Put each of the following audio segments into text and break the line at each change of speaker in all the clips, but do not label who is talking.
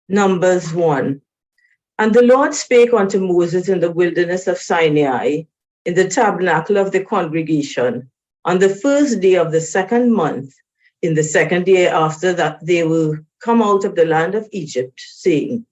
Numbers 1. And the Lord spake unto Moses in the wilderness of Sinai, in the tabernacle of the congregation, on the first day of the second month, in the second year after that they will come out of the land of Egypt, saying,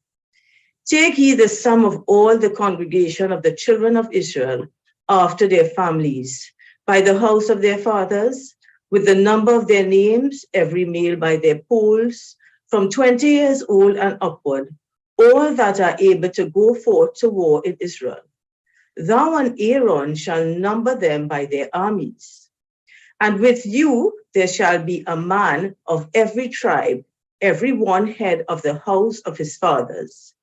Take ye the sum of all the congregation of the children of Israel after their families, by the house of their fathers, with the number of their names, every male by their polls, from 20 years old and upward, all that are able to go forth to war in Israel. Thou and Aaron shall number them by their armies. And with you there shall be a man of every tribe, every one head of the house of his fathers.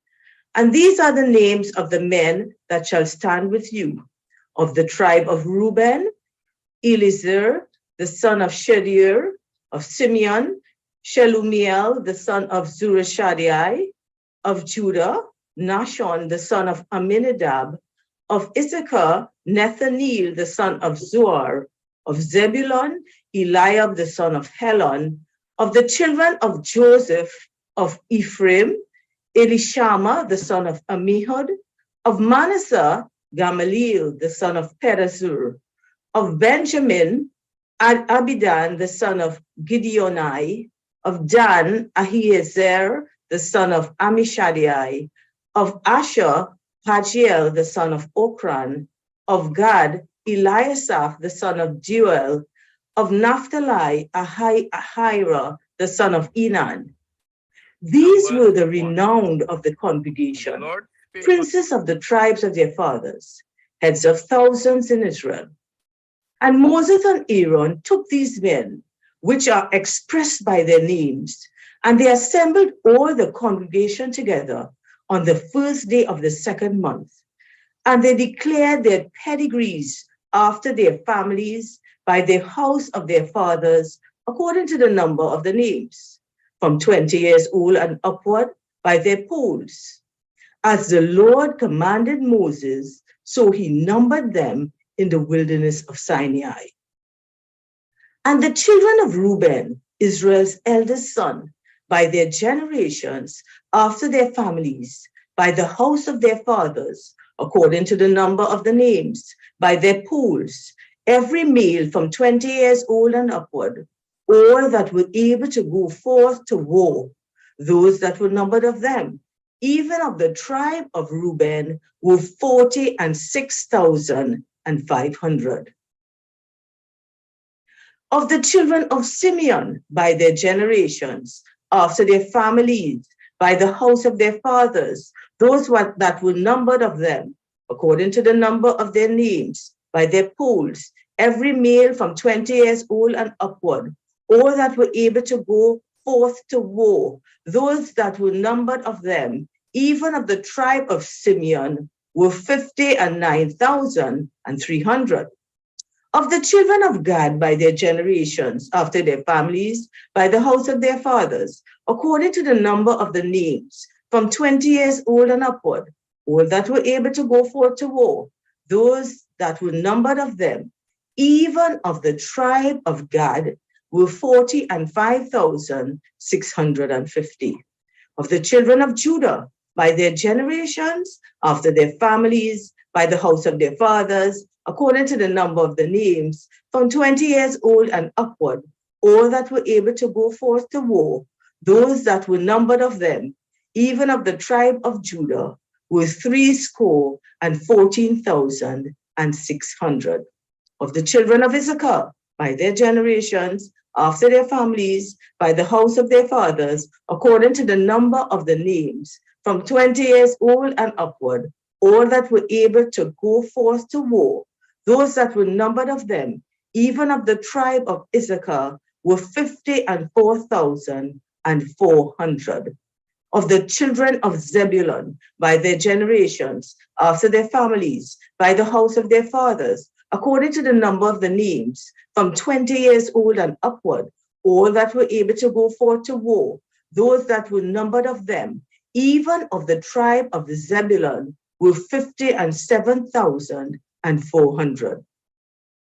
And these are the names of the men that shall stand with you. Of the tribe of Reuben, Elizur, the son of Shedeur; of Simeon, Shelumiel, the son of Zurishaddai; of Judah, Nahshon, the son of Amminadab; of Issachar, Nethaneel, the son of Zuar; of Zebulun, Eliab, the son of Helon; of the children of Joseph; of Ephraim, Elishama, the son of Ammihud; of Manasseh, Gamaliel, the son of Pedazur; of Benjamin, Abidan, the son of Gideoni; of Dan, Ahiezer, the son of Ammishaddai; of Asher, Pagiel, the son of Okran; of Gad, Eliasaph, the son of Deuel; of Naphtali, Ahira, the son of Enan. These were the renowned of the congregation, princes of the tribes of their fathers, heads of thousands in Israel. And Moses and Aaron took these men, which are expressed by their names, and they assembled all the congregation together on the first day of the second month. And they declared their pedigrees after their families by the house of their fathers, according to the number of the names, from 20 years old and upward, by their polls. As the Lord commanded Moses, so he numbered them in the wilderness of Sinai. And the children of Reuben, Israel's eldest son, by their generations, after their families, by the house of their fathers, according to the number of the names, by their polls, every male from 20 years old and upward, all that were able to go forth to war, those that were numbered of them, even of the tribe of Reuben, were 46,500. Of the children of Simeon, by their generations, after their families, by the house of their fathers, those that were numbered of them, according to the number of their names, by their polls, every male from 20 years old and upward, all that were able to go forth to war, those that were numbered of them, even of the tribe of Simeon, were 59,300. Of the children of Gad by their generations, after their families, by the house of their fathers, according to the number of the names, from 20 years old and upward, all that were able to go forth to war, those that were numbered of them, even of the tribe of Gad, were 45,650. Of the children of Judah, by their generations, after their families, by the house of their fathers, according to the number of the names, from 20 years old and upward, all that were able to go forth to war, those that were numbered of them, even of the tribe of Judah, were 314,600. Of the children of Issachar, by their generations, after their families, by the house of their fathers, according to the number of the names, from 20 years old and upward, all that were able to go forth to war, those that were numbered of them, even of the tribe of Issachar, were 54,400. Of the children of Zebulun, by their generations, after their families, by the house of their fathers, according to the number of the names, from 20 years old and upward, all that were able to go forth to war, those that were numbered of them, even of the tribe of Zebulun, were 57,400.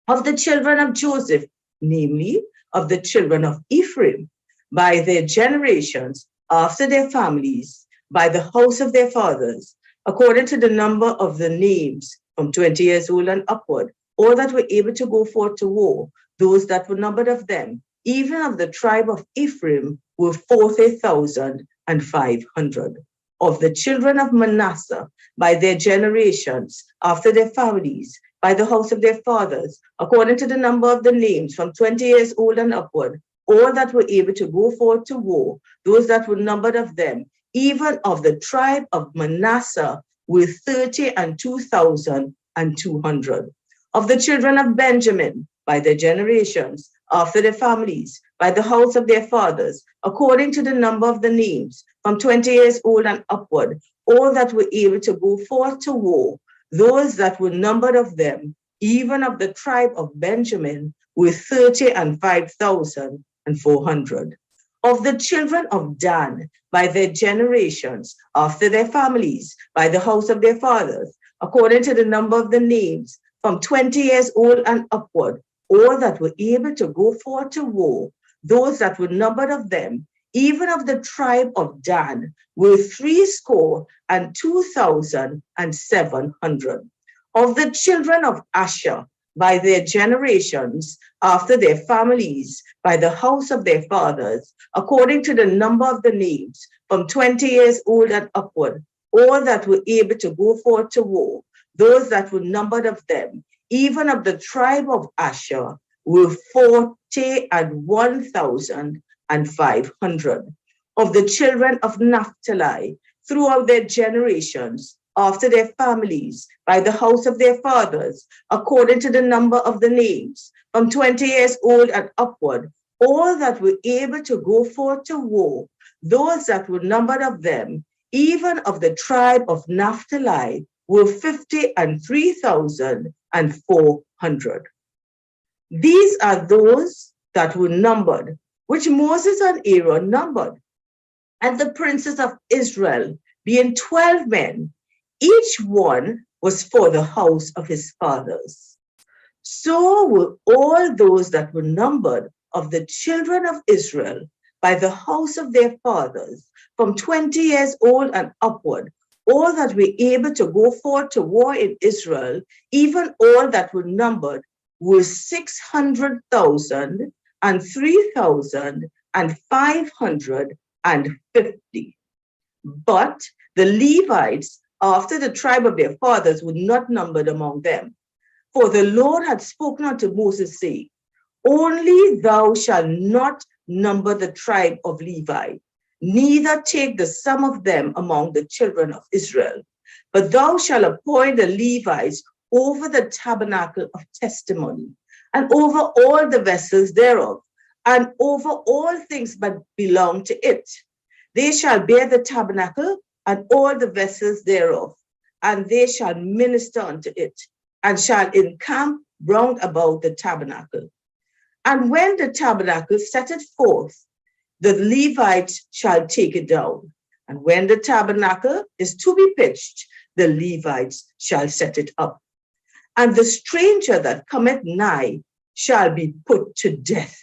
Of the children of Joseph, namely, of the children of Ephraim, by their generations, after their families, by the house of their fathers, according to the number of the names from 20 years old and upward, all that were able to go forth to war, those that were numbered of them, even of the tribe of Ephraim, were 40,500. Of the children of Manasseh, by their generations, after their families, by the house of their fathers, according to the number of the names from 20 years old and upward, all that were able to go forth to war, those that were numbered of them, even of the tribe of Manasseh, were 32,200. Of the children of Benjamin, by their generations, after their families, by the house of their fathers, according to the number of the names, from 20 years old and upward, all that were able to go forth to war, those that were numbered of them, even of the tribe of Benjamin, were 35,400. Of the children of Dan, by their generations, after their families, by the house of their fathers, according to the number of the names, from 20 years old and upward, all that were able to go forth to war, those that were numbered of them, even of the tribe of Dan, were 62,700. Of the children of Asher, by their generations, after their families, by the house of their fathers, according to the number of the names, from 20 years old and upward, all that were able to go forth to war, those that were numbered of them, even of the tribe of Asher, were 41,500. Of the children of Naphtali, throughout their generations, after their families, by the house of their fathers, according to the number of the names, from 20 years old and upward, all that were able to go forth to war, those that were numbered of them, even of the tribe of Naphtali, were 53,400. These are those that were numbered, which Moses and Aaron numbered, and the princes of Israel, being 12 men, each one was for the house of his fathers. So were all those that were numbered of the children of Israel by the house of their fathers, from 20 years old and upward, all that were able to go forth to war in Israel, even all that were numbered, were 600,000 and 3,550. But the Levites, after the tribe of their fathers, were not numbered among them. For the Lord had spoken unto Moses, saying, only thou shalt not number the tribe of Levi, neither take the sum of them among the children of Israel. But thou shalt appoint the Levites over the tabernacle of testimony, and over all the vessels thereof, and over all things that belong to it. They shall bear the tabernacle and all the vessels thereof, and they shall minister unto it, and shall encamp round about the tabernacle. And when the tabernacle setteth forth, the Levites shall take it down. And when the tabernacle is to be pitched, the Levites shall set it up. And the stranger that cometh nigh shall be put to death.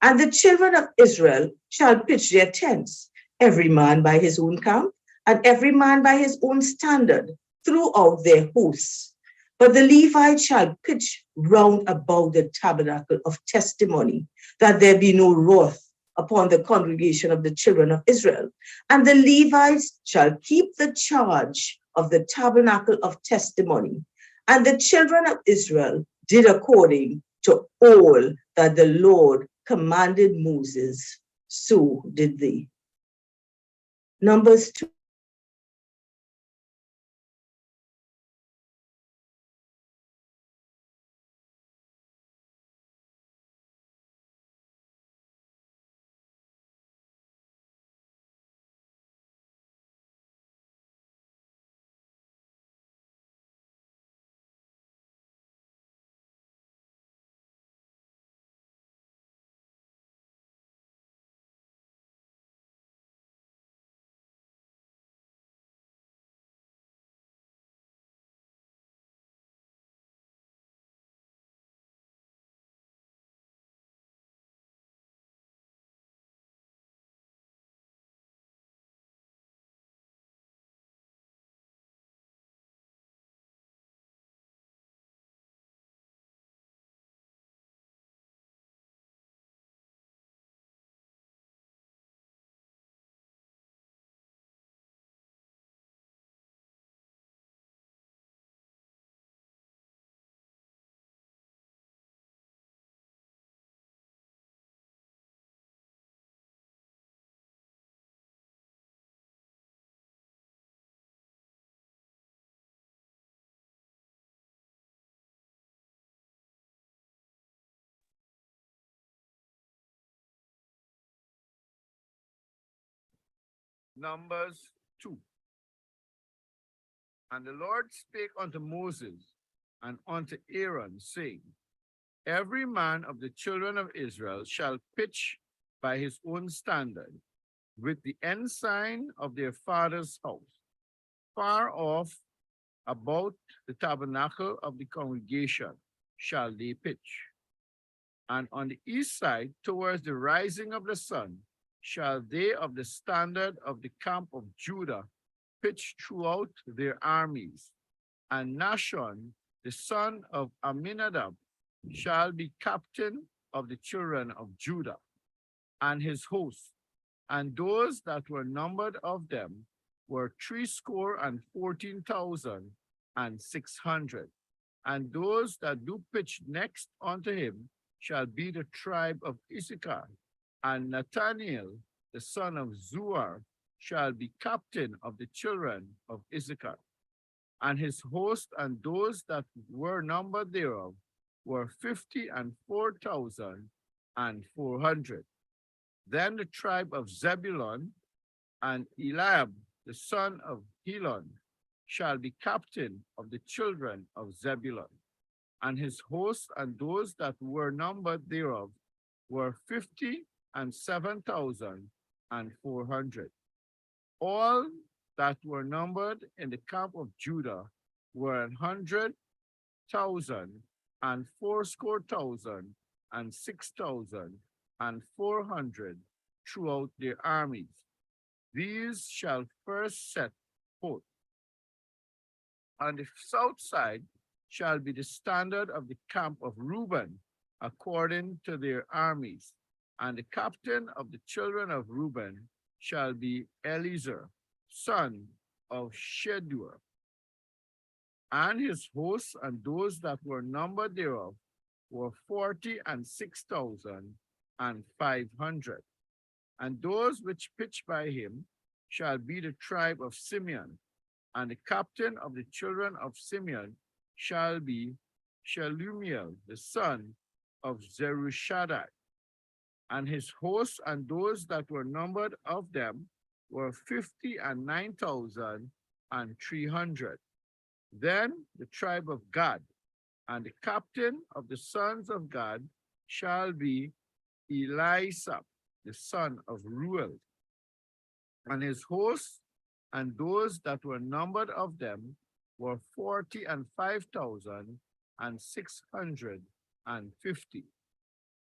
And the children of Israel shall pitch their tents, every man by his own camp, and every man by his own standard, throughout their hosts. But the Levites shall pitch round about the tabernacle of testimony, that there be no wrath upon the congregation of the children of Israel. And the Levites shall keep the charge of the tabernacle of testimony. And the children of Israel did according to all that the Lord commanded Moses, so did they. Numbers 2.
Numbers 2. And the Lord spake unto Moses and unto Aaron, saying, Every man of the children of Israel shall pitch by his own standard, with the ensign of their father's house, far off about the tabernacle of the congregation shall they pitch. And on the east side, towards the rising of the sun, shall they of the standard of the camp of Judah pitch throughout their armies. And Nahshon, the son of Amminadab, shall be captain of the children of Judah, and his host. And those that were numbered of them were 314,600. And those that do pitch next unto him shall be the tribe of Issachar. And Nathaniel, the son of Zuar, shall be captain of the children of Issachar. And his host and those that were numbered thereof were 54,400. Then the tribe of Zebulun and Eliab, the son of Helon, shall be captain of the children of Zebulun. And his host and those that were numbered thereof were 57,400. All that were numbered in the camp of Judah were 100,000 and fourscore thousand and 6,400 throughout their armies. These shall first set forth. On the south side shall be the standard of the camp of Reuben, according to their armies. And the captain of the children of Reuben shall be Eliezer, son of Shedur. And his hosts and those that were numbered thereof were 46,500. And those which pitch by him shall be the tribe of Simeon. And the captain of the children of Simeon shall be Shelumiel, the son of Zerubbabel. And his hosts and those that were numbered of them were 59,300. Then the tribe of Gad, and the captain of the sons of Gad shall be Elisab, the son of Ruel. And his hosts and those that were numbered of them were 45,650.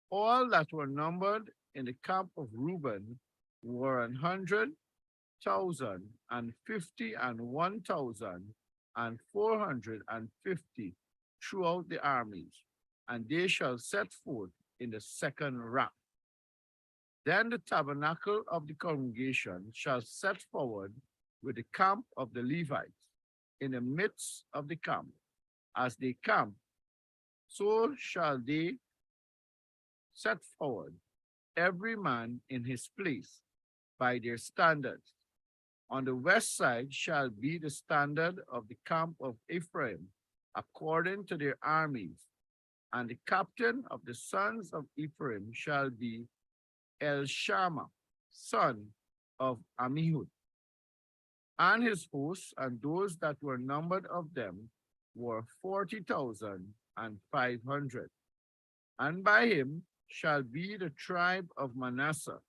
All that were numbered in the camp of Reuben were 100,050 and 1,450 throughout the armies, and they shall set forth in the second rank. Then the tabernacle of the congregation shall set forward with the camp of the Levites in the midst of the camp. As they camp, so shall they set forward, every man in his place, by their standards. On the west side shall be the standard of the camp of Ephraim, according to their armies. And the captain of the sons of Ephraim shall be Elishama, son of Ammihud. And his hosts and those that were numbered of them were 40,500. And by him shall be the tribe of Manasseh,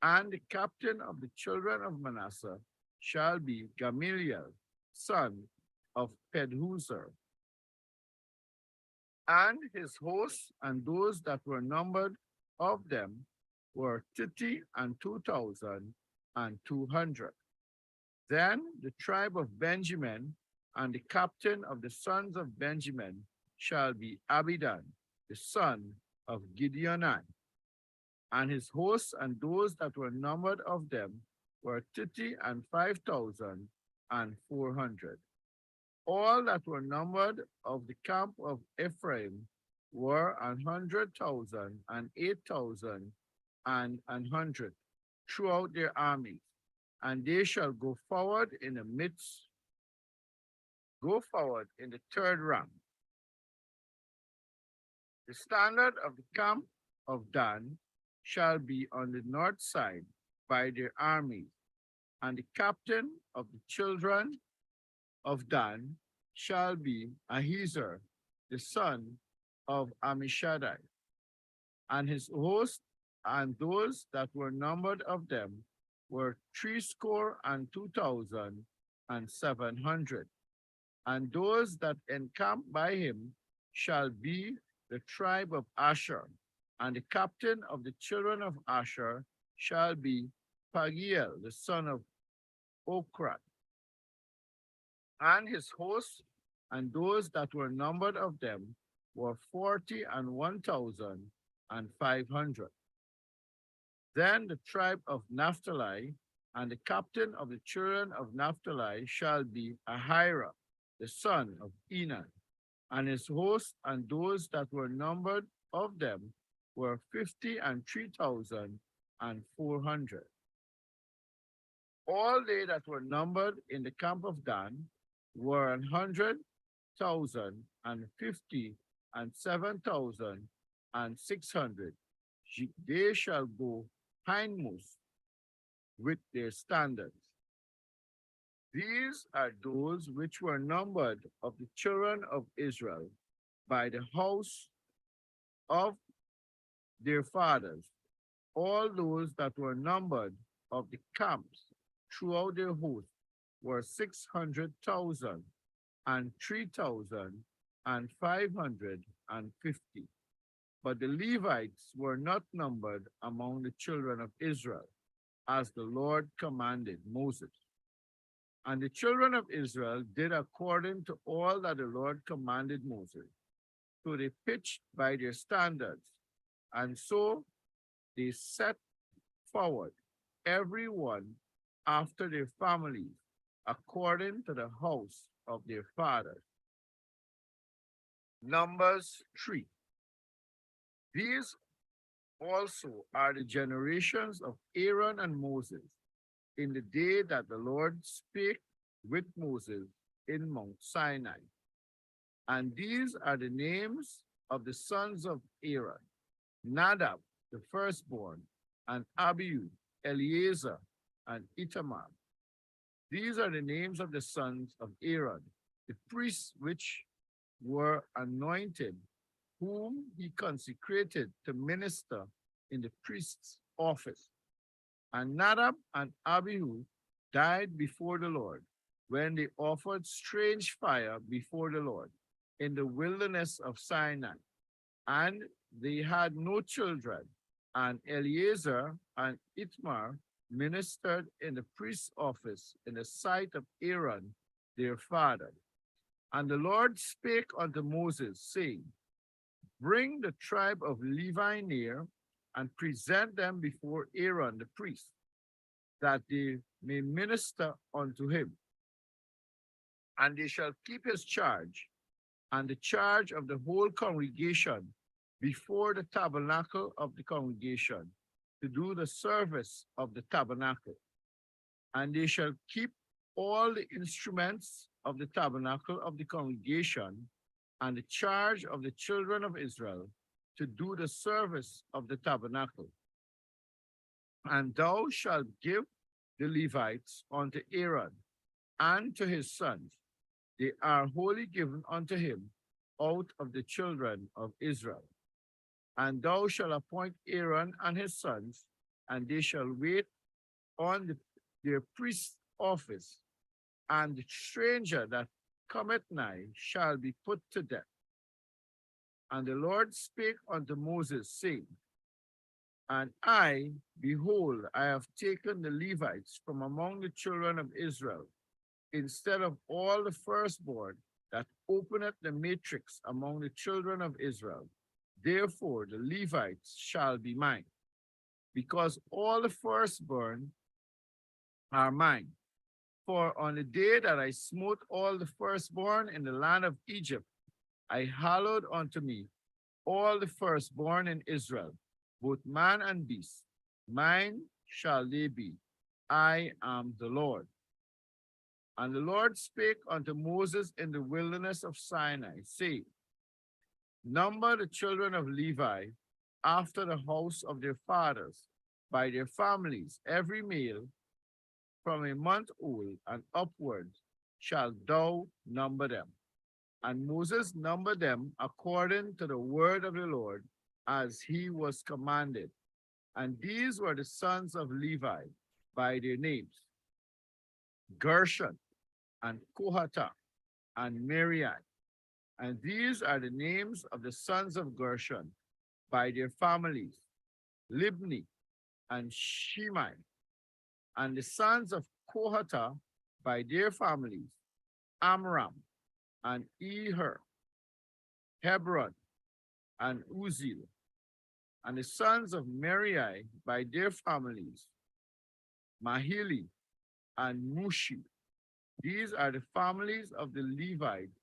and the captain of the children of Manasseh shall be Gamaliel, son of Pedhuzur. And his hosts and those that were numbered of them were 32,200. Then the tribe of Benjamin and the captain of the sons of Benjamin shall be Abidan, the son of Gideoni. And his hosts and those that were numbered of them were 35,400. All that were numbered of the camp of Ephraim were 100,000 and 8,100 throughout their armies, and they shall go forward in the third rank. The standard of the camp of Dan shall be on the north side by their armies, And the captain of the children of Dan shall be Ahiezer, the son of Ammishaddai, and his host, and those that were numbered of them were 62,700. And those that encamp by him shall be the tribe of Asher, and the captain of the children of Asher shall be Pagiel, the son of Okran, and his hosts, and those that were numbered of them were 41,500. Then the tribe of Naphtali, and the captain of the children of Naphtali shall be Ahira, the son of Enan, and his host, and those that were numbered of them were 53,400. All they that were numbered in the camp of Dan were 100,050 and 7,600. They shall go hindmost with their standards. These are those which were numbered of the children of Israel by the house of their fathers, all those that were numbered of the camps throughout their host were 600,000 and 3,550. But the Levites were not numbered among the children of Israel, as the Lord commanded Moses. And the children of Israel did according to all that the Lord commanded Moses. So they pitched by their standards, and so they set forward, every one after their families, according to the house of their fathers. Numbers 3. These also are the generations of Aaron and Moses in the day that the Lord spake with Moses in Mount Sinai. And these are the names of the sons of Aaron: Nadab, the firstborn, and Abihu, Eleazar, and Itamar. These are the names of the sons of Aaron, the priests which were anointed, whom he consecrated to minister in the priest's office. And Nadab and Abihu died before the Lord when they offered strange fire before the Lord in the wilderness of Sinai. And they had no children, and Eleazar and Itmar ministered in the priest's office in the sight of Aaron, their father. And the Lord spake unto Moses, saying, Bring the tribe of Levi near, and present them before Aaron the priest, that they may minister unto him. And they shall keep his charge, and the charge of the whole congregation before the tabernacle of the congregation, to do the service of the tabernacle. And they shall keep all the instruments of the tabernacle of the congregation, and the charge of the children of Israel, to do the service of the tabernacle. And thou shalt give the Levites unto Aaron and to his sons. They are wholly given unto him out of the children of Israel. And thou shalt appoint Aaron and his sons, and they shall wait on their priest's office, and the stranger that cometh nigh shall be put to death. And the Lord spake unto Moses, saying, And I, behold, I have taken the Levites from among the children of Israel, instead of all the firstborn that openeth the matrix among the children of Israel. Therefore the Levites shall be mine, because all the firstborn are mine. For on the day that I smote all the firstborn in the land of Egypt, I hallowed unto me all the firstborn in Israel, both man and beast. Mine shall they be. I am the Lord. And the Lord spake unto Moses in the wilderness of Sinai, saying, Number the children of Levi after the house of their fathers, by their families, every male from a month old and upwards shall thou number them. And Moses numbered them according to the word of the Lord, as he was commanded. And these were the sons of Levi by their names: Gershon, and Kohathah, and Merari. And these are the names of the sons of Gershon by their families: Libni, and Shimei. And the sons of Kohathah by their families: Amram, and Eher, Hebron, and Uzziel. And the sons of Merari by their families: Mahili, and Mushi. These are the families of the Levites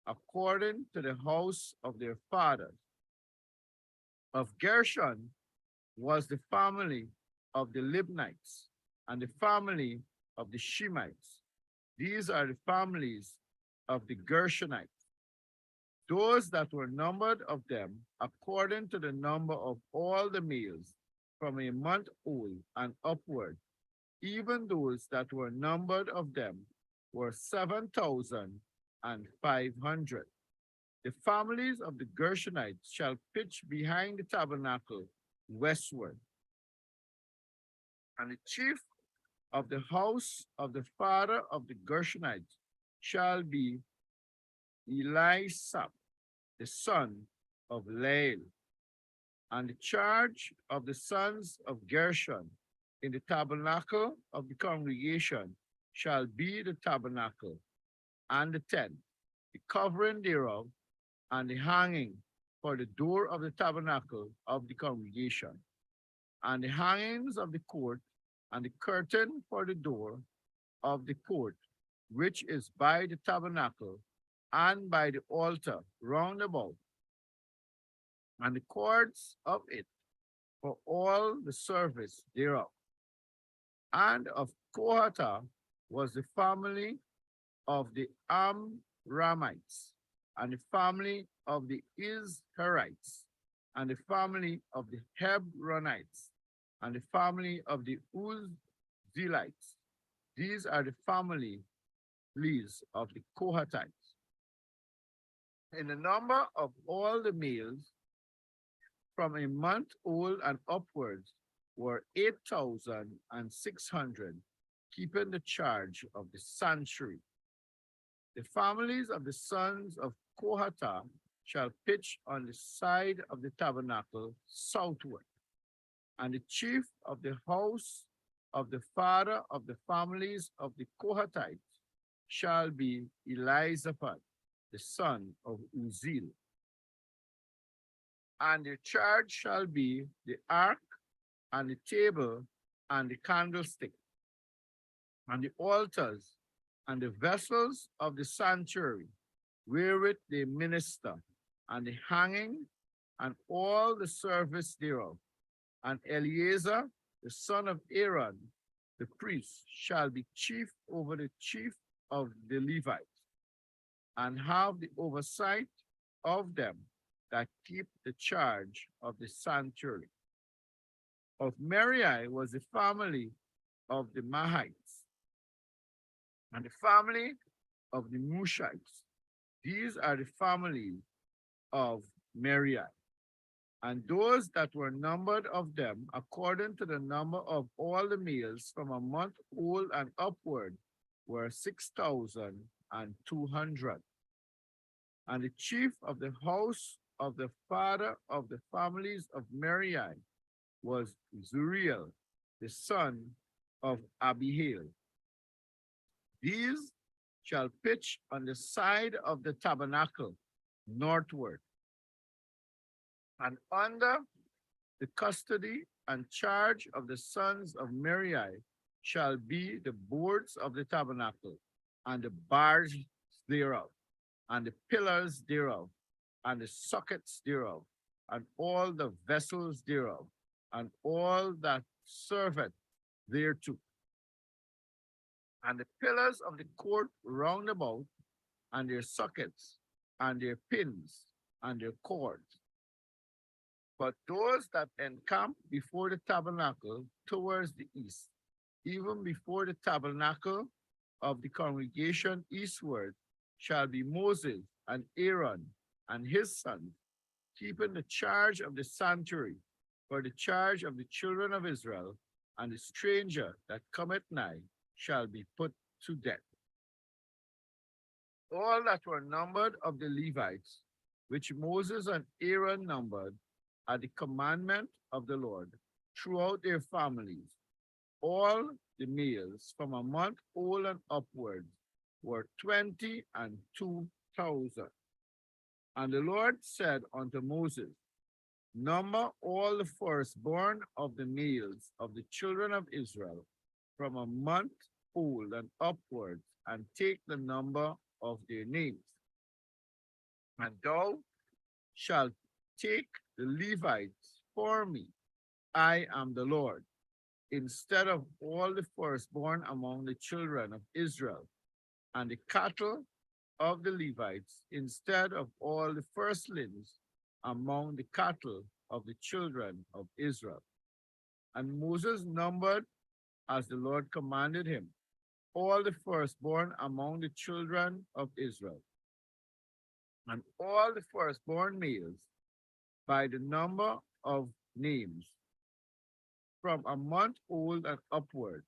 according to the house of their fathers. Of Gershon was the family of the Libnites, and the family of the Shemites. These are the families of the Gershonites. Those that were numbered of them, according to the number of all the males from a month old and upward, even those that were numbered of them, were 7,500. The families of the Gershonites shall pitch behind the tabernacle westward. And the chief of the house of the father of the Gershonites shall be Elisab, the son of Lael. And the charge of the sons of Gershon in the tabernacle of the congregation shall be the tabernacle, and the tent, the covering thereof, and the hanging for the door of the tabernacle of the congregation, and the hangings of the court, and the curtain for the door of the court, which is by the tabernacle, and by the altar round about, and the cords of it for all the service thereof. And of Kohathah was the family of the Amramites, and the family of the Izharites, and the family of the Hebronites, and the family of the Uzzielites. These are the families of the Kohathites. In the number of all the males from a month old and upwards were 8,600, keeping the charge of the sanctuary. The families of the sons of Kohathah shall pitch on the side of the tabernacle southward. And the chief of the house of the father of the families of the Kohathites shall be Elizaphat, the son of Uzziel. And their charge shall be the ark, and the table, and the candlestick, and the altars, and the vessels of the sanctuary, wherewith they minister, and the hanging, and all the service thereof. And Eleazar, the son of Aaron, the priest, shall be chief over the chief of the Levites, and have the oversight of them that keep the charge of the sanctuary. Of Merari was the family of the Mahites, and the family of the Mushites. These are the families of Merari. And those that were numbered of them, according to the number of all the males from a month old and upward, were 6,200. And the chief of the house of the father of the families of Merari was Zuriel, the son of Abihail. These shall pitch on the side of the tabernacle northward, and under the custody and charge of the sons of Merari shall be the boards of the tabernacle, and the bars thereof, and the pillars thereof, and the sockets thereof, and all the vessels thereof, and all that serveth thereto. And the pillars of the court round about, and their sockets, and their pins, and their cords. But those that encamp before the tabernacle towards the east, even before the tabernacle of the congregation eastward, shall be Moses and Aaron and his sons, keeping the charge of the sanctuary for the charge of the children of Israel, and the stranger that cometh nigh shall be put to death. All that were numbered of the Levites, which Moses and Aaron numbered at the commandment of the Lord, throughout their families, all the males from a month old and upwards were 22,000. And the Lord said unto Moses, number all the firstborn of the males of the children of Israel from a month old and upwards, and take the number of their names. And thou shalt take the Levites for me. I am the Lord, instead of all the firstborn among the children of Israel, and the cattle of the Levites, instead of all the firstlings among the cattle of the children of Israel. And Moses numbered, as the Lord commanded him, all the firstborn among the children of Israel, and all the firstborn males by the number of names, from a month old and upward.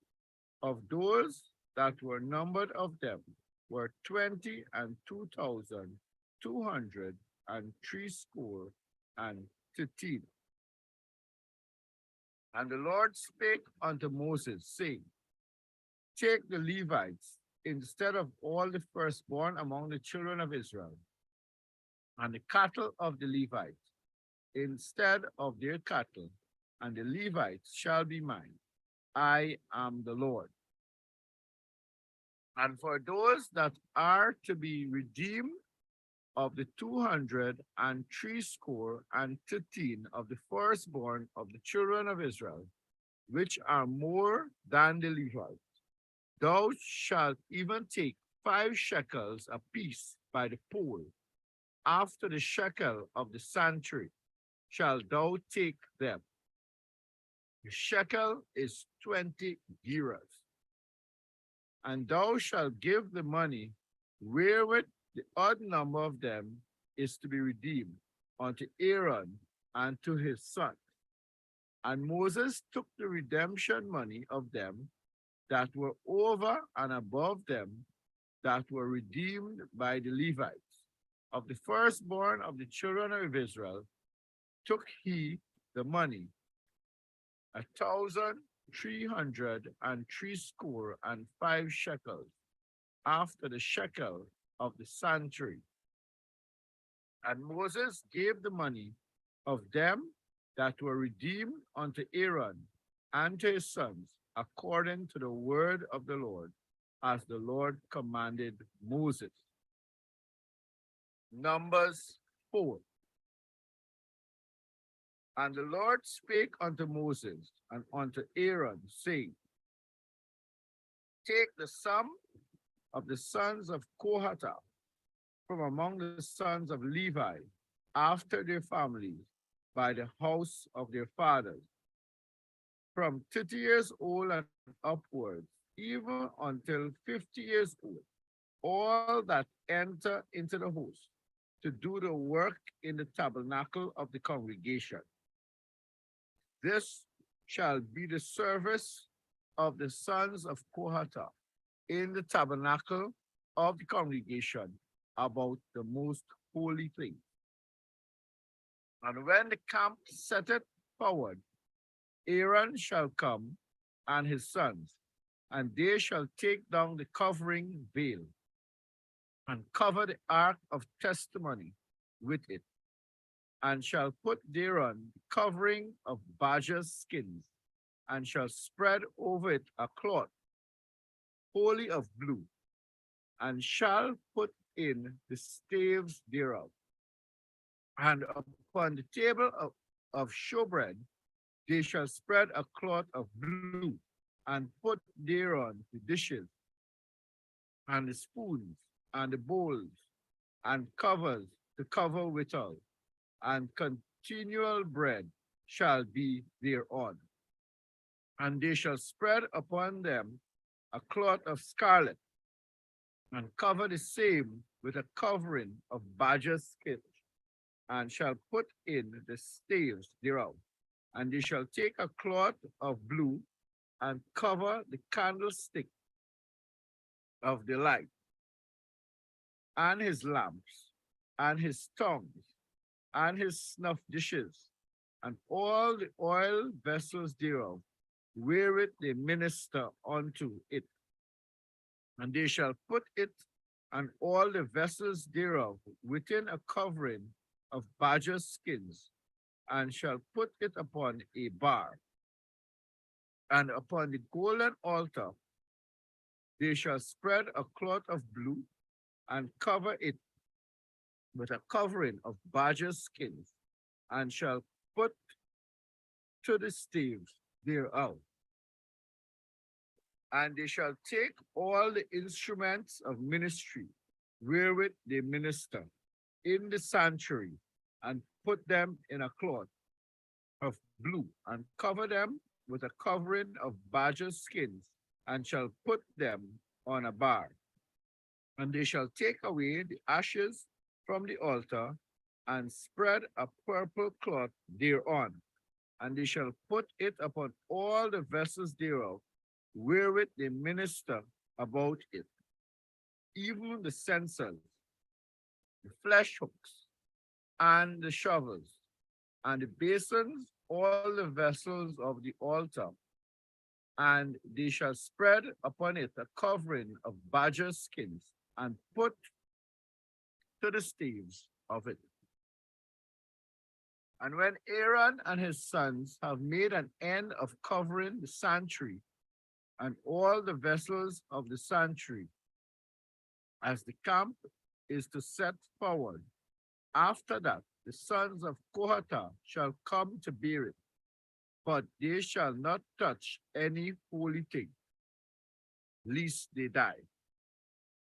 Of those that were numbered of them were 22,213. And the Lord spake unto Moses, saying, take the Levites instead of all the firstborn among the children of Israel, and the cattle of the Levites instead of their cattle, and the Levites shall be mine. I am the Lord. And for those that are to be redeemed of the 213 of the firstborn of the children of Israel, which are more than the Levites, thou shalt even take 5 shekels apiece by the poll. After the shekel of the sanctuary shalt thou take them. The shekel is 20 gerahs. And thou shalt give the money wherewith the odd number of them is to be redeemed unto Aaron and to his son. And Moses took the redemption money of them that were over and above them that were redeemed by the Levites. Of the firstborn of the children of Israel took he the money, 1,365 shekels, after the shekel of the sanctuary. And Moses gave the money of them that were redeemed unto Aaron and to his sons, according to the word of the Lord, as the Lord commanded Moses. Numbers 4. And the Lord spake unto Moses and unto Aaron, saying, take the sum of the sons of Kohath from among the sons of Levi, after their families, by the house of their fathers, from 30 years old and upwards, even until 50 years old, all that enter into the host to do the work in the tabernacle of the congregation. This shall be the service of the sons of Kohath in the tabernacle of the congregation about the most holy thing. And when the camp setteth forward, Aaron shall come and his sons, and they shall take down the covering veil and cover the ark of testimony with it, and shall put thereon the covering of badgers' skins, and shall spread over it a cloth wholly of blue, and shall put in the staves thereof. And upon the table of showbread they shall spread a cloth of blue, and put thereon the dishes, and the spoons, and the bowls, and covers to cover withal, and continual bread shall be thereon. And they shall spread upon them a cloth of scarlet, and cover the same with a covering of badger's skin, and shall put in the staves thereof. And they shall take a cloth of blue, and cover the candlestick of the light, and his lamps, and his tongues, and his snuff dishes, and all the oil vessels thereof, wherewith they minister unto it. And they shall put it and all the vessels thereof within a covering of badger skins, and shall put it upon a bar. And upon the golden altar they shall spread a cloth of blue, and cover it with a covering of badger skins, and shall put to the staves thereof. And they shall take all the instruments of ministry wherewith they minister in the sanctuary, and put them in a cloth of blue, and cover them with a covering of badger skins, and shall put them on a bar. And they shall take away the ashes from the altar, and spread a purple cloth thereon, and they shall put it upon all the vessels thereof, wherewith they minister about it, even the censers, the flesh hooks, and the shovels, and the basins, all the vessels of the altar. And they shall spread upon it a covering of badger skins, and put to the staves of it. And when Aaron and his sons have made an end of covering the sanctuary and all the vessels of the sanctuary, as the camp is to set forward, after that the sons of Kohath shall come to bear it, but they shall not touch any holy thing, lest they die.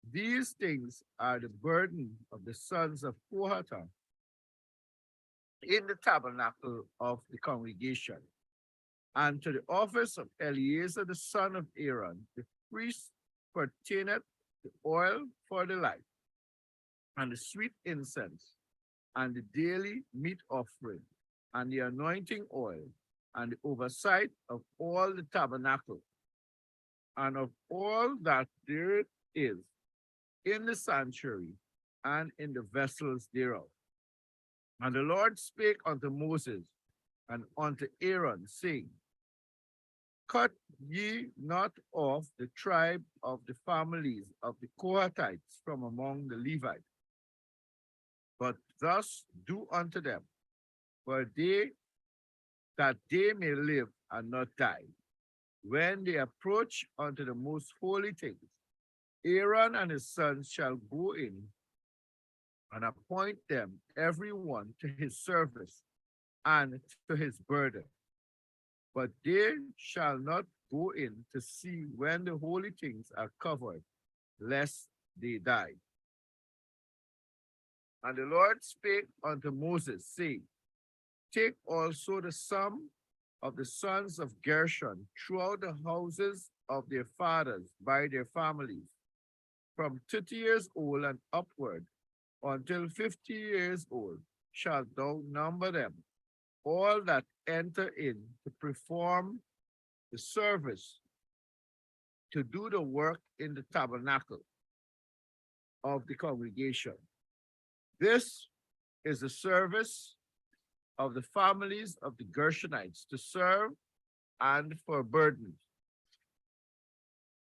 These things are the burden of the sons of Kohath in the tabernacle of the congregation. And to the office of Eleazar the son of Aaron, the priest, pertaineth the oil for the light, and the sweet incense, and the daily meat offering, and the anointing oil, and the oversight of all the tabernacle, and of all that there is in the sanctuary, and in the vessels thereof. And the Lord spake unto Moses and unto Aaron, saying, Cut ye not off the tribe of the families of the Kohathites from among the Levites, but thus do unto them, for that they may live and not die. When they approach unto the most holy things, Aaron and his sons shall go in and appoint them every one to his service and to his burden. But they shall not go in to see when the holy things are covered, lest they die. And the Lord spake unto Moses, saying, Take also the sum of the sons of Gershon throughout the houses of their fathers by their families, from 30 years old and upward, until 50 years old, shalt thou number them, all that enter in to perform the service, to do the work in the tabernacle of the congregation. This is the service of the families of the Gershonites, to serve and for burdens.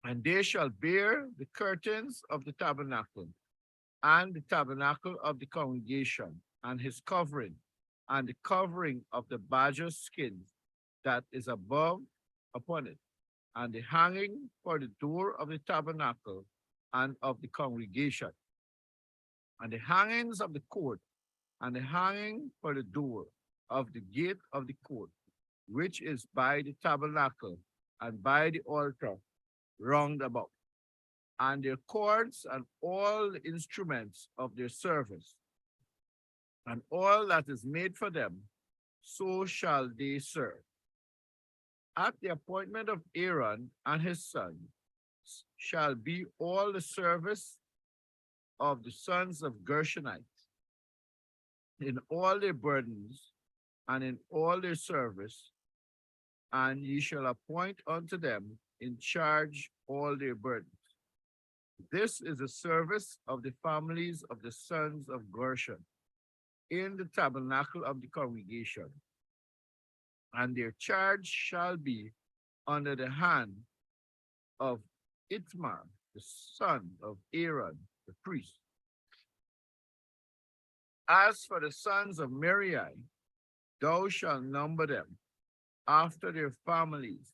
And they shall bear the curtains of the tabernacle, and the tabernacle of the congregation, and his covering, and the covering of the badger skin that is above upon it, and the hanging for the door of the tabernacle and of the congregation, and the hangings of the court, and the hanging for the door of the gate of the court, which is by the tabernacle and by the altar round about, and their cords and all the instruments of their service, and all that is made for them, so shall they serve. At the appointment of Aaron and his sons shall be all the service of the sons of Gershonites in all their burdens and in all their service, and ye shall appoint unto them in charge all their burdens. This is the service of the families of the sons of Gershon in the tabernacle of the congregation, and their charge shall be under the hand of Itmar, the son of Aaron, the priest. As for the sons of Merari, thou shalt number them after their families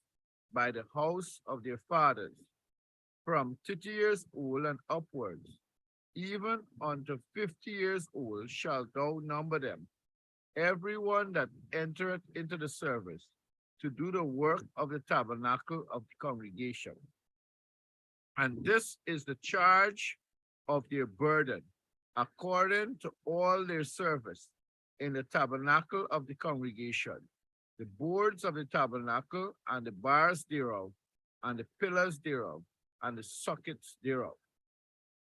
by the house of their fathers, from 30 years old and upwards, even unto 50 years old shalt thou number them, every one that entereth into the service to do the work of the tabernacle of the congregation. And this is the charge of their burden, according to all their service in the tabernacle of the congregation, the boards of the tabernacle, and the bars thereof, and the pillars thereof, and the sockets thereof,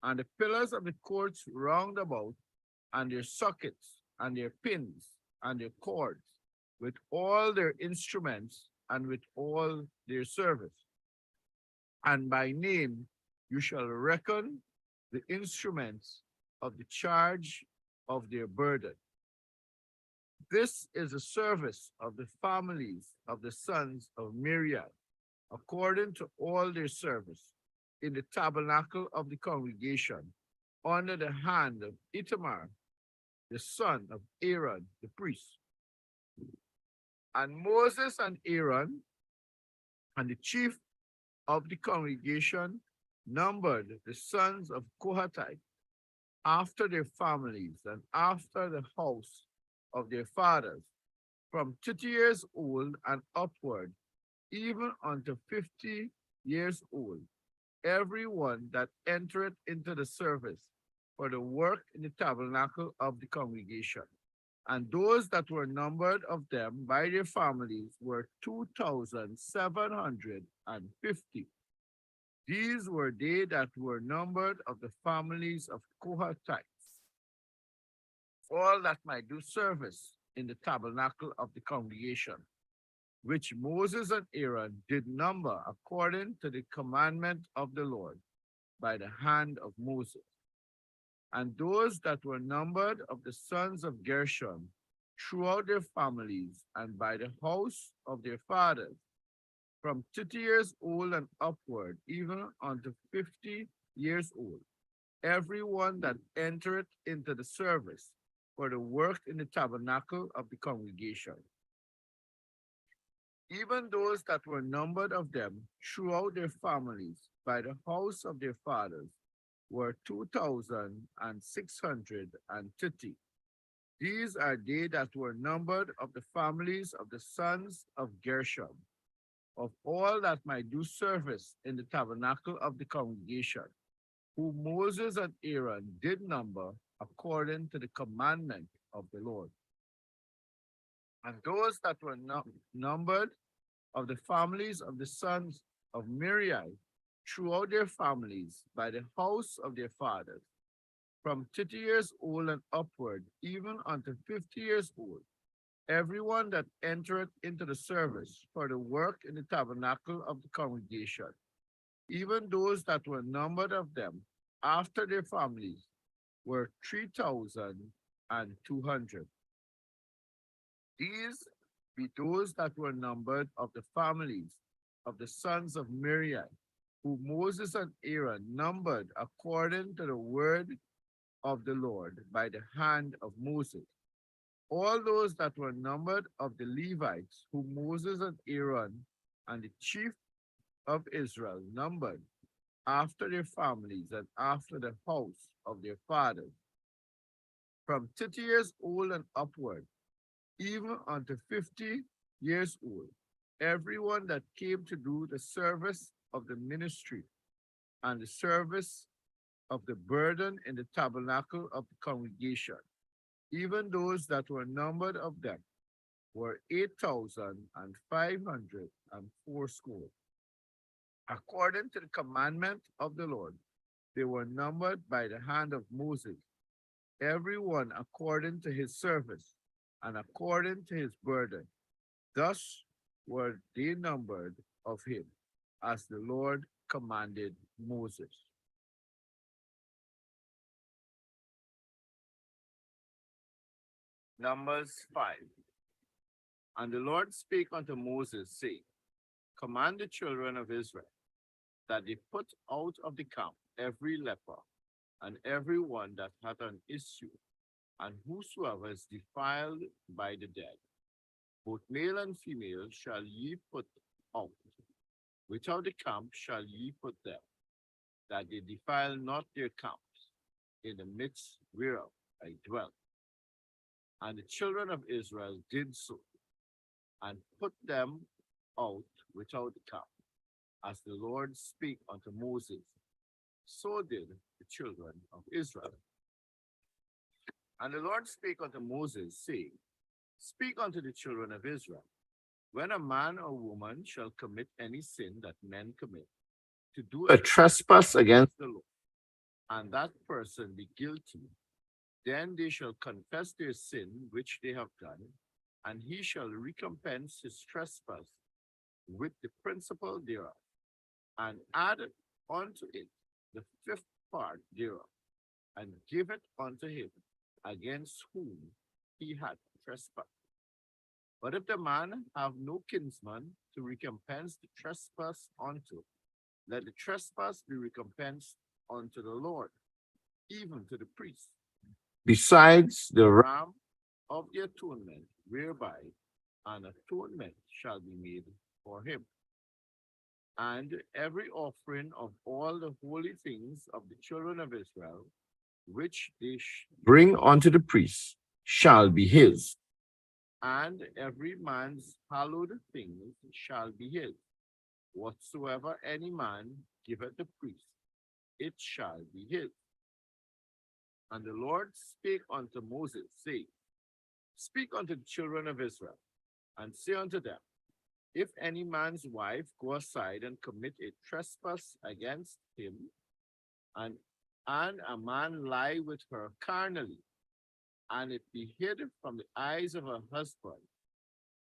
and the pillars of the courts round about, and their sockets, and their pins, and their cords, with all their instruments, and with all their service. And by name you shall reckon the instruments of the charge of their burden. This is the service of the families of the sons of Merari, according to all their service, in the tabernacle of the congregation, under the hand of Itmar, the son of Aaron, the priest. And Moses and Aaron and the chief of the congregation numbered the sons of Kohathite after their families and after the house of their fathers, from 30 years old and upward, even unto 50 years old, every one that entereth into the service for the work in the tabernacle of the congregation. And those that were numbered of them by their families were 2,750. These were they that were numbered of the families of Kohathites, all that might do service in the tabernacle of the congregation, which Moses and Aaron did number according to the commandment of the Lord by the hand of Moses. And those that were numbered of the sons of Gershon throughout their families and by the house of their fathers, from 30 years old and upward, even unto 50 years old, every one that entereth into the service for the work in the tabernacle of the congregation. Even those that were numbered of them throughout their families by the house of their fathers were 2,630. These are they that were numbered of the families of the sons of Gershon, of all that might do service in the tabernacle of the congregation, whom Moses and Aaron did number according to the commandment of the Lord. And those that were numbered of the families of the sons of Merari throughout their families by the house of their fathers, from 30 years old and upward, even unto 50 years old, everyone that entereth into the service for the work in the tabernacle of the congregation, even those that were numbered of them after their families, were 3,200. These be those that were numbered of the families of the sons of Merari, who Moses and Aaron numbered according to the word of the Lord by the hand of Moses. All those that were numbered of the Levites, whom Moses and Aaron and the chief of Israel numbered after their families and after the house of their fathers, from 30 years old and upward, even unto 50 years old, everyone that came to do the service of the ministry and the service of the burden in the tabernacle of the congregation, even those that were numbered of them were 8,504. According to the commandment of the Lord, they were numbered by the hand of Moses, every one according to his service and according to his burden. Thus were they numbered of him, as the Lord commanded Moses. Numbers 5. And the Lord spake unto Moses, saying, Command the children of Israel that they put out of the camp every leper, and every one that hath an issue, and whosoever is defiled by the dead. Both male and female shall ye put out. Without the camp shall ye put them, that they defile not their camps, in the midst whereof I dwell. And the children of Israel did so, and put them out without the camp, as the Lord spake unto Moses. So did the children of Israel. And the Lord spake unto Moses, saying, Speak unto the children of Israel, when a man or woman shall commit any sin that men commit, to do a trespass against the Lord, and that person be guilty, then they shall confess their sin which they have done, and he shall recompense his trespass with the principal thereof, and add unto it the fifth part thereof, and give it unto him against whom he had trespassed. But if the man have no kinsman to recompense the trespass unto, let the trespass be recompensed unto the Lord, even to the priest, besides the ram of the atonement, whereby an atonement shall be made for him. And every offering of all the holy things of the children of Israel, which they bring unto the priest, shall be his. And every man's hallowed things shall be his. Whatsoever any man giveth the priest, it shall be his. And the Lord spake unto Moses, saying, Speak unto the children of Israel, and say unto them, If any man's wife go aside and commit a trespass against him, and a man lie with her carnally, and it be hid from the eyes of her husband,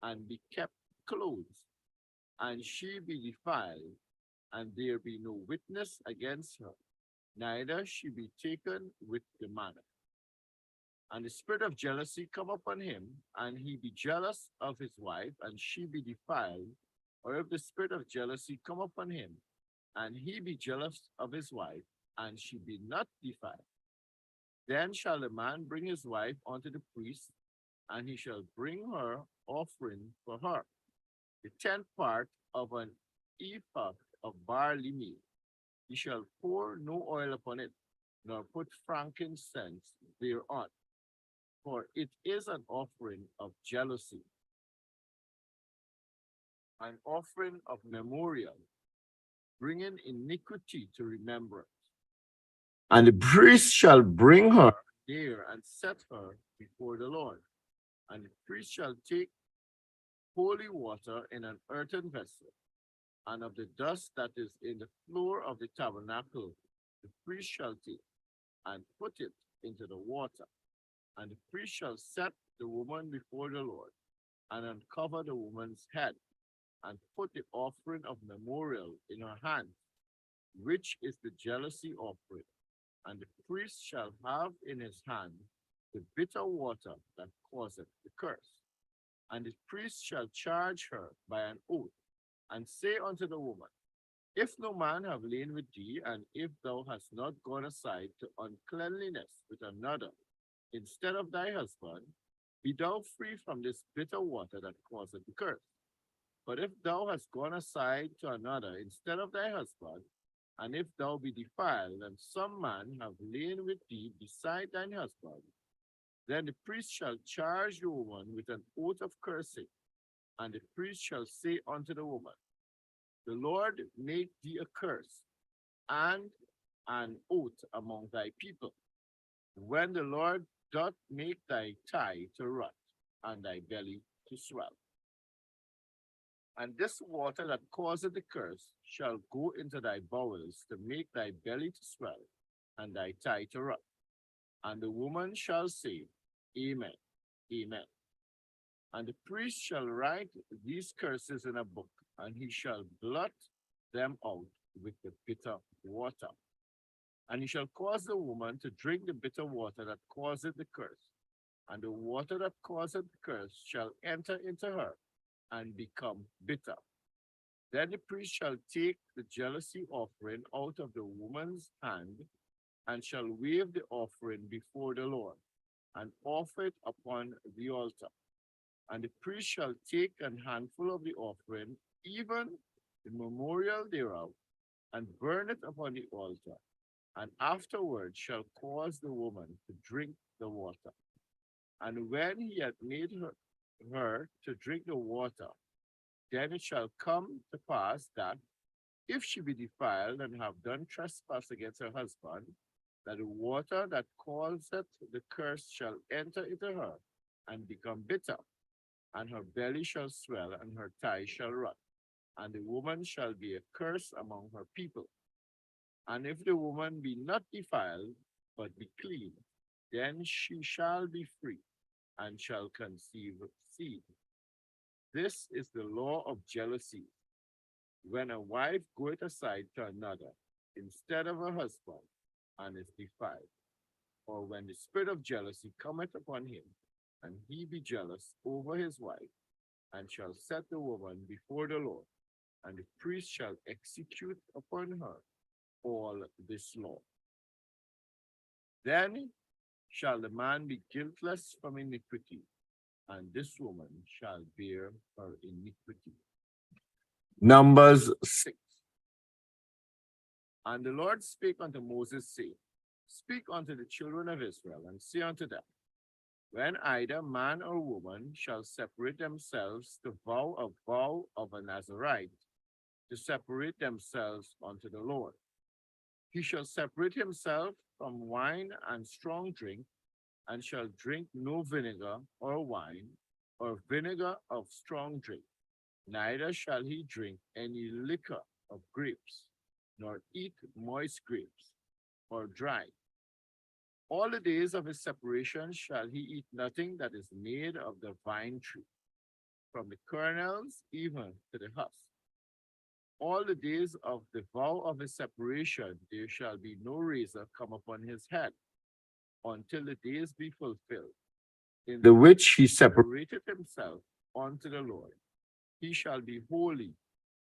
and be kept closed, and she be defiled, and there be no witness against her, neither she be taken with the man. And the spirit of jealousy come upon him, and he be jealous of his wife, and she be defiled, or if the spirit of jealousy come upon him, and he be jealous of his wife, and she be not defiled, then shall the man bring his wife unto the priest, and he shall bring her offering for her, the 10th part of an ephah of barley meal. He shall pour no oil upon it, nor put frankincense thereon, for it is an offering of jealousy, an offering of memorial, bringing iniquity to remembrance. And the priest shall bring her there and set her before the Lord. And the priest shall take holy water in an earthen vessel, and of the dust that is in the floor of the tabernacle, the priest shall take, and put it into the water. And the priest shall set the woman before the Lord, and uncover the woman's head, and put the offering of memorial in her hand, which is the jealousy offering. And the priest shall have in his hand the bitter water that causeth the curse. And the priest shall charge her by an oath, and say unto the woman, If no man have lain with thee, and if thou hast not gone aside to uncleanliness with another instead of thy husband, be thou free from this bitter water that causeth the curse. But if thou hast gone aside to another instead of thy husband, and if thou be defiled, and some man have lain with thee beside thine husband, then the priest shall charge the woman with an oath of cursing, and the priest shall say unto the woman, The Lord make thee a curse and an oath among thy people, when the Lord doth make thy thigh to rot, and thy belly to swell. And this water that causeth the curse shall go into thy bowels to make thy belly to swell, and thy thigh to rot. And the woman shall say, Amen, Amen. And the priest shall write these curses in a book, and he shall blot them out with the bitter water. And he shall cause the woman to drink the bitter water that causeth the curse, and the water that causeth the curse shall enter into her and become bitter. Then the priest shall take the jealousy offering out of the woman's hand, and shall wave the offering before the Lord, and offer it upon the altar. And the priest shall take an handful of the offering, even the memorial thereof, and burn it upon the altar, and afterward shall cause the woman to drink the water. And when he hath made her to drink the water, then it shall come to pass that, if she be defiled and have done trespass against her husband, that the water that causeth the curse shall enter into her and become bitter, and her belly shall swell, and her thigh shall rot, and the woman shall be a curse among her people. And if the woman be not defiled, but be clean, then she shall be free, and shall conceive seed. This is the law of jealousy. When a wife goeth aside to another instead of her husband, and is defiled, or when the spirit of jealousy cometh upon him, and he be jealous over his wife, and shall set the woman before the Lord, and the priest shall execute upon her all this law. Then shall the man be guiltless from iniquity, and this woman shall bear her iniquity. Numbers 6. And the Lord spake unto Moses, saying, Speak unto the children of Israel, and say unto them, when either man or woman shall separate themselves to vow a vow of a Nazarite, to separate themselves unto the Lord, he shall separate himself from wine and strong drink, and shall drink no vinegar or wine, or vinegar of strong drink. Neither shall he drink any liquor of grapes, nor eat moist grapes, or dry. All the days of his separation shall he eat nothing that is made of the vine tree, from the kernels even to the husk. All the days of the vow of his separation there shall be no razor come upon his head, until the days be fulfilled, in the which he separated himself unto the Lord. He shall be holy,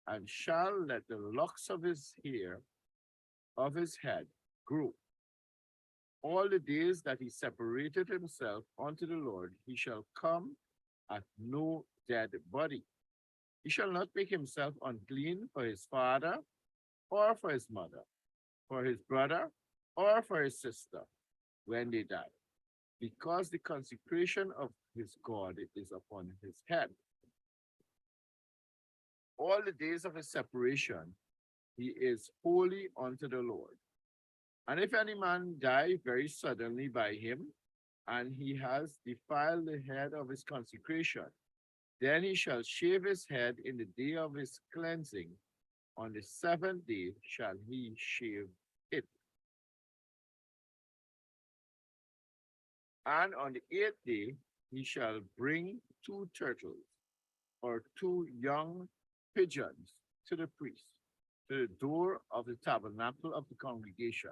and shall let the locks of his hair of his head grow. All the days that he separated himself unto the Lord, he shall come at no dead body. He shall not make himself unclean for his father, or for his mother, for his brother, or for his sister, when they die, because the consecration of his God is upon his head. All the days of his separation, he is holy unto the Lord. And if any man die very suddenly by him, and he has defiled the head of his consecration, then he shall shave his head in the day of his cleansing. On the seventh day shall he shave it. And on the eighth day he shall bring 2 turtles, or 2 young pigeons, to the priest, to the door of the tabernacle of the congregation.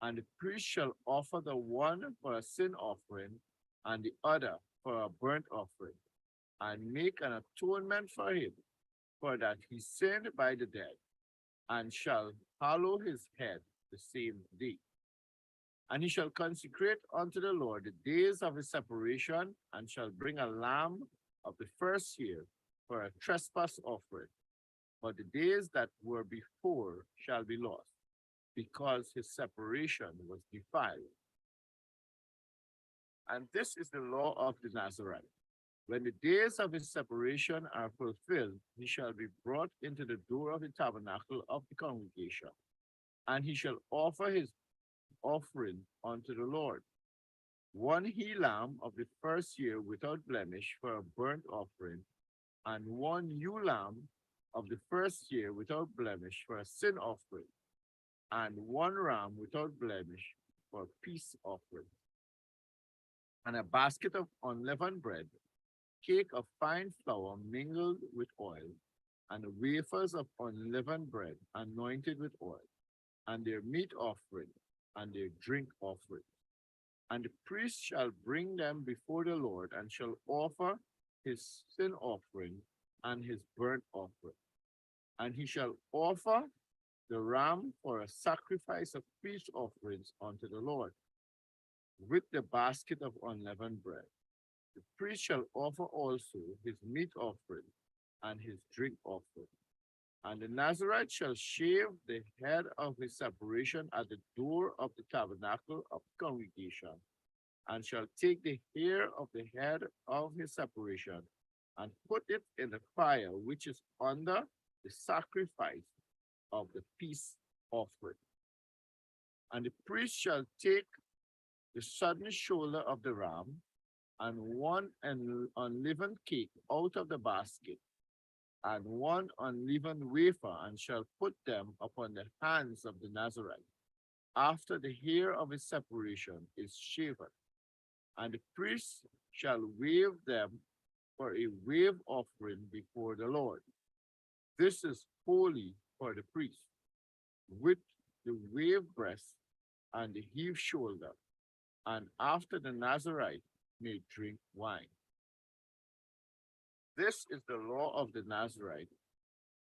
And the priest shall offer the one for a sin offering, and the other for a burnt offering, and make an atonement for him, for that he sinned by the dead, and shall hallow his head the same day. And he shall consecrate unto the Lord the days of his separation, and shall bring a lamb of the first year for a trespass offering. But the days that were before shall be lost, because his separation was defiled. And this is the law of the Nazarite. When the days of his separation are fulfilled, he shall be brought into the door of the tabernacle of the congregation, and he shall offer his offering unto the Lord. one he-lamb of the first year without blemish for a burnt offering, and one ewe lamb of the first year without blemish for a sin offering, and one ram without blemish for a peace offering, and a basket of unleavened bread, cake of fine flour mingled with oil, and wafers of unleavened bread anointed with oil, and their meat offering, and their drink offering. And the priest shall bring them before the Lord, and shall offer his sin offering and his burnt offering. And he shall offer the ram for a sacrifice of peace offerings unto the Lord, with the basket of unleavened bread. The priest shall offer also his meat offering and his drink offering. And the Nazarite shall shave the head of his separation at the door of the tabernacle of congregation, and shall take the hair of the head of his separation, and put it in the fire which is under the sacrifice of the peace offering. And the priest shall take the sudden shoulder of the ram, and one unleavened cake out of the basket, and one unleavened wafer, and shall put them upon the hands of the Nazarite, after the hair of his separation is shaven. And the priest shall wave them for a wave offering before the Lord. This is holy for the priest, with the wave breast and the heave shoulder, and after the Nazarite may drink wine. This is the law of the Nazarite,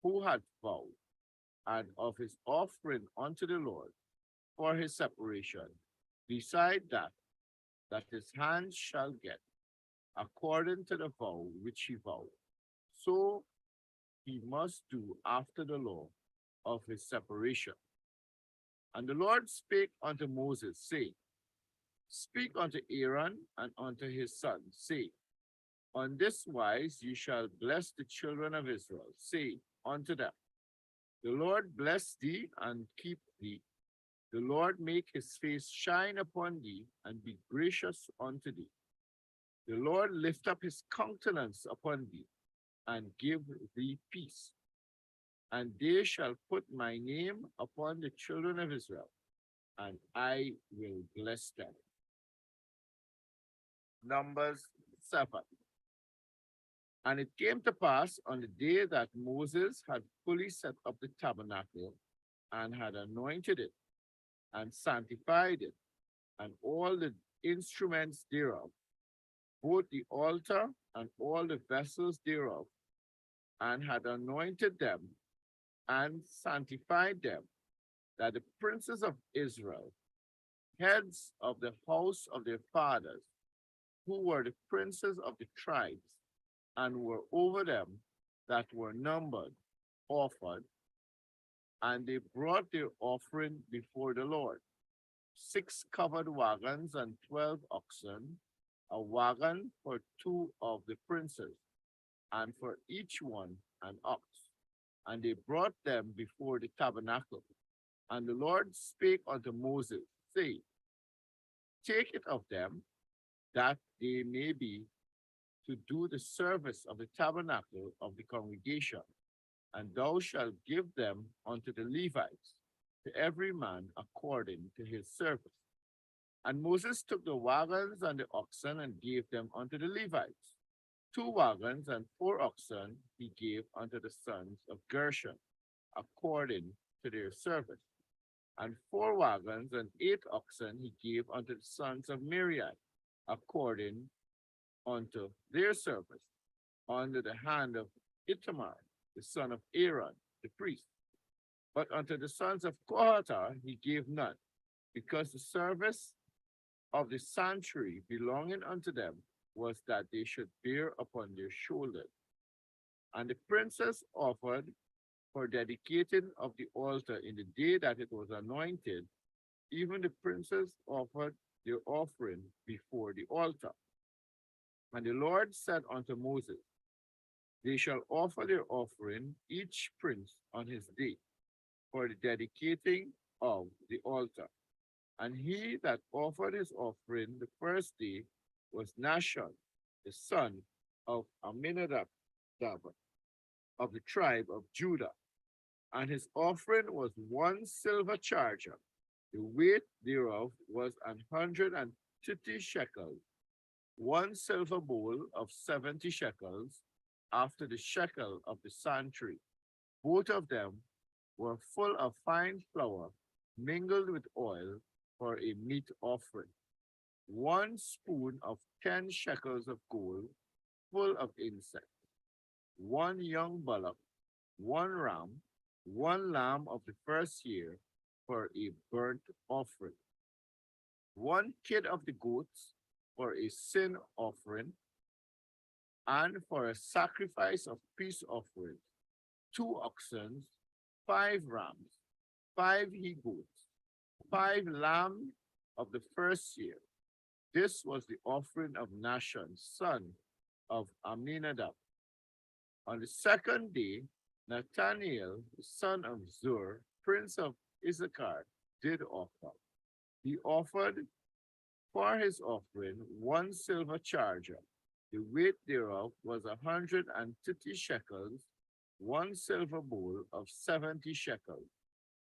who had vowed, and of his offering unto the Lord for his separation, beside that his hand shall get, according to the vow which he vowed. So he must do after the law of his separation. And the Lord spake unto Moses, saying, Speak unto Aaron and unto his sons, saying, On this wise you shall bless the children of Israel, saying unto them, The Lord bless thee and keep thee. The Lord make his face shine upon thee and be gracious unto thee. The Lord lift up his countenance upon thee and give thee peace. And they shall put my name upon the children of Israel, and I will bless them. Numbers 7. And it came to pass on the day that Moses had fully set up the tabernacle, and had anointed it, and sanctified it, and all the instruments thereof, both the altar and all the vessels thereof, and had anointed them and sanctified them, that the princes of Israel, heads of the house of their fathers, who were the princes of the tribes, and were over them that were numbered, offered, and they brought their offering before the Lord, 6 covered wagons and 12 oxen, a wagon for 2 of the princes, and for each one an ox. And they brought them before the tabernacle. And the Lord spake unto Moses, saying, Take it of them, that they may be to do the service of the tabernacle of the congregation, and thou shalt give them unto the Levites, to every man according to his service. And Moses took the wagons and the oxen, and gave them unto the Levites. 2 wagons and 4 oxen he gave unto the sons of Gershon, according to their service. And 4 wagons and 8 oxen he gave unto the sons of Miriam, according unto their service, under the hand of Ithamar, the son of Aaron, the priest. But unto the sons of Kohath he gave none, because the service of the sanctuary belonging unto them was that they should bear upon their shoulders. And the princes offered for dedicating of the altar in the day that it was anointed. Even the princes offered their offering before the altar. And the Lord said unto Moses, They shall offer their offering, each prince on his day, for the dedicating of the altar. And he that offered his offering the first day was Nashon, the son of Amminadab, of the tribe of Judah. And his offering was 1 silver charger. The weight thereof was 130 shekels, 1 silver bowl of 70 shekels, after the shekel of the sanctuary. Both of them were full of fine flour, mingled with oil, for a meat offering. 1 spoon of 10 shekels of gold, full of incense. 1 young bullock, 1 ram, 1 lamb of the first year, for a burnt offering. 1 kid of the goats, for a sin offering, and for a sacrifice of peace offering. 2 oxen, 5 rams, 5 he-goats, 5 lambs of the first year. This was the offering of Nashon, son of Amminadab. On the second day, Nathanael, the son of Zur, prince of Issachar, did offer. He offered for his offering 1 silver charger. The weight thereof was 130 shekels, 1 silver bowl of 70 shekels,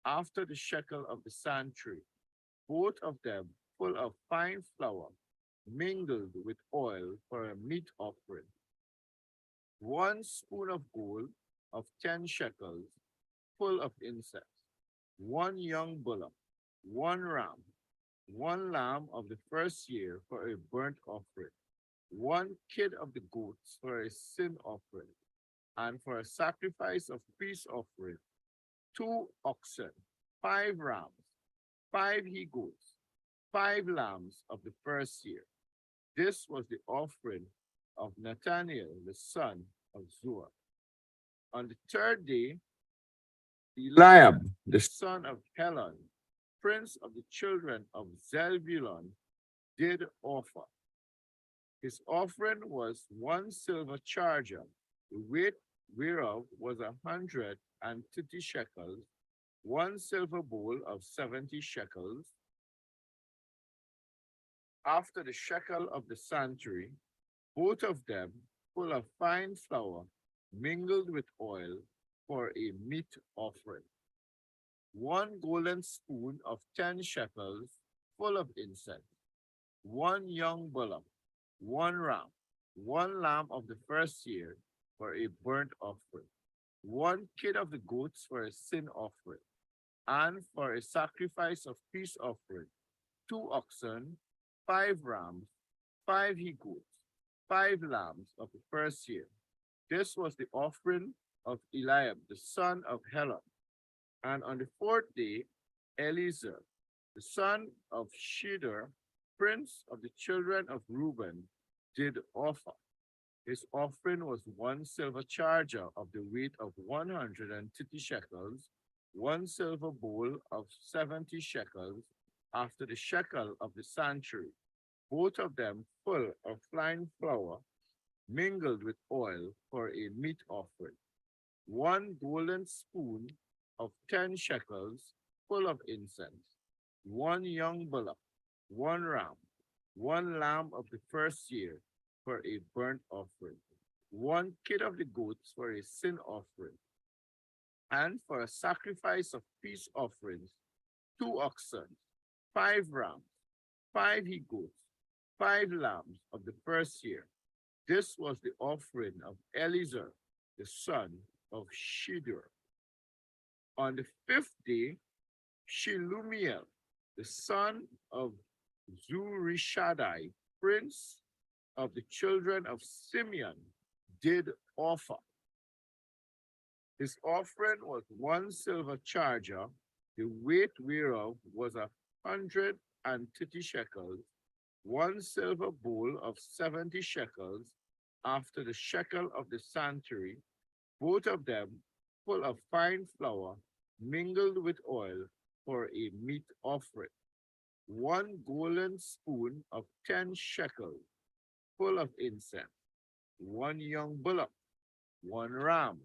after the shekel of the sanctuary, both of them full of fine flour, mingled with oil, for a meat offering. 1 spoon of gold of 10 shekels, full of incense. 1 young bullock, 1 ram, 1 lamb of the first year, for a burnt offering. 1 kid of the goats, for a sin offering, and for a sacrifice of peace offering. 2 oxen, 5 rams, 5 he-goats, 5 lambs of the first year. This was the offering of Nathanael, the son of Zur. On the third day, Eliab, the son of Helon, prince of the children of Zebulun, did offer. His offering was 1 silver charger, the weight whereof was 130 shekels, 1 silver bowl of 70 shekels, after the shekel of the sanctuary, both of them full of fine flour, mingled with oil, for a meat offering. 1 golden spoon of 10 shekels, full of incense. 1 young bullock, 1 ram, 1 lamb of the first year, for a burnt offering. 1 kid of the goats, for a sin offering, and for a sacrifice of peace offering. 2 oxen, 5 rams, 5 he-goats, 5 lambs of the first year. This was the offering of Eliab, the son of Helon. And on the fourth day, Eliezer, the son of Shedeur, prince of the children of Reuben, did offer. His offering was 1 silver charger of the weight of 130 shekels, 1 silver bowl of 70 shekels, after the shekel of the sanctuary, both of them full of fine flour, mingled with oil, for a meat offering. 1 golden spoon of 10 shekels, full of incense. 1 young bullock, 1 ram, 1 lamb of the first year, for a burnt offering. 1 kid of the goats, for a sin offering. And for a sacrifice of peace offerings, 2 oxen, 5 rams, 5 he-goats, 5 lambs of the first year. This was the offering of Eliezer, the son of Shedeur. On the fifth day, Shelumiel, the son of Zurishaddai, prince of the children of Simeon, did offer. His offering was 1 silver charger, the weight whereof was 130 shekels, 1 silver bowl of 70 shekels, after the shekel of the sanctuary, both of them full of fine flour, mingled with oil, for a meat offering. 1 golden spoon of 10 shekels, full of incense. 1 young bullock, 1 ram,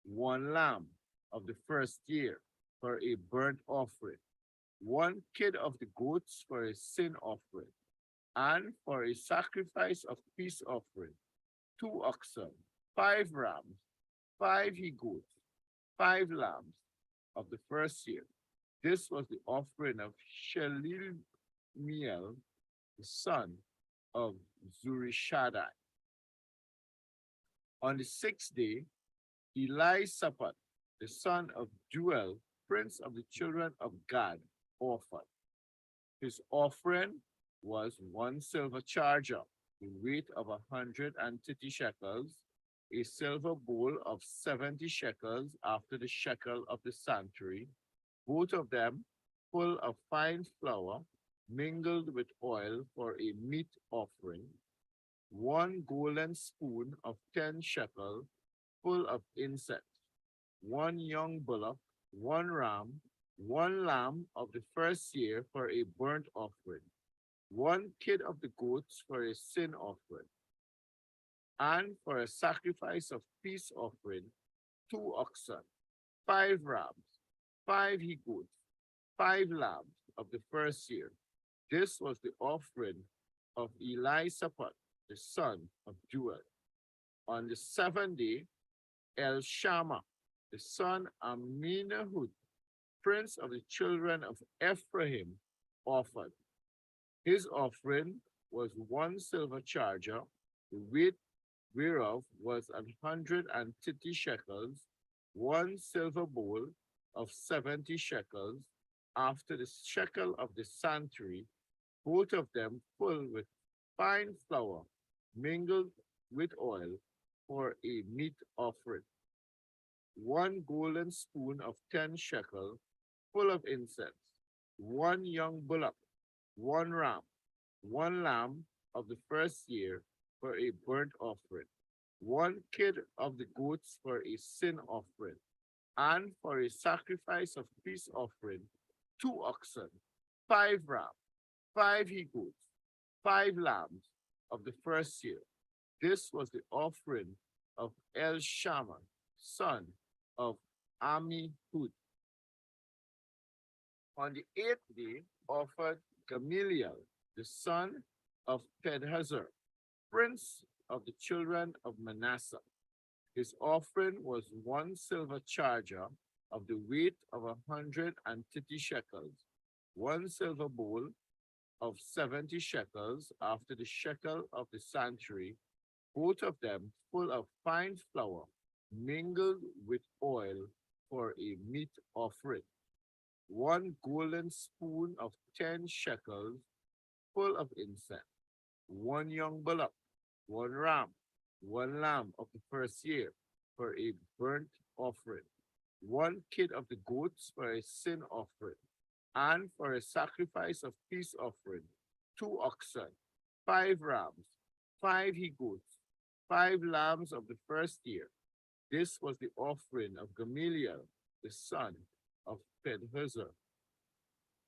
1 lamb of the first year, for a burnt offering. one kid of the goats for a sin offering, and for a sacrifice of peace offering, 2 oxen, 5 rams, 5 he-goats, 5 lambs of the first year. This was the offering of Shelimiel, the son of Zurishaddai. On the 6th day, Elisaphat, the son of Juel, prince of the children of Gad, offered. His offering was 1 silver charger, the weight of 130 shekels, a silver bowl of 70 shekels after the shekel of the sanctuary, both of them full of fine flour, mingled with oil for a meat offering, 1 golden spoon of 10 shekels, full of incense, 1 young bullock, 1 ram, 1 lamb of the first year for a burnt offering, 1 kid of the goats for a sin offering, and for a sacrifice of peace offering, 2 oxen, 5 rams, 5 he-goats, 5 lambs of the first year. This was the offering of Elisaphat, the son of Juel. On the 7th day, Elishama, the son of Amminahud, prince of the children of Ephraim, offered. His offering was 1 silver charger, the weight whereof was 130 shekels, 1 silver bowl of 70 shekels, after the shekel of the sanctuary, both of them full with fine flour, mingled with oil, for a meat offering, 1 golden spoon of 10 shekels, full of incense, 1 young bullock, 1 ram, 1 lamb of the first year for a burnt offering, 1 kid of the goats for a sin offering, and for a sacrifice of peace offering, 2 oxen, 5 rams, 5 he-goats, 5 lambs of the first year. This was the offering of Elishama, son of Ammihud. On the 8th day, offered Gamaliel, the son of Pedhazur, prince of the children of Manasseh. His offering was 1 silver charger of the weight of 130 shekels, 1 silver bowl of 70 shekels after the shekel of the sanctuary, both of them full of fine flour, mingled with oil for a meat offering, 1 golden spoon of 10 shekels, full of incense, 1 young bullock, 1 ram, 1 lamb of the first year for a burnt offering, 1 kid of the goats for a sin offering, and for a sacrifice of peace offering, 2 oxen, 5 rams, 5 he-goats, 5 lambs of the first year. This was the offering of Gamaliel, the son of Pedhazur.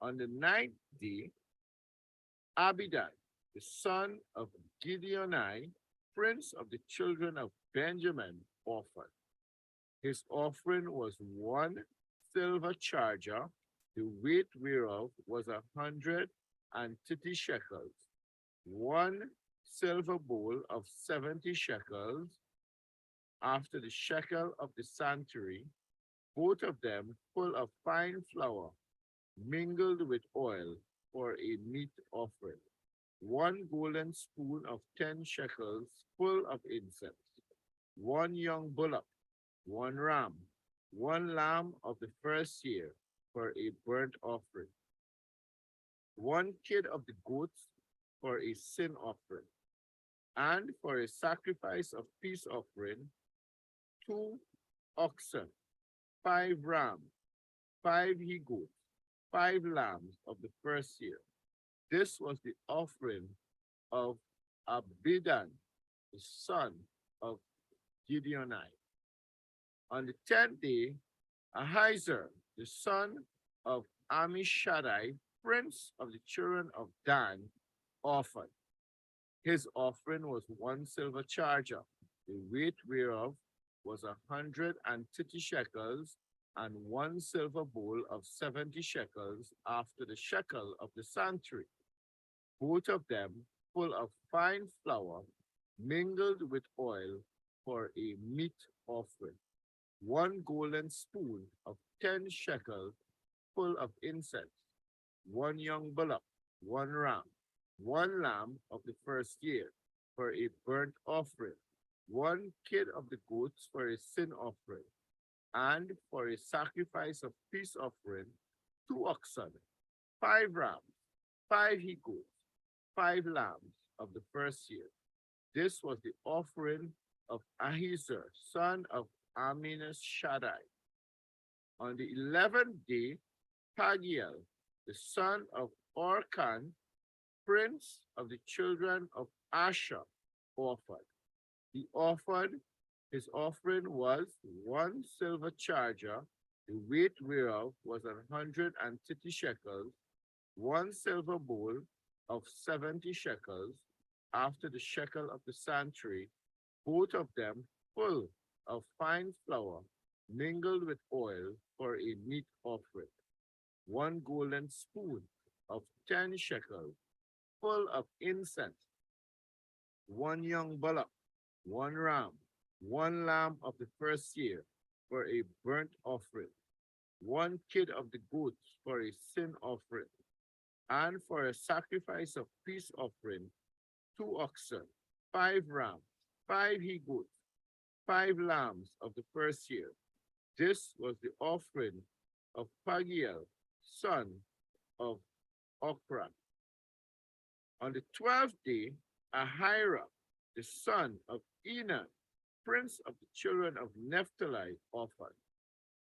On the 9th day, Abidan, the son of Gideoni, prince of the children of Benjamin, offered. His offering was 1 silver charger, the weight whereof was 130 shekels, 1 silver bowl of 70 shekels, after the shekel of the sanctuary, both of them full of fine flour, mingled with oil for a meat offering, 1 golden spoon of 10 shekels full of incense, 1 young bullock, 1 ram, 1 lamb of the first year for a burnt offering, 1 kid of the goats for a sin offering, and for a sacrifice of peace offering, 2 oxen, 5 rams, 5 he-goats, 5 lambs of the first year. This was the offering of Abidan, the son of Gideoni. On the 10th day, Ahiezer, the son of Ammishaddai, prince of the children of Dan, offered. His offering was 1 silver charger, the weight whereof was 130 shekels, and 1 silver bowl of 70 shekels after the shekel of the sanctuary, both of them full of fine flour mingled with oil for a meat offering, 1 golden spoon of 10 shekels full of incense, 1 young bullock, 1 ram, 1 lamb of the first year for a burnt offering, 1 kid of the goats for a sin offering, and for a sacrifice of peace offering, 2 oxen, 5 rams, 5 he goats, 5 lambs of the first year. This was the offering of Ahiezer, son of Amminashadai. On the 11th day, Pagiel, the son of Orkan, prince of the children of Asher, offered. His offering was 1 silver charger, the weight whereof was 130 shekels, 1 silver bowl of 70 shekels, after the shekel of the sanctuary, both of them full of fine flour, mingled with oil for a meat offering, 1 golden spoon of 10 shekels, full of incense, 1 young bullock, 1 ram, 1 lamb of the first year for a burnt offering, 1 kid of the goats for a sin offering, and for a sacrifice of peace offering, 2 oxen, 5 rams, 5 he goats, 5 lambs of the first year. This was the offering of Pagiel, son of Okran. On the 12th day, Ahira, the son of Enan, prince of the children of Naphtali, offered.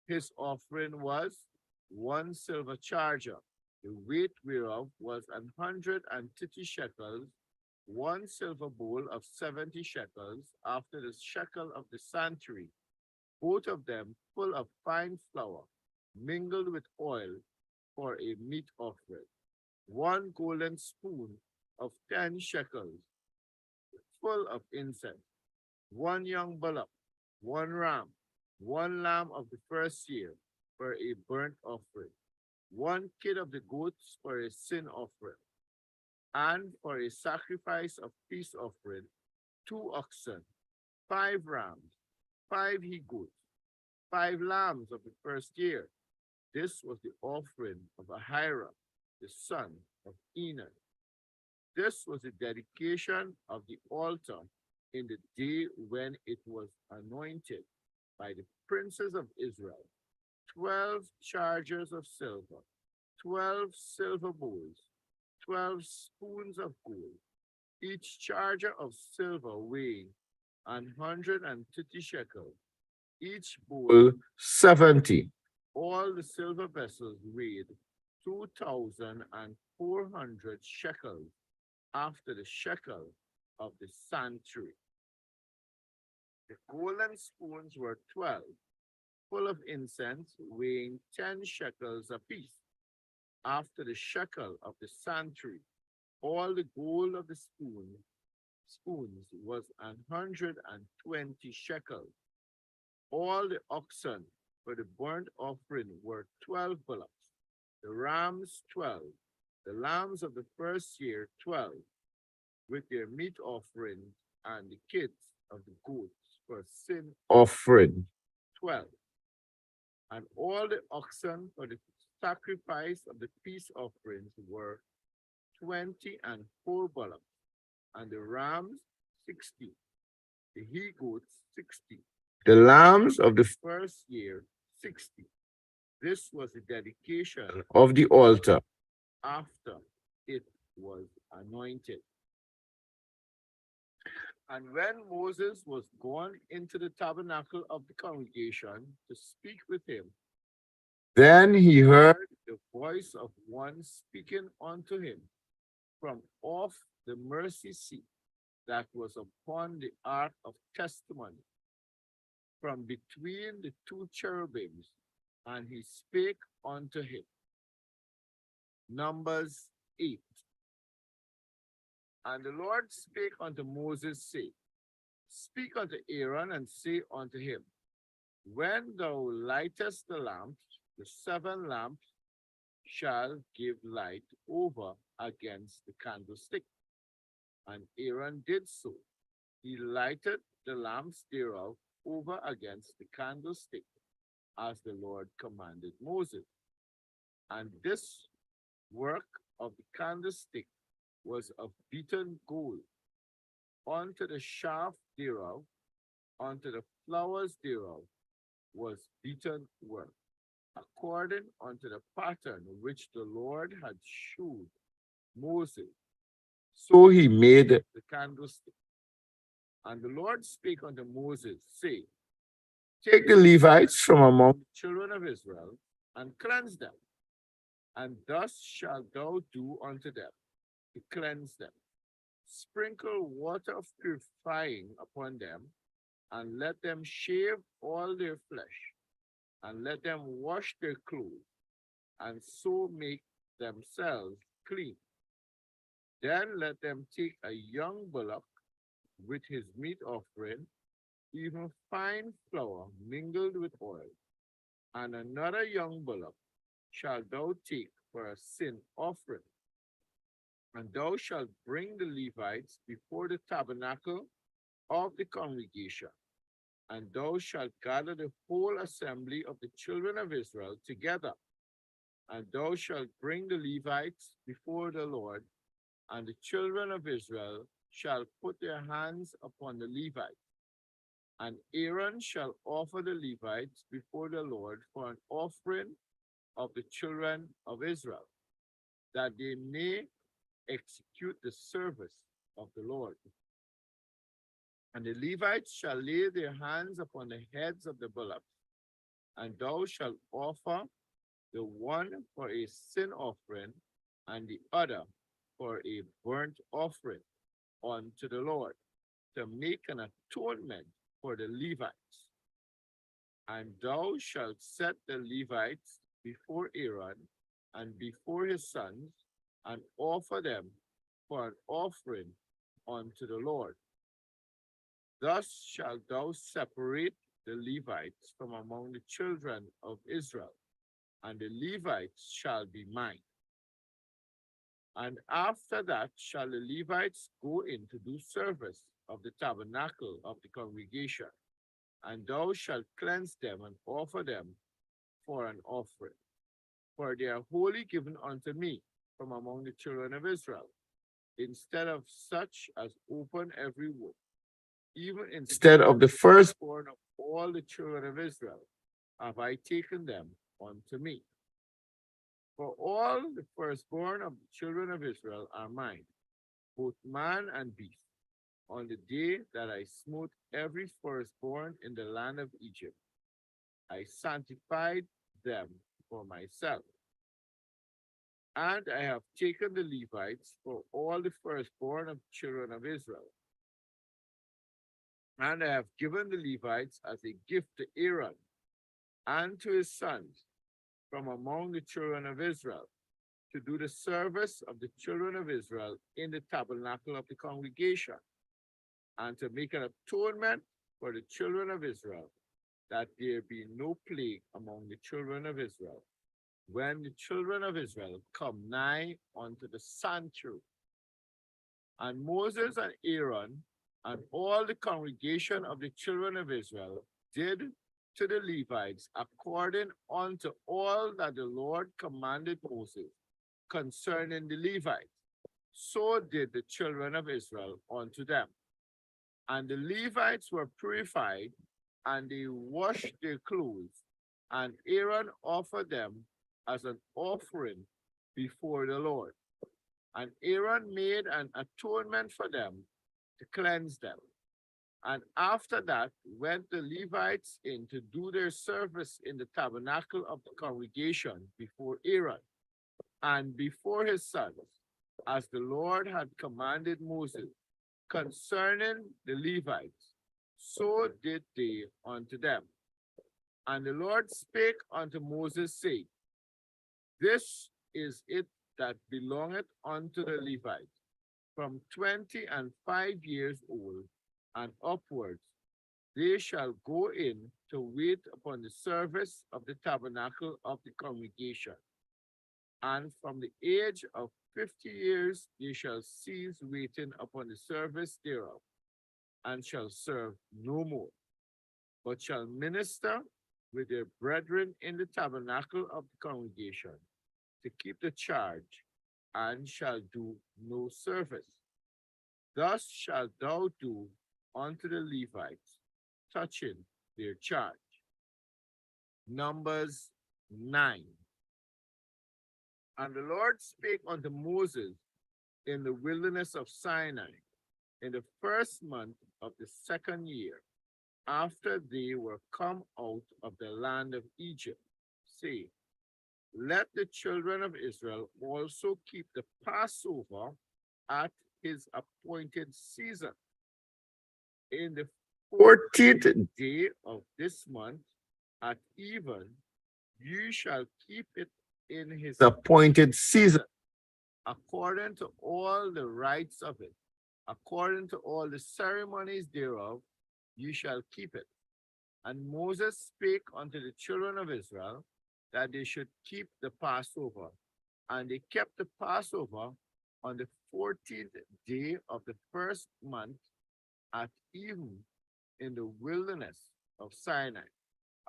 His offering was 1 silver charger, the weight whereof was 130 shekels, 1 silver bowl of 70 shekels, after the shekel of the sanctuary, both of them full of fine flour, mingled with oil for a meat offering, 1 golden spoon of 10 shekels, full of incense, 1 young bullock, 1 ram, 1 lamb of the first year for a burnt offering, 1 kid of the goats for a sin offering, and for a sacrifice of peace offering, 2 oxen, 5 rams, 5 he goats, 5 lambs of the first year. This was the offering of Ahira, the son of Enan. This was the dedication of the altar in the day when it was anointed by the princes of Israel. 12 chargers of silver, 12 silver bowls, 12 spoons of gold, each charger of silver weighing 130 shekels, each bowl 70. All the silver vessels weighed 2,400 shekels, after the shekel of the sanctuary. The golden spoons were 12, full of incense, weighing 10 shekels apiece, after the shekel of the sanctuary. All the gold of the spoons was 120 shekels. All the oxen for the burnt offering were 12 bullocks, the rams 12, the lambs of the first year 12, with their meat offerings, and the kids of the goats for sin offering 12. And all the oxen for the sacrifice of the peace offerings were 24 bullocks, and the rams 60, the he goats 60, the lambs of the first year 60. This was the dedication of the altar after it was anointed. And when Moses was gone into the tabernacle of the congregation to speak with him, then he heard the voice of one speaking unto him from off the mercy seat that was upon the ark of testimony, from between the 2 cherubims, and he spake unto him. Numbers 8. And the Lord spake unto Moses, saying, Speak unto Aaron, and say unto him, When thou lightest the lamps, the 7 lamps shall give light over against the candlestick. And Aaron did so. He lighted the lamps thereof over against the candlestick, as the Lord commanded Moses. And this work of the candlestick was of beaten gold. Unto the shaft thereof, unto the flowers thereof, was beaten work, according unto the pattern which the Lord had shewed Moses. So he made the candlestick. And the Lord spake unto Moses, saying, Take the Levites from among the children of Israel, and cleanse them. And thus shalt thou do unto them, to cleanse them. Sprinkle water of purifying upon them, and let them shave all their flesh, and let them wash their clothes, and so make themselves clean. Then let them take a young bullock with his meat offering, even fine flour mingled with oil, and another young bullock shalt thou take for a sin offering. And thou shalt bring the Levites before the tabernacle of the congregation, and thou shalt gather the whole assembly of the children of Israel together, and thou shalt bring the Levites before the Lord, and the children of Israel shall put their hands upon the Levites. And Aaron shall offer the Levites before the Lord for an offering of the children of Israel, that they may execute the service of the Lord. And the Levites shall lay their hands upon the heads of the bullocks, and thou shalt offer the one for a sin offering, and the other for a burnt offering unto the Lord, to make an atonement for the Levites. And thou shalt set the Levites before Aaron and before his sons, and offer them for an offering unto the Lord. Thus shalt thou separate the Levites from among the children of Israel, and the Levites shall be mine. And after that shall the Levites go in to do service of the tabernacle of the congregation, and thou shalt cleanse them and offer them for an offering. For they are wholly given unto me from among the children of Israel, instead of such as open every womb, even instead of the firstborn of all the children of Israel, have I taken them unto me. For all the firstborn of the children of Israel are mine, both man and beast, on the day that I smote every firstborn in the land of Egypt. I sanctified them for myself. And I have taken the Levites for all the firstborn of the children of Israel. And I have given the Levites as a gift to Aaron and to his sons from among the children of Israel, to do the service of the children of Israel in the tabernacle of the congregation, and to make an atonement for the children of Israel, that there be no plague among the children of Israel, when the children of Israel come nigh unto the sanctuary. And Moses and Aaron and all the congregation of the children of Israel did to the Levites according unto all that the Lord commanded Moses concerning the Levites. So did the children of Israel unto them. And the Levites were purified, and they washed their clothes, and Aaron offered them as an offering before the Lord. And Aaron made an atonement for them to cleanse them. And after that went the Levites in to do their service in the tabernacle of the congregation before Aaron and before his sons, as the Lord had commanded Moses concerning the Levites. So did they unto them. And the Lord spake unto Moses, saying, This is it that belongeth unto the Levites, from 20 and 5 years old and upwards, they shall go in to wait upon the service of the tabernacle of the congregation. And from the age of 50 years they shall cease waiting upon the service thereof, and shall serve no more, but shall minister with their brethren in the tabernacle of the congregation to keep the charge, and shall do no service. Thus shalt thou do unto the Levites touching their charge. Numbers 9. And the Lord spake unto Moses in the wilderness of Sinai in the first month of the second year, after they were come out of the land of Egypt, saying, Let the children of Israel also keep the Passover at his appointed season. In the 14th day of this month at even, you shall keep it in his appointed season, according to all the rites of it, according to all the ceremonies thereof, you shall keep it. And Moses spake unto the children of Israel that they should keep the Passover. And they kept the Passover on the 14th day of the first month at even in the wilderness of Sinai,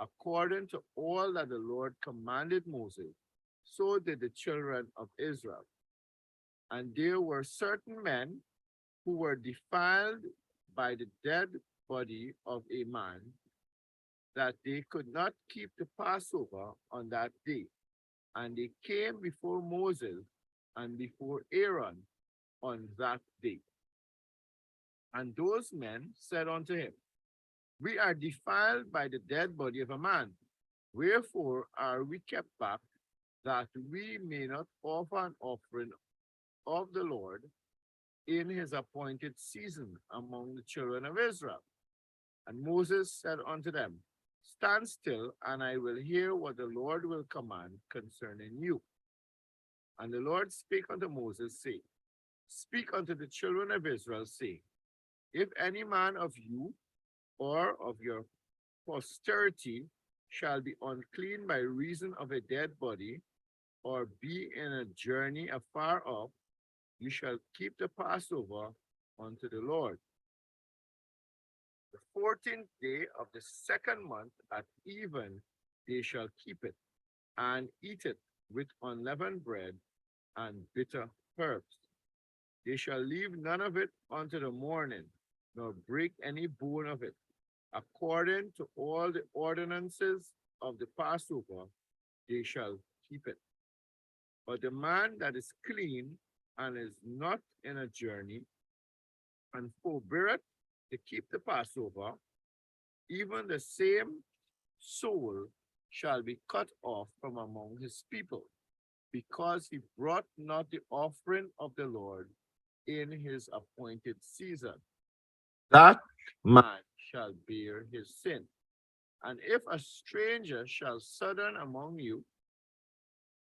according to all that the Lord commanded Moses. So did the children of Israel. And there were certain men who were defiled by the dead body of a man, that they could not keep the Passover on that day. And they came before Moses and before Aaron on that day. And those men said unto him, We are defiled by the dead body of a man. Wherefore are we kept back, that we may not offer an offering of the Lord in his appointed season among the children of Israel? And Moses said unto them, Stand still, and I will hear what the Lord will command concerning you. And the Lord spake unto Moses, saying, Speak unto the children of Israel, saying, If any man of you or of your posterity shall be unclean by reason of a dead body, or be in a journey afar off, you shall keep the Passover unto the Lord. The 14th day of the second month at even they shall keep it, and eat it with unleavened bread and bitter herbs. They shall leave none of it unto the morning, nor break any bone of it. According to all the ordinances of the Passover, they shall keep it. But the man that is clean and is not in a journey, and forbeareth to keep the Passover, even the same soul shall be cut off from among his people, because he brought not the offering of the Lord in his appointed season. That man shall bear his sin. And if a stranger shall sojourn among you,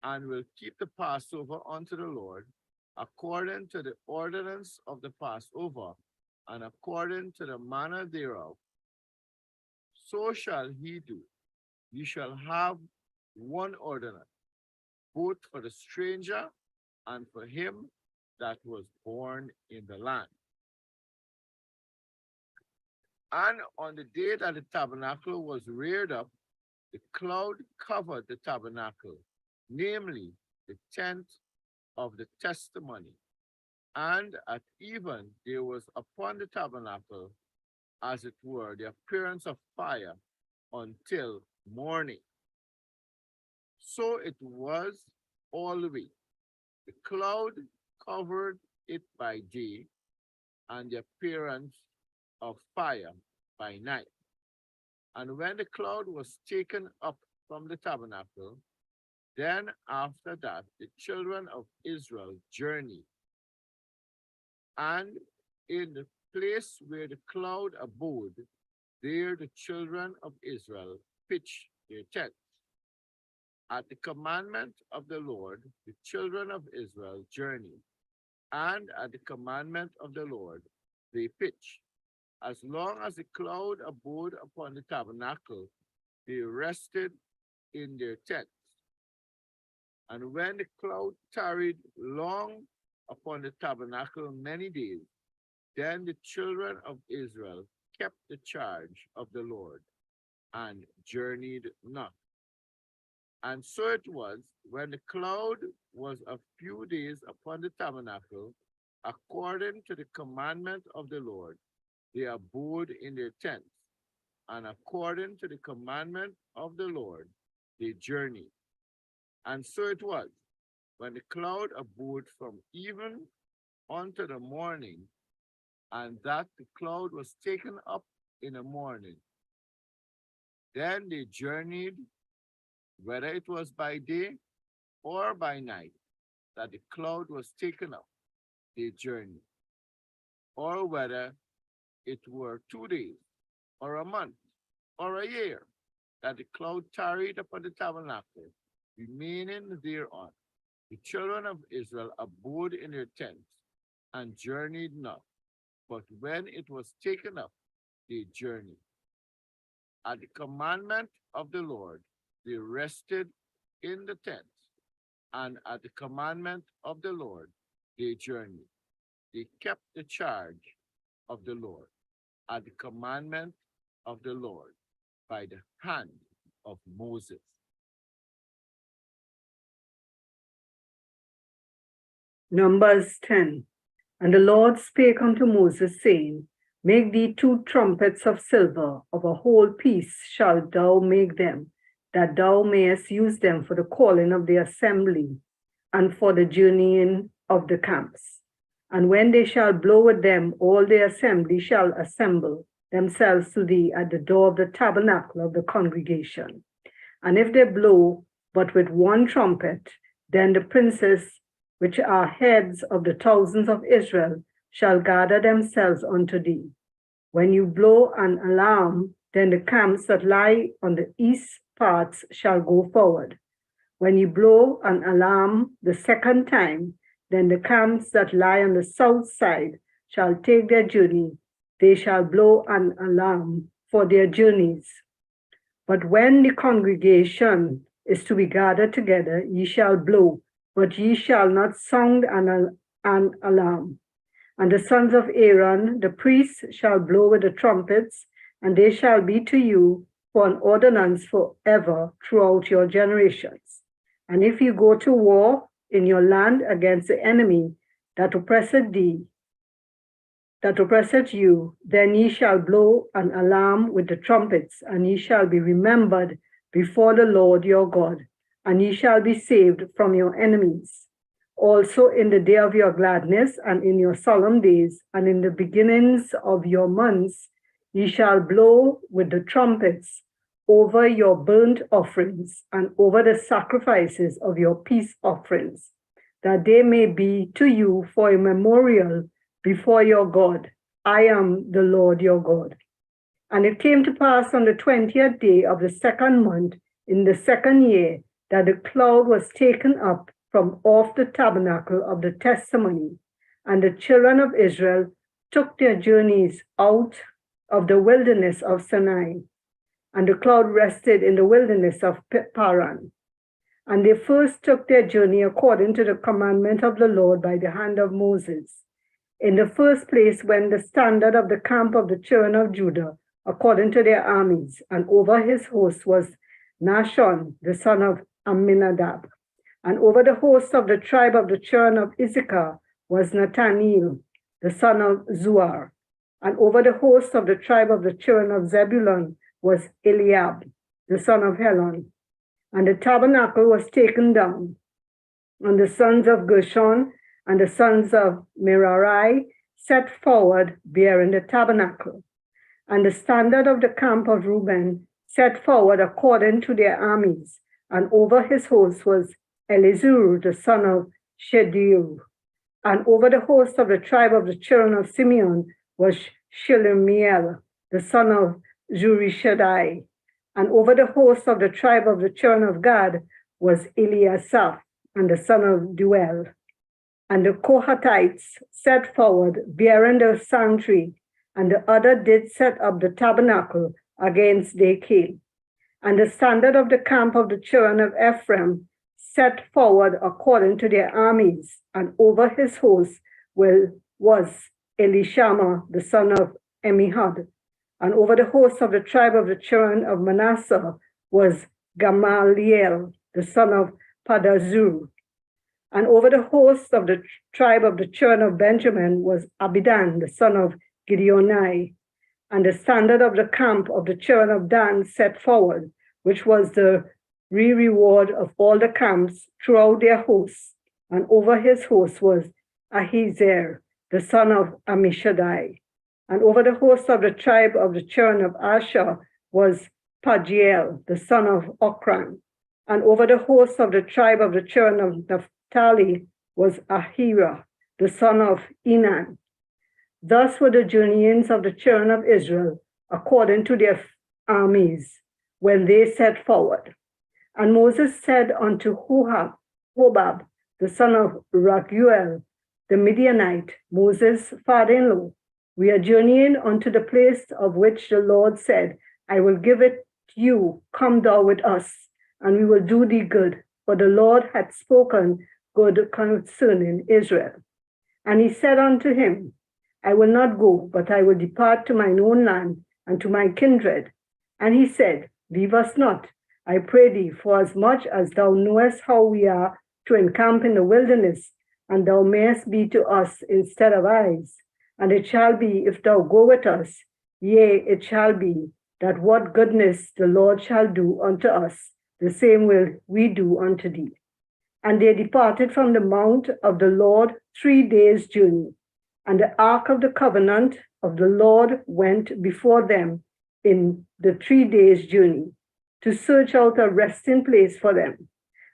and will keep the Passover unto the Lord, according to the ordinance of the Passover, and according to the manner thereof, so shall he do. You shall have one ordinance, both for the stranger and for him that was born in the land. And on the day that the tabernacle was reared up, the cloud covered the tabernacle, namely the tent of the testimony. And at even there was upon the tabernacle, as it were, the appearance of fire until morning. So it was always. The cloud covered it by day, and the appearance of fire by night. And when the cloud was taken up from the tabernacle, then after that the children of Israel journeyed. And in the place where the cloud abode, there the children of Israel pitched their tents. At the commandment of the Lord, the children of Israel journeyed, and at the commandment of the Lord, they pitched. As long as the cloud abode upon the tabernacle, they rested in their tents. And when the cloud tarried long upon the tabernacle many days, then the children of Israel kept the charge of the Lord and journeyed not. And so it was, when the cloud was a few days upon the tabernacle, according to the commandment of the Lord, they abode in their tents, and according to the commandment of the Lord, they journeyed. And so it was, when the cloud abode from even unto the morning, and that the cloud was taken up in the morning. Then they journeyed, whether it was by day or by night, that the cloud was taken up, they journeyed, or whether it were 2 days, or a month, or a year, that the cloud tarried upon the tabernacle, remaining thereon. The children of Israel abode in their tents, and journeyed not, but when it was taken up, they journeyed. At the commandment of the Lord, they rested in the tents, and at the commandment of the Lord, they journeyed. They kept the charge of the Lord at the commandment of the Lord by the hand of Moses.
Numbers 10. And the Lord spake unto Moses, saying, Make thee 2 trumpets of silver, of a whole piece shalt thou make them, that thou mayest use them for the calling of the assembly, and for the journeying of the camps. And when they shall blow with them, all the assembly shall assemble themselves to thee at the door of the tabernacle of the congregation. And if they blow but with 1 trumpet, then the princes which are heads of the thousands of Israel shall gather themselves unto thee. When you blow an alarm, then the camps that lie on the east parts shall go forward. When you blow an alarm the second time, then the camps that lie on the south side shall take their journey. They shall blow an alarm for their journeys. But when the congregation is to be gathered together, ye shall blow, but ye shall not sound an alarm. And the sons of Aaron, the priests, shall blow with the trumpets, and they shall be to you for an ordinance forever throughout your generations. And if you go to war in your land against the enemy that oppresseth you, then ye shall blow an alarm with the trumpets, and ye shall be remembered before the Lord your God, and ye shall be saved from your enemies. Also in the day of your gladness, and in your solemn days, and in the beginnings of your months, ye shall blow with the trumpets over your burnt offerings, and over the sacrifices of your peace offerings, that they may be to you for a memorial before your God. I am the Lord your God. And it came to pass on the 20th day of the 2nd month, in the 2nd year, that the cloud was taken up from off the tabernacle of the testimony, and the children of Israel took their journeys out of the wilderness of Sinai, and the cloud rested in the wilderness of Paran. And they first took their journey according to the commandment of the Lord by the hand of Moses. In the first place went the standard of the camp of the children of Judah, according to their armies, and over his host was Nahshon, the son of Amminadab. And over the host of the tribe of the children of Issachar was Nathaniel, the son of Zuar. And over the host of the tribe of the children of Zebulun was Eliab, the son of Helon. And the tabernacle was taken down. And the sons of Gershon and the sons of Merari set forward bearing the tabernacle. And the standard of the camp of Reuben set forward according to their armies. And over his host was Elizur, the son of Shedeur. And over the host of the tribe of the children of Simeon was Shelumiel, the son of Zurishaddai. And over the host of the tribe of the children of Gad was Eliasaph, and the son of Duel. And the Kohathites set forward, bearing the sanctuary, and the other did set up the tabernacle against their king. And the standard of the camp of the children of Ephraim set forward according to their armies, and over his host was Elishama, the son of Ammihud. And over the host of the tribe of the children of Manasseh was Gamaliel, the son of Padazur. And over the host of the tribe of the children of Benjamin was Abidan, the son of Gideoni. And the standard of the camp of the children of Dan set forward, which was the reward of all the camps throughout their hosts. And over his host was Ahiezer, the son of Ammishaddai. And over the host of the tribe of the children of Asher was Pagiel, the son of Okran. And over the host of the tribe of the children of Naphtali was Ahira, the son of Enan. Thus were the journeyings of the children of Israel, according to their armies, when they set forward. And Moses said unto Hobab, the son of Raguel, the Midianite, Moses' father-in-law, we are journeying unto the place of which the Lord said, I will give it you, come thou with us, and we will do thee good, for the Lord hath spoken good concerning Israel. And he said unto him, I will not go, but I will depart to mine own land and to my kindred. And he said, leave us not, I pray thee, for as much as thou knowest how we are to encamp in the wilderness, and thou mayest be to us instead of eyes. And it shall be, if thou go with us, yea, it shall be, that what goodness the Lord shall do unto us, the same will we do unto thee. And they departed from the mount of the Lord 3 days' journey. And the ark of the covenant of the Lord went before them in the 3 days' journey, to search out a resting place for them.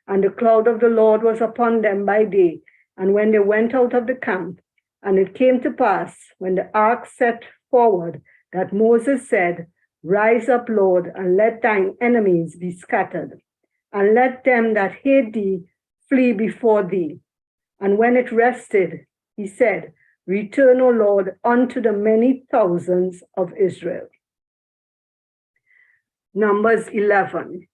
And the cloud of the Lord was upon them by day, and when they went out of the camp. And it came to pass, when the ark set forward, that Moses said, rise up, Lord, and let thine enemies be scattered, and let them that hate thee flee before thee. And when it rested, he said, return, O Lord, unto the many thousands of Israel. Numbers 11.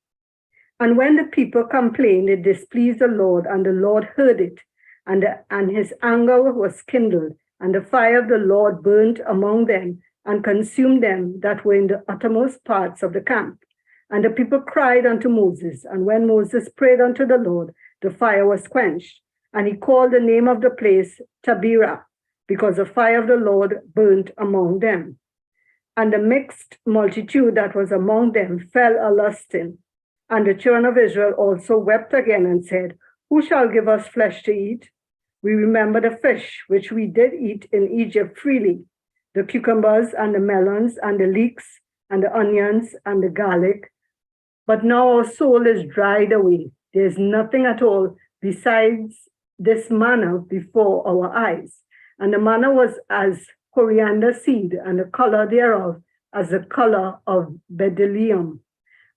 And when the people complained, it displeased the Lord, and the Lord heard it, and his anger was kindled, and the fire of the Lord burnt among them, and consumed them that were in the uttermost parts of the camp. And the people cried unto Moses, and when Moses prayed unto the Lord, the fire was quenched. And he called the name of the place Taberah, because the fire of the Lord burnt among them. And the mixed multitude that was among them fell a-lusting. And the children of Israel also wept again and said, who shall give us flesh to eat? We remember the fish which we did eat in Egypt freely, the cucumbers and the melons and the leeks and the onions and the garlic. But now our soul is dried away. There is nothing at all besides this manna before our eyes. And the manna was as coriander seed, and the color thereof as the color of bdellium.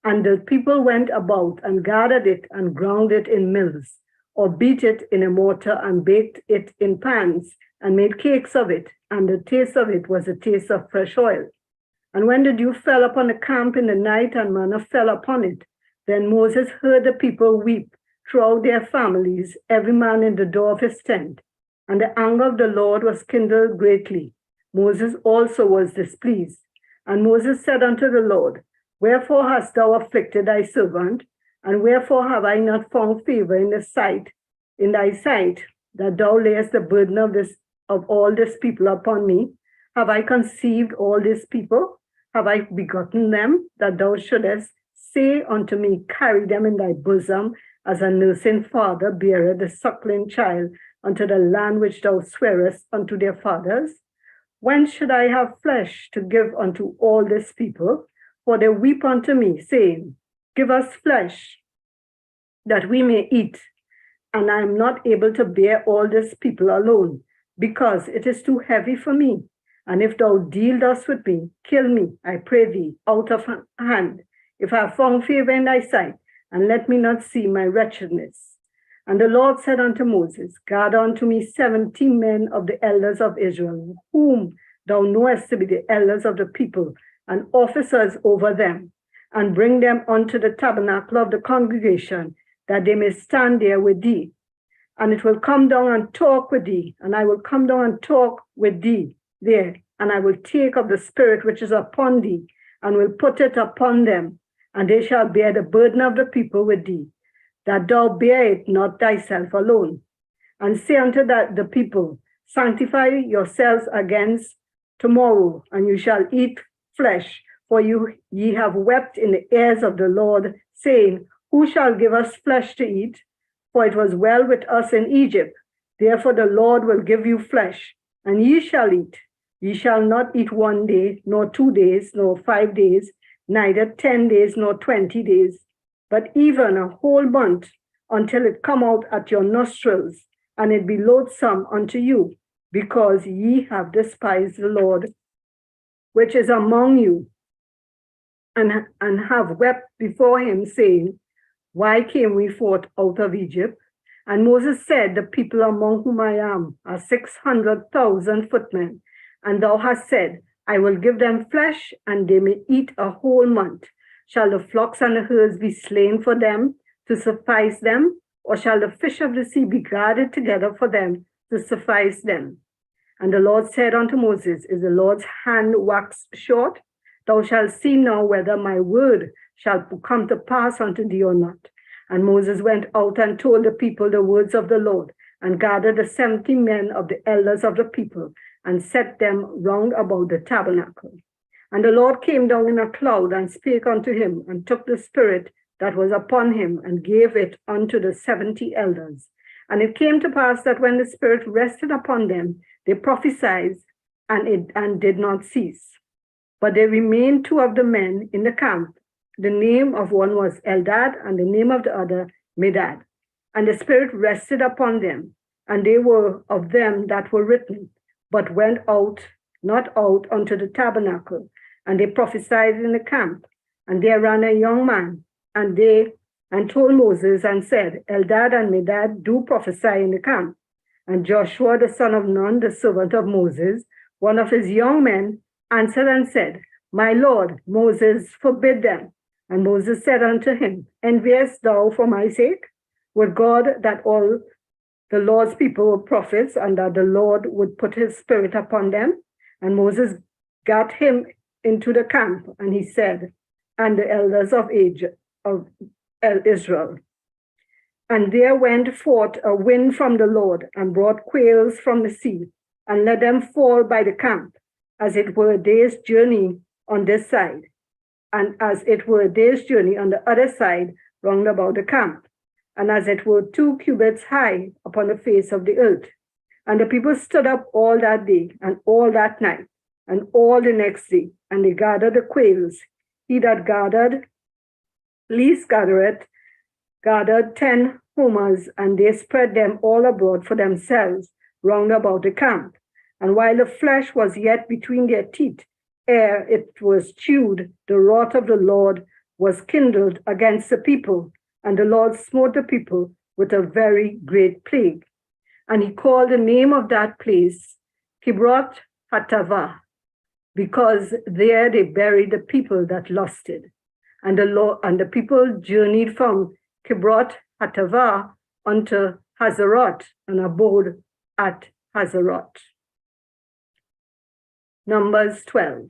And the people went about and gathered it and ground it in mills, or beat it in a mortar and baked it in pans and made cakes of it. And the taste of it was a taste of fresh oil. And when the dew fell upon the camp in the night and manna fell upon it, then Moses heard the people weep throughout their families, every man in the door of his tent. And the anger of the Lord was kindled greatly. Moses also was displeased. And Moses said unto the Lord, wherefore hast thou afflicted thy servant? And wherefore have I not found favor in thy sight, that thou layest the burden of all this people upon me? Have I conceived all these people? Have I begotten them, that thou shouldest say unto me, carry them in thy bosom, as a nursing father beareth the suckling child unto the land which thou swearest unto their fathers? When should I have flesh to give unto all this people? For they weep unto me, saying, give us flesh, that we may eat. And I am not able to bear all this people alone, because it is too heavy for me. And if thou deal thus with me, kill me, I pray thee, out of hand, if I have found favor in thy sight, and let me not see my wretchedness. And the Lord said unto Moses, gather unto me 70 men of the elders of Israel, whom thou knowest to be the elders of the people and officers over them, and bring them unto the tabernacle of the congregation, that they may stand there with thee. And it will come down and talk with thee, and I will come down and talk with thee there, and I will take of the Spirit which is upon thee, and will put it upon them, and they shall bear the burden of the people with thee, that thou bear it not thyself alone. And say unto the people, sanctify yourselves against tomorrow, and you shall eat flesh, for ye have wept in the ears of the Lord, saying, who shall give us flesh to eat? For it was well with us in Egypt. Therefore the Lord will give you flesh, and ye shall eat. Ye shall not eat 1 day, nor 2 days, nor 5 days, neither 10 days, nor 20 days, but even a whole month, until it come out at your nostrils, and it be loathsome unto you, because ye have despised the Lord, which is among you, and have wept before him, saying, why came we forth out of Egypt? And Moses said, the people among whom I am are 600,000 footmen. And thou hast said, I will give them flesh, and they may eat a whole month. Shall the flocks and the herds be slain for them to suffice them? Or shall the fish of the sea be gathered together for them to suffice them? And the Lord said unto Moses, is the Lord's hand waxed short? Thou shalt see now whether my word shall come to pass unto thee or not. And Moses went out and told the people the words of the Lord, and gathered the 70 men of the elders of the people, and set them round about the tabernacle. And the Lord came down in a cloud, and spake unto him, and took the Spirit that was upon him, and gave it unto the 70 elders. And it came to pass that when the Spirit rested upon them, they prophesied, and did not cease. But there remained 2 of the men in the camp. The name of one was Eldad, and the name of the other Medad. And the Spirit rested upon them, and they were of them that were written, but went not out unto the tabernacle, and they prophesied in the camp. And there ran a young man, and told Moses, and said, Eldad and Medad do prophesy in the camp. And Joshua the son of Nun, the servant of Moses, one of his young men, answered and said, my Lord, Moses forbid them. And Moses said unto him, enviest thou for my sake? Would God that all the Lord's people were prophets, and that the Lord would put his Spirit upon them? And Moses got him into the camp, and he said, and the elders of Israel. And there went forth a wind from the Lord, and brought quails from the sea, and let them fall by the camp, as it were a day's journey on this side, and as it were a day's journey on the other side round about the camp, and as it were 2 cubits high upon the face of the earth. And the people stood up all that day, and all that night, and all the next day, and they gathered the quails. He that gathered 10 homers, and they spread them all abroad for themselves round about the camp. And while the flesh was yet between their teeth, ere it was chewed, the wrath of the Lord was kindled against the people, and the Lord smote the people with a very great plague. And he called the name of that place Kibroth Hattaavah, because there they buried the people that lusted. And the people journeyed from Kibroth Hattaavah unto Hazeroth, and abode at Hazeroth. Numbers 12.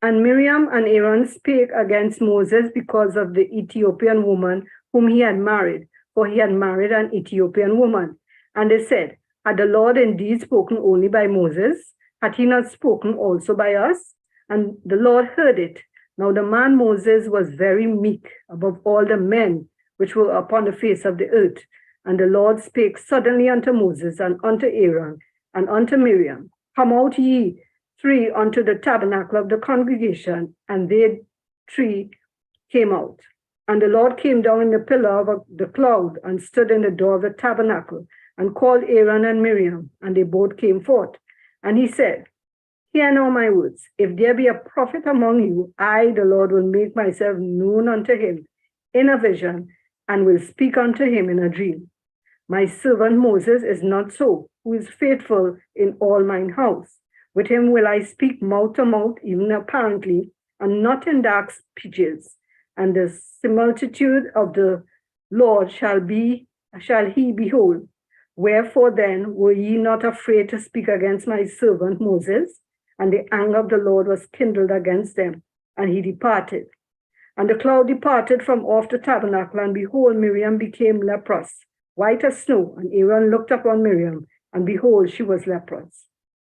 And Miriam and Aaron spake against Moses because of the Ethiopian woman whom he had married, for he had married an Ethiopian woman. And they said, had the Lord indeed spoken only by Moses? Had he not spoken also by us? And the Lord heard it. Now the man Moses was very meek above all the men which were upon the face of the earth. And the Lord spake suddenly unto Moses, and unto Aaron, and unto Miriam, come out ye 3 unto the tabernacle of the congregation. And they 3 came out. And the Lord came down in the pillar of the cloud, and stood in the door of the tabernacle, and called Aaron and Miriam, and they both came forth. And he said, hear now my words. If there be a prophet among you, I, the Lord, will make myself known unto him in a vision, and will speak unto him in a dream. My servant Moses is not so, who is faithful in all mine house. With him will I speak mouth to mouth, even apparently, and not in dark speeches. And the similitude of the Lord shall he behold. Wherefore then were ye not afraid to speak against my servant Moses? And the anger of the Lord was kindled against them, and he departed. And the cloud departed from off the tabernacle, and behold, Miriam became leprous, white as snow. And Aaron looked upon Miriam, and behold, she was leprous.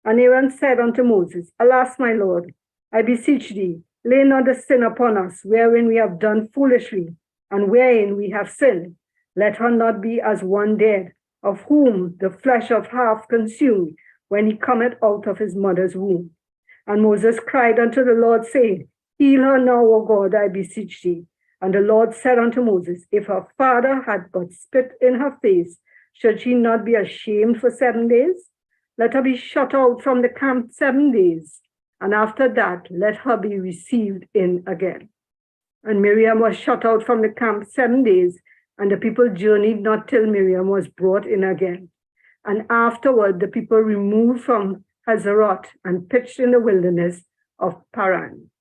And Aaron said unto Moses, Alas, my Lord, I beseech thee, lay not the sin upon us, wherein we have done foolishly, and wherein we have sinned. Let her not be as one dead, of whom the flesh of half consumed, when he cometh out of his mother's womb. And Moses cried unto the Lord, saying, Heal her now, O God, I beseech thee. And the Lord said unto Moses, If her father had but spit in her face, should she not be ashamed for 7 days? Let her be shut out from the camp 7 days, and after that let her be received in again. And Miriam was shut out from the camp 7 days, and the people journeyed not till Miriam was brought in again. And afterward the people removed from Hazeroth and pitched in the wilderness of Paran.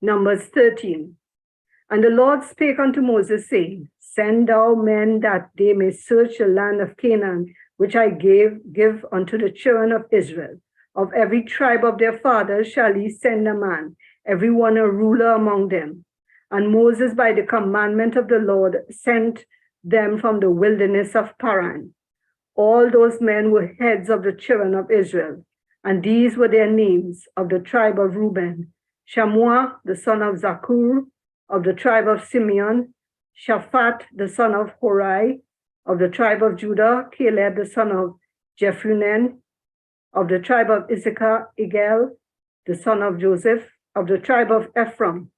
Numbers 13. And the Lord spake unto Moses, saying, Send thou men that they may search the land of Canaan, which I give unto the children of Israel. Of every tribe of their fathers shall ye send a man, every one a ruler among them. And Moses, by the commandment of the Lord, sent them from the wilderness of Paran. All those men were heads of the children of Israel, and these were their names: of the tribe of Reuben, Shammua, the son of Zakur; of the tribe of Simeon, Shaphat, the son of Hori; of the tribe of Judah, Caleb, the son of Jephunneh; of the tribe of Issachar, Igel, the son of Joseph; of the tribe of Ephraim,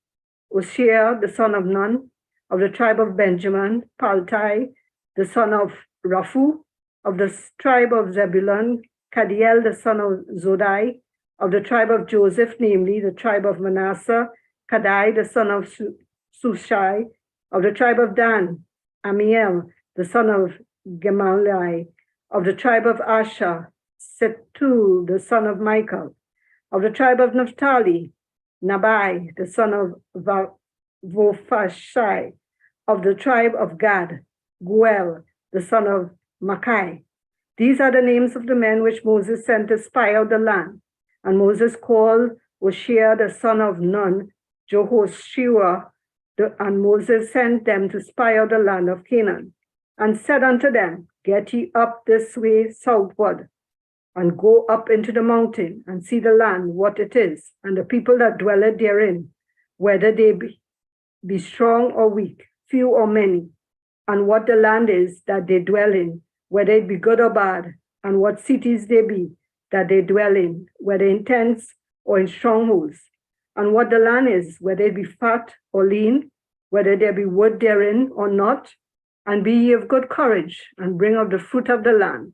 Oshea, the son of Nun; of the tribe of Benjamin, Paltai, the son of Raphu; of the tribe of Zebulun, Cadiel, the son of Zodai; of the tribe of Joseph, namely the tribe of Manasseh, Kadai, the son of Sushai; of the tribe of Dan, Amiel, the son of Gemali; of the tribe of Asher, Setu, the son of Michael; of the tribe of Naphtali, Nabai, the son of Vophashai; of the tribe of Gad, Guel, the son of Makai. These are the names of the men which Moses sent to spy out the land. And Moses called Oshea, the son of Nun, Jehoshua, and Moses sent them to spy out the land of Canaan, and said unto them, Get ye up this way southward, and go up into the mountain, and see the land, what it is, and the people that dwell therein, whether they be strong or weak, few or many, and what the land is that they dwell in, whether it be good or bad, and what cities they be that they dwell in, whether in tents or in strongholds, and what the land is, whether it be fat or lean, whether there be wood therein or not, and be ye of good courage, and bring of the fruit of the land.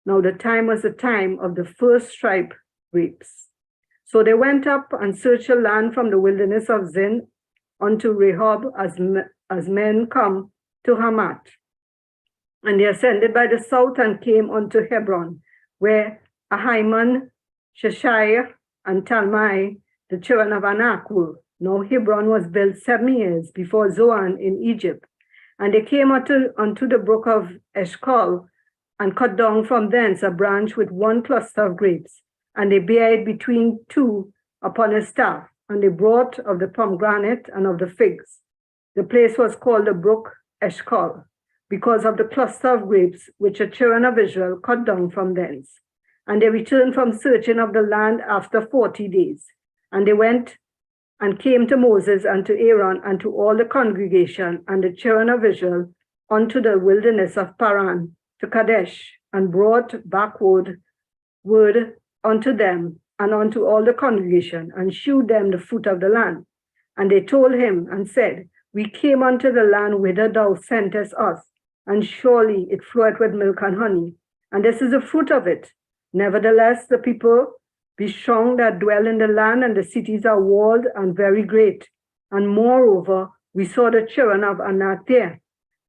Now the time was the time of the first ripe grapes. So they went up and searched the land from the wilderness of Zin unto Rehob, as men come to Hamath. And they ascended by the south and came unto Hebron, where Ahiman, Sheshaiah, and Talmai, the children of Anak, were. Now Hebron was built 7 years before Zoan in Egypt. And they came unto the brook of Eshcol, and cut down from thence a branch with one cluster of grapes. And they bare it between two upon a staff. And they brought of the pomegranate and of the figs. The place was called the brook Eshcol, because of the cluster of grapes which the children of Israel cut down from thence. And they returned from searching of the land after 40 days. And they went and came to Moses and to Aaron and to all the congregation and the children of Israel unto the wilderness of Paran, to Kadesh, and brought backward word unto them and unto all the congregation, and shewed them the fruit of the land. And they told him and said, We came unto the land whither thou sentest us, and surely it floweth with milk and honey, and this is the fruit of it. Nevertheless, the people be strong that dwell in the land, and the cities are walled and very great. And moreover, we saw the children of Anak there,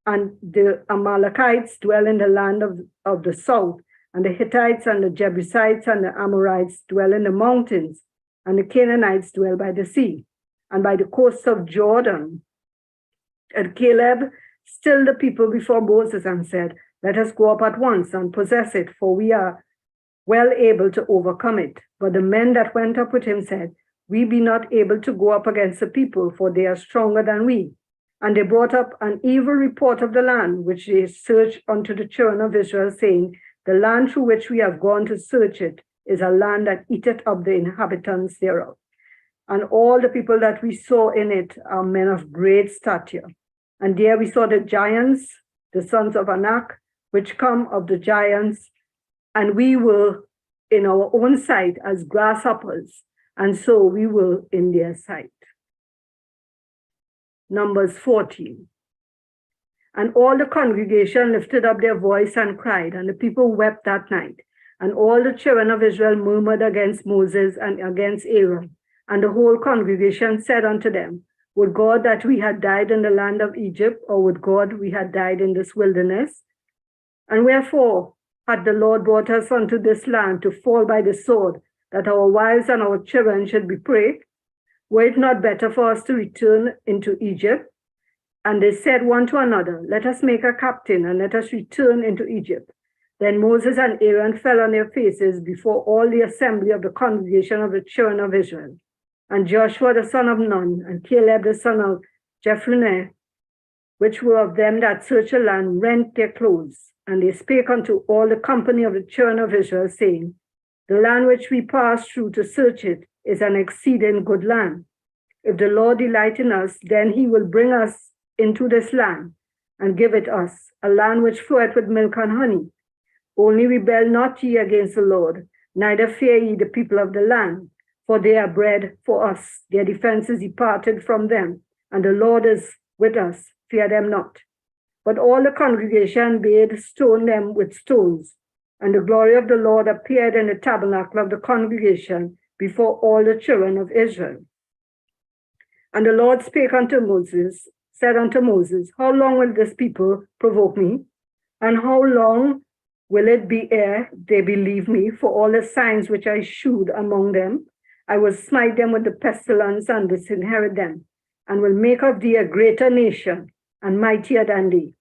and the Amalekites dwell in the land of the south, and the Hittites and the Jebusites and the Amorites dwell in the mountains, and the Canaanites dwell by the sea, and by the coasts of Jordan. And Caleb stilled the people before Moses and said, let us go up at once and possess it, for we are well able to overcome it. But the men that went up with him said, we be not able to go up against the people, for they are stronger than we. And they brought up an evil report of the land, which they searched unto the children of Israel, saying, the land through which we have gone to search it is a land that eateth up the inhabitants thereof. And all the people that we saw in it are men of great stature. And there we saw the giants, the sons of Anak, which come of the giants, and we were in our own sight as grasshoppers, and so we were in their sight. Numbers 14. And all the congregation lifted up their voice and cried, and the people wept that night. And all the children of Israel murmured against Moses and against Aaron. And the whole congregation said unto them, would God that we had died in the land of Egypt, or would God we had died in this wilderness? And wherefore had the Lord brought us unto this land to fall by the sword, that our wives and our children should be prey? Were it not better for us to return into Egypt? And they said one to another, let us make a captain, and let us return into Egypt. Then Moses and Aaron fell on their faces before all the assembly of the congregation of the children of Israel. And Joshua the son of Nun, and Caleb the son of Jephunneh, which were of them that searched the land, rent their clothes. And they spake unto all the company of the children of Israel, saying, the land which we passed through to search it is an exceeding good land. If the Lord delight in us, then he will bring us into this land, and give it us, a land which floweth with milk and honey. Only rebel not ye against the Lord, neither fear ye the people of the land, for they are bread for us. Their defense is departed from them, and the Lord is with us. Fear them not. But all the congregation bade stone them with stones. And the glory of the Lord appeared in the tabernacle of the congregation before all the children of Israel. And the Lord spake unto Moses, said unto Moses, how long will this people provoke me? And how long will it be ere they believe me for all the signs which I shewed among them? I will smite them with the pestilence and disinherit them, and will make of thee a greater nation, and mightier than thee.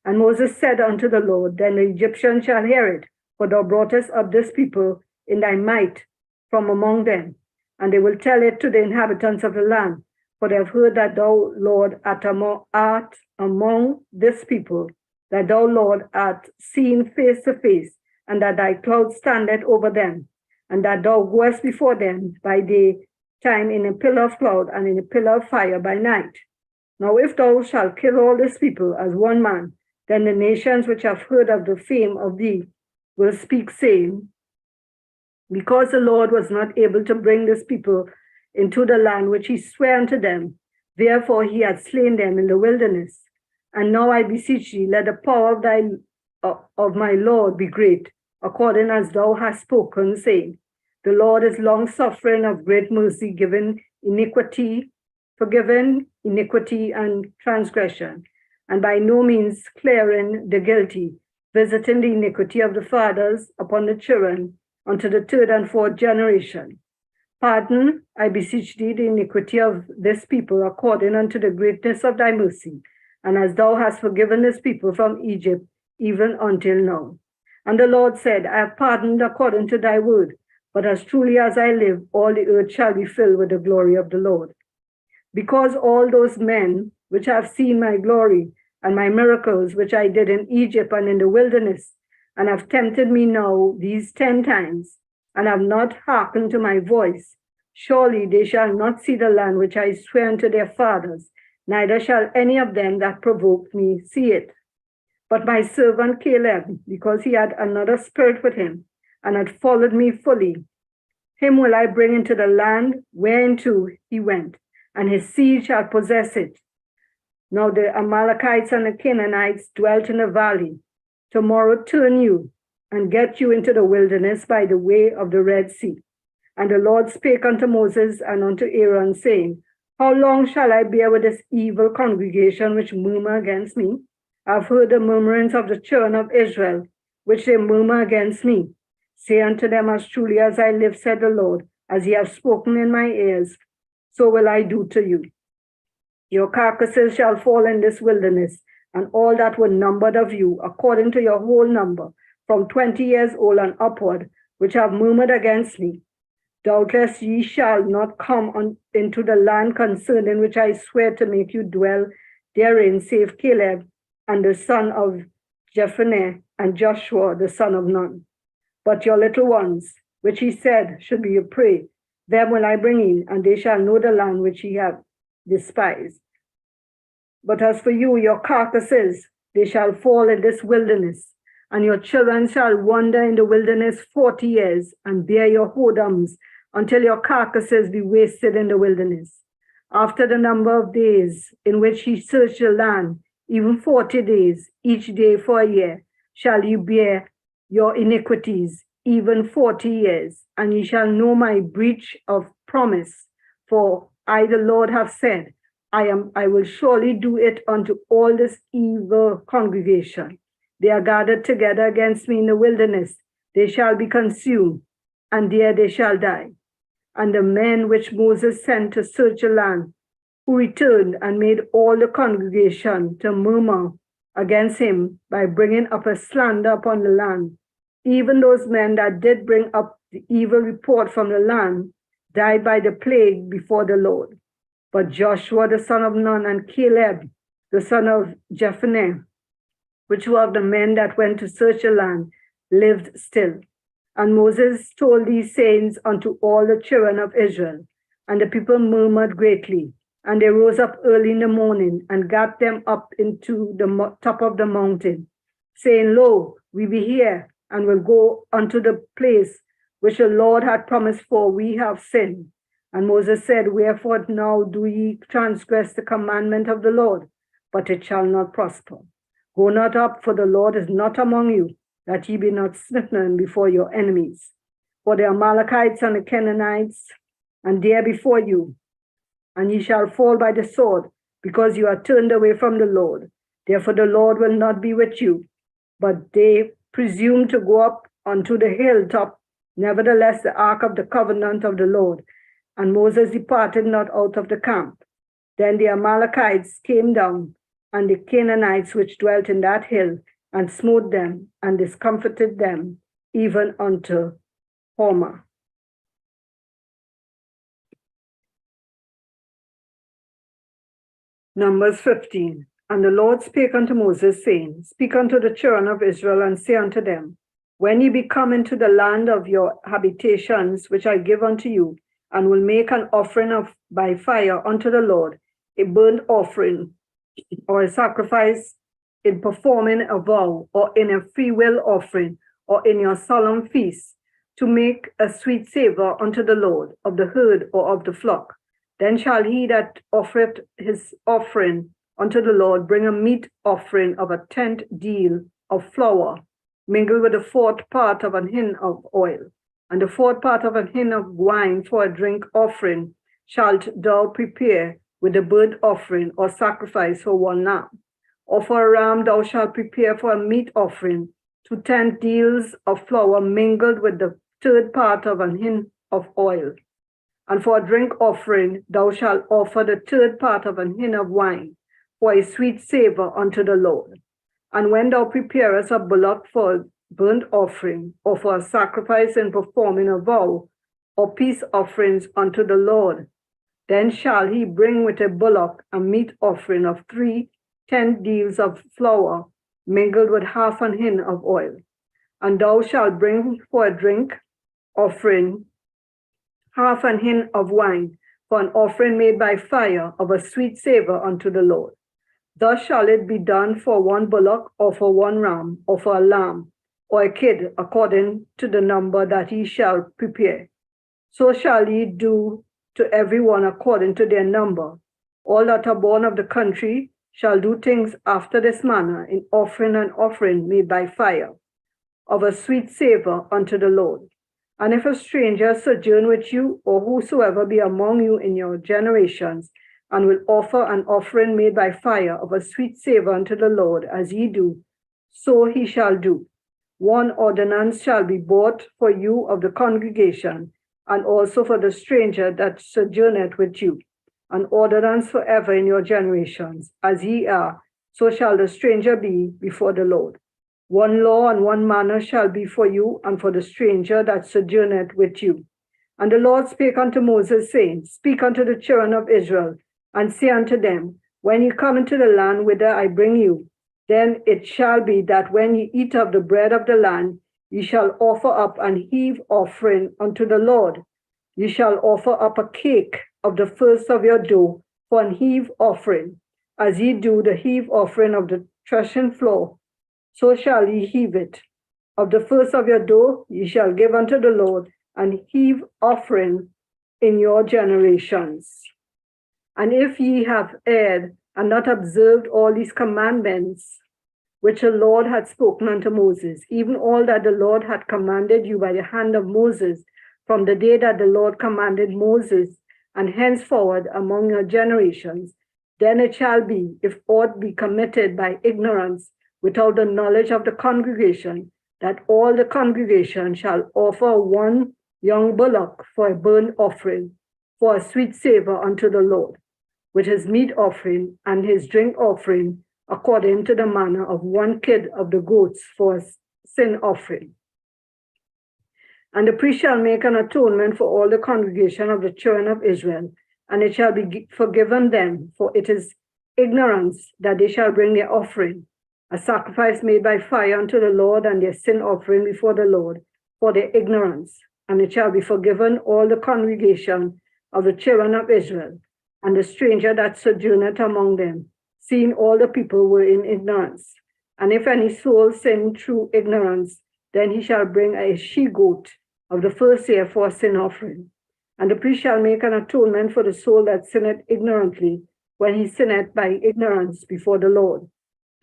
And Moses said unto the Lord, then the Egyptians shall hear it, for thou broughtest up this people in thy might from among them, and they will tell it to the inhabitants of the land, for they have heard that thou, Lord, art among this people, that thou, Lord, art seen face to face, and that thy cloud standeth over them, and that thou goest before them by day time in a pillar of cloud and in a pillar of fire by night. Now if thou shalt kill all this people as one man, then the nations which have heard of the fame of thee will speak, saying, because the Lord was not able to bring this people into the land which he sware unto them, therefore he hath slain them in the wilderness. And now I beseech thee, let the power of my Lord be great, according as thou hast spoken, saying, the Lord is long suffering, of great mercy, forgiving iniquity and transgression, and by no means clearing the guilty, visiting the iniquity of the fathers upon the children unto the third and fourth generation. Pardon, I beseech thee, the iniquity of this people, according unto the greatness of thy mercy, and as thou hast forgiven this people from Egypt, even until now. And the Lord said, I have pardoned according to thy word, but as truly as I live, all the earth shall be filled with the glory of the Lord. Because all those men which have seen my glory and my miracles which I did in Egypt and in the wilderness, and have tempted me now these 10 times, and have not hearkened to my voice, surely they shall not see the land which I swear unto their fathers, neither shall any of them that provoked me see it. But my servant Caleb, because he had another spirit with him, and had followed me fully, him will I bring into the land whereinto he went, and his seed shall possess it. Now the Amalekites and the Canaanites dwelt in the valley. Tomorrow turn you, and get you into the wilderness by the way of the Red Sea. And the Lord spake unto Moses and unto Aaron, saying, how long shall I bear with this evil congregation which murmur against me? I have heard the murmurings of the children of Israel, which they murmur against me. Say unto them, as truly as I live, said the Lord, as ye have spoken in my ears, so will I do to you. Your carcasses shall fall in this wilderness, and all that were numbered of you, according to your whole number, from 20 years old and upward, which have murmured against me. Doubtless ye shall not come into the land concerning which I swear to make you dwell therein, save Caleb and the son of Jephunneh and Joshua the son of Nun. But your little ones, which he said should be your prey, them will I bring in, and they shall know the land which ye have despised. But as for you, your carcasses, they shall fall in this wilderness, and your children shall wander in the wilderness 40 years, and bear your whoredoms, until your carcasses be wasted in the wilderness. After the number of days in which ye search the land, even 40 days, each day for a year, shall ye bear your iniquities, even 40 years, and ye shall know my breach of promise. For I, the Lord, have said, I will surely do it unto all this evil congregation. They are gathered together against me in the wilderness. They shall be consumed, and there they shall die. And the men which Moses sent to search the land, who returned and made all the congregation to murmur against him by bringing up a slander upon the land, even those men that did bring up the evil report from the land, died by the plague before the Lord. But Joshua the son of Nun and Caleb the son of Jephunneh, which were of the men that went to search the land, lived still. And Moses told these sayings unto all the children of Israel. And the people murmured greatly. And they rose up early in the morning and got them up into the top of the mountain, saying, Lo, we be here, and will go unto the place which the Lord had promised, for we have sinned. And Moses said, Wherefore now do ye transgress the commandment of the Lord? But it shall not prosper. Go not up, for the Lord is not among you, that ye be not smitten before your enemies. For the Amalekites and the Canaanites, and there before you, and ye shall fall by the sword, because you are turned away from the Lord. Therefore the Lord will not be with you. But they presumed to go up unto the hilltop, nevertheless the ark of the covenant of the Lord. And Moses departed not out of the camp. Then the Amalekites came down, and the Canaanites which dwelt in that hill, and smote them, and discomfited them, even unto Hormah. Numbers 15. And the Lord spake unto Moses, saying, Speak unto the children of Israel, and say unto them, When ye be come into the land of your habitations, which I give unto you, and will make an offering of by fire unto the Lord, a burnt offering, or a sacrifice in performing a vow, or in a freewill offering, or in your solemn feast, to make a sweet savor unto the Lord, of the herd or of the flock. Then shall he that offereth his offering unto the Lord bring a meat offering of a 10th deal of flour, mingled with the 4th part of an hin of oil, and the 4th part of an hin of wine for a drink offering shalt thou prepare with the burnt offering or sacrifice for one lamb. Or for a ram thou shalt prepare for a meat offering 2 10 deals of flour mingled with the 3rd part of an hin of oil. And for a drink offering thou shalt offer the 3rd part of an hin of wine for a sweet savor unto the Lord. And when thou preparest a bullock for a burnt offering, or for a sacrifice in performing a vow, or peace offerings unto the Lord, then shall he bring with a bullock a meat offering of 3 10 deals of flour, mingled with half an hin of oil. And thou shalt bring for a drink offering half an hin of wine, for an offering made by fire of a sweet savor unto the Lord. Thus shall it be done for one bullock, or for one ram, or for a lamb, or a kid, according to the number that ye shall prepare. So shall ye do to every one according to their number. All that are born of the country shall do things after this manner, in offering an offering made by fire, of a sweet savor unto the Lord. And if a stranger sojourn with you, or whosoever be among you in your generations, and will offer an offering made by fire of a sweet savor unto the Lord, as ye do, so he shall do. One ordinance shall be bought for you of the congregation, and also for the stranger that sojourneth with you, an ordinance forever in your generations. As ye are, so shall the stranger be before the Lord. One law and one manner shall be for you and for the stranger that sojourneth with you. And the Lord spake unto Moses, saying, Speak unto the children of Israel, and say unto them, When ye come into the land whither I bring you, then it shall be that when ye eat of the bread of the land, ye shall offer up an heave offering unto the Lord. Ye shall offer up a cake of the first of your dough for an heave offering, as ye do the heave offering of the threshing floor, so shall ye heave it. Of the first of your dough ye shall give unto the Lord an heave offering in your generations. And if ye have erred and not observed all these commandments which the Lord had spoken unto Moses, even all that the Lord had commanded you by the hand of Moses, from the day that the Lord commanded Moses, and henceforward among your generations, then it shall be, if aught be committed by ignorance, without the knowledge of the congregation, that all the congregation shall offer one young bullock for a burnt offering, for a sweet savor unto the Lord, with his meat offering and his drink offering, according to the manner of one kid of the goats for a sin offering. And the priest shall make an atonement for all the congregation of the children of Israel, and it shall be forgiven them, for it is ignorance that they shall bring their offering, a sacrifice made by fire unto the Lord, and their sin offering before the Lord, for their ignorance. And it shall be forgiven all the congregation of the children of Israel, and the stranger that sojourneth among them, seeing all the people were in ignorance. And if any soul sin through ignorance, then he shall bring a she-goat of the first year for a sin offering. And the priest shall make an atonement for the soul that sinneth ignorantly, when he sinneth by ignorance before the Lord,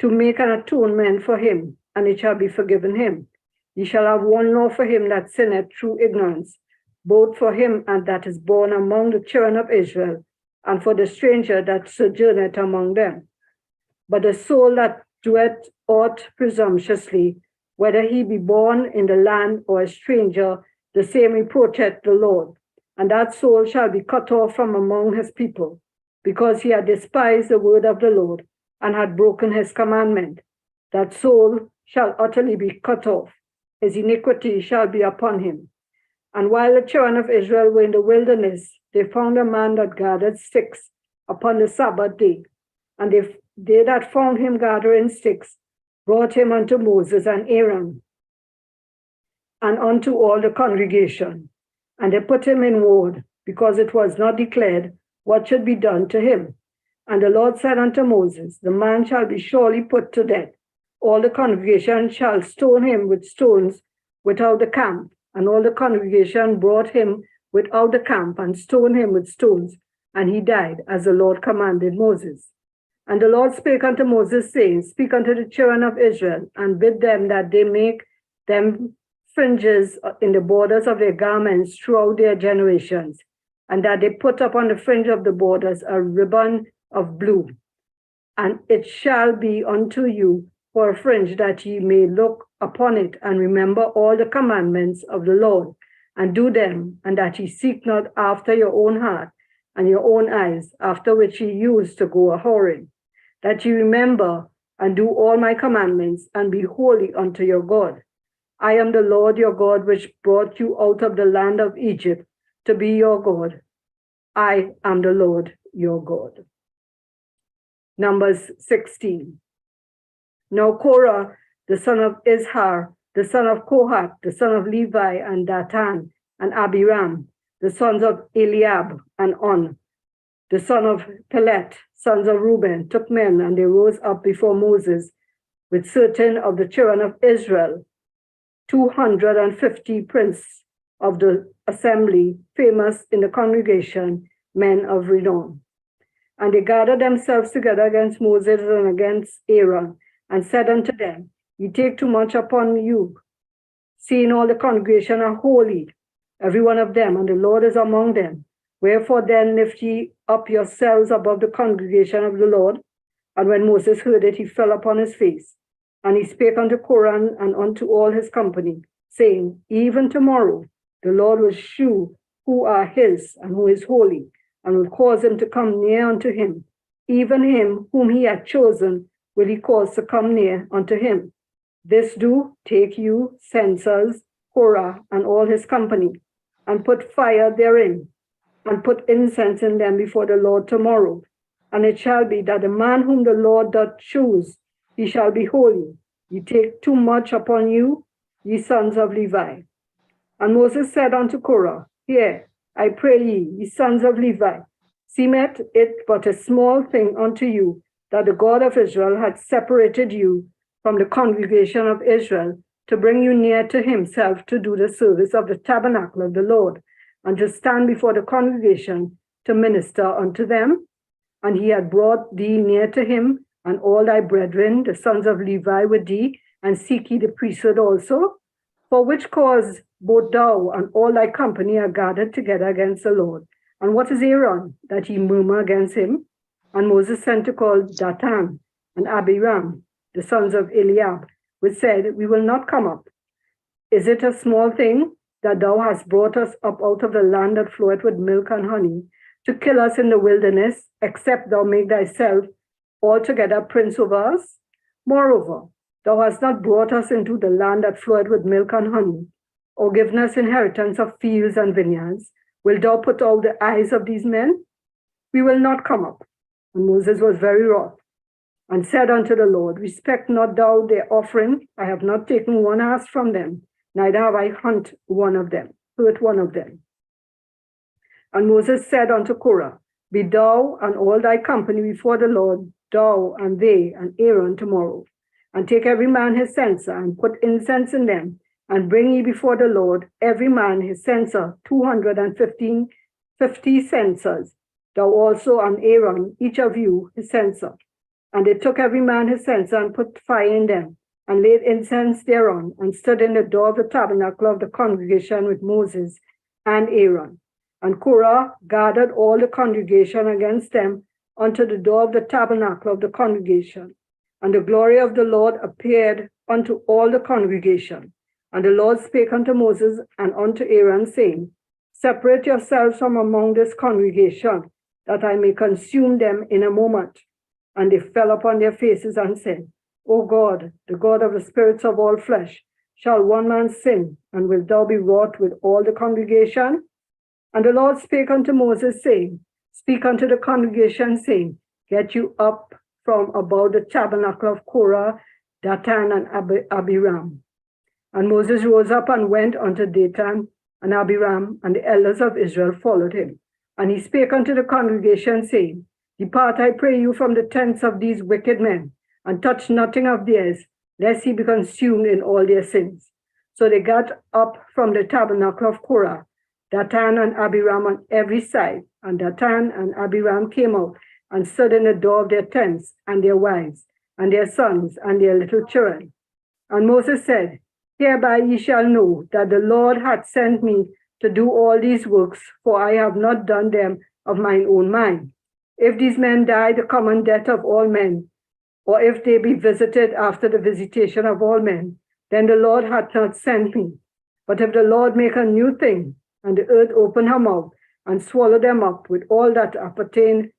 to make an atonement for him, and it shall be forgiven him. Ye shall have one law for him that sinneth through ignorance, both for him and that is born among the children of Israel, and for the stranger that sojourneth among them. But the soul that doeth aught presumptuously, whether he be born in the land or a stranger, the same reproacheth the Lord. And that soul shall be cut off from among his people, because he had despised the word of the Lord, and had broken his commandment. That soul shall utterly be cut off. His iniquity shall be upon him. And while the children of Israel were in the wilderness, they found a man that gathered sticks upon the Sabbath day. And they that found him gathering sticks brought him unto Moses and Aaron, and unto all the congregation. And they put him in ward, because it was not declared what should be done to him. And the Lord said unto Moses, The man shall be surely put to death. All the congregation shall stone him with stones without the camp. And all the congregation brought him without the camp, and stoned him with stones. And he died, as the Lord commanded Moses. And the Lord spake unto Moses, saying, Speak unto the children of Israel, and bid them that they make them fringes in the borders of their garments throughout their generations, and that they put upon the fringe of the borders a ribbon of blue. And it shall be unto you for a fringe, that ye may look upon it, and remember all the commandments of the Lord, and do them, and that ye seek not after your own heart and your own eyes, after which ye used to go a-whoring, that ye remember and do all my commandments, and be holy unto your God. I am the Lord your God, which brought you out of the land of Egypt to be your God. I am the Lord your God. Numbers 16. Now Korah, the son of Izhar, the son of Kohath, the son of Levi, and Dathan, and Abiram, the sons of Eliab, and On, the son of Pelet, sons of Reuben, took men, and they rose up before Moses with certain of the children of Israel, 250 princes of the assembly, famous in the congregation, men of renown. And they gathered themselves together against Moses and against Aaron, and said unto them, Ye take too much upon you, seeing all the congregation are holy, every one of them, and the Lord is among them. Wherefore then lift ye up yourselves above the congregation of the Lord. And when Moses heard it, he fell upon his face. And he spake unto Korah and unto all his company, saying, Even tomorrow the Lord will shew who are his and who is holy, and will cause him to come near unto him. Even him whom he hath chosen will he cause to come near unto him. This do, take you censers, Korah and all his company, and put fire therein, and put incense in them before the Lord tomorrow. And it shall be that the man whom the Lord doth choose, he shall be holy. Ye take too much upon you, ye sons of Levi. And Moses said unto Korah, Hear, I pray ye sons of Levi, seemeth it but a small thing unto you, that the God of Israel hath separated you from the congregation of Israel, to bring you near to himself to do the service of the tabernacle of the Lord, and to stand before the congregation to minister unto them? And he had brought thee near to him, and all thy brethren, the sons of Levi, with thee, and seek ye the priesthood also? For which cause both thou and all thy company are gathered together against the Lord. And what is Aaron, that ye murmur against him? And Moses sent to call Dathan and Abiram, the sons of Eliab, which said, We will not come up. Is it a small thing that thou hast brought us up out of the land that floweth with milk and honey, to kill us in the wilderness, except thou make thyself altogether prince over us? Moreover, thou hast not brought us into the land that floweth with milk and honey, or given us inheritance of fields and vineyards. Wilt thou put out the eyes of these men? We will not come up. And Moses was very wroth, and said unto the Lord, Respect not thou their offering. I have not taken one ass from them, neither have I hurt one of them. And Moses said unto Korah, Be thou and all thy company before the Lord, thou and they and Aaron tomorrow, and take every man his censer, and put incense in them, and bring ye before the Lord every man his censer, 250 censers, thou also and Aaron, each of you his censer. And they took every man his censer, and put fire in them, and laid incense thereon, and stood in the door of the tabernacle of the congregation with Moses and Aaron. And Korah gathered all the congregation against them unto the door of the tabernacle of the congregation. And the glory of the Lord appeared unto all the congregation. And the Lord spake unto Moses and unto Aaron, saying, Separate yourselves from among this congregation, that I may consume them in a moment. And they fell upon their faces and said, O God, the God of the spirits of all flesh, shall one man sin, and wilt thou be wroth with all the congregation? And the Lord spake unto Moses, saying, Speak unto the congregation, saying, Get you up from about the tabernacle of Korah, Dathan, and Abiram. And Moses rose up and went unto Dathan and Abiram, and the elders of Israel followed him. And he spake unto the congregation, saying, Depart, I pray you, from the tents of these wicked men, and touch nothing of theirs, lest he be consumed in all their sins. So they got up from the tabernacle of Korah, Dathan and Abiram on every side, and Dathan and Abiram came out and stood in the door of their tents, and their wives, and their sons, and their little children. And Moses said, Hereby ye shall know that the Lord hath sent me to do all these works, for I have not done them of mine own mind. If these men die the common death of all men, or if they be visited after the visitation of all men, then the Lord hath not sent me. But if the Lord make a new thing, and the earth open her mouth, and swallow them up with all that appertain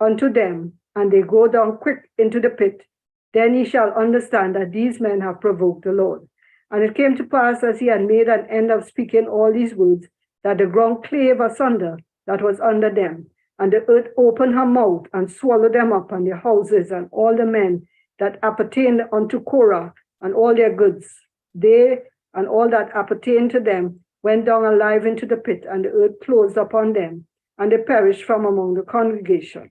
unto them, and they go down quick into the pit, then ye shall understand that these men have provoked the Lord. And it came to pass, as he had made an end of speaking all these words, that the ground clave asunder that was under them, and the earth opened her mouth, and swallowed them up, and their houses, and all the men that appertained unto Korah, and all their goods. They and all that appertained to them went down alive into the pit, and the earth closed upon them, and they perished from among the congregation.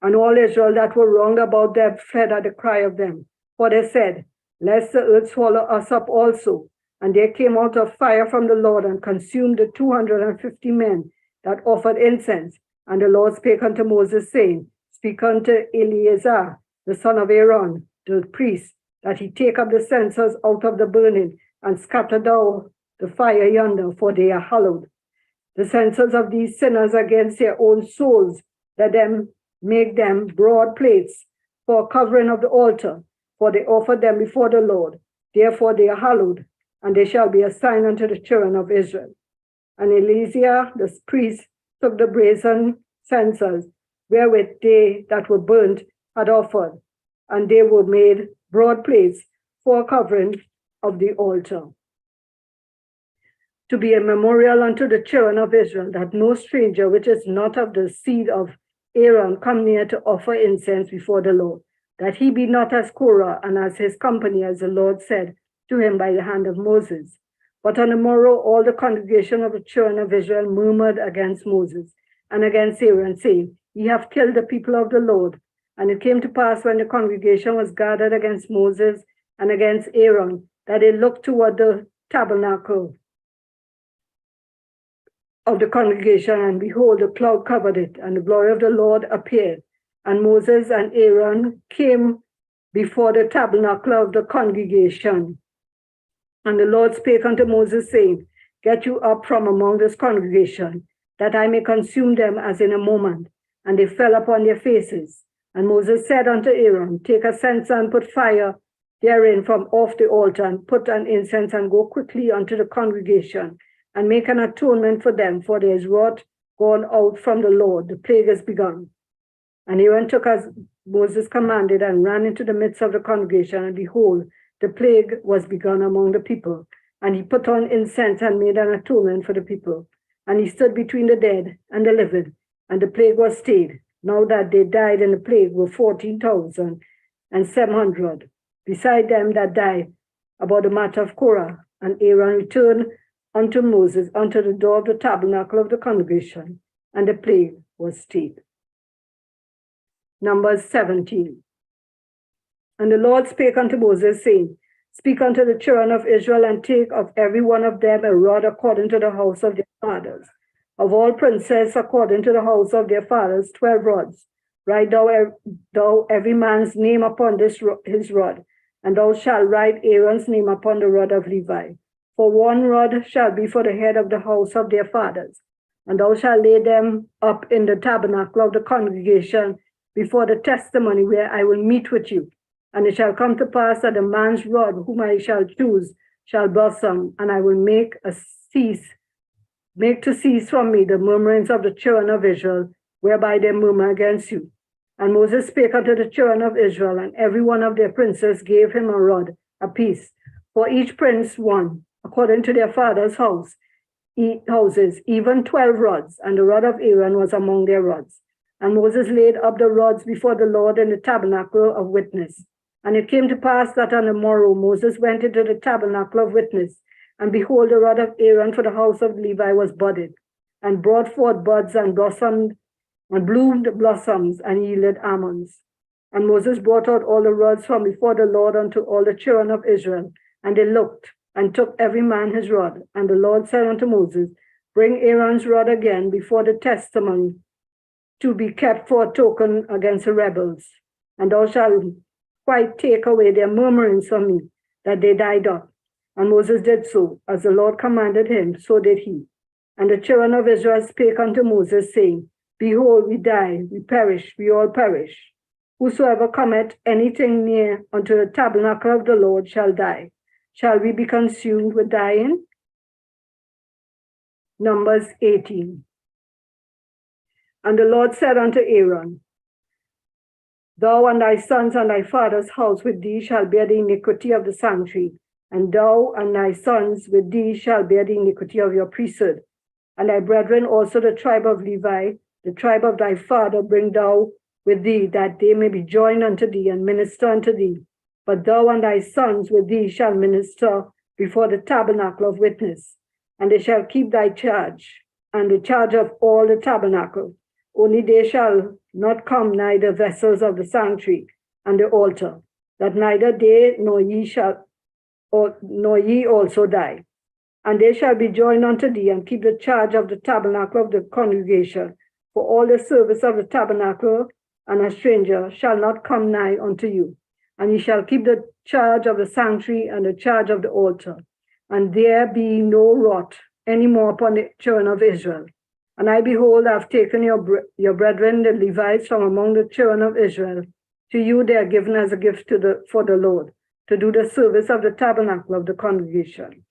And all Israel that were round about them fled at the cry of them, for they said, Lest the earth swallow us up also. And there came out a fire from the Lord, and consumed the 250 men that offered incense. And the Lord spake unto Moses, saying, Speak unto Eleazar, the son of Aaron, the priest, that he take up the censers out of the burning, and scatter thou the fire yonder, for they are hallowed. The censers of these sinners against their own souls, let them make them broad plates for covering of the altar. for they offered them before the Lord. Therefore they are hallowed, and they shall be a sign unto the children of Israel. And Eleazar the priest took the brazen censers, wherewith they that were burnt had offered, and they were made broad plates for a covering of the altar, to be a memorial unto the children of Israel, that no stranger which is not of the seed of Aaron come near to offer incense before the Lord, that he be not as Korah and as his company, as the Lord said to him by the hand of Moses. But on the morrow all the congregation of the children of Israel murmured against Moses and against Aaron, saying, Ye have killed the people of the Lord. And it came to pass, when the congregation was gathered against Moses and against Aaron, that they looked toward the tabernacle of the congregation, and behold, the cloud covered it, and the glory of the Lord appeared. And Moses and Aaron came before the tabernacle of the congregation. And the Lord spake unto Moses, saying, Get you up from among this congregation, that I may consume them as in a moment. And they fell upon their faces. And Moses said unto Aaron, Take a censer and put fire therein from off the altar, and put an incense, and go quickly unto the congregation, and make an atonement for them, for there is wrath gone out from the Lord, the plague is begun. And Aaron took as Moses commanded, and ran into the midst of the congregation, and behold, the plague was begun among the people. And he put on incense, and made an atonement for the people. And he stood between the dead and the living, and the plague was stayed. Now that they died in the plague were 14,700, beside them that died about the matter of Korah. And Aaron returned unto Moses unto the door of the tabernacle of the congregation, and the plague was stayed. Numbers 17. And the Lord spake unto Moses, saying, Speak unto the children of Israel, and take of every one of them a rod according to the house of their fathers. Of all princes according to the house of their fathers, 12 rods. Write thou every man's name upon his rod, and thou shalt write Aaron's name upon the rod of Levi. For one rod shall be for the head of the house of their fathers. And thou shalt lay them up in the tabernacle of the congregation before the testimony, where I will meet with you. And it shall come to pass that the man's rod whom I shall choose shall blossom, and I will make to cease from me the murmurings of the children of Israel, whereby they murmur against you. And Moses spake unto the children of Israel, and every one of their princes gave him a rod apiece, for each prince one, according to their father's houses, even 12 rods, and the rod of Aaron was among their rods. And Moses laid up the rods before the Lord in the tabernacle of witness. And it came to pass that on the morrow Moses went into the tabernacle of witness, and behold, the rod of Aaron for the house of Levi was budded, and brought forth buds, and blossomed, and bloomed blossoms, and yielded almonds. And Moses brought out all the rods from before the Lord unto all the children of Israel, and they looked, and took every man his rod. And the Lord said unto Moses, Bring Aaron's rod again before the testimony, to be kept for a token against the rebels. And thou shalt quite take away their murmurings from me, that they die not. And Moses did so, as the Lord commanded him, so did he. And the children of Israel spake unto Moses, saying, Behold, we die, we perish, we all perish. Whosoever cometh anything near unto the tabernacle of the Lord shall die. Shall we be consumed with dying? Numbers 18. And the Lord said unto Aaron, Thou and thy sons and thy father's house with thee shall bear the iniquity of the sanctuary, and thou and thy sons with thee shall bear the iniquity of your priesthood. And thy brethren also the tribe of Levi, the tribe of thy father, bring thou with thee, that they may be joined unto thee and minister unto thee. But thou and thy sons with thee shall minister before the tabernacle of witness, and they shall keep thy charge, and the charge of all the tabernacle. Only they shall not come nigh the vessels of the sanctuary and the altar, that neither they nor ye also die. And they shall be joined unto thee, and keep the charge of the tabernacle of the congregation. For all the service of the tabernacle, and a stranger shall not come nigh unto you. And ye shall keep the charge of the sanctuary and the charge of the altar. And there be no wrath any more upon the children of Israel. And I, behold, I have taken your brethren, the Levites, from among the children of Israel, To you they are given as a gift for the Lord, to do the service of the tabernacle of the congregation.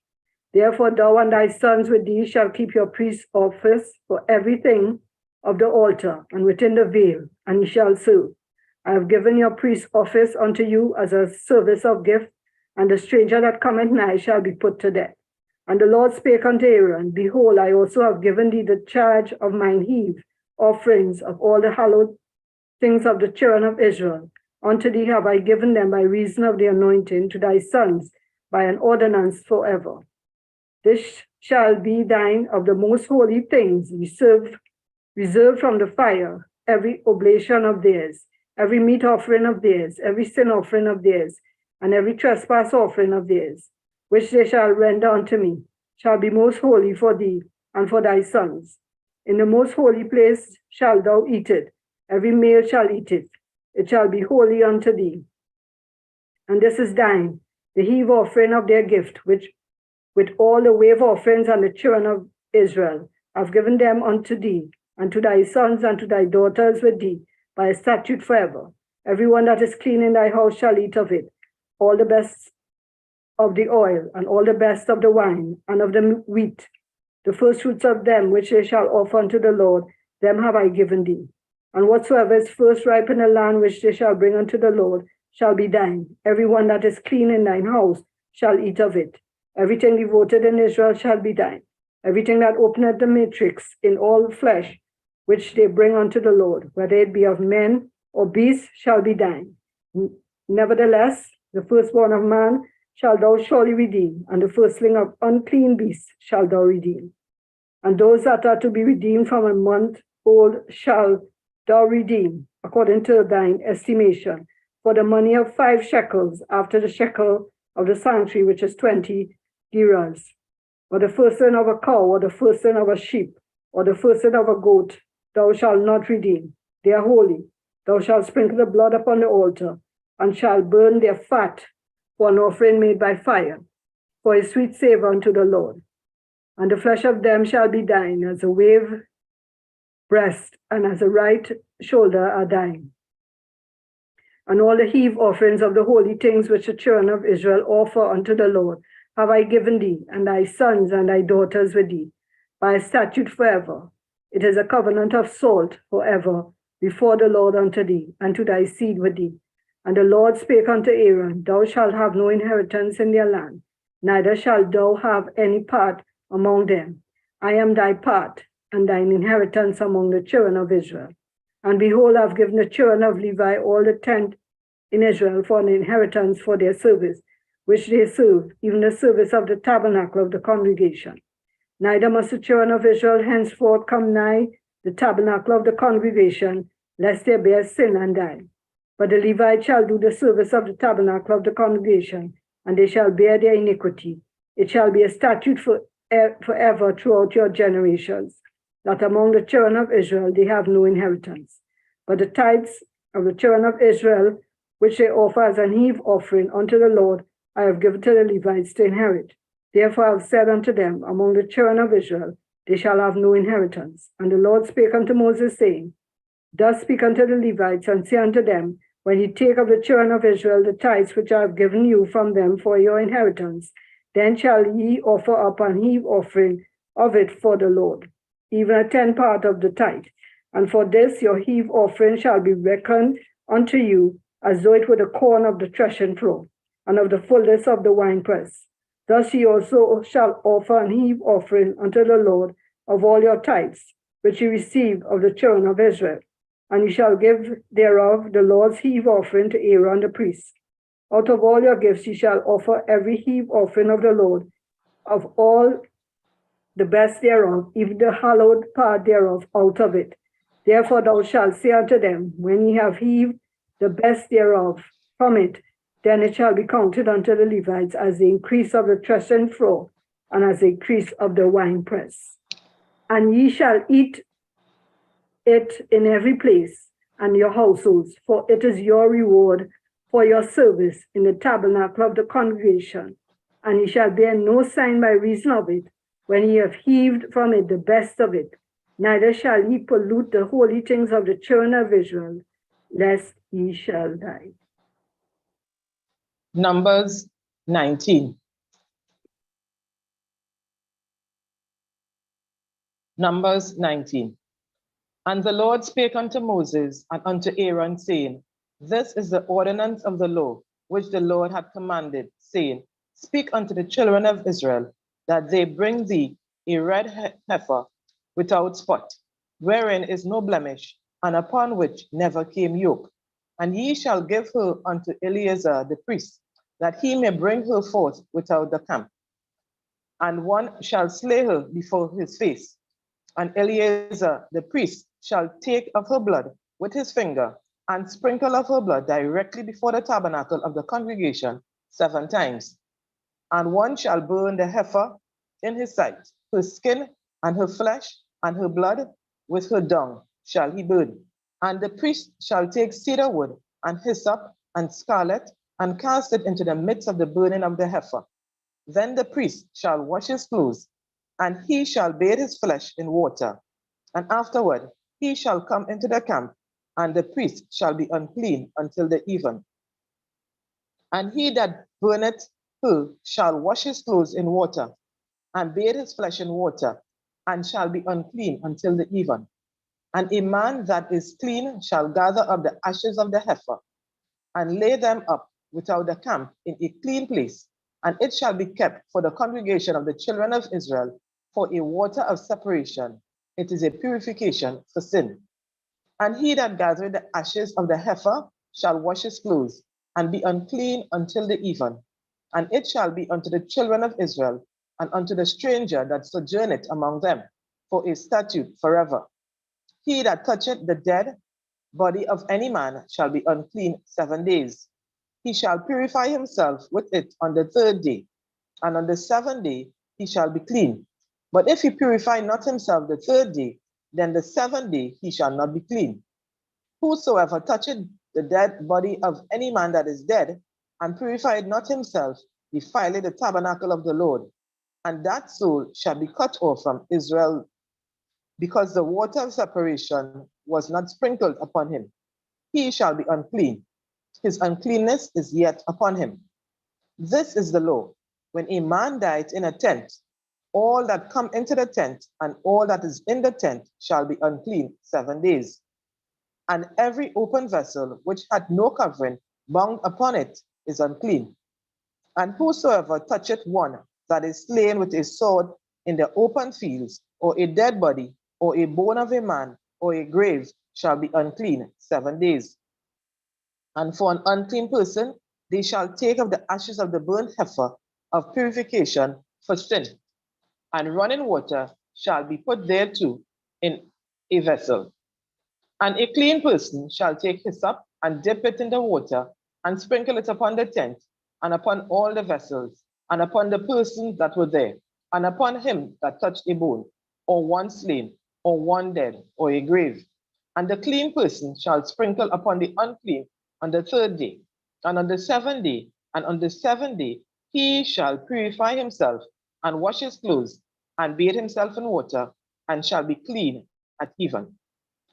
Therefore thou and thy sons with thee shall keep your priest's office for everything of the altar and within the veil, and ye shall serve. I have given your priest's office unto you as a service of gift, and the stranger that cometh nigh shall be put to death. And the Lord spake unto Aaron, Behold, I also have given thee the charge of mine heave offerings of all the hallowed things of the children of Israel. Unto thee have I given them by reason of the anointing, to thy sons by an ordinance forever. This shall be thine of the most holy things reserved from the fire, every oblation of theirs, every meat offering of theirs, every sin offering of theirs, and every trespass offering of theirs, which they shall render unto me, shall be most holy for thee and for thy sons. In the most holy place shalt thou eat it, every male shall eat it. It shall be holy unto thee. And this is thine, the heave offering of their gift, which with all the wave offerings and the children of Israel have given them unto thee, and to thy sons and to thy daughters with thee, by a statute forever. Every one that is clean in thy house shall eat of it, all the best of the oil, and all the best of the wine, and of the wheat, the first fruits of them which they shall offer unto the Lord, them have I given thee. And whatsoever is first ripe in the land which they shall bring unto the Lord shall be thine. Every one that is clean in thine house shall eat of it. Everything devoted in Israel shall be thine. Everything that openeth the matrix in all flesh, which they bring unto the Lord, whether it be of men or beasts, shall be thine. Nevertheless, the firstborn of man shalt thou surely redeem, and the firstling of unclean beasts shalt thou redeem. And those that are to be redeemed from a month old shalt thou redeem, according to thine estimation, for the money of 5 shekels, after the shekel of the sanctuary, which is 20 gerahs. Or the firstling of a cow, or the firstling of a sheep, or the firstling of a goat, thou shalt not redeem. They are holy. Thou shalt sprinkle the blood upon the altar, and shalt burn their fat for an offering made by fire, for a sweet savour unto the Lord. And the flesh of them shall be thine, as a wave breast and as a right shoulder are thine. And all the heave offerings of the holy things which the children of Israel offer unto the Lord have I given thee, and thy sons and thy daughters with thee, by a statute forever. It is a covenant of salt forever before the Lord unto thee, and to thy seed with thee. And the Lord spake unto Aaron, Thou shalt have no inheritance in their land, neither shalt thou have any part among them. I am thy part, and thine inheritance among the children of Israel. And behold, I have given the children of Levi all the tent in Israel for an inheritance for their service, which they serve, even the service of the tabernacle of the congregation. Neither must the children of Israel henceforth come nigh the tabernacle of the congregation, lest they bear sin and die. But the Levites shall do the service of the tabernacle of the congregation, and they shall bear their iniquity. It shall be a statute forever throughout your generations, that among the children of Israel they have no inheritance. But the tithes of the children of Israel, which they offer as an heave offering unto the Lord, I have given to the Levites to inherit. Therefore I have said unto them, among the children of Israel, they shall have no inheritance. And the Lord spake unto Moses, saying, Thus speak unto the Levites, and say unto them, When ye take of the children of Israel the tithes which I have given you from them for your inheritance, then shall ye offer up an heave offering of it for the Lord, even a 10th part of the tithe. And for this your heave offering shall be reckoned unto you as though it were the corn of the threshing floor, and of the fullness of the winepress. Thus ye also shall offer an heave offering unto the Lord of all your tithes, which ye receive of the children of Israel. And ye shall give thereof the Lord's heave offering to Aaron the priest. Out of all your gifts ye shall offer every heave offering of the Lord, of all the best thereof, even the hallowed part thereof out of it. Therefore thou shalt say unto them, When ye have heaved the best thereof from it, then it shall be counted unto the Levites as the increase of the threshing floor, and as the increase of the winepress. And ye shall eat it in every place, and your households, for it is your reward for your service in the tabernacle of the congregation. And ye shall bear no sign by reason of it, when ye have heaved from it the best of it. Neither shall ye pollute the holy things of the children of Israel, lest ye shall die.
Numbers 19. Numbers 19. And the Lord spake unto Moses and unto Aaron, saying, This is the ordinance of the law, which the Lord had commanded, saying, Speak unto the children of Israel, that they bring thee a red heifer without spot, wherein is no blemish, and upon which never came yoke. And ye shall give her unto Eleazar the priest, that he may bring her forth without the camp. And one shall slay her before his face. And Eleazar the priest shall take of her blood with his finger, and sprinkle of her blood directly before the tabernacle of the congregation 7 times. And one shall burn the heifer in his sight, her skin and her flesh and her blood with her dung shall he burn. And the priest shall take cedar wood and hyssop and scarlet, and cast it into the midst of the burning of the heifer. Then the priest shall wash his clothes, and he shall bathe his flesh in water. And afterward he shall come into the camp, and the priest shall be unclean until the even. And he that burneth her shall wash his clothes in water, and bathe his flesh in water, and shall be unclean until the even. And a man that is clean shall gather up the ashes of the heifer, and lay them up without the camp in a clean place, and it shall be kept for the congregation of the children of Israel for a water of separation. It is a purification for sin. And he that gathereth the ashes of the heifer shall wash his clothes, and be unclean until the even. And it shall be unto the children of Israel, and unto the stranger that sojourneth among them, for a statute forever. He that toucheth the dead body of any man shall be unclean 7 days. He shall purify himself with it on the 3rd day, and on the 7th day he shall be clean. But if he purify not himself the 3rd day, then the 7th day he shall not be clean. Whosoever toucheth the dead body of any man that is dead, and purified not himself, defileth the tabernacle of the Lord, and that soul shall be cut off from Israel, because the water of separation was not sprinkled upon him. He shall be unclean. His uncleanness is yet upon him. This is the law. When a man dieth in a tent, all that come into the tent and all that is in the tent shall be unclean 7 days. And every open vessel which hath no covering bound upon it is unclean. And whosoever toucheth one that is slain with a sword in the open fields, or a dead body, or a bone of a man, or a grave, shall be unclean 7 days. And for an unclean person, they shall take of the ashes of the burnt heifer of purification for sin, and running water shall be put thereto in a vessel. And a clean person shall take hyssop and dip it in the water, and sprinkle it upon the tent, and upon all the vessels, and upon the persons that were there, and upon him that touched a bone, or one slain, or one dead, or a grave. And the clean person shall sprinkle upon the unclean on the 3rd day, and on the 7th day, and on the 7th day he shall purify himself, and wash his clothes, and bathe himself in water, and shall be clean at even.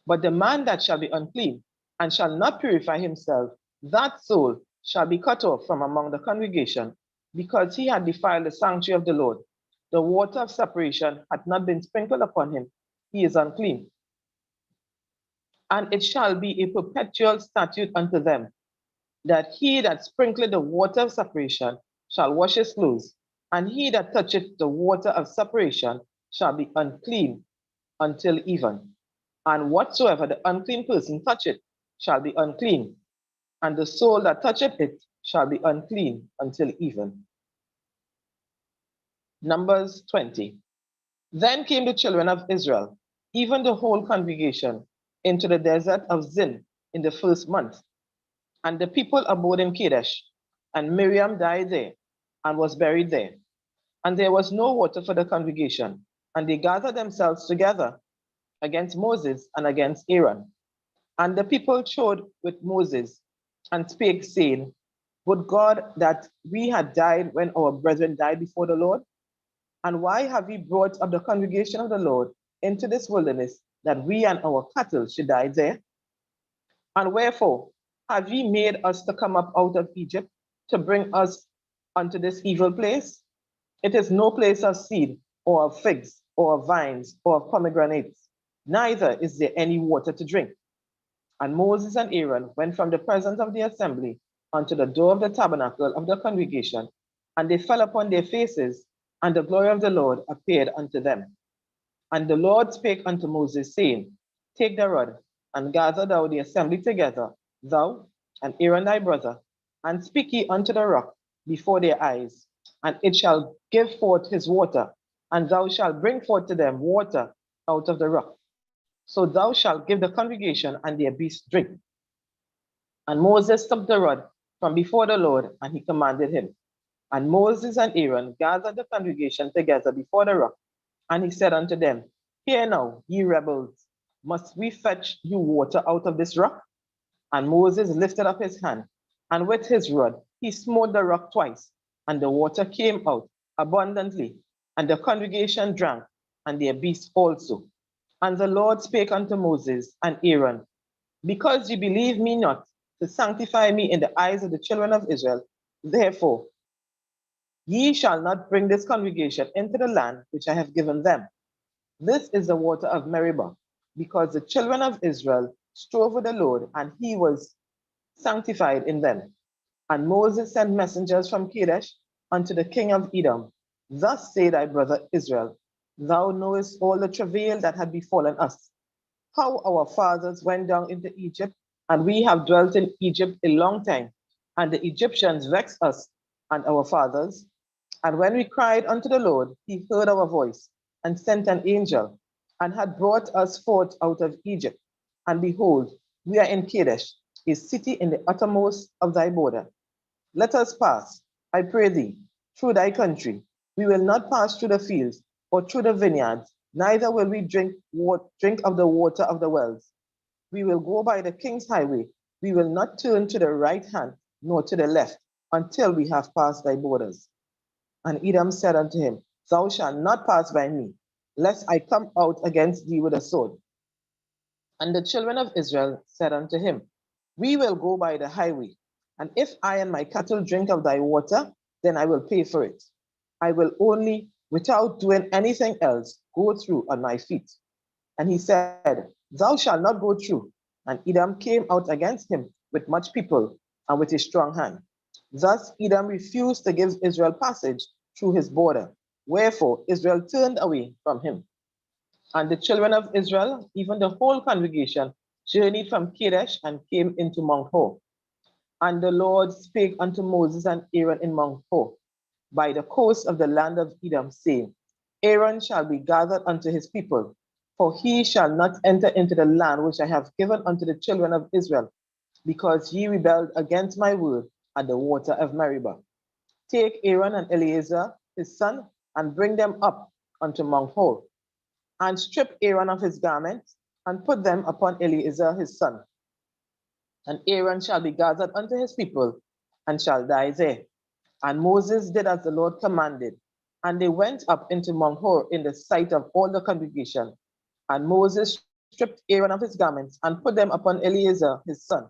But the man that shall be unclean, and shall not purify himself, that soul shall be cut off from among the congregation, because he had defiled the sanctuary of the Lord. The water of separation hath not been sprinkled upon him. He is unclean. And it shall be a perpetual statute unto them, that he that sprinkleth the water of separation shall wash his clothes, and he that toucheth the water of separation shall be unclean until even. And whatsoever the unclean person toucheth shall be unclean, and the soul that toucheth it shall be unclean until even. Numbers 20. Then came the children of Israel, even the whole congregation, into the desert of Zin in the 1st month. And the people abode in Kadesh, and Miriam died there, and was buried there. And there was no water for the congregation, and they gathered themselves together against Moses and against Aaron. And the people showed with Moses, and spake, saying, Would God that we had died when our brethren died before the Lord? And why have we brought up the congregation of the Lord into this wilderness, that we and our cattle should die there? And wherefore Have ye made us to come up out of Egypt to bring us unto this evil place? It is no place of seed, or of figs, or of vines, or of pomegranates, neither is there any water to drink. And Moses and Aaron went from the presence of the assembly unto the door of the tabernacle of the congregation, and they fell upon their faces, and the glory of the Lord appeared unto them. And the Lord spake unto Moses, saying, Take the rod, and gather thou the assembly together, thou and Aaron thy brother, and speak ye unto the rock before their eyes, and it shall give forth his water, and thou shalt bring forth to them water out of the rock. So thou shalt give the congregation and their beasts drink. And Moses took the rod from before the Lord, and he commanded him. And Moses and Aaron gathered the congregation together before the rock, and he said unto them, Hear now, ye rebels, must we fetch you water out of this rock? And Moses lifted up his hand, and with his rod he smote the rock twice, and the water came out abundantly, and the congregation drank, and their beasts also. And the Lord spake unto Moses and Aaron, Because ye believe me not to sanctify me in the eyes of the children of Israel, therefore ye shall not bring this congregation into the land which I have given them. This is the water of Meribah, because the children of Israel strove with the Lord, and he was sanctified in them. And Moses sent messengers from Kadesh unto the king of Edom. Thus say thy brother Israel, Thou knowest all the travail that had befallen us, how our fathers went down into Egypt, and we have dwelt in Egypt a long time, and the Egyptians vexed us and our fathers. And when we cried unto the Lord, he heard our voice, and sent an angel, and had brought us forth out of Egypt. And behold, we are in Kadesh, a city in the uttermost of thy border. Let us pass, I pray thee, through thy country. We will not pass through the fields, or through the vineyards, neither will we drink of the water of the wells. We will go by the king's highway. We will not turn to the right hand, nor to the left, until we have passed thy borders. And Edom said unto him, Thou shalt not pass by me, lest I come out against thee with a sword. And the children of Israel said unto him, We will go by the highway, and if I and my cattle drink of thy water, then I will pay for it. I will only, without doing anything else, go through on my feet. And he said, Thou shalt not go through. And Edom came out against him with much people and with a strong hand. Thus Edom refused to give Israel passage through his border. Wherefore Israel turned away from him. And the children of Israel, even the whole congregation, journeyed from Kadesh and came into Mount Hor. And the Lord spake unto Moses and Aaron in Mount Hor, by the coast of the land of Edom, saying, Aaron shall be gathered unto his people, for he shall not enter into the land which I have given unto the children of Israel, because ye rebelled against my word at the water of Meribah. Take Aaron and Eleazar his son, and bring them up unto Mount Hor, and strip Aaron of his garments, and put them upon Eleazar his son. And Aaron shall be gathered unto his people, and shall die there. And Moses did as the Lord commanded, and they went up into Mount Hor in the sight of all the congregation. And Moses stripped Aaron of his garments, and put them upon Eleazar his son.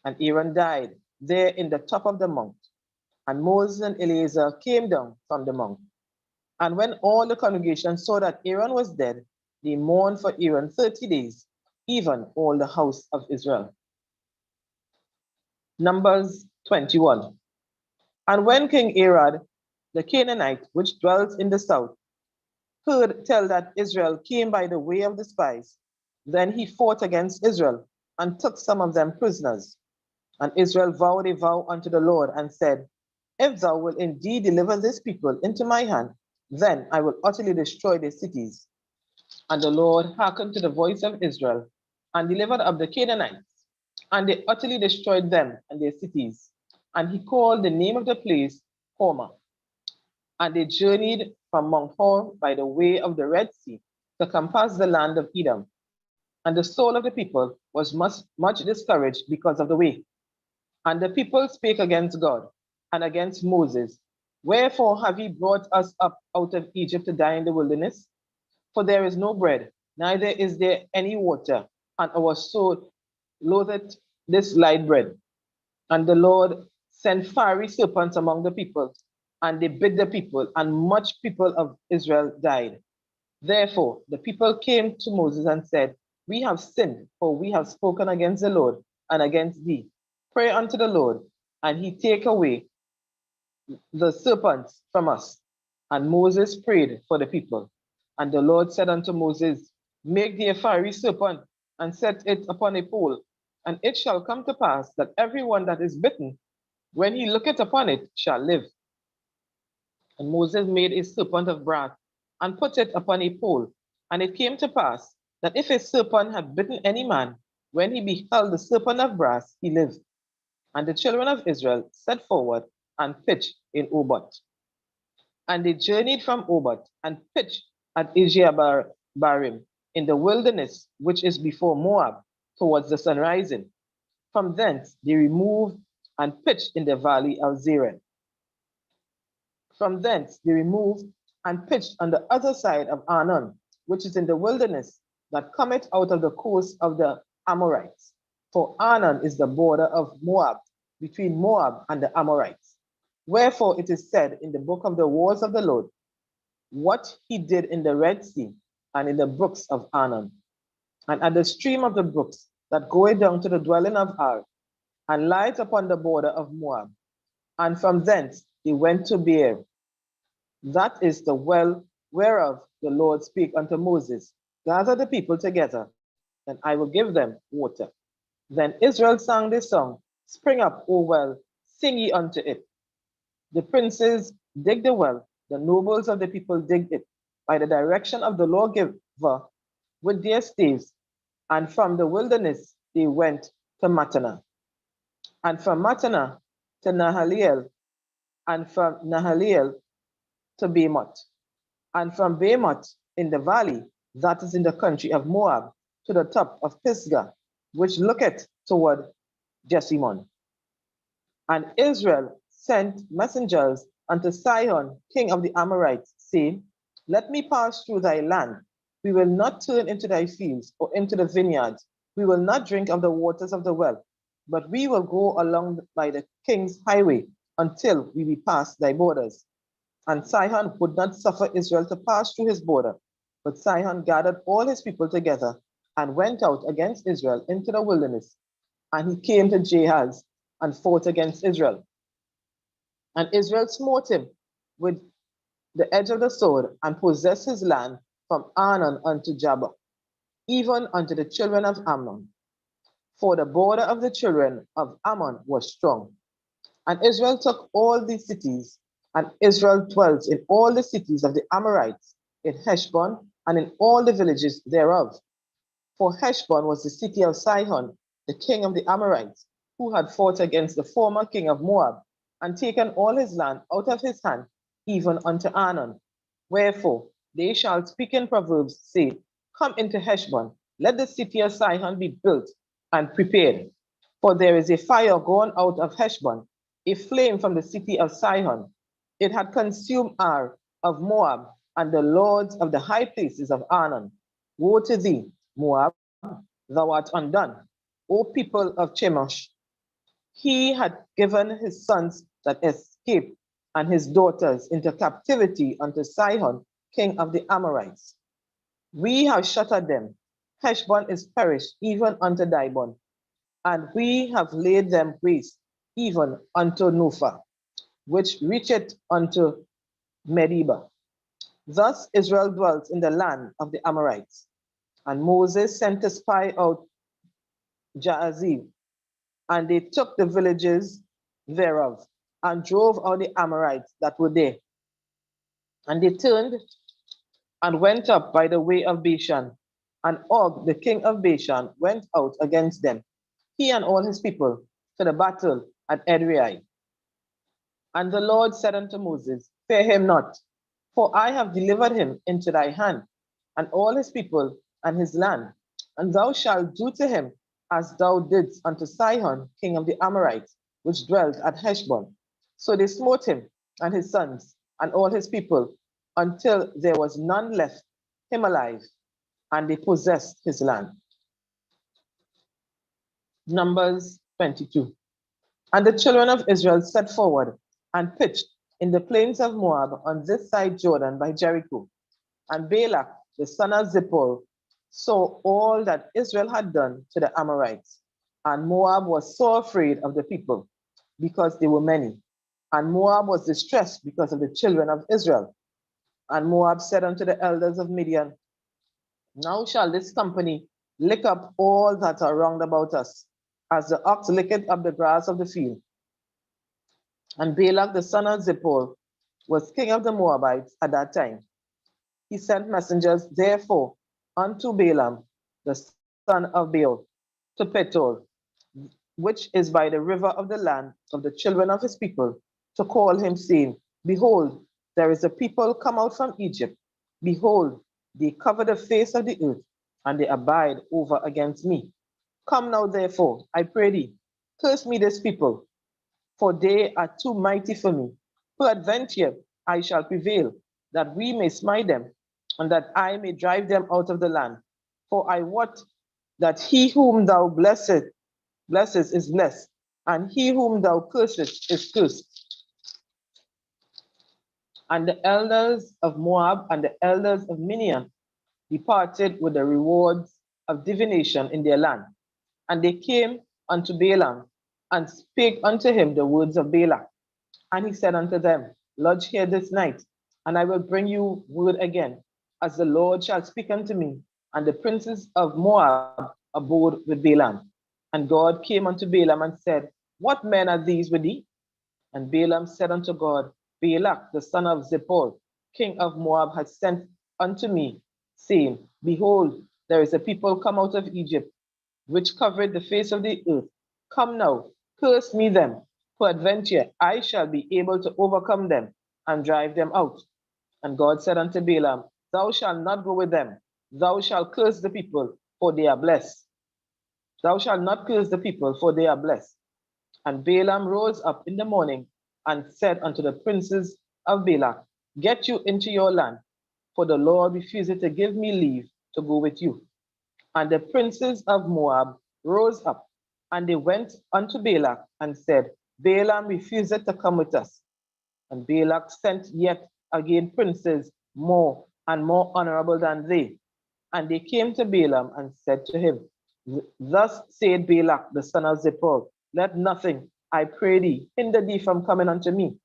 And Aaron died there in the top of the mount. And Moses and Eleazar came down from the mount. And when all the congregation saw that Aaron was dead, they mourned for Aaron 30 days, even all the house of Israel. Numbers 21. And when King Arad, the Canaanite, which dwells in the south, heard tell that Israel came by the way of the spies, then he fought against Israel, and took some of them prisoners. And Israel vowed a vow unto the Lord, and said, If thou wilt indeed deliver this people into my hand, then I will utterly destroy their cities. And the Lord hearkened to the voice of Israel, and delivered up the Canaanites, and they utterly destroyed them and their cities. And he called the name of the place Hormah. And they journeyed from Mount Hor by the way of the Red Sea to compass the land of Edom. And the soul of the people was much discouraged because of the way. And the people spake against God and against Moses, Wherefore have ye brought us up out of Egypt to die in the wilderness? For there is no bread, neither is there any water, and our soul loatheth this light bread. And the Lord sent fiery serpents among the people, and they bit the people, and much people of Israel died. Therefore, the people came to Moses and said, We have sinned, for we have spoken against the Lord and against thee. Pray unto the Lord, and he take away the serpents from us. And Moses prayed for the people. And the Lord said unto Moses, Make thee a fiery serpent, and set it upon a pole. And it shall come to pass that everyone that is bitten, when he looketh upon it, shall live. And Moses made a serpent of brass, and put it upon a pole. And it came to pass that if a serpent had bitten any man, when he beheld the serpent of brass, he lived. And the children of Israel set forward and pitched in Oboth. And they journeyed from Oboth and pitched at Barim in the wilderness, which is before Moab, towards the sunrising. From thence they removed and pitched in the valley of Zered. From thence they removed and pitched on the other side of Arnon, which is in the wilderness that cometh out of the coast of the Amorites. For Arnon is the border of Moab, between Moab and the Amorites. Wherefore it is said in the book of the wars of the Lord, what he did in the Red Sea and in the brooks of Arnon, and at the stream of the brooks that goeth down to the dwelling of Ar, and lies upon the border of Moab. And from thence he went to Beer. That is the well whereof the Lord spake unto Moses, Gather the people together, and I will give them water. Then Israel sang this song, Spring up, O well, sing ye unto it. The princes dig the well, the nobles of the people digged it, by the direction of the lawgiver with their staves. And from the wilderness they went to Mattanah. And from Mattanah to Nahaliel, and from Nahaliel to Bamoth, and from Bamoth in the valley, that is in the country of Moab, to the top of Pisgah, which looketh toward Jeshimon. And Israel sent messengers unto Sihon, king of the Amorites, saying, Let me pass through thy land. We will not turn into thy fields or into the vineyards. We will not drink of the waters of the well, but we will go along by the king's highway until we be past thy borders. And Sihon would not suffer Israel to pass through his border, but Sihon gathered all his people together and went out against Israel into the wilderness. And he came to Jahaz and fought against Israel. And Israel smote him with the edge of the sword and possessed his land from Arnon unto Jabbok, even unto the children of Ammon. For the border of the children of Ammon was strong. And Israel took all these cities, and Israel dwelt in all the cities of the Amorites, in Heshbon, and in all the villages thereof. For Heshbon was the city of Sihon, the king of the Amorites, who had fought against the former king of Moab, and taken all his land out of his hand, even unto Arnon. Wherefore they shall speak in proverbs, say, Come into Heshbon, let the city of Sihon be built and prepared. For there is a fire gone out of Heshbon, a flame from the city of Sihon. It had consumed Ar of Moab, and the lords of the high places of Arnon. Woe to thee, Moab, thou art undone, O people of Chemosh. He had given his sons that escaped and his daughters into captivity unto Sihon, king of the Amorites. We have shattered them. Heshbon is perished, even unto Dibon, and we have laid them waste, even unto Nopha, which reacheth unto Medeba. Thus Israel dwelt in the land of the Amorites. And Moses sent to spy out Jaazib, and they took the villages thereof, and drove out the Amorites that were there. And they turned and went up by the way of Bashan, and Og, the king of Bashan, went out against them, he and all his people, to the battle at Edrei. And the Lord said unto Moses, Fear him not, for I have delivered him into thy hand, and all his people and his land, and thou shalt do to him as thou didst unto Sihon, king of the Amorites, which dwelt at Heshbon. So they smote him and his sons and all his people, until there was none left him alive, and they possessed his land. Numbers 22. And the children of Israel set forward and pitched in the plains of Moab on this side Jordan by Jericho. And Balak, the son of Zippor, saw all that Israel had done to the Amorites. And Moab was so afraid of the people, because they were many. And Moab was distressed because of the children of Israel. And Moab said unto the elders of Midian, now shall this company lick up all that are round about us, as the ox licketh up the grass of the field. And Balak the son of Zippor was king of the Moabites at that time. He sent messengers therefore unto Balaam the son of Beor to Petor, which is by the river of the land of the children of his people, to call him, saying, behold, there is a people come out from Egypt. Behold, they cover the face of the earth, and they abide over against me. Come now, therefore, I pray thee, curse me this people, for they are too mighty for me. Peradventure I shall prevail, that we may smite them, and that I may drive them out of the land. For I wot that he whom thou blessest is blessed, and he whom thou cursest is cursed. And the elders of Moab and the elders of Midian departed with the rewards of divination in their land. And they came unto Balaam, and spake unto him the words of Balak. And he said unto them, lodge here this night, and I will bring you word again, as the Lord shall speak unto me. And the princes of Moab abode with Balaam. And God came unto Balaam and said, what men are these with thee? And Balaam said unto God, Balak the son of Zippor, king of Moab, has sent unto me, saying, behold, there is a people come out of Egypt, which covered the face of the earth. Come now, curse me them, peradventure I shall be able to overcome them and drive them out. And God said unto Balaam, thou shalt not go with them, thou shalt curse the people, for they are blessed. Thou shalt not curse the people, for they are blessed. And Balaam rose up in the morning and said unto the princes of Balak, get you into your land, for the Lord refused to give me leave to go with you. And the princes of Moab rose up, and they went unto Balak and said, Balaam refused to come with us. And Balak sent yet again princes more and more honorable than they. And they came to Balaam and said to him, thus said Balak the son of Zippor, let nothing, I pray thee, hinder thee from coming unto me,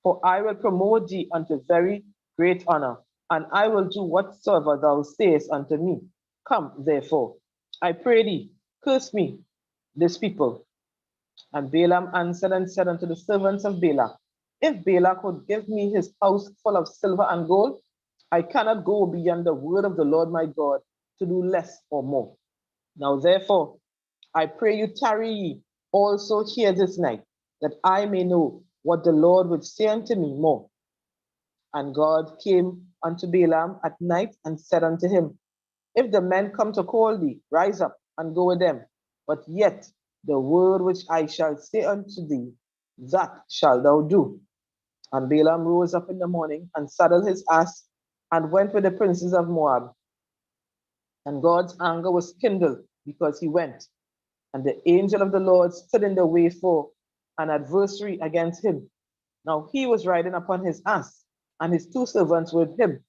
for I will promote thee unto very great honor, and I will do whatsoever thou sayest unto me. Come, therefore, I pray thee, curse me, this people. And Balaam answered and said unto the servants of Balak, if Balak would give me his house full of silver and gold, I cannot go beyond the word of the Lord my God to do less or more. Now therefore, I pray you tarry ye also here this night, that I may know what the Lord would say unto me more. And God came unto Balaam at night and said unto him, if the men come to call thee, rise up and go with them. But yet the word which I shall say unto thee, that shalt thou do. And Balaam rose up in the morning and saddled his ass and went with the princes of Moab. And God's anger was kindled because he went. And the angel of the Lord stood in the way for an adversary against him. Now he was riding upon his ass, and his two servants with him.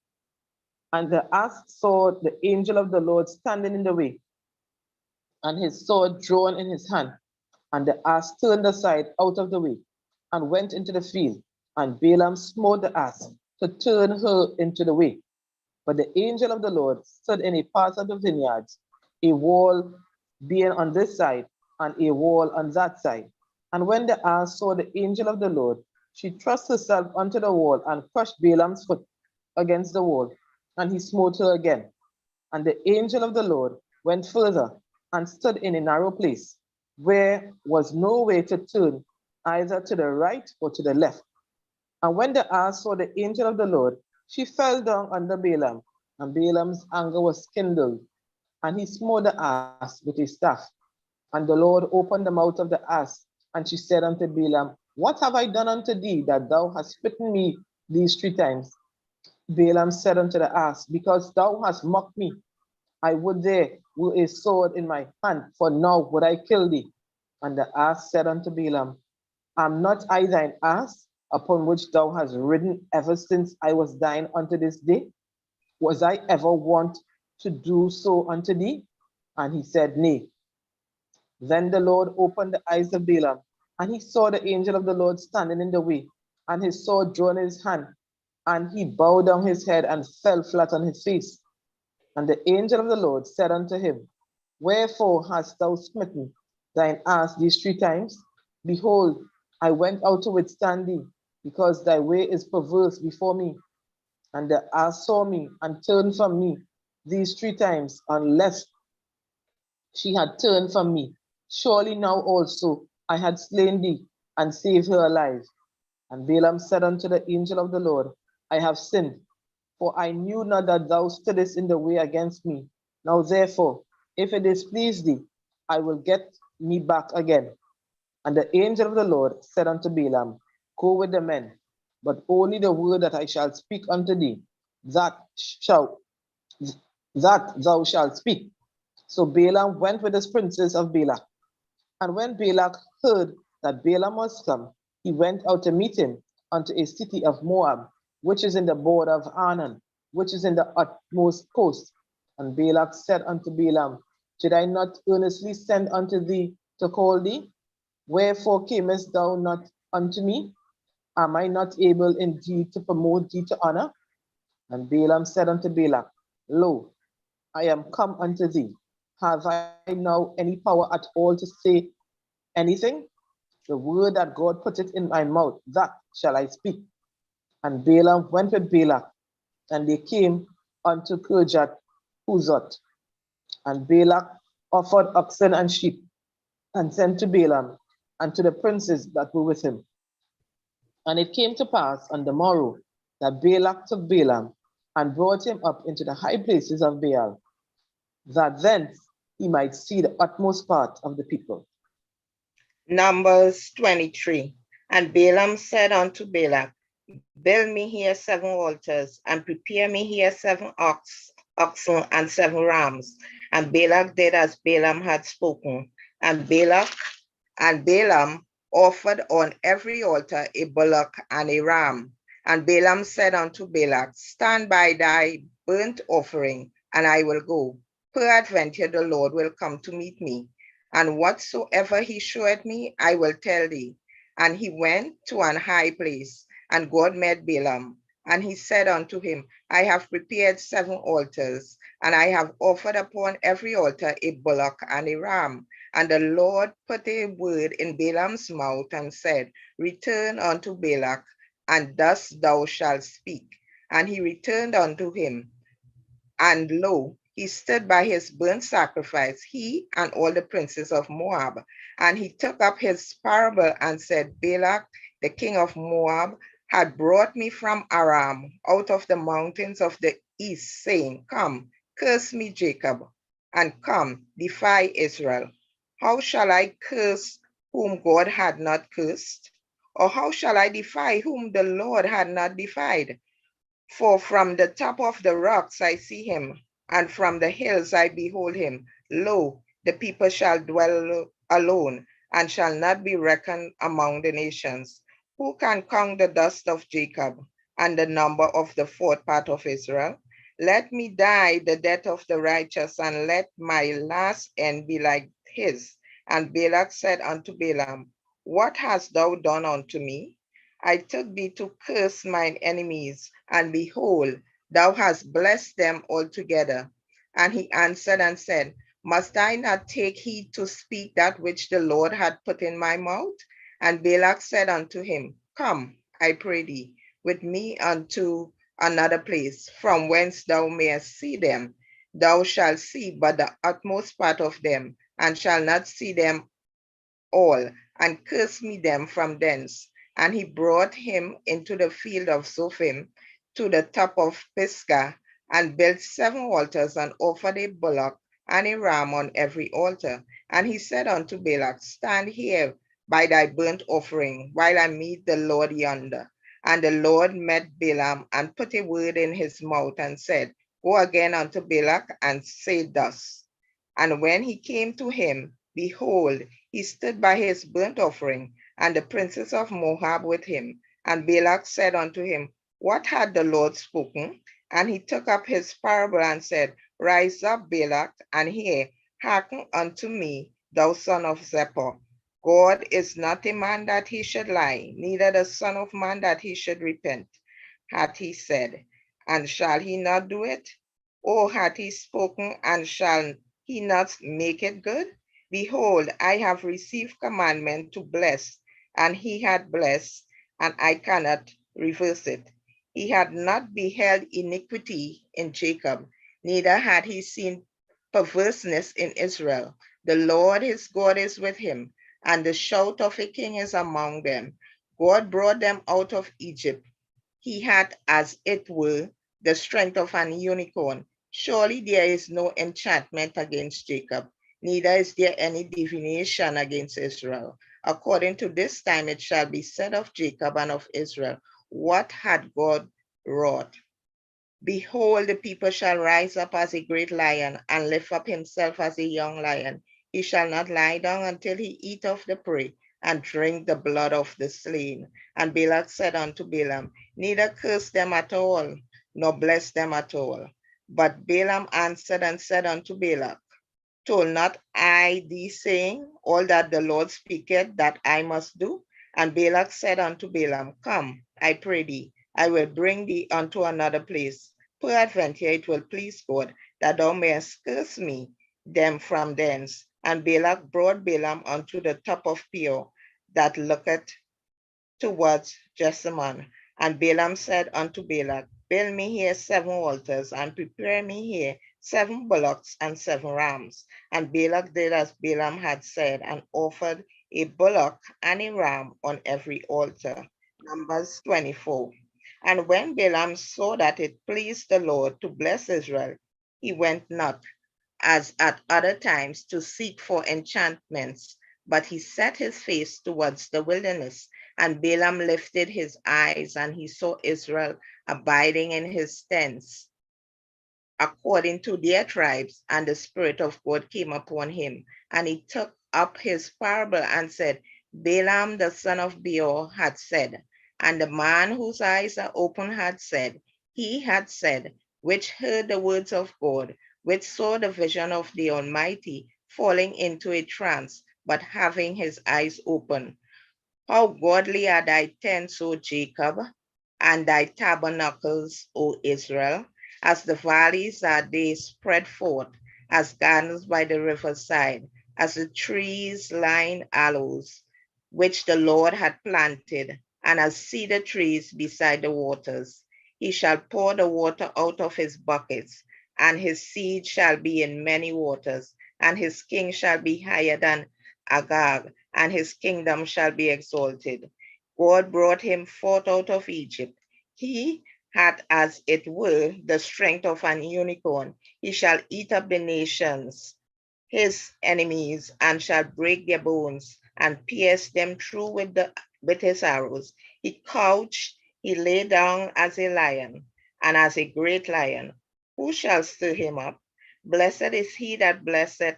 And the ass saw the angel of the Lord standing in the way, and his sword drawn in his hand. And the ass turned aside out of the way, and went into the field. And Balaam smote the ass to turn her into the way. But the angel of the Lord stood in a part of the vineyards, a wall being on this side, and a wall on that side. And when the ass saw the angel of the Lord, she thrust herself onto the wall and crushed Balaam's foot against the wall, and he smote her again. And the angel of the Lord went further and stood in a narrow place, where was no way to turn either to the right or to the left. And when the ass saw the angel of the Lord, she fell down under Balaam, and Balaam's anger was kindled, and he smote the ass with his staff. And the Lord opened the mouth of the ass, and she said unto Balaam, what have I done unto thee, that thou hast smitten me these 3 times? Balaam said unto the ass, because thou hast mocked me, I would there were a sword in my hand, for now would I kill thee. And the ass said unto Balaam, Am not I thine ass, upon which thou hast ridden ever since I was thine unto this day? Was I ever wont to do so unto thee? And he said, Nay. Then the Lord opened the eyes of Balaam, and he saw the angel of the Lord standing in the way, and his sword drawn in his hand. And he bowed down his head and fell flat on his face. And the angel of the Lord said unto him, Wherefore hast thou smitten thine ass these 3 times? Behold, I went out to withstand thee, because thy way is perverse before me. And the ass saw me and turned from me these 3 times, unless she had turned from me. Surely now also I had slain thee and saved her alive. And Balaam said unto the angel of the Lord, I have sinned, for I knew not that thou stoodest in the way against me. Now therefore, if it displease thee, I will get me back again. And the angel of the Lord said unto Balaam, Go with the men, but only the word that I shall speak unto thee, that thou shalt speak. So Balaam went with the princes of Balak. And when Balak heard that Balaam was come, he went out to meet him unto a city of Moab, which is in the border of Arnon, which is in the utmost coast. And Balak said unto Balaam, Did I not earnestly send unto thee to call thee? Wherefore camest thou not unto me? Am I not able indeed to promote thee to honor? And Balaam said unto Balak, Lo, I am come unto thee. Have I now any power at all to say anything? The word that God put it in my mouth, that shall I speak. And Balaam went with Balak, and they came unto Kirjath Huzoth. And Balak offered oxen and sheep, and sent to Balaam and to the princes that were with him. And it came to pass on the morrow that Balak took Balaam and brought him up into the high places of Baal, that thence he might see the utmost part of the people.
Numbers 23. And Balaam said unto Balak, Build me here 7 altars, and prepare me here 7 oxen and 7 rams. And Balak did as Balaam had spoken. And Balaam offered on every altar a bullock and a ram. And Balaam said unto Balak, Stand by thy burnt offering, and I will go. Peradventure the Lord will come to meet me. And whatsoever he showed me, I will tell thee. And he went to an high place, and God met Balaam. And he said unto him, I have prepared 7 altars, and I have offered upon every altar a bullock and a ram. And the Lord put a word in Balaam's mouth and said, Return unto Balak, and thus thou shalt speak. And he returned unto him. And lo, he stood by his burnt sacrifice, he and all the princes of Moab. And he took up his parable and said, Balak, the king of Moab, had brought me from Aram out of the mountains of the east, saying, Come, curse me, Jacob, and come, defy Israel. How shall I curse whom God had not cursed? Or how shall I defy whom the Lord had not defied? For from the top of the rocks I see him, and from the hills I behold him. Lo, the people shall dwell alone, and shall not be reckoned among the nations. Who can count the dust of Jacob, and the number of the 4th part of Israel? Let me die the death of the righteous, and let my last end be like his. And Balak said unto Balaam, What hast thou done unto me? I took thee to curse mine enemies, and behold, thou hast blessed them altogether. And he answered and said, Must I not take heed to speak that which the Lord had put in my mouth? And Balak said unto him, Come, I pray thee, with me unto another place, from whence thou mayest see them. Thou shalt see but the utmost part of them, and shalt not see them all, and curse me them from thence. And he brought him into the field of Zophim, to the top of Pisgah, and built 7 altars, and offered a bullock and a ram on every altar. And he said unto Balak, Stand here by thy burnt offering, while I meet the Lord yonder. And the Lord met Balaam, and put a word in his mouth, and said, Go again unto Balak, and say thus. And when he came to him, behold, he stood by his burnt offering, and the princes of Moab with him. And Balak said unto him, What had the Lord spoken? And he took up his parable and said, Rise up, Balak, and hear, hearken unto me, thou son of Zippor. God is not a man that he should lie, neither the son of man that he should repent. Hath he said, and shall he not do it? Or hath he spoken, and shall he not make it good? Behold, I have received commandment to bless, and he had blessed, and I cannot reverse it. He had not beheld iniquity in Jacob, neither had he seen perverseness in Israel. The Lord his God is with him, and the shout of a king is among them. God brought them out of Egypt. He had, as it were, the strength of an unicorn. Surely there is no enchantment against Jacob, neither is there any divination against Israel. According to this time it shall be said of Jacob and of Israel, what had God wrought? Behold, the people shall rise up as a great lion, and lift up himself as a young lion. He shall not lie down until he eat of the prey, and drink the blood of the slain. And Balak said unto Balaam, Neither curse them at all, nor bless them at all. But Balaam answered and said unto Balak, Told not I thee, saying, All that the Lord speaketh, that I must do? And Balak said unto Balaam, Come, I pray thee, I will bring thee unto another place. Peradventure it will please God that thou mayest curse me them from thence. And Balak brought Balaam unto the top of Peor, that looketh towards Jessamine. And Balaam said unto Balak, Build me here 7 altars, and prepare me here 7 bullocks and 7 rams. And Balak did as Balaam had said, and offered a bullock and a ram on every altar. Numbers 24. And when Balaam saw that it pleased the Lord to bless Israel, he went not, as at other times, to seek for enchantments, but he set his face towards the wilderness. And Balaam lifted his eyes, and he saw Israel abiding in his tents, according to their tribes, and the Spirit of God came upon him. And he took up his parable and said, Balaam the son of Beor had said, and the man whose eyes are open had said, he had said, which heard the words of God, which saw the vision of the Almighty, falling into a trance, but having his eyes open. How godly are thy tents, O Jacob, and thy tabernacles, O Israel. As the valleys are they spread forth, as gardens by the riverside, as the trees line aloes, which the Lord had planted, and as cedar trees beside the waters. He shall pour the water out of his buckets, and his seed shall be in many waters, and his king shall be higher than Agag, and his kingdom shall be exalted. God brought him forth out of Egypt. He had, as it were, the strength of an unicorn. He shall eat up the nations, his enemies, and shall break their bones, and pierce them through with his arrows. He couched, he lay down as a lion, and as a great lion. Who shall stir him up? Blessed is he that blesseth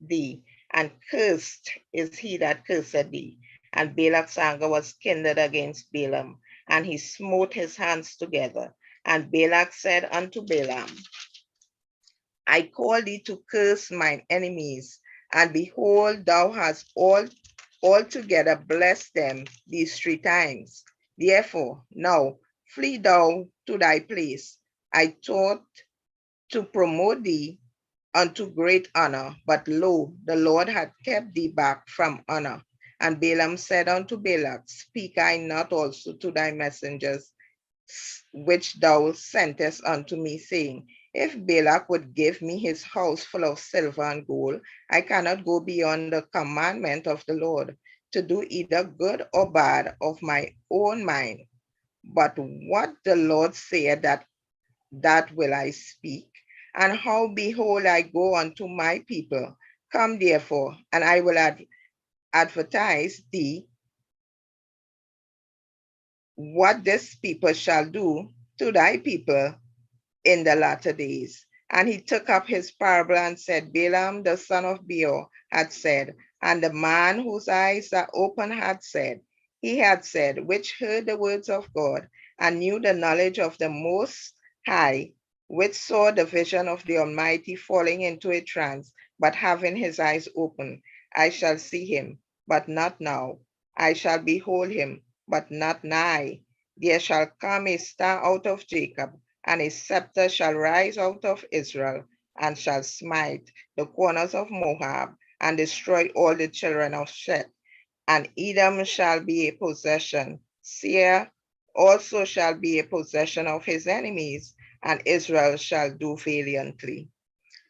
thee, and cursed is he that curseth thee. And Balak's anger was kindled against Balaam, and he smote his hands together. And Balak said unto Balaam, I call thee to curse mine enemies, and behold, thou hast altogether blessed them these 3 times. Therefore, now flee thou to thy place. I thought to promote thee unto great honor, but lo, the Lord had kept thee back from honor. And Balaam said unto Balak, Speak I not also to thy messengers, which thou sentest unto me, saying, If Balak would give me his house full of silver and gold, I cannot go beyond the commandment of the Lord, to do either good or bad of my own mind. But what the Lord said, that will I speak. And how, behold, I go unto my people. Come therefore, and I will advertise thee what this people shall do to thy people in the latter days. And he took up his parable and said, Balaam the son of Beor had said, And the man whose eyes are open had said, which heard the words of God and knew the knowledge of the Most High, which saw the vision of the Almighty falling into a trance, but having his eyes open, I shall see him, but not now. I shall behold him, but not nigh. There shall come a star out of Jacob, and a scepter shall rise out of Israel, and shall smite the corners of Moab, and destroy all the children of Shet. And Edom shall be a possession. Seir also shall be a possession of his enemies, and Israel shall do valiantly.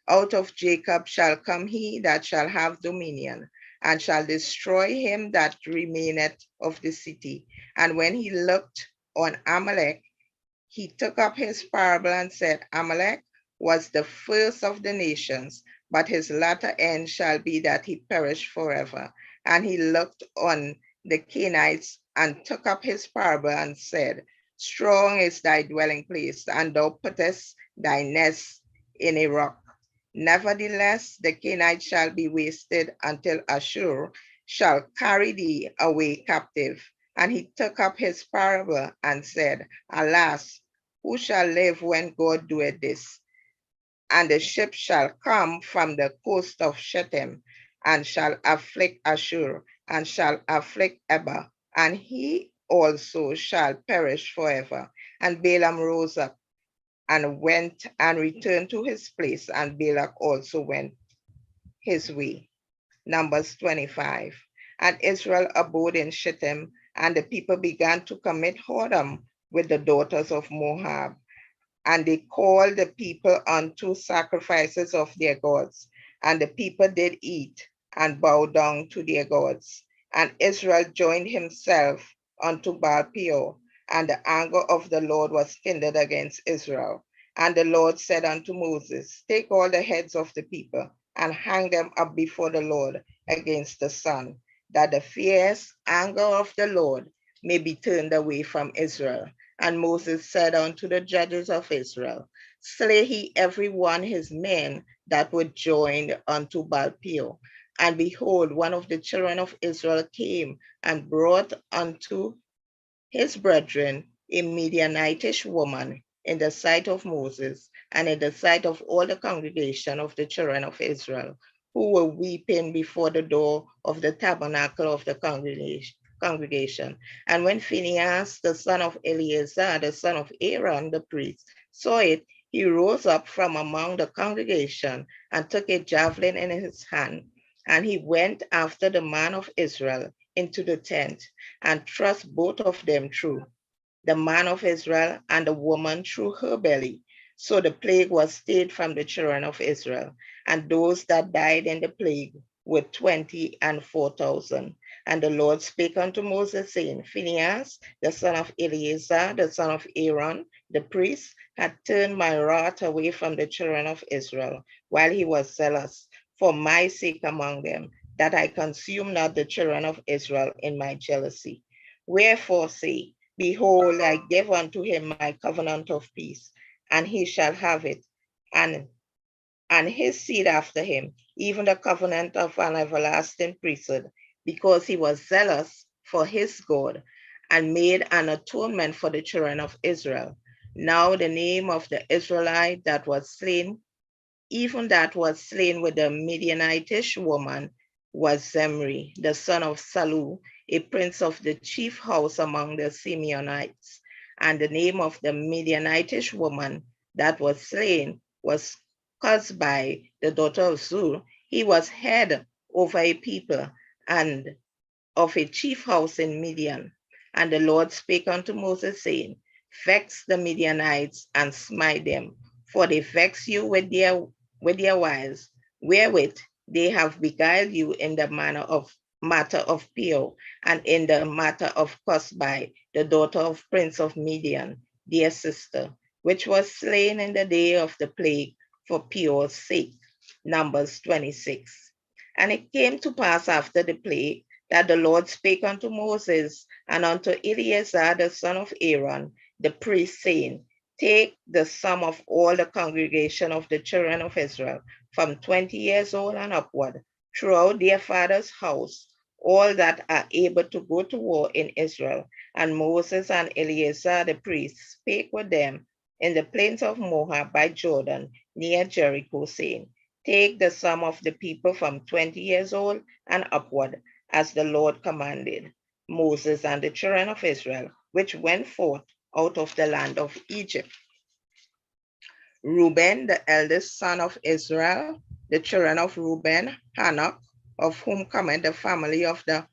Out of Jacob shall come he that shall have dominion, and shall destroy him that remaineth of the city. And when he looked on Amalek, he took up his parable and said, Amalek was the first of the nations, but his latter end shall be that he perish forever. And he looked on the Canaanites and took up his parable and said, strong is thy dwelling place, and thou puttest thy nest in a rock. Nevertheless, the Canaanites shall be wasted until Ashur shall carry thee away captive. And he took up his parable and said, alas, who shall live when God doeth this? And the ship shall come from the coast of Shittim, and shall afflict Ashur, and shall afflict Eber, and he also shall perish forever. And Balaam rose up and went and returned to his place, and Balak also went his way. Numbers 25. And Israel abode in Shittim, and the people began to commit whoredom with the daughters of Moab. And they called the people unto sacrifices of their gods. And the people did eat and bow down to their gods. And Israel joined himself unto Baal Peor, and the anger of the Lord was kindled against Israel. And the Lord said unto Moses, take all the heads of the people and hang them up before the Lord against the sun, that the fierce anger of the Lord may be turned away from Israel. And Moses said unto the judges of Israel, slay he every one his men that were joined unto Baal Peor. And behold, one of the children of Israel came and brought unto his brethren a Midianitish woman in the sight of Moses and in the sight of all the congregation of the children of Israel, who were weeping before the door of the tabernacle of the congregation. And when Phinehas, the son of Eleazar, the son of Aaron, the priest, saw it, he rose up from among the congregation and took a javelin in his hand. And he went after the man of Israel into the tent and thrust both of them through, the man of Israel and the woman through her belly. So the plague was stayed from the children of Israel, and those that died in the plague were 24,000. And the Lord spake unto Moses, saying, Phinehas, the son of Eleazar, the son of Aaron, the priest, had turned my wrath away from the children of Israel, while he was zealous for my sake among them, that I consume not the children of Israel in my jealousy. Wherefore say, behold, I give unto him my covenant of peace, and he shall have it, and his seed after him, even the covenant of an everlasting priesthood, because he was zealous for his God, and made an atonement for the children of Israel. Now the name of the Israelite that was slain, even that was slain with the Midianitish woman, was Zimri, the son of Salu, a prince of the chief house among the Simeonites. And the name of the Midianitish woman that was slain was Cosbi, the daughter of Zur. He was head over a people and of a chief house in Midian. And the Lord spake unto Moses, saying, vex the Midianites and smite them, for they vex you with their wiles, wherewith they have beguiled you in the matter of Peor, and in the matter of Cosbi, the daughter of Prince of Midian, their sister, which was slain in the day of the plague for Peor's sake. Numbers 26. And it came to pass after the plague that the Lord spake unto Moses and unto Eleazar the son of Aaron, the priest, saying, take the sum of all the congregation of the children of Israel, from 20 years old and upward, throughout their father's house, all that are able to go to war in Israel. And Moses and Eleazar the priest spake with them in the plains of Moab by Jordan, near Jericho, saying, Take the sum of the people from 20 years old and upward, as the Lord commanded Moses and the children of Israel, which went forth out of the land of Egypt. Reuben, the eldest son of Israel, the children of Reuben, Hanok, of whom cometh the family of the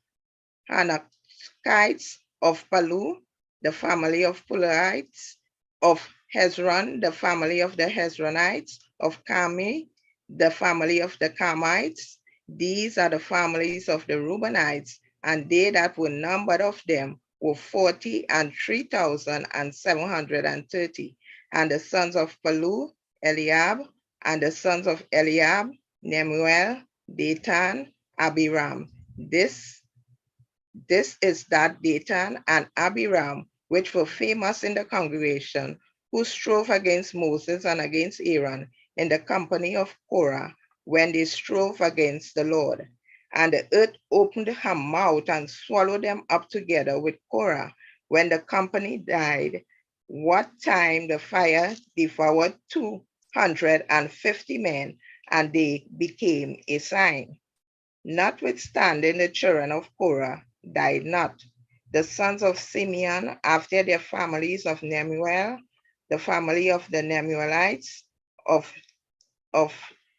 Hanokites, of Palu, the family of Puluites, of Hezron, the family of the Hezronites, of Carmi, the family of the Carmites. These are the families of the Reubenites, and they that were numbered of them were 40,003,730. And the sons of Palu, Eliab, and the sons of Eliab, Nemuel, Datan, Abiram. This is that Datan and Abiram, which were famous in the congregation, who strove against Moses and against Aaron in the company of Korah, when they strove against the Lord. And the earth opened her mouth and swallowed them up together with Korah, when the company died, what time the fire devoured 250 men, and they became a sign. Notwithstanding, the children of Korah died not. The sons of Simeon, after their families of Nemuel, the family of the Nemuelites, of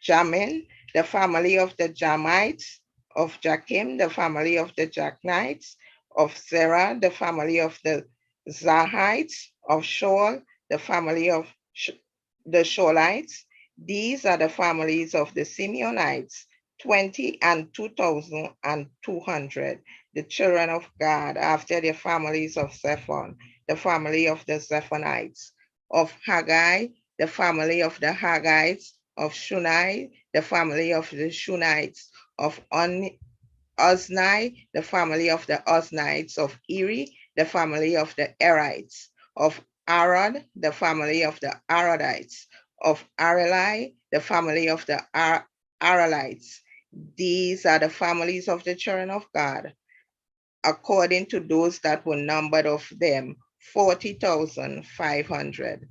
Jamin, the family of the Jamites, of Jachim, the family of the Jachnites, of Zerah, the family of the Zahites, of Shaul, the family of the Shaulites. These are the families of the Simeonites, 20 and 2,200. The children of Gad, after their families of Zephon, the family of the Zephonites, of Haggai, the family of the Haggites, of Shunai, the family of the Shunites, of Ozni, the family of the Oznites, of Eri, the family of the Erites, of Arad, the family of the Aradites, of Areli, the family of the Aralites. These are the families of the children of God, according to those that were numbered of them, 40,500.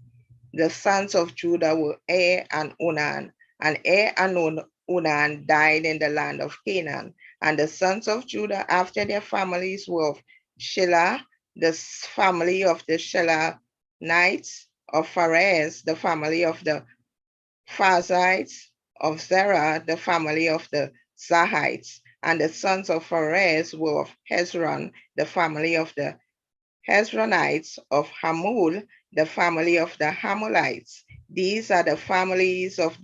The sons of Judah were Er and Onan, and Er and Onan died in the land of Canaan. And the sons of Judah after their families were of Shelah, the family of the Shelanites, of Pharez, the family of the Phazites, of Zerah, the family of the Zahites. And the sons of Pharez were of Hezron, the family of the Hezronites, of Hamul, the family of the Hamulites. These are the families of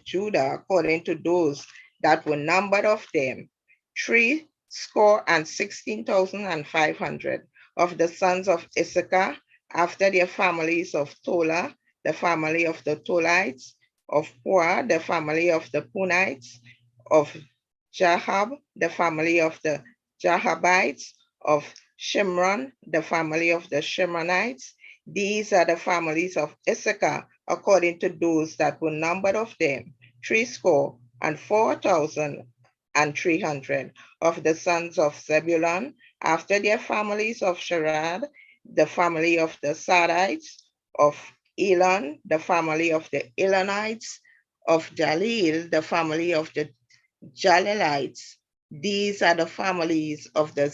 Judah, according to those that were numbered of them, 316,500. Of the sons of Issachar, after their families of Tola, the family of the Tolites, of Puah, the family of the Punites, of Jahab, the family of the Jahabites, of Shimron, the family of the Shimronites. These are the families of Issachar, according to those that were numbered of them, 304,300. Of the sons of Zebulun, after their families of Sherad, the family of the Sadites, of Elon, the family of the Elonites, of Jalil, the family of the Jalilites. These are the families of the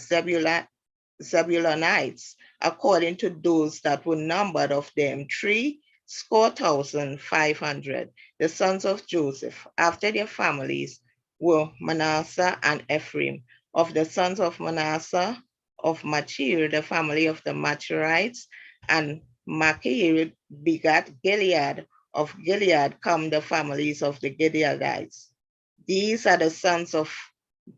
Zebulonites, according to those that were numbered of them, 3,500. The sons of Joseph, after their families, were Manasseh and Ephraim. Of the sons of Manasseh, of Machir, the family of the Machirites, and Machir begat Gilead. Of Gilead come the families of the Gileadites. These are the sons of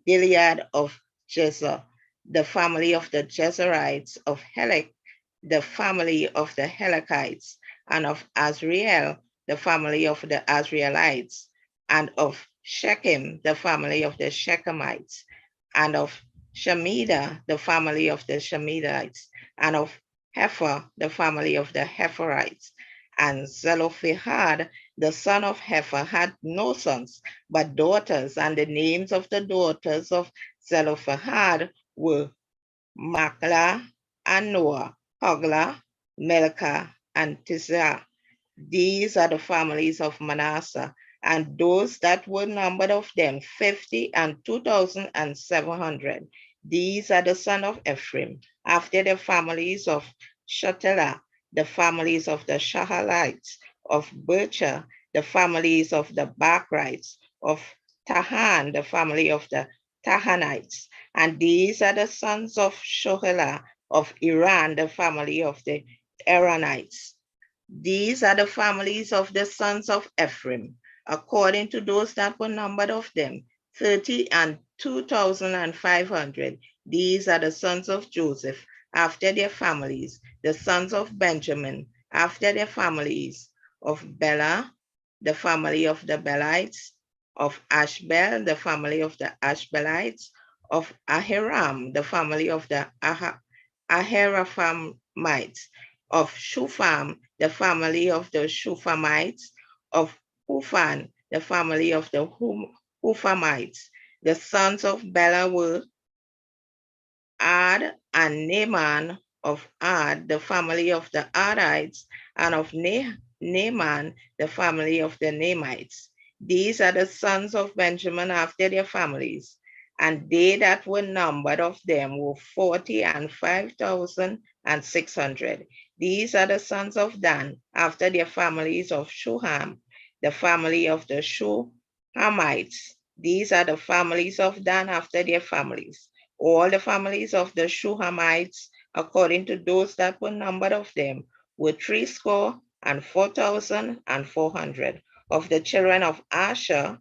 Gilead of Jezer, the family of the Jezerites, of Helek, the family of the Helekites, and of Azriel, the family of the Azrielites, and of Shechem, the family of the Shechemites, and of Shemida, the family of the Shemidites, and of Hepher, the family of the Hepherites, And Zelophehad, the son of Hepher, had no sons, but daughters, and the names of the daughters of Zelophehad were Machlah and Noah, Hoglah, Milcah, and Tirzah. These are the families of Manasseh, and those that were numbered of them 50 and 2,700. These are the sons of Ephraim, after the families of Shetelah, the families of the Shahalites, of Bircher, the families of the Bachrites, of Tahan, the family of the Tahanites. And these are the sons of Shohelah, of Iran, the family of the Aaronites. These are the families of the sons of Ephraim, according to those that were numbered of them, 30 and 2,500. These are the sons of Joseph, after their families, the sons of Benjamin, after their families, of Bela, the family of the Belites, of Ashbel, the family of the Ashbelites, of Ahiram, the family of the Aheraphamites, of Shupham, the family of the Shuphamites, of Huphan, the family of the Huphamites. The sons of Bela were Ad and Naaman, of Ad, the family of the Adites, and of Naaman, the family of the Naamites. These are the sons of Benjamin after their families, and they that were numbered of them were 40 and 5,600. These are the sons of Dan after their families of Shuham, the family of the Shuhamites. These are the families of Dan after their families. All the families of the Shuhamites, according to those that were numbered of them, were 64,400. Of the children of Asher,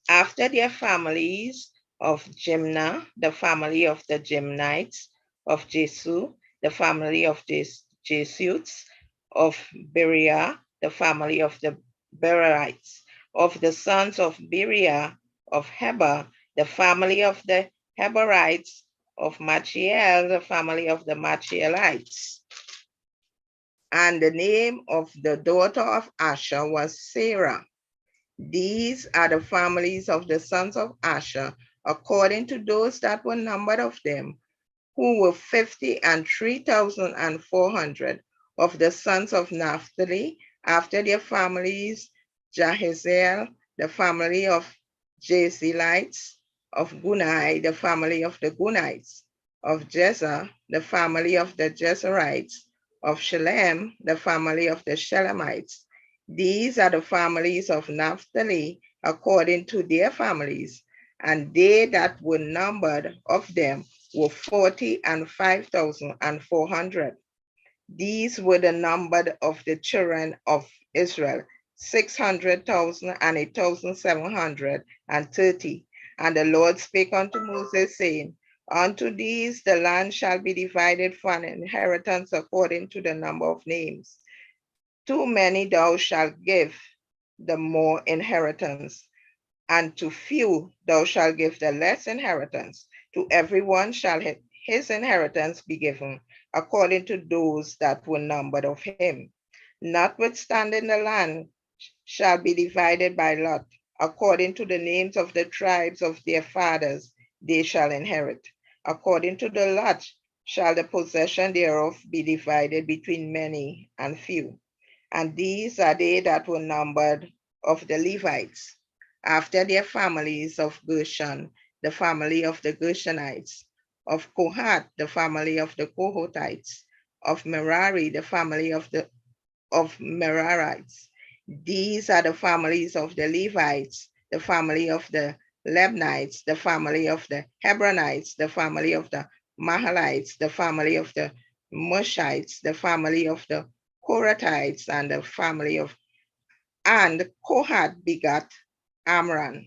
after their families, of Jimnah, the family of the Jimnites, of Jesu, the family of the Jesuits, of Beriah, the family of the Berites, of the sons of Beriah, of Heber, the family of the Heberites, of Machiel, the family of the Machielites. And the name of the daughter of Asher was Sarah. These are the families of the sons of Asher, according to those that were numbered of them, who were 50 and 3,400. Of the sons of Naphtali, after their families, Jahaziel, the family of Jezreelites, of Gunai, the family of the Gunites, of Jezer, the family of the Jezerites, of Shalem, the family of the Shalemites. These are the families of Naphtali according to their families, and they that were numbered of them were 40 and 5,400. These were the numbered of the children of Israel, 600,000 and 8,730. And the Lord spake unto Moses, saying, unto these the land shall be divided for an inheritance according to the number of names. Too many thou shalt give the more inheritance, and to few thou shalt give the less inheritance. To everyone shall his inheritance be given, according to those that were numbered of him. Notwithstanding, the land shall be divided by lot, according to the names of the tribes of their fathers, they shall inherit. According to the lot shall the possession thereof be divided between many and few. And these are they that were numbered of the Levites, after their families, of Gershon, the family of the Gershonites, of Kohath, the family of the Kohathites, of Merari, the family of Merarites. These are the families of the Levites, the family of the Lebnites, the family of the Hebronites, the family of the Mahalites, the family of the Mushites, the family of the Korathites, and the family of, and Kohath begat Amram.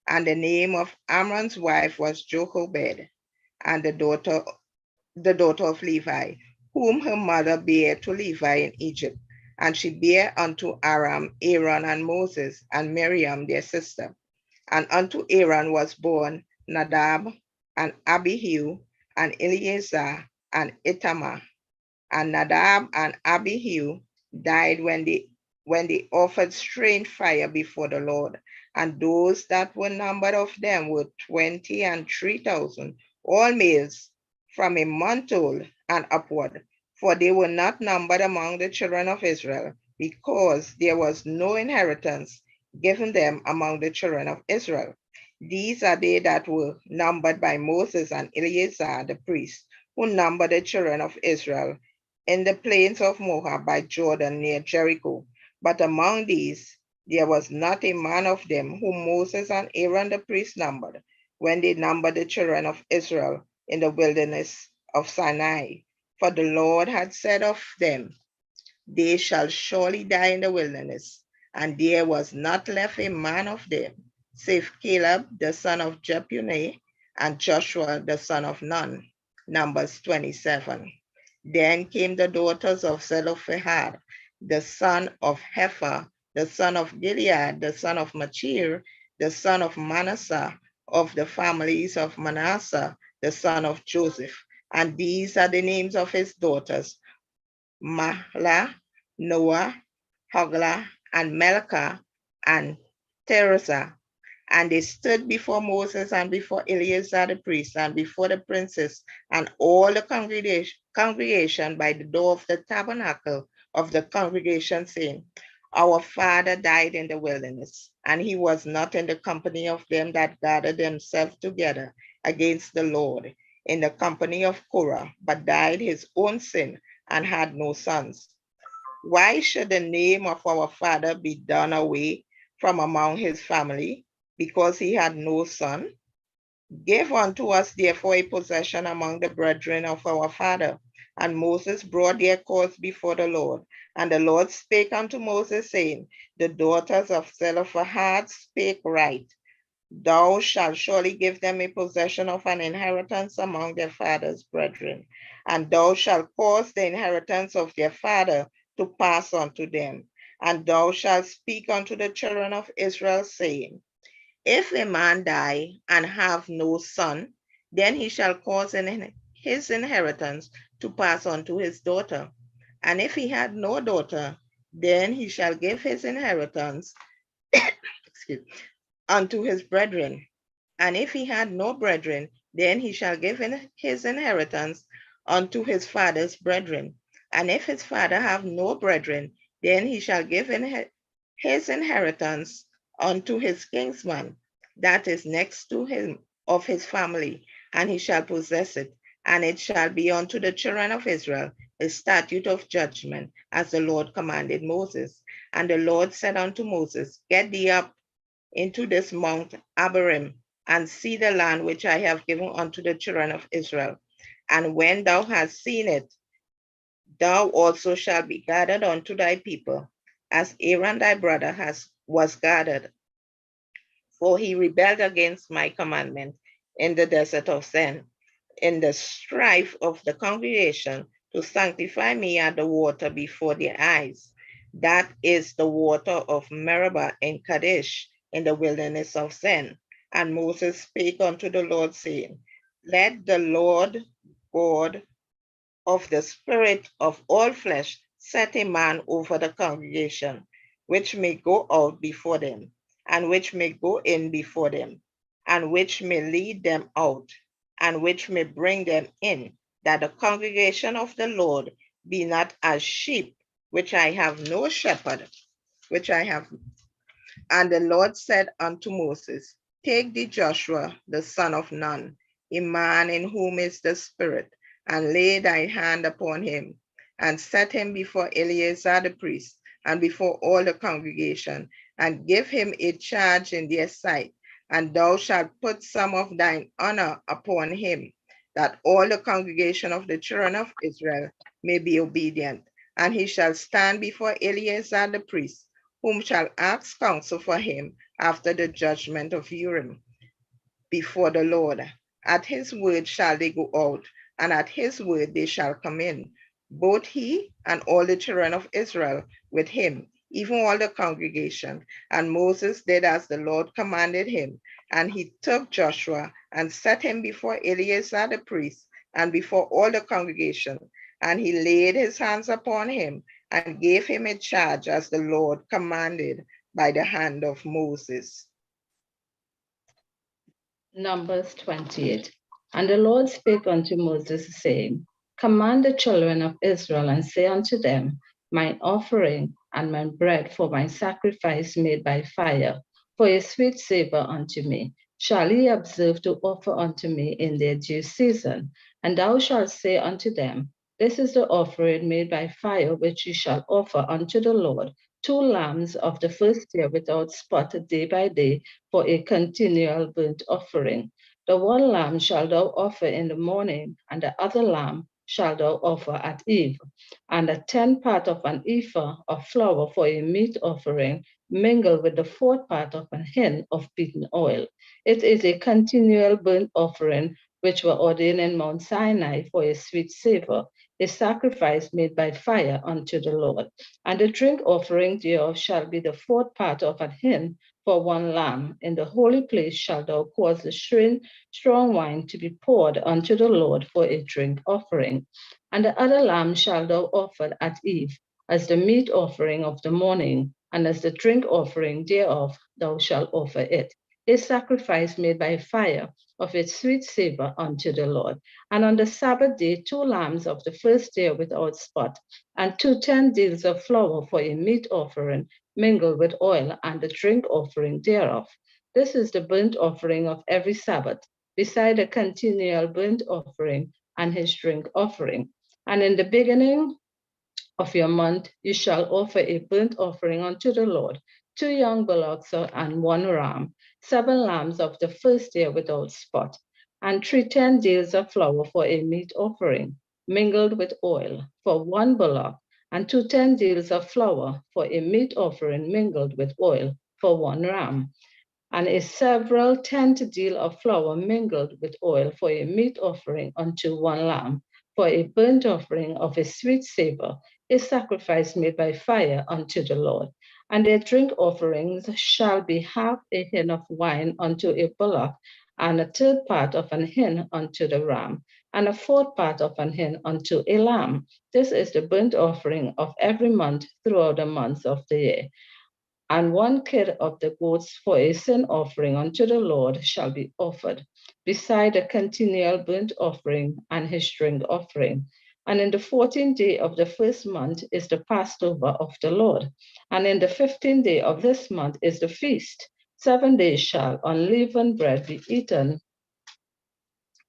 And the name of Amram's wife was Jochebed, and the daughter of Levi, whom her mother bare to Levi in Egypt. And she bare unto Aaron and Moses, and Miriam their sister. And unto Aaron was born Nadab, and Abihu, and Eleazar, and Ithamar. And Nadab and Abihu died when they offered strange fire before the Lord. And those that were numbered of them were 20 and 3,000, all males from a month old and upward. For they were not numbered among the children of Israel, because there was no inheritance given them among the children of Israel. These are they that were numbered by Moses and Eleazar the priest, who numbered the children of Israel in the plains of Moab by Jordan near Jericho. But among these there was not a man of them whom Moses and Aaron the priest numbered, when they numbered the children of Israel in the wilderness of Sinai. For the Lord had said of them, they shall surely die in the wilderness. And there was not left a man of them, save Caleb the son of Jephunneh and Joshua the son of Nun. Numbers 27. Then came the daughters of Zelophehad, the son of Hepher, the son of Gilead, the son of Machir, the son of Manasseh, of the families of Manasseh, the son of Joseph. And these are the names of his daughters: Mahlah, Noah, Hoglah, and Melchah, and Tirzah. And they stood before Moses and before Eleazar the priest and before the princes and all the congregation by the door of the tabernacle of the congregation, saying, our father died in the wilderness, and he was not in the company of them that gathered themselves together against the Lord in the company of Korah, but died his own sin and had no sons. Why should the name of our father be done away from among his family, because he had no son? Give unto us therefore a possession among the brethren of our father. And Moses brought their cause before the Lord. And the Lord spake unto Moses, saying, the daughters of Zelophehad spake right. Thou shalt surely give them a possession of an inheritance among their father's brethren, and thou shalt cause the inheritance of their father to pass unto them. And thou shalt speak unto the children of Israel, saying, if a man die and have no son, then he shall cause his inheritance to pass on to his daughter. And if he had no daughter, then he shall give his inheritance unto his brethren. And if he had no brethren, then he shall give his inheritance unto his father's brethren. And if his father have no brethren, then he shall give his inheritance unto his kinsman, that is next to him of his family, and he shall possess it. And it shall be unto the children of Israel a statute of judgment, as the Lord commanded Moses. And the Lord said unto Moses, get thee up into this Mount Abarim, and see the land which I have given unto the children of Israel. And when thou hast seen it, thou also shalt be gathered unto thy people, as Aaron thy brother was gathered. For he rebelled against my commandment in the desert of Sin, in the strife of the congregation, to sanctify me at the water before their eyes. That is the water of Meribah in Kadesh, in the wilderness of Sin. And Moses spake unto the Lord, saying, let the Lord God of the spirit of all flesh set a man over the congregation, which may go out before them, and which may go in before them, and which may lead them out, and which may bring them in, that the congregation of the Lord be not as sheep, which I have no shepherd, which I have. And the Lord said unto Moses, take thee Joshua, the son of Nun, a man in whom is the spirit, and lay thy hand upon him, and set him before Eleazar the priest, and before all the congregation, and give him a charge in their sight. And thou shalt put some of thine honor upon him, that all the congregation of the children of Israel may be obedient. And he shall stand before Eleazar the priest, whom shall ask counsel for him after the judgment of Urim before the Lord. At his word shall they go out, and at his word they shall come in, both he and all the children of Israel with him, even all the congregation. And Moses did as the Lord commanded him, and he took Joshua and set him before Eleazar the priest and before all the congregation. And he laid his hands upon him and gave him a charge as the Lord commanded by the hand of Moses.
Numbers 28. And the Lord spake unto Moses, saying, Command the children of Israel, and say unto them, Mine offering and my bread for my sacrifice made by fire, for a sweet savor unto me, shall ye observe to offer unto me in their due season. And thou shalt say unto them, This is the offering made by fire which ye shall offer unto the Lord, 2 lambs of the first year without spot day by day, for a continual burnt offering. The one lamb shalt thou offer in the morning, and the other lamb shalt thou offer at eve, and a 10th part of an ephah of flour for a meat offering, mingled with the 4th part of an hin of beaten oil. It is a continual burnt offering which were ordained in Mount Sinai for a sweet savor, a sacrifice made by fire unto the Lord. And the drink offering thereof shall be the 4th part of an hin for one lamb. In the holy place shalt thou cause the strong wine to be poured unto the Lord for a drink offering. And the other lamb shalt thou offer at eve, as the meat offering of the morning, and as the drink offering thereof thou shalt offer it, a sacrifice made by fire of its sweet savor unto the Lord. And on the Sabbath day 2 lambs of the first year without spot, and 2 10 deals of flour for a meat offering, mingled with oil, and the drink offering thereof. This is the burnt offering of every Sabbath, beside a continual burnt offering and his drink offering. And in the beginning of your month, you shall offer a burnt offering unto the Lord, 2 young bullocks and 1 ram, 7 lambs of the first year without spot, and 3 10 deals of flour for a meat offering, mingled with oil, for 1 bullock, and 2 10 deals of flour for a meat offering, mingled with oil, for 1 ram, and a several 10th deal of flour mingled with oil for a meat offering unto 1 lamb, for a burnt offering of a sweet savor, a sacrifice made by fire unto the Lord. And their drink offerings shall be half a hin of wine unto a bullock, and a 3rd part of an hin unto the ram, and a 4th part of an hin unto a lamb. This is the burnt offering of every month throughout the months of the year. And 1 kid of the goats for a sin offering unto the Lord shall be offered, beside a continual burnt offering and his drink offering. And in the 14th day of the first month is the Passover of the Lord. And in the 15th day of this month is the feast. 7 days shall unleavened bread be eaten.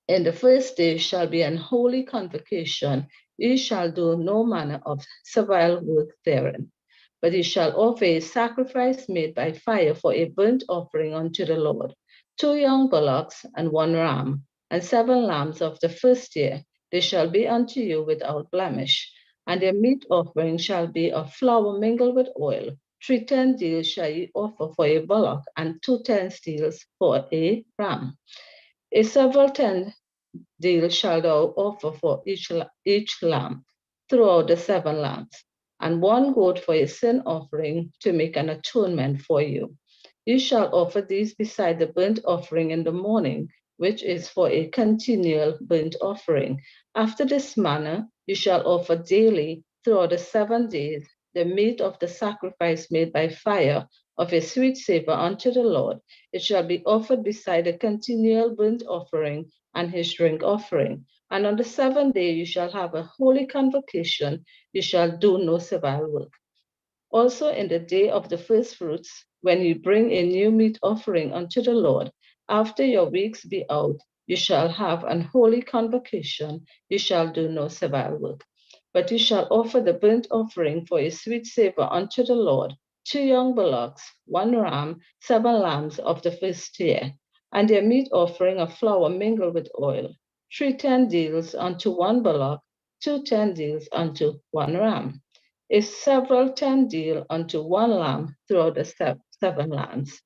In the first day shall be an holy convocation. Ye shall do no manner of servile work therein. But he shall offer a sacrifice made by fire for a burnt offering unto the Lord, 2 young bullocks and 1 ram, and 7 lambs of the first year. They shall be unto you without blemish. And their meat offering shall be of flour mingled with oil. 3 10 deals shall ye offer for a bullock, and 2 10 deals for a ram. A several 10 deals shall thou offer for each lamb throughout the 7 lambs, and 1 goat for a sin offering to make an atonement for you. You shall offer these beside the burnt offering in the morning, which is for a continual burnt offering. After this manner, you shall offer daily throughout the 7 days the meat of the sacrifice made by fire of a sweet savor unto the Lord. It shall be offered beside a continual burnt offering and his drink offering. And on the 7th day you shall have a holy convocation. You shall do no servile work. Also in the day of the first fruits, when you bring a new meat offering unto the Lord, after your weeks be out, you shall have an holy convocation. You shall do no servile work. But you shall offer the burnt offering for a sweet savor unto the Lord, 2 young bullocks, 1 ram, 7 lambs of the first year, and their meat offering of flour mingled with oil, 3 10 deals unto 1 bullock, 2 10 deals unto 1 ram, a several 10 deal unto 1 lamb throughout the 7 lambs,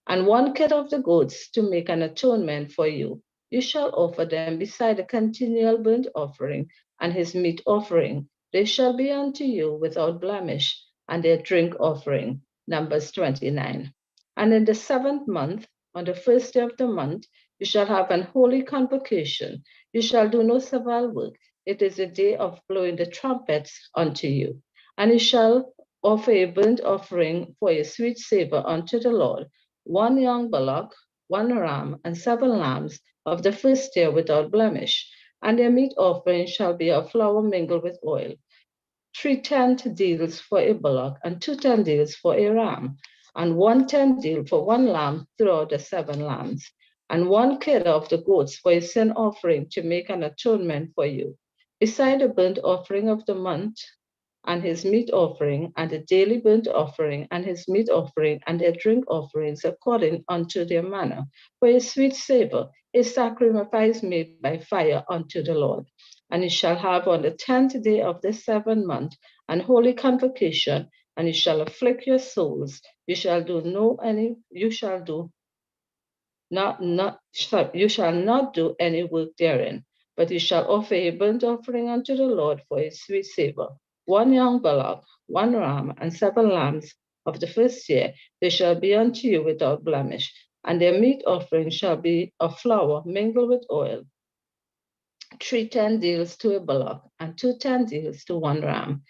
and 1 kid of the goats to make an atonement for you. You shall offer them beside a continual burnt offering and his meat offering. They shall be unto you without blemish, and their drink offering. Numbers 29. And in the 7th month, on the 1st day of the month, you shall have an holy convocation. You shall do no servile work. It is a day of blowing the trumpets unto you. And he shall offer a burnt offering for a sweet savor unto the Lord, 1 young bullock, 1 ram, and 7 lambs of the first year without blemish. And their meat offering shall be of flour mingled with oil, 3 tenth deals for a bullock, and 2 tenth deals for a ram, and 1 tenth deal for 1 lamb throughout the 7 lambs, and 1 kid of the goats for a sin offering to make an atonement for you, beside the burnt offering of the month, and his meat offering, and the daily burnt offering, and his meat offering, and their drink offerings according unto their manner, for a sweet savor, a sacrifice made by fire unto the Lord. And you shall have on the 10th day of the 7th month an holy convocation, and you shall afflict your souls. You shall not do any work therein, but you shall offer a burnt offering unto the Lord for a sweet savor, 1 young bullock, 1 ram, and 7 lambs of the first year. They shall be unto you without blemish, and their meat offering shall be of flour mingled with oil, 3 10 deals to a bullock, and 2 10 deals to 1 ram,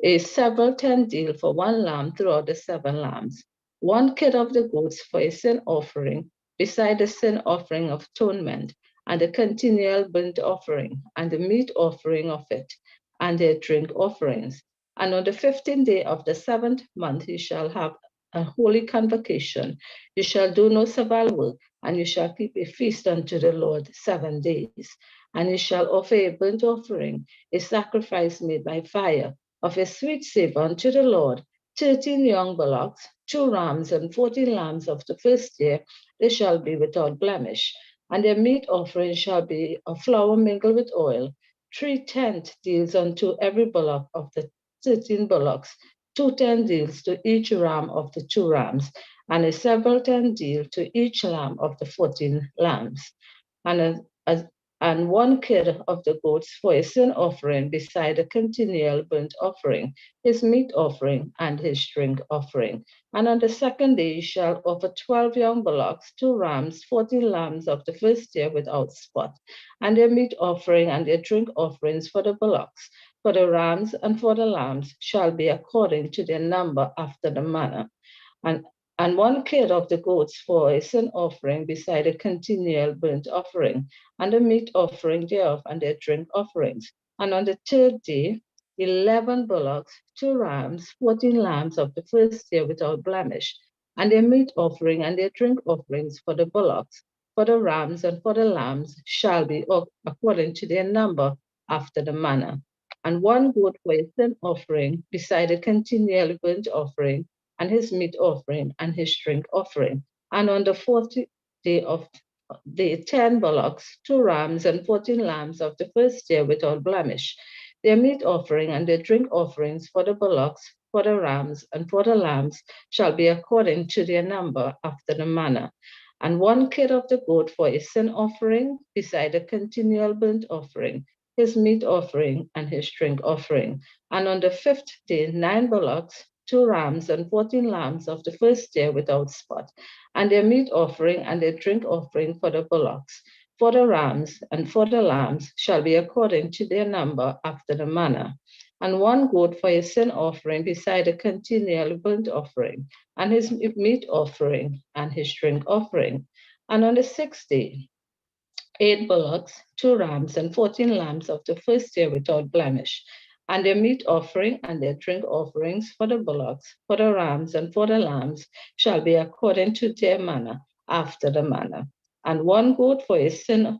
a several 10 deal for 1 lamb throughout the 7 lambs, 1 kid of the goats for a sin offering, beside the sin offering of atonement, and the continual burnt offering, and the meat offering of it, and their drink offerings. And on the 15th day of the 7th month you shall have a holy convocation. You shall do no servile work, and you shall keep a feast unto the Lord 7 days. And you shall offer a burnt offering, a sacrifice made by fire, of a sweet savor unto the Lord, 13 young bullocks, 2 rams, and 14 lambs of the first year. They shall be without blemish. And their meat offering shall be of flour mingled with oil, 3 tenth deals unto every bullock of the 13 bullocks, 2 tenth deals to each ram of the 2 rams, and a several tenth deal to each lamb of the 14 lambs. And 1 kid of the goats for a sin offering, beside a continual burnt offering, his meat offering, and his drink offering. And on the 2nd day you shall offer 12 young bullocks, 2 rams, 14 lambs of the first year without spot, and their meat offering and their drink offerings for the bullocks, for the rams and for the lambs shall be according to their number after the manner. And 1 kid of the goats for a sin offering, beside a continual burnt offering, and the meat offering thereof, and their drink offerings. And on the 3rd day, 11 bullocks, 2 rams, 14 lambs of the first year without blemish, and their meat offering and their drink offerings for the bullocks, for the rams and for the lambs shall be according to their number after the manner. And 1 goat for a sin offering, beside a continual burnt offering, and his meat offering, and his drink offering. And on the 4th day of the 10 bullocks, 2 rams, and 14 lambs of the first year without blemish, their meat offering and their drink offerings for the bullocks, for the rams, and for the lambs shall be according to their number after the manner. And 1 kid of the goat for a sin offering, beside a continual burnt offering, his meat offering, and his drink offering. And on the 5th day, 9 bullocks, 2 rams, and 14 lambs of the first year without spot, and their meat offering and their drink offering for the bullocks, for the rams, and for the lambs shall be according to their number after the manner. And 1 goat for a sin offering, beside a continual burnt offering, and his meat offering, and his drink offering. And on the 6th day, 8 bullocks, 2 rams, and 14 lambs of the first year without blemish, and their meat offering and their drink offerings for the bullocks, for the rams, and for the lambs shall be according to their manner, after the manner. And 1 goat for a sin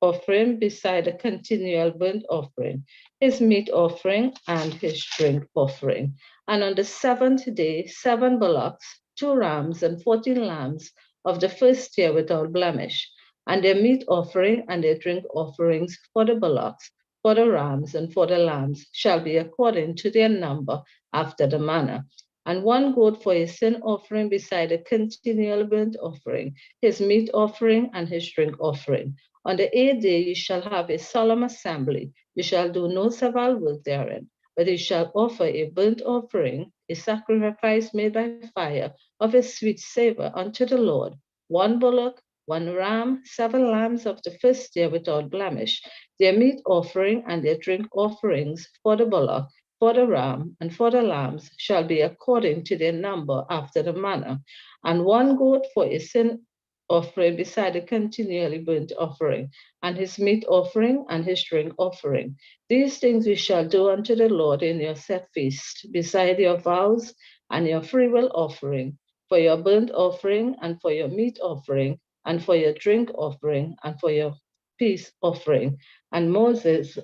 offering, beside a continual burnt offering, his meat offering, and his drink offering. And on the 7th day, 7 bullocks, 2 rams, and 14 lambs of the first year without blemish, and their meat offering and their drink offerings for the bullocks, for the rams, and for the lambs shall be according to their number after the manner. And 1 goat for a sin offering, beside a continual burnt offering, his meat offering, and his drink offering. On the 8th day you shall have a solemn assembly. You shall do no servile work therein, but you shall offer a burnt offering, a sacrifice made by fire, of a sweet savor unto the Lord, 1 bullock, 1 ram, 7 lambs of the first year without blemish, their meat offering and their drink offerings for the bullock, for the ram and for the lambs shall be according to their number after the manner, and 1 goat for a sin offering beside the continually burnt offering, and his meat offering and his drink offering. These things you shall do unto the Lord in your set feast, beside your vows and your freewill offering, for your burnt offering and for your meat offering, and for your drink offering and for your peace offering. And Moses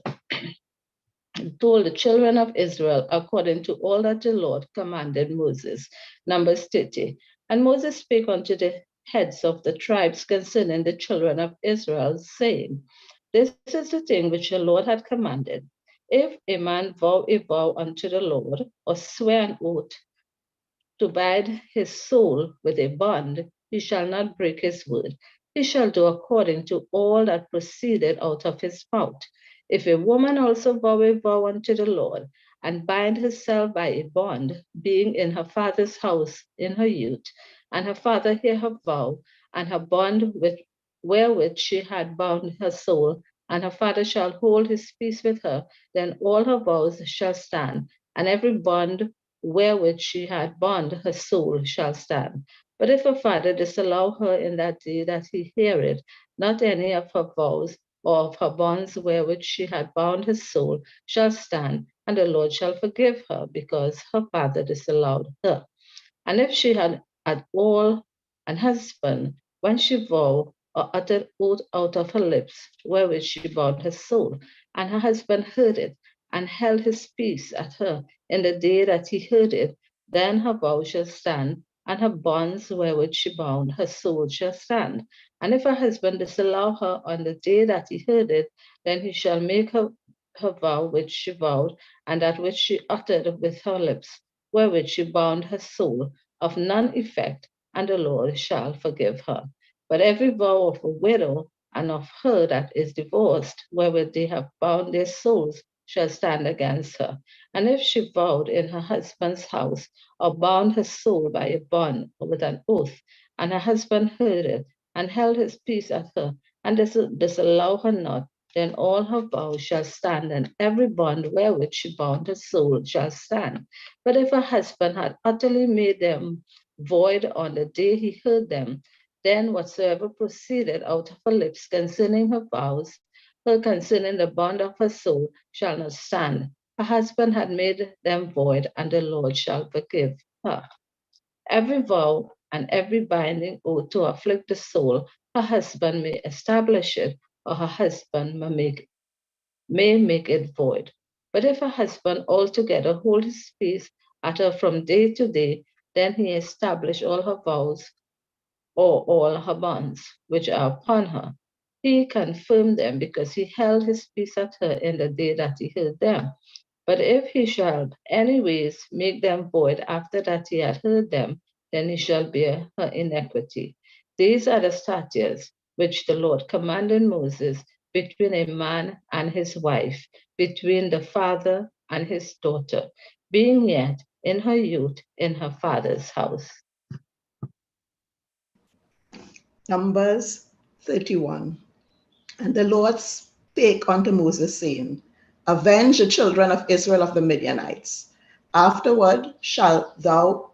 told the children of Israel according to all that the Lord commanded Moses. Numbers 30. And Moses spake unto the heads of the tribes concerning the children of Israel, saying, This is the thing which the Lord had commanded. If a man vow a vow unto the Lord, or swear an oath to bind his soul with a bond, he shall not break his word. He shall do according to all that proceeded out of his mouth. If a woman also vow a vow unto the Lord, and bind herself by a bond, being in her father's house in her youth, and her father hear her vow, and her bond wherewith she had bound her soul, and her father shall hold his peace with her, then all her vows shall stand, and every bond wherewith she had bound her soul shall stand. But if her father disallow her in that day that he heareth, not any of her vows or of her bonds wherewith she had bound her soul shall stand, and the Lord shall forgive her, because her father disallowed her. And if she had at all an husband, when she vowed or uttered oath out of her lips, wherewith she bound her soul, and her husband heard it, and held his peace at her in the day that he heard it, then her vow shall stand, and her bonds wherewith she bound her soul shall stand. And if her husband disallow her on the day that he heard it, then he shall make her vow which she vowed, and that which she uttered with her lips, wherewith she bound her soul, of none effect, and the Lord shall forgive her. But every vow of a widow and of her that is divorced, wherewith they have bound their souls, shall stand against her. And if she vowed in her husband's house, or bound her soul by a bond or with an oath, and her husband heard it, and held his peace at her, and disallow her not, then all her vows shall stand, and every bond wherewith she bound her soul shall stand. But if her husband had utterly made them void on the day he heard them, then whatsoever proceeded out of her lips concerning her vows, her concerning the bond of her soul, shall not stand. Her husband had made them void, and the Lord shall forgive her. Every vow and every binding oath to afflict the soul, her husband may establish it, or her husband may make it void. But if her husband altogether hold his peace at her from day to day, then he establish all her vows or all her bonds which are upon her. He confirmed them because he held his peace at her in the day that he heard them. But if he shall anyways make them void after that he had heard them, then he shall bear her iniquity. These are the statutes which the Lord commanded Moses between a man and his wife, between the father and his daughter, being yet in her youth in her father's house.
Numbers 31. And the Lord spake unto Moses, saying, Avenge the children of Israel of the Midianites. Afterward shalt thou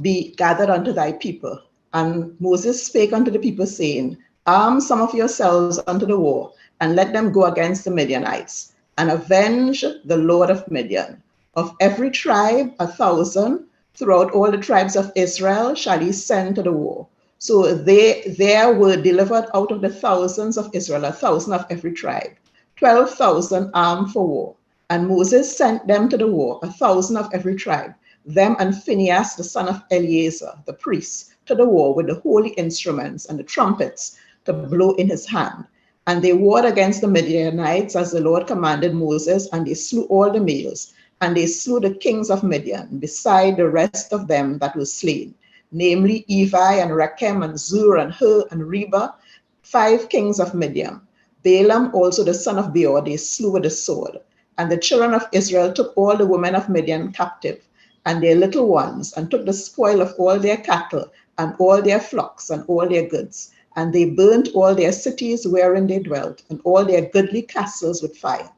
be gathered unto thy people. And Moses spake unto the people, saying, Arm some of yourselves unto the war, and let them go against the Midianites, and avenge the Lord of Midian. Of every tribe 1,000, throughout all the tribes of Israel, shall he send to the war. So there were delivered out of the thousands of Israel, 1,000 of every tribe, 12,000 armed for war. And Moses sent them to the war, 1,000 of every tribe, them and Phinehas, the son of Eleazar, the priest, to the war with the holy instruments and the trumpets to blow in his hand. And they warred against the Midianites as the Lord commanded Moses, and they slew all the males. And they slew the kings of Midian, beside the rest of them that were slain, namely Evi and Rechem and Zur and Hur and Reba, 5 kings of Midian. Balaam also the son of Beor they slew with the sword. And the children of Israel took all the women of Midian captive, and their little ones, and took the spoil of all their cattle, and all their flocks, and all their goods. And they burnt all their cities wherein they dwelt, and all their goodly castles with fire.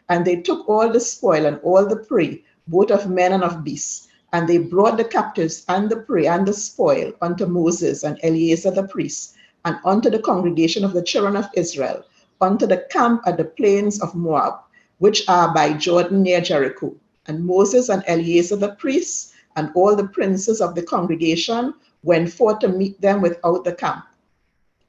And they took all the spoil and all the prey, both of men and of beasts. And they brought the captives and the prey and the spoil unto Moses and Eleazar the priest, and unto the congregation of the children of Israel, unto the camp at the plains of Moab, which are by Jordan near Jericho. And Moses and Eleazar the priests and all the princes of the congregation went forth to meet them without the camp.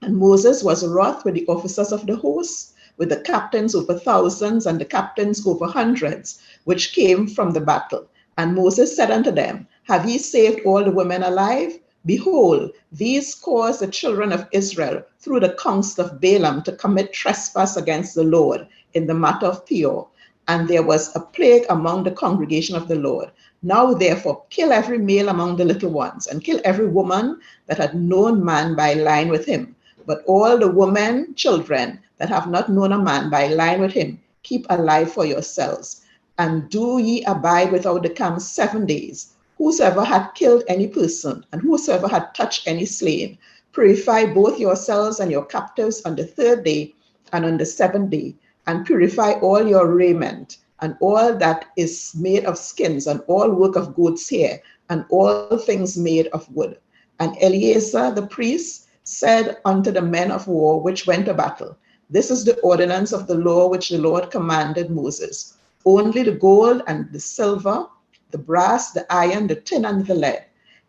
And Moses was wroth with the officers of the host, with the captains over thousands and the captains over hundreds, which came from the battle. And Moses said unto them, Have ye saved all the women alive? Behold, these caused the children of Israel through the counsel of Balaam to commit trespass against the Lord in the matter of Peor. And there was a plague among the congregation of the Lord. Now therefore kill every male among the little ones, and kill every woman that had known man by line with him. But all the women, children that have not known a man by line with him, keep alive for yourselves. And do ye abide without the camp 7 days. Whosoever had killed any person, and whosoever had touched any slain, purify both yourselves and your captives on the 3rd day and on the 7th day, and purify all your raiment, and all that is made of skins, and all work of goat's hair, and all things made of wood. And Eleazar the priest said unto the men of war which went to battle, This is the ordinance of the law which the Lord commanded Moses. Only the gold and the silver, the brass, the iron, the tin, and the lead,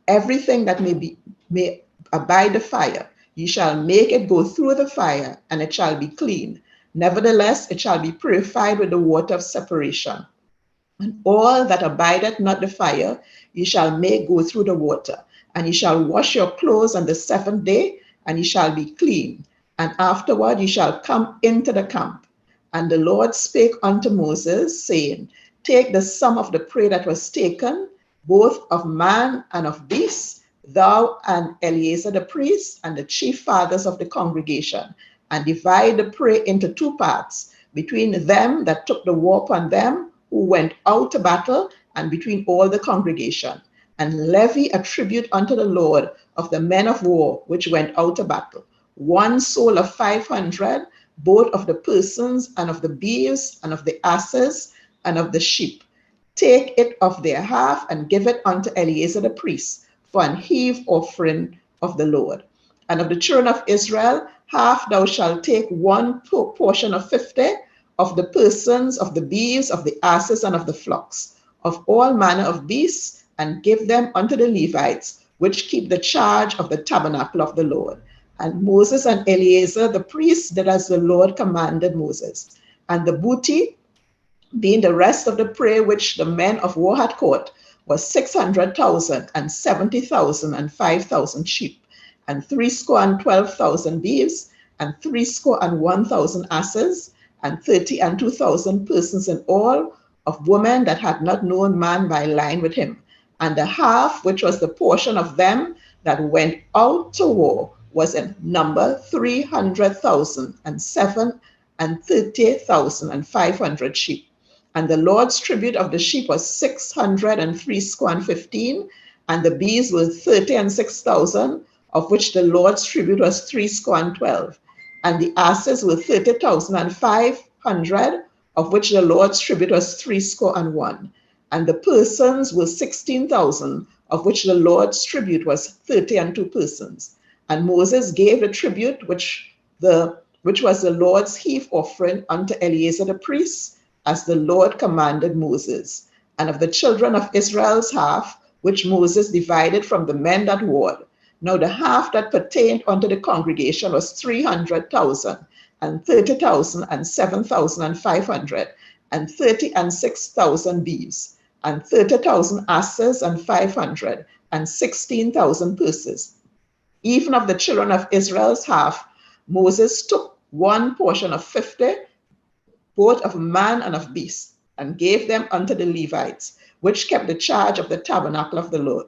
everything that may abide the fire, ye shall make it go through the fire, and it shall be clean. Nevertheless, it shall be purified with the water of separation. And all that abideth not the fire, ye shall make go through the water. And ye shall wash your clothes on the 7th day, and ye shall be clean. And afterward ye shall come into the camp. And the Lord spake unto Moses, saying, Take the sum of the prey that was taken, both of man and of beast, thou and Eleazar the priest, and the chief fathers of the congregation, and divide the prey into 2 parts, between them that took the war upon them who went out to battle, and between all the congregation. And levy a tribute unto the Lord of the men of war which went out to battle, 1 soul of 500, both of the persons and of the beeves and of the asses and of the sheep. Take it of their half and give it unto Eleazar the priest for an heave offering of the Lord. And of the children of Israel, half thou shalt take 1 portion of 50 of the persons, of the beeves, of the asses, and of the flocks, of all manner of beasts, and give them unto the Levites, which keep the charge of the tabernacle of the Lord. And Moses and Eleazar the priest did as the Lord commanded Moses. And the booty, being the rest of the prey which the men of war had caught, was 600,000, and 70,000, and 5,000 sheep, and 12,000 beeves, and 1,000 asses, and 2,000 persons in all, of women that had not known man by line with him. And the half, which was the portion of them that went out to war, was in number 300,000, and 30,500 sheep. And the Lord's tribute of the sheep was 615, and the bees were 36,000, of which the Lord's tribute was 12. And the asses were 30,500, of which the Lord's tribute was 1. And the persons were 16,000, of which the Lord's tribute was 32 persons. And Moses gave the tribute which was the Lord's heave offering unto Eleazar the priest, as the Lord commanded Moses. And of the children of Israel's half, which Moses divided from the men that warred, now the half that pertained unto the congregation was 300,000, and 30,000, and 7,500, and 6,000 beeves, and 30,000 asses, and 500, and 16,000 purses. Even of the children of Israel's half, Moses took 1 portion of 50, both of man and of beast, and gave them unto the Levites, which kept the charge of the tabernacle of the Lord,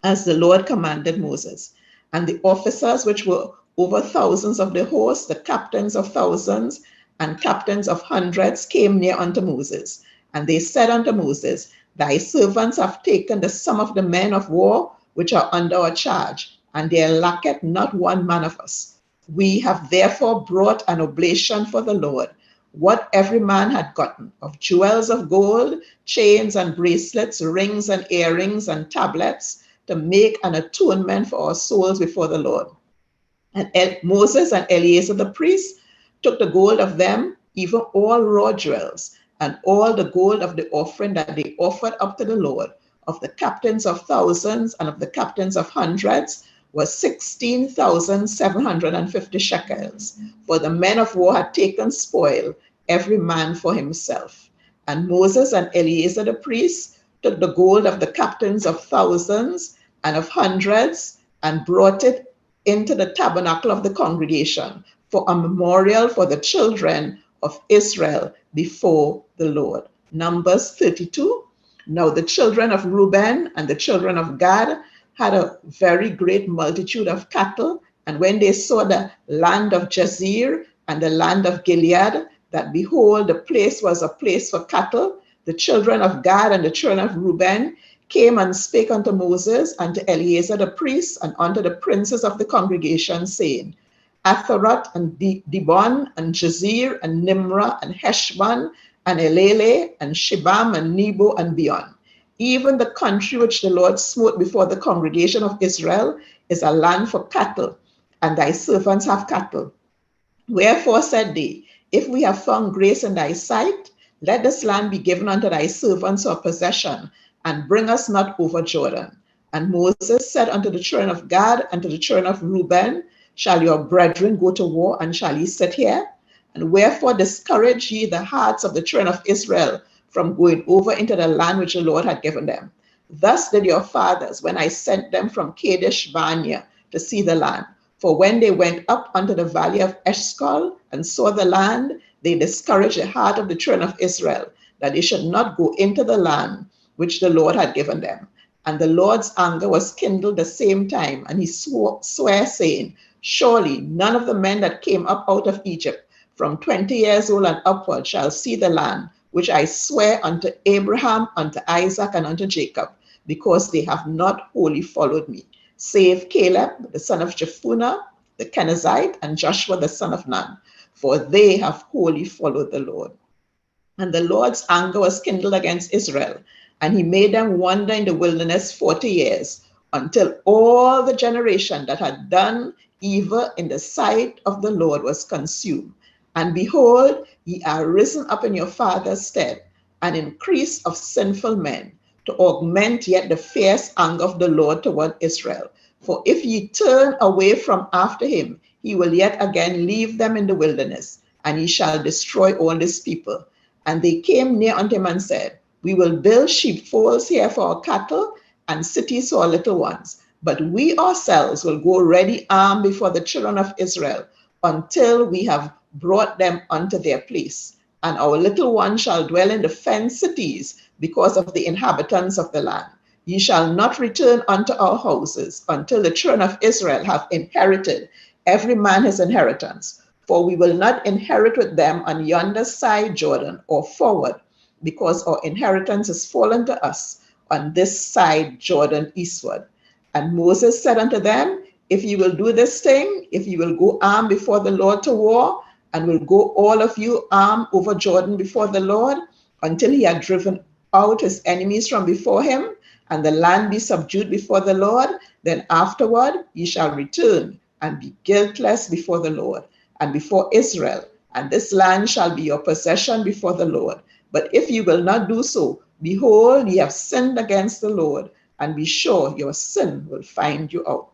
as the Lord commanded Moses. And the officers which were over thousands of the host, the captains of thousands and captains of hundreds, came near unto Moses. And they said unto Moses, Thy servants have taken the sum of the men of war which are under our charge, and there lacketh not 1 man of us. We have therefore brought an oblation for the Lord. what every man had gotten of jewels of gold, chains and bracelets, rings and earrings and tablets, to make an atonement for our souls before the Lord. And Moses and Eleazar the priest took the gold of them, even all raw jewels, and all the gold of the offering that they offered up to the Lord, of the captains of thousands and of the captains of hundreds, was 16,750 shekels. For the men of war had taken spoil, every man for himself. And Moses and Eleazar the priest took the gold of the captains of thousands and of hundreds, and brought it into the tabernacle of the congregation for a memorial for the children of Israel before the Lord. Numbers 32. Now the children of Reuben and the children of Gad had a very great multitude of cattle, and when they saw the land of Jazer and the land of Gilead, that behold, the place was a place for cattle, the children of Gad and the children of Reuben came and spake unto Moses and to Eleazar the priest and unto the princes of the congregation, saying, Atharoth and Dibon and Jazer and Nimrah and Heshbon and Elele and Shibam and Nebo and Beon. Even the country which the Lord smote before the congregation of Israel is a land for cattle, and thy servants have cattle. Wherefore said they, if we have found grace in thy sight, let this land be given unto thy servants for possession, and bring us not over Jordan. And Moses said unto the children of Gad and to the children of Reuben, shall your brethren go to war, and shall ye sit here? And wherefore discourage ye the hearts of the children of Israel from going over into the land which the Lord had given them? Thus did your fathers, when I sent them from Kadesh Barnea to see the land. For when they went up unto the valley of Eshcol and saw the land, they discouraged the heart of the children of Israel, that they should not go into the land which the Lord had given them. And the Lord's anger was kindled the same time, and he swore saying, surely none of the men that came up out of Egypt from 20 years old and upward shall see the land which I swear unto Abraham, unto Isaac, and unto Jacob, because they have not wholly followed me, save Caleb, the son of Jephunneh, the Kenizzite, and Joshua, the son of Nun, for they have wholly followed the Lord. And the Lord's anger was kindled against Israel, and he made them wander in the wilderness 40 years, until all the generation that had done evil in the sight of the Lord was consumed. And behold, ye are risen up in your father's stead, an increase of sinful men, to augment yet the fierce anger of the Lord toward Israel. For if ye turn away from after him, he will yet again leave them in the wilderness, and he shall destroy all this people. And they came near unto him and said, we will build sheepfolds here for our cattle, and cities for our little ones. But we ourselves will go ready armed before the children of Israel, until we have brought them unto their place. And our little ones shall dwell in the fenced cities, because of the inhabitants of the land. Ye shall not return unto our houses, until the children of Israel have inherited, every man his inheritance. For we will not inherit with them on yonder side Jordan, or forward, because our inheritance is fallen to us on this side Jordan eastward. And Moses said unto them, if you will do this thing, if you will go armed before the Lord to war, and will go all of you armed over Jordan before the Lord, until he had driven out his enemies from before him, and the land be subdued before the Lord, then afterward ye shall return and be guiltless before the Lord and before Israel, and this land shall be your possession before the Lord. But if you will not do so, behold, ye have sinned against the Lord, and be sure your sin will find you out.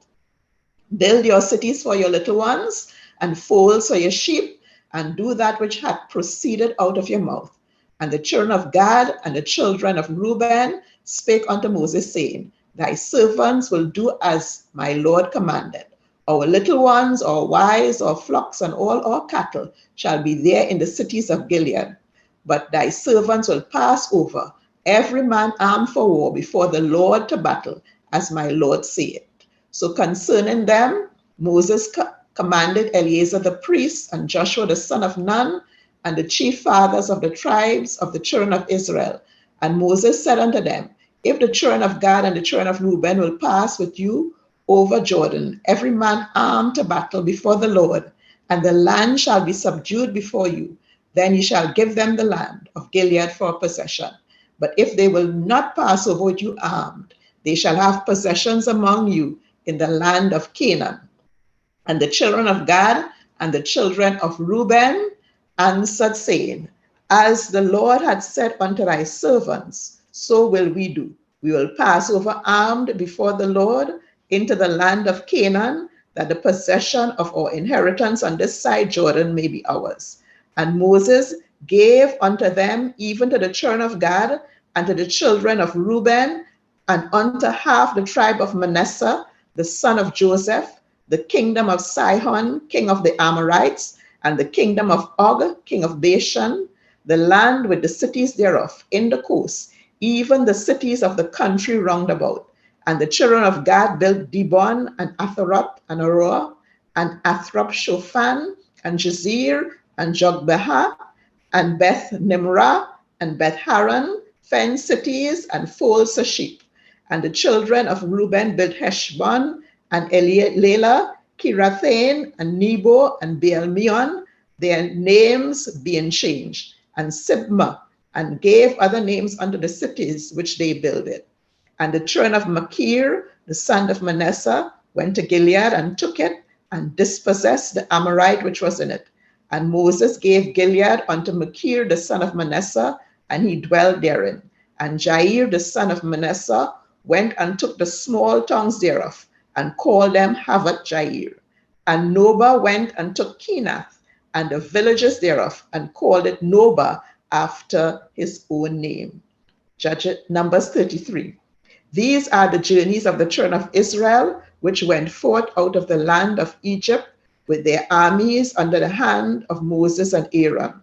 Build your cities for your little ones, and folds for your sheep, and do that which hath proceeded out of your mouth. And the children of Gad and the children of Reuben spake unto Moses, saying, thy servants will do as my Lord commanded. Our little ones, our wives, our flocks, and all our cattle shall be there in the cities of Gilead. But thy servants will pass over, every man armed for war, before the Lord to battle, as my Lord saith. So concerning them, Moses commanded Eleazar the priest and Joshua the son of Nun, and the chief fathers of the tribes of the children of Israel. And Moses said unto them, if the children of Gad and the children of Reuben will pass with you over Jordan, every man armed to battle before the Lord, and the land shall be subdued before you, then ye shall give them the land of Gilead for possession. But if they will not pass over with you armed, they shall have possessions among you in the land of Canaan. And the children of Gad and the children of Reuben answered, saying, As the Lord had said unto thy servants, so will we do. We will pass over armed before the Lord into the land of Canaan, that the possession of our inheritance on this side Jordan may be ours. And Moses gave unto them, even to the children of Gad, and to the children of Reuben, and unto half the tribe of Manasseh, the son of Joseph, the kingdom of Sihon, king of the Amorites, and the kingdom of Og, king of Bashan, the land with the cities thereof in the coast, even the cities of the country round about. And the children of Gad built Dibon, and Atharoth, and Aroah, and Athrop Shophan, and Jazeer, and Jogbehah, and Beth Nimrah, and Beth Haran, fenced cities, and folds of sheep. And the children of Reuben built Heshbon, and Eliela, Kirathain, and Nebo, and Baal-meon, their names being changed, and Sibmah, and gave other names unto the cities which they builded. And the children of Machir, the son of Manasseh, went to Gilead and took it, and dispossessed the Amorite which was in it. And Moses gave Gilead unto Machir, the son of Manasseh, and he dwelt therein. And Jair, the son of Manasseh, went and took the small towns thereof, and called them Havoth Jair. And Noba went and took Kenath, and the villages thereof, and called it Noba, after his own name. Numbers 33. These are the journeys of the children of Israel, which went forth out of the land of Egypt with their armies under the hand of Moses and Aaron.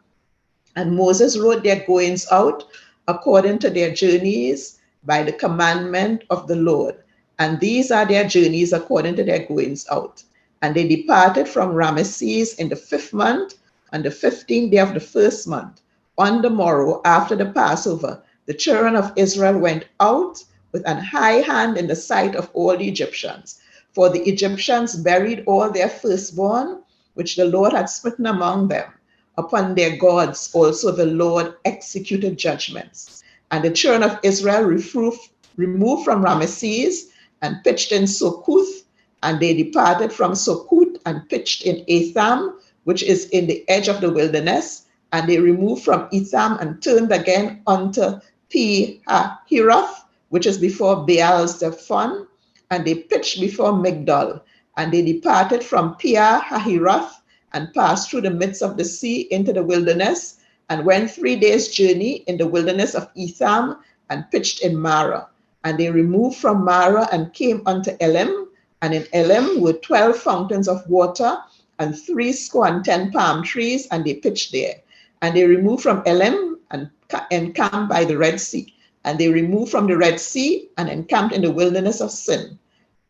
And Moses wrote their goings out according to their journeys by the commandment of the Lord. And these are their journeys according to their goings out. And they departed from Ramesses in the 5th month, on the 15th day of the 1st month. On the morrow, after the Passover, the children of Israel went out with an high hand in the sight of all the Egyptians. For the Egyptians buried all their firstborn, which the Lord had smitten among them. Upon their gods also the Lord executed judgments. And the children of Israel removed from Ramesses and pitched in Succoth, and they departed from Succoth and pitched in Etham, which is in the edge of the wilderness. And they removed from Etham and turned again unto Pi-hahiroth, which is before Baal-zephon, and they pitched before Migdol. And they departed from Pi-hahiroth and passed through the midst of the sea into the wilderness, and went 3 days' journey in the wilderness of Etham, and pitched in Marah. And they removed from Marah and came unto Elim, and in Elim were 12 fountains of water, and 70 palm trees, and they pitched there. And they removed from Elim and encamped by the Red Sea. And they removed from the Red Sea and encamped in the wilderness of Sin.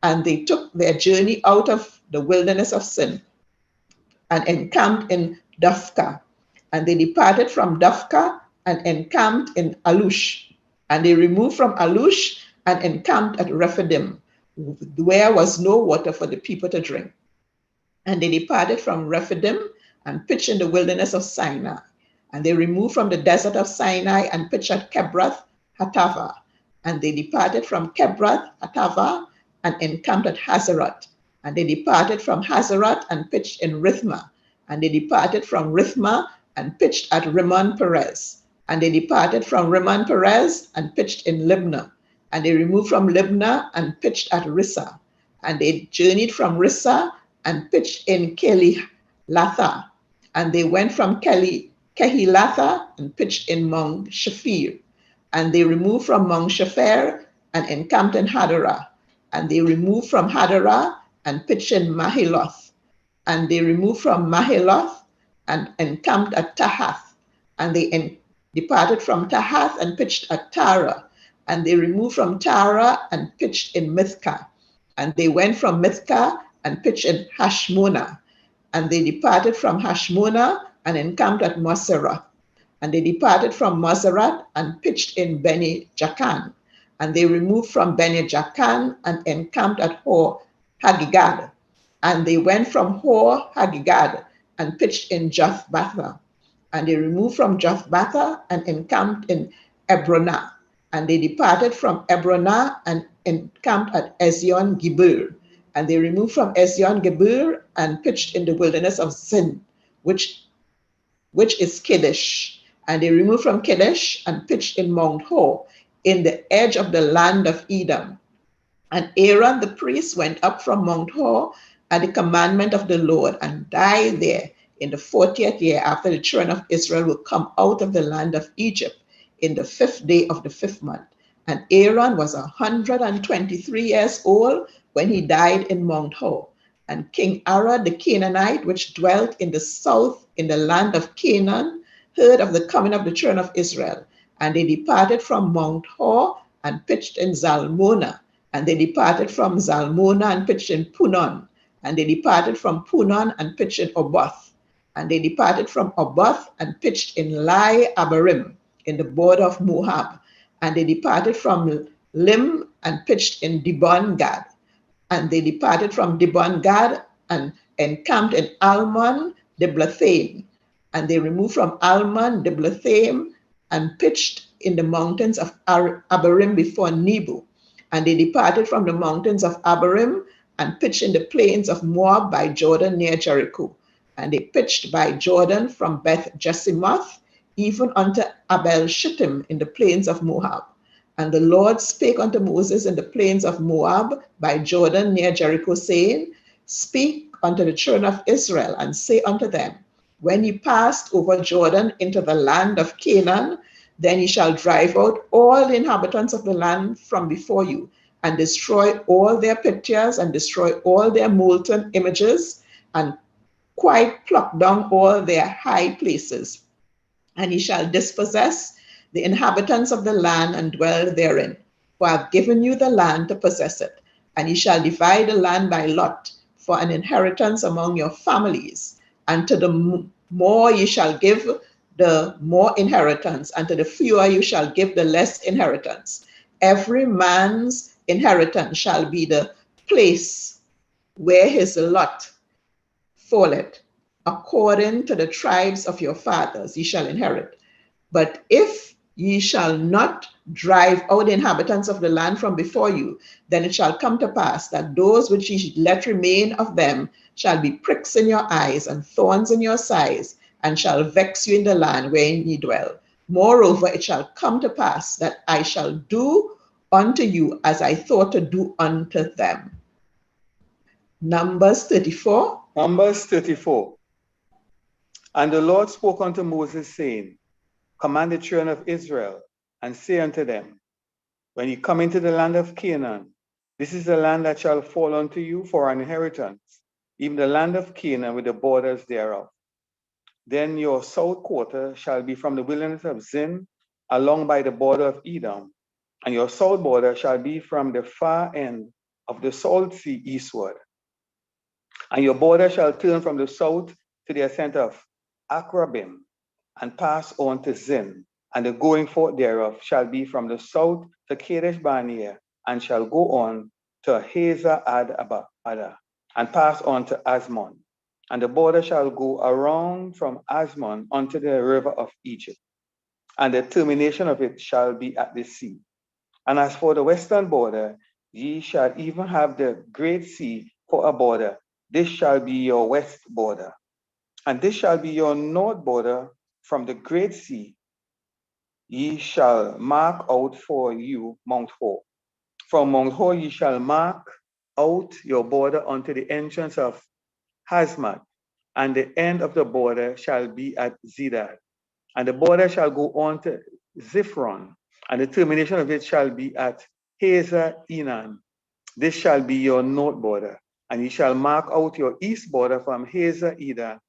And they took their journey out of the wilderness of Sin and encamped in Dophkah. And they departed from Dophkah and encamped in Alush. And they removed from Alush and encamped at Rephidim, where was no water for the people to drink. And they departed from Rephidim and pitched in the wilderness of Sinai. And they removed from the desert of Sinai and pitched at Kebroth Hatava. And they departed from Kebroth Hatava and encamped at Hazeroth. And they departed from Hazeroth and pitched in Rithmah. And they departed from Rithmah and pitched at Rimmon Perez. And they departed from Rimmon Perez and pitched in Libnah. And they removed from Libnah and pitched at Rissa. And they journeyed from Rissa and pitched in Kehilatha. And they went from Kehilatha and pitched in Mount Shafir. And they removed from Mount Shafir and encamped in Hadarah. And they removed from Hadarah and pitched in Mahiloth. And they removed from Mahiloth and encamped at Tahath. And they departed from Tahath and pitched at Tara. And they removed from Tara and pitched in Mithkah. And they went from Mithkah and pitched in Hashmonah. And they departed from Hashmonah and encamped at Moserah. And they departed from Moserah and pitched in Beni Jakan. And they removed from Beni Jakan and encamped at Hor Hagigad. And they went from Hor Hagigad and pitched in Jothbatha. And they removed from Jothbatha and encamped in Ebronah. And they departed from Ebronah and encamped at Ezion Geber. And they removed from Ezion Geber and pitched in the wilderness of Zin, which is Kadesh. And they removed from Kadesh and pitched in Mount Hor, in the edge of the land of Edom. And Aaron the priest went up from Mount Hor at the commandment of the Lord and died there in the 40th year after the children of Israel were come out of the land of Egypt, in the 5th day of the 5th month. And Aaron was 123 years old when he died in Mount Hor. And King Arad the Canaanite, which dwelt in the south in the land of Canaan, heard of the coming of the children of Israel. And they departed from Mount Hor and pitched in Zalmonah. And they departed from Zalmonah and pitched in Punon. And they departed from Punon and pitched in Oboth. And they departed from Oboth and pitched in Lai Abarim, in the border of Moab. And they departed from Lim and pitched in Dibon Gad. And they departed from Dibon Gad and encamped in Almon Diblathaim. And they removed from Almon Diblathaim and pitched in the mountains of Abarim before Nebo. And they departed from the mountains of Abarim and pitched in the plains of Moab by Jordan near Jericho. And they pitched by Jordan from Beth Jesimoth even unto Abel Shittim in the plains of Moab. And the Lord spake unto Moses in the plains of Moab by Jordan near Jericho, saying, Speak unto the children of Israel, and say unto them, When ye passed over Jordan into the land of Canaan, then ye shall drive out all the inhabitants of the land from before you, and destroy all their pictures, and destroy all their molten images, and quite pluck down all their high places. And ye shall dispossess the inhabitants of the land and dwell therein. For I have given you the land to possess it. And ye shall divide the land by lot for an inheritance among your families. And to the more ye shall give the more inheritance, and to the fewer you shall give the less inheritance. Every man's inheritance shall be the place where his lot falleth, according to the tribes of your fathers ye shall inherit. But if ye shall not drive out the inhabitants of the land from before you, then it shall come to pass that those which ye let remain of them shall be pricks in your eyes and thorns in your sides, and shall vex you in the land wherein ye dwell. Moreover, it shall come to pass that I shall do unto you as I thought to do unto them. Numbers 34.
Numbers 34. And the Lord spoke unto Moses, saying, Command the children of Israel, and say unto them, When ye come into the land of Canaan, this is the land that shall fall unto you for an inheritance, even the land of Canaan with the borders thereof. Then your south quarter shall be from the wilderness of Zin, along by the border of Edom, and your south border shall be from the far end of the salt sea eastward. And your border shall turn from the south to the ascent of Akrabim, and pass on to Zin, and the going forth thereof shall be from the south to Kadesh Barnea, and shall go on to Hazar Ada, and pass on to Asmon. And the border shall go around from Asmon unto the river of Egypt, and the termination of it shall be at the sea. And as for the western border, ye shall even have the great sea for a border. This shall be your west border. And this shall be your north border from the great sea. Ye shall mark out for you Mount Hor. From Mount Hor ye shall mark out your border unto the entrance of Hazmat, and the end of the border shall be at Zedad. And the border shall go on to Ziphron, and the termination of it shall be at Hazar Enan. This shall be your north border. And ye shall mark out your east border from Hazar Enan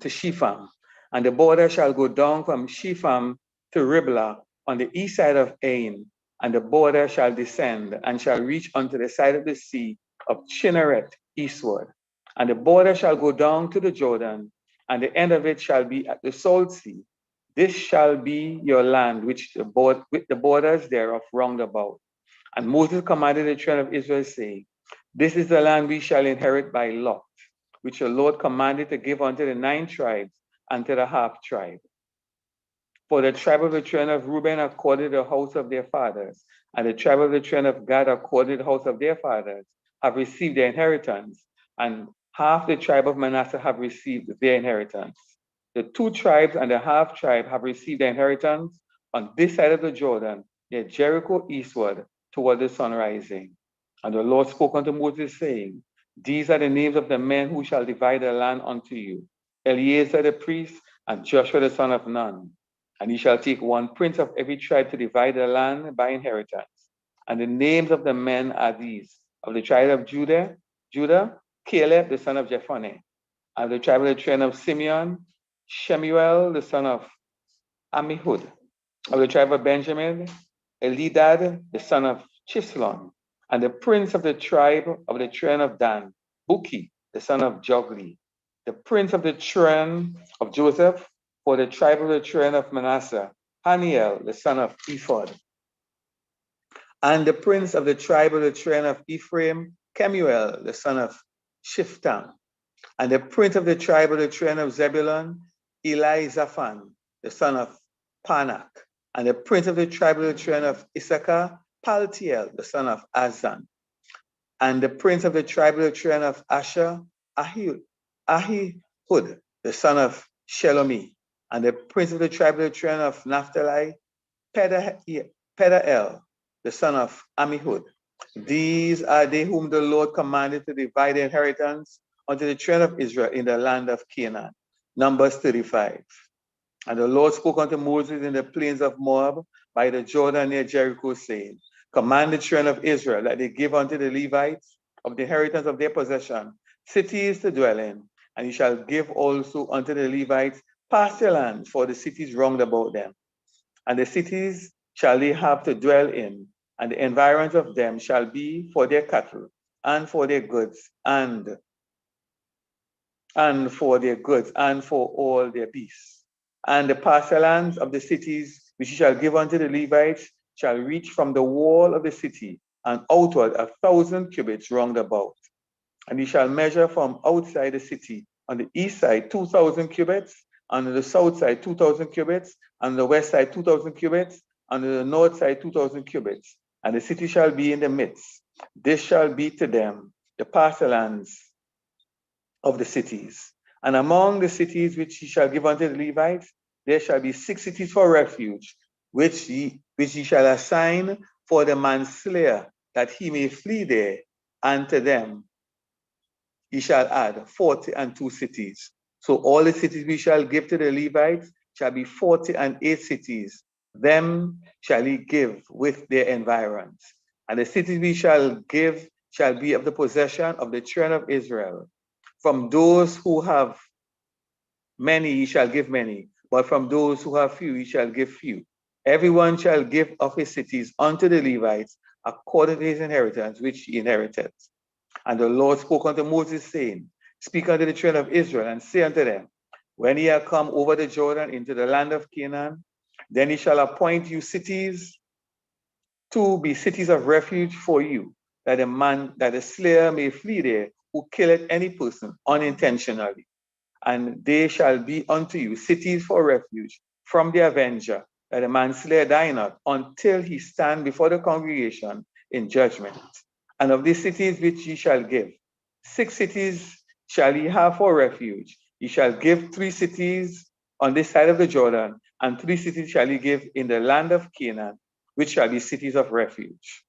to Shepham. And the border shall go down from Shepham to Riblah on the east side of Ain. And the border shall descend and shall reach unto the side of the sea of Chinnereth eastward. And the border shall go down to the Jordan, and the end of it shall be at the salt sea. This shall be your land, with the borders thereof round about. And Moses commanded the children of Israel, saying, This is the land we shall inherit by lot, which the Lord commanded to give unto the 9 tribes, and to the half tribe. For the tribe of the children of Reuben according to the house of their fathers, and the tribe of the children of Gad according to the house of their fathers, have received their inheritance, and half the tribe of Manasseh have received their inheritance. The 2 tribes and the half tribe have received their inheritance on this side of the Jordan, near Jericho eastward, toward the sun rising. And the Lord spoke unto Moses, saying, These are the names of the men who shall divide the land unto you, Eleazar the priest, and Joshua the son of Nun. And ye shall take 1 prince of every tribe to divide the land by inheritance. And the names of the men are these: of the tribe of Judah, Caleb the son of Jephunneh; of the tribe of the children of Simeon, Shemuel the son of Ammihud; of the tribe of Benjamin, Elidad the son of Chislon; and the prince of the tribe of the children of Dan, Buki the son of Jogli; the prince of the children of Joseph, for the tribe of the children of Manasseh, Haniel the son of Ephod; and the prince of the tribe of the children of Ephraim, Kemuel the son of Shiftam; and the prince of the tribe of the children of Zebulun, Elizaphan the son of Panak; and the prince of the tribe of the children of Issachar, Paltiel the son of Azan; and the prince of the tribe of the children of Asher, Ahihud the son of Shelomi; and the prince of the tribe of the children of Naphtali, Pedael the son of Ammihud. These are they whom the Lord commanded to divide the inheritance unto the children of Israel in the land of Canaan. Numbers 35. And the Lord spoke unto Moses in the plains of Moab by the Jordan near Jericho, saying, Command the children of Israel that they give unto the Levites of the inheritance of their possession cities to dwell in, and ye shall give also unto the Levites pasture lands for the cities round about them. And the cities shall they have to dwell in, and the environs of them shall be for their cattle, and for their goods, and for their goods, and for all their beasts. And the pasture lands of the cities which ye shall give unto the Levites shall reach from the wall of the city and outward 1,000 cubits round about. And ye shall measure from outside the city on the east side 2,000 cubits, on the south side 2,000 cubits, on the west side 2,000 cubits, on the north side 2,000 cubits. And the city shall be in the midst. This shall be to them the pasture lands of the cities. And among the cities which ye shall give unto the Levites, there shall be 6 cities for refuge, which ye shall assign for the manslayer, that he may flee there, and to them ye shall add 42 cities. So all the cities we shall give to the Levites shall be 48 cities. Them shall he give with their environs. And the cities we shall give shall be of the possession of the children of Israel. From those who have many ye shall give many, but from those who have few ye shall give few. Everyone shall give of his cities unto the Levites according to his inheritance which he inherited. And the Lord spoke unto Moses, saying, Speak unto the children of Israel, and say unto them, When ye are come over the Jordan into the land of Canaan, then he shall appoint you cities to be cities of refuge for you, that the slayer may flee there, who killeth any person unintentionally. And they shall be unto you cities for refuge from the avenger, that a manslayer die not, until he stand before the congregation in judgment. And of these cities which ye shall give, 6 cities shall ye have for refuge. Ye shall give 3 cities on this side of the Jordan, and 3 cities shall ye give in the land of Canaan, which shall be cities of refuge.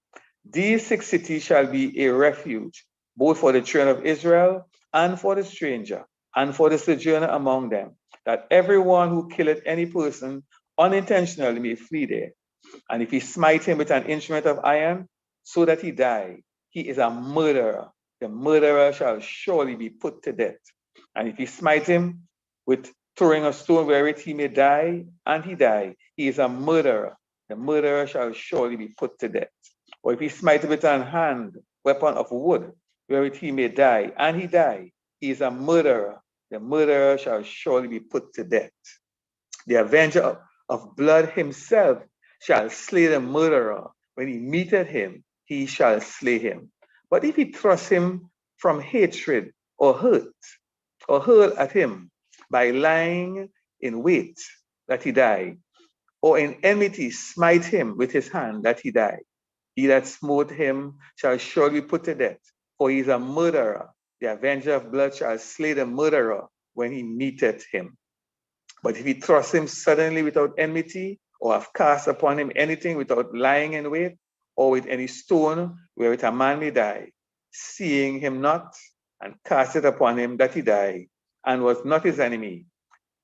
These 6 cities shall be a refuge, both for the children of Israel, and for the stranger, and for the sojourner among them, that everyone who killeth any person unintentionally may flee there. And if he smite him with an instrument of iron, so that he die, he is a murderer. The murderer shall surely be put to death. And if he smite him with throwing a stone wherein he may die, and he die, he is a murderer. The murderer shall surely be put to death. Or if he smite him with an hand weapon of wood, wherein he may die, and he die, he is a murderer. The murderer shall surely be put to death. The avenger of blood himself shall slay the murderer. When he meeteth him, he shall slay him. But if he thrust him from hatred or hurt, or hurl at him by lying in wait that he die, or in enmity smite him with his hand that he die. He that smote him shall surely be put to death, for he is a murderer. The avenger of blood shall slay the murderer when he meeteth him. But if he thrust him suddenly without enmity, or have cast upon him anything without lying in wait, or with any stone wherewith a man may die, seeing him not, and cast it upon him that he die, and was not his enemy,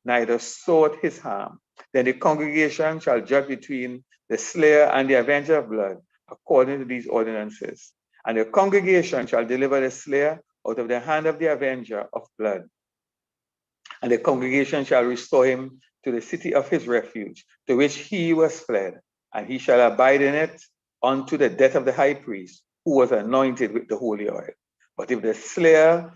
neither sought his harm, then the congregation shall judge between the slayer and the avenger of blood, according to these ordinances. And the congregation shall deliver the slayer out of the hand of the avenger of blood. And the congregation shall restore him to the city of his refuge, to which he was fled, and he shall abide in it unto the death of the high priest, who was anointed with the holy oil. But if the slayer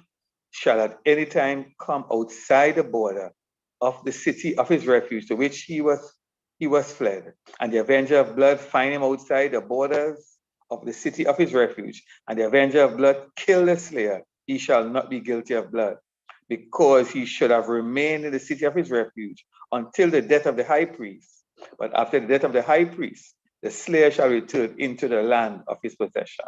shall at any time come outside the border of the city of his refuge, to which he was fled, and the avenger of blood find him outside the borders of the city of his refuge, and the avenger of blood kill the slayer, he shall not be guilty of blood, because he should have remained in the city of his refuge until the death of the high priest. But after the death of the high priest, the slayer shall return into the land of his possession.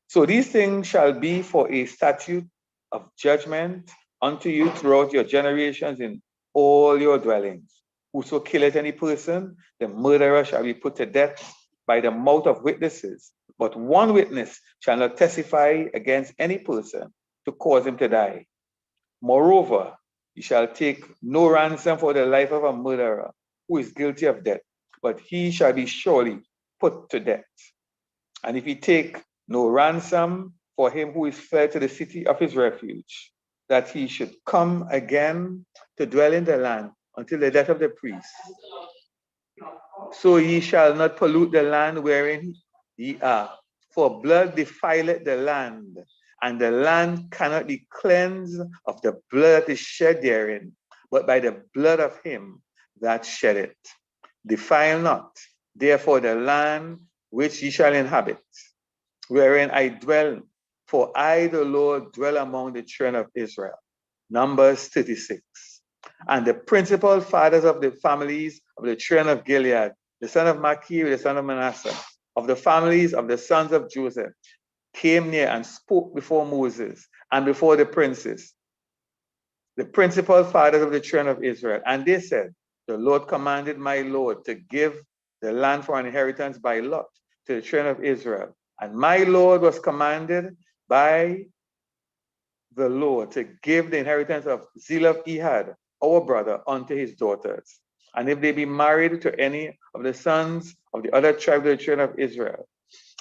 So these things shall be for a statute of judgment unto you throughout your generations in all your dwellings. Whoso killeth any person, the murderer shall be put to death by the mouth of witnesses. But one witness shall not testify against any person to cause him to die. Moreover, you shall take no ransom for the life of a murderer who is guilty of death, but he shall be surely put to death. And if he take no ransom for him who is fled to the city of his refuge, that he should come again to dwell in the land until the death of the priest. So ye shall not pollute the land wherein ye are, for blood defileth the land, and the land cannot be cleansed of the blood that is shed therein, but by the blood of him that shed it. Defile not, therefore, the land which ye shall inhabit, wherein I dwell, for I, the Lord, dwell among the children of Israel. Numbers 36. And the principal fathers of the families of the children of Gilead, the son of Machir, the son of Manasseh, of the families of the sons of Joseph, came near and spoke before Moses and before the princes, the principal fathers of the children of Israel. And they said, the Lord commanded my Lord to give the land for an inheritance by lot to the children of Israel. And my Lord was commanded by the Lord to give the inheritance of Zelophehad, our brother, unto his daughters. And if they be married to any of the sons of the other tribes of the children of Israel,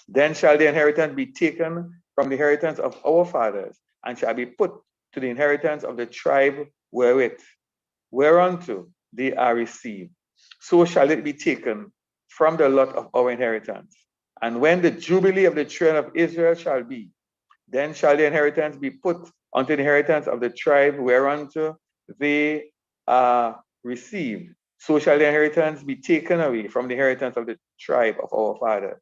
then shall the inheritance be taken from the inheritance of our fathers, and shall be put to the inheritance of the tribe whereunto they are received. So shall it be taken from the lot of our inheritance. And when the jubilee of the children of Israel shall be, then shall the inheritance be put unto the inheritance of the tribe whereunto they are received. So shall the inheritance be taken away from the inheritance of the tribe of our fathers.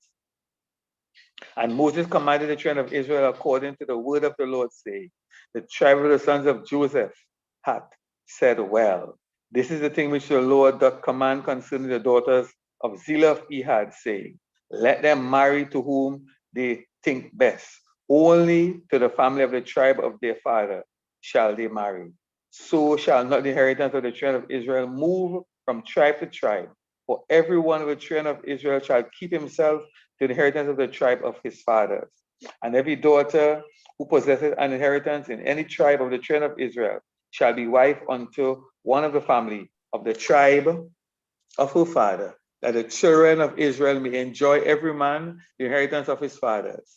And Moses commanded the children of Israel according to the word of the Lord, saying, the tribe of the sons of Joseph hath said, well, this is the thing which the Lord doth command concerning the daughters of Zelophehad, saying, let them marry to whom they think best. Only to the family of the tribe of their father shall they marry. So shall not the inheritance of the children of Israel move from tribe to tribe, for every one of the children of Israel shall keep himself to the inheritance of the tribe of his fathers. And every daughter who possesses an inheritance in any tribe of the children of Israel shall be wife unto one of the family of the tribe of her father, that the children of Israel may enjoy every man the inheritance of his fathers.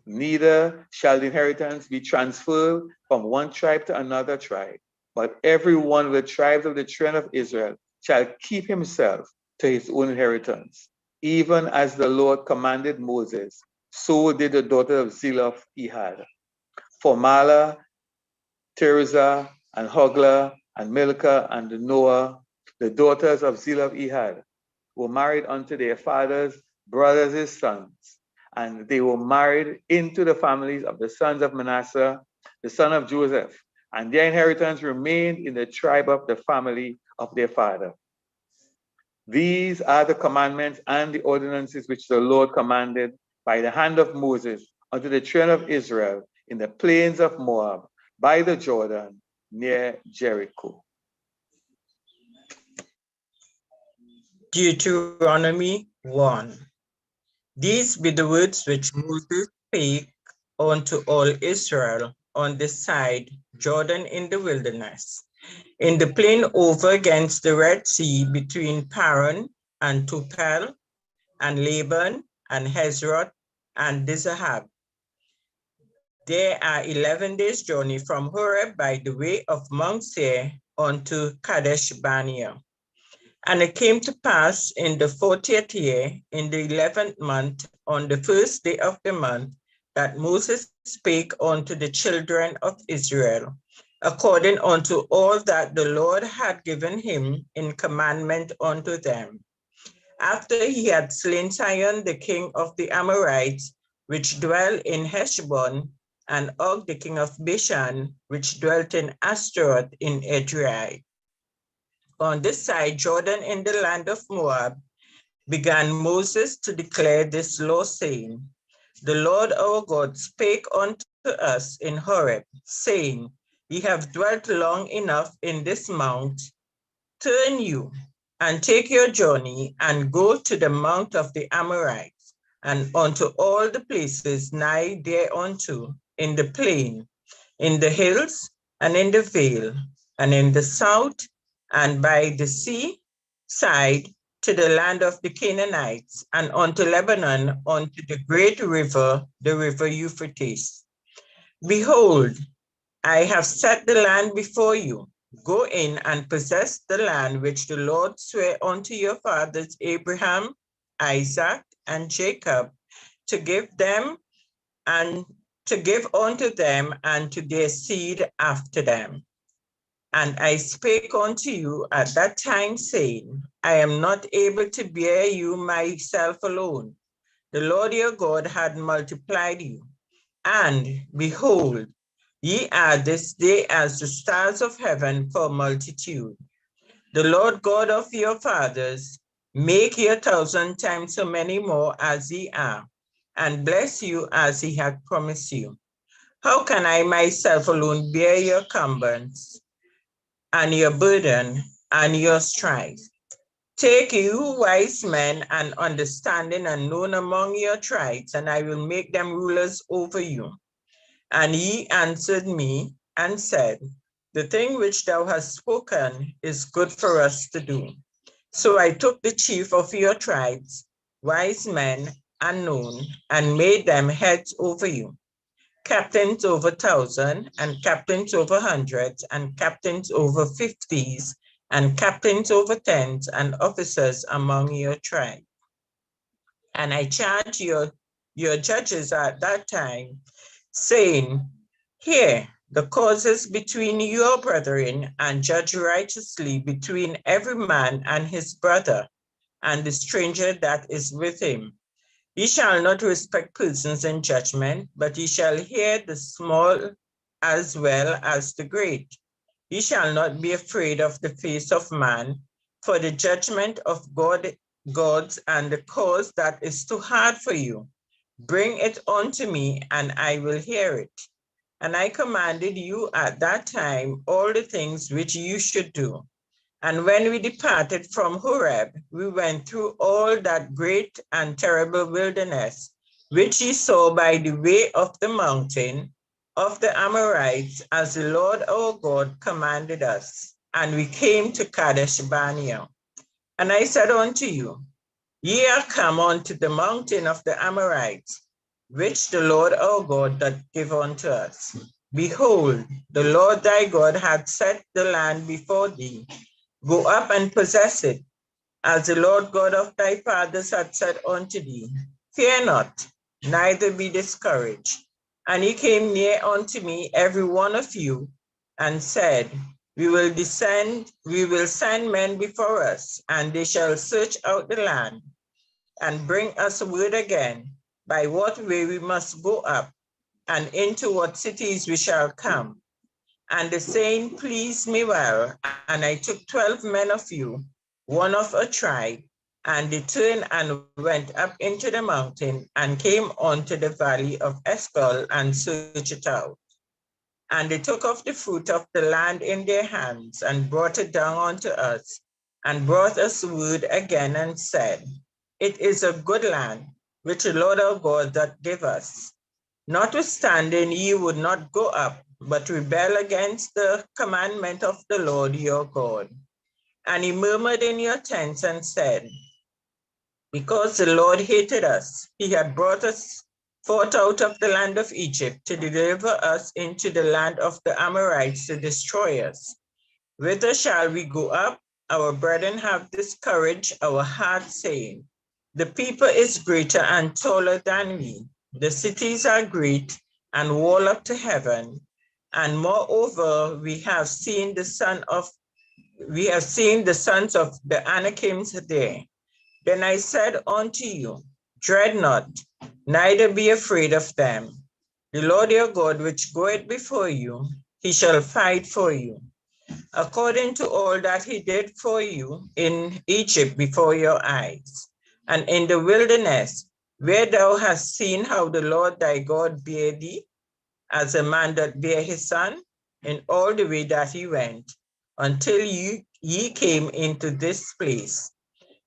Neither shall the inheritance be transferred from one tribe to another tribe, but every one of the tribes of the children of Israel shall keep himself to his own inheritance. Even as the Lord commanded Moses, so did the daughter of Zelophehad. For Mahlah, Tirzah, and Hoglah, and Milcah, and Noah, the daughters of Zelophehad, were married unto their fathers' brothers' sons, and they were married into the families of the sons of Manasseh, the son of Joseph, and their inheritance remained in the tribe of the family of their father. These are the commandments and the ordinances which the Lord commanded by the hand of Moses unto the children of Israel in the plains of Moab, by the Jordan, near Jericho.
Deuteronomy 1. These be the words which Moses spake unto all Israel on this side Jordan in the wilderness, in the plain over against the Red Sea, between Paran and Tupel, and Laban, and Hezroth, and Dizahab. There are 11 days' journey from Horeb by the way of Mount Seir unto Kadesh Barnea. And it came to pass in the 40th year, in the 11th month, on the first day of the month, that Moses spake unto the children of Israel, according unto all that the Lord had given him in commandment unto them. After he had slain Sihon, the king of the Amorites, which dwell in Heshbon, and Og, the king of Bashan, which dwelt in Ashtaroth in Edrei. On this side Jordan in the land of Moab, began Moses to declare this law, saying, The Lord our God spake unto us in Horeb, saying, Ye have dwelt long enough in this mount. Turn you, and take your journey, and go to the mount of the Amorites, and unto all the places nigh thereunto, in the plain, in the hills, and in the vale, and in the south, and by the sea side, to the land of the Canaanites, and unto Lebanon, unto the great river, the river Euphrates. Behold, I have set the land before you. Go in and possess the land which the Lord sware unto your fathers Abraham, Isaac, and Jacob, to give them and to give unto them and to their seed after them. And I spake unto you at that time, saying, I am not able to bear you myself alone. The Lord your God had multiplied you. And behold, ye are this day as the stars of heaven for multitude. The Lord God of your fathers make you 1,000 times so many more as ye are, and bless you as he had promised you. How can I myself alone bear your cumbrance, and your burden, and your strife? Take you wise men and understanding and known among your tribes, and I will make them rulers over you. And he answered me and said, The thing which thou hast spoken is good for us to do. So I took the chief of your tribes, wise men and known, and made them heads over you, captains over 1,000, and captains over hundreds, and captains over 50s, and captains over tens, and officers among your tribe. And I charged your judges at that time, saying, Hear the causes between your brethren, and judge righteously between every man and his brother, and the stranger that is with him. Ye shall not respect persons in judgment, but ye shall hear the small as well as the great. Ye shall not be afraid of the face of man, for the judgment of gods and the cause that is too hard for you. Bring it unto me, and I will hear it. And I commanded you at that time all the things which you should do. And when we departed from Horeb, we went through all that great and terrible wilderness, which ye saw by the way of the mountain of the Amorites, as the Lord our God commanded us. And we came to Kadesh Barnea. And I said unto you, Ye are come unto the mountain of the Amorites, which the Lord our God doth give unto us. Behold, the Lord thy God hath set the land before thee. Go up and possess it, as the Lord God of thy fathers hath said unto thee. Fear not, neither be discouraged. And he came near unto me, every one of you, and said, We will send men before us, and they shall search out the land, and bring us word again, by what way we must go up, and into what cities we shall come. And the saying pleased me well, and I took 12 men of you, one of a tribe, and returned and went up into the mountain and came onto the valley of Eshcol and searched it out. And they took of the fruit of the land in their hands and brought it down unto us, and brought us word again and said, it is a good land, which the Lord our God doth give us. Notwithstanding, ye would not go up, but rebel against the commandment of the Lord your God. And he murmured in your tents and said, because the Lord hated us, he had brought us forth out of the land of Egypt to deliver us into the land of the Amorites to destroy us. Whither shall we go up? Our brethren have discouraged our heart, saying, the people is greater and taller than we. The cities are great and wall up to heaven. And moreover, we have seen the sons of the Anakims there. Then I said unto you, dread not, neither be afraid of them. The Lord your God, which goeth before you, he shall fight for you, according to all that he did for you in Egypt before your eyes, and in the wilderness, where thou hast seen how the Lord thy God bare thee, as a man that bare his son, in all the way that he went, until ye came into this place.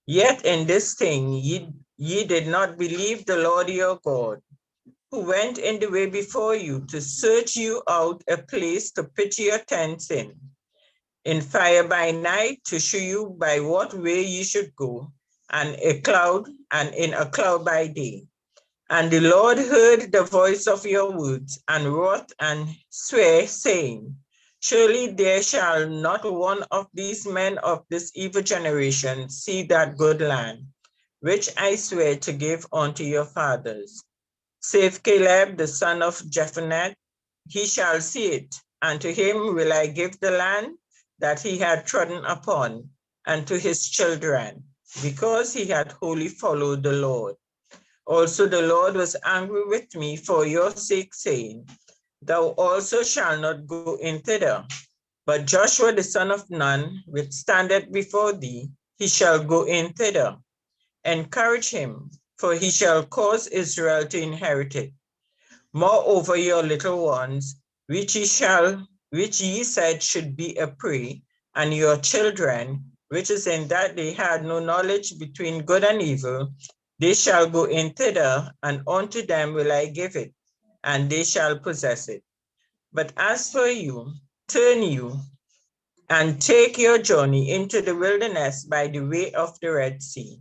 Yet in this thing ye did not believe the Lord your God, who went in the way before you to search you out a place to pitch your tents in fire by night to show you by what way ye should go, and in a cloud by day. And the Lord heard the voice of your words, and wrote and sware, saying, surely there shall not one of these men of this evil generation see that good land, which I swear to give unto your fathers. Save Caleb, the son of Jephunneh, he shall see it, and to him will I give the land that he had trodden upon, and to his children, because he had wholly followed the Lord. Also the Lord was angry with me for your sake, saying, thou also shalt not go in thither. But Joshua the son of Nun, which standeth before thee, he shall go in thither. Encourage him, for he shall cause Israel to inherit it. Moreover, your little ones, which ye said should be a prey, and your children, which is in that they had no knowledge between good and evil, they shall go in thither, and unto them will I give it, and they shall possess it. But as for you, turn you, and take your journey into the wilderness by the way of the Red Sea.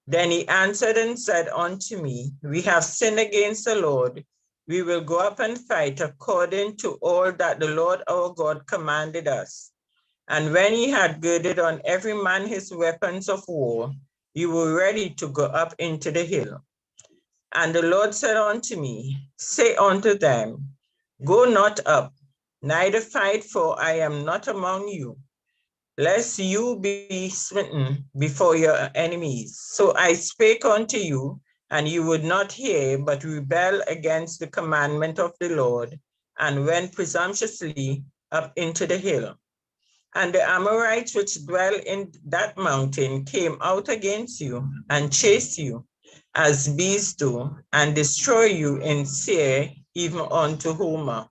Then he answered and said unto me, we have sinned against the Lord. We will go up and fight according to all that the Lord our God commanded us. And when he had girded on every man his weapons of war, we were ready to go up into the hill. And the Lord said unto me, say unto them, go not up, neither fight, for I am not among you, lest you be smitten before your enemies. So I spake unto you, and you would not hear, but rebel against the commandment of the Lord, and went presumptuously up into the hill. And the Amorites which dwell in that mountain came out against you, and chased you, as bees do, and destroy you in Seir, even unto Homer.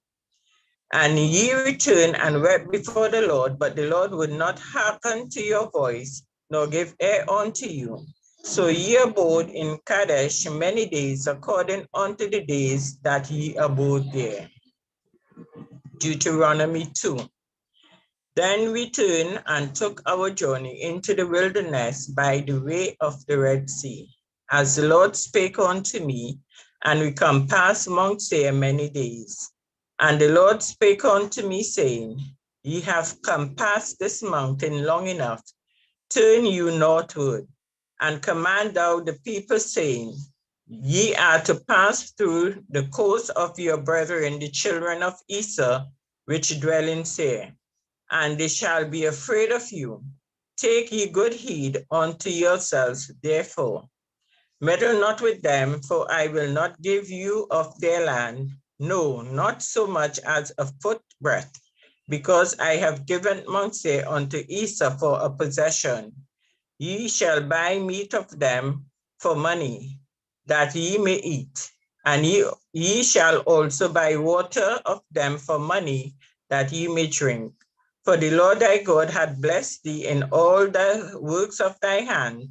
And ye returned and wept before the Lord, but the Lord would not hearken to your voice, nor give ear unto you. So ye abode in Kadesh many days, according unto the days that ye abode there. Deuteronomy 2. Then we turned and took our journey into the wilderness by the way of the Red Sea, as the Lord spake unto me, and we compassed Mount Seir many days. And the Lord spake unto me, saying, ye have compassed this mountain long enough. Turn you northward, and command thou the people, saying, ye are to pass through the coast of your brethren, the children of Esau, which dwell in Seir, and they shall be afraid of you. Take ye good heed unto yourselves, therefore. Meddle not with them, for I will not give you of their land, no, not so much as a foot breadth, because I have given Mount Seir unto Esau for a possession. Ye shall buy meat of them for money, that ye may eat, and ye shall also buy water of them for money, that ye may drink. For the Lord thy God hath blessed thee in all the works of thy hand.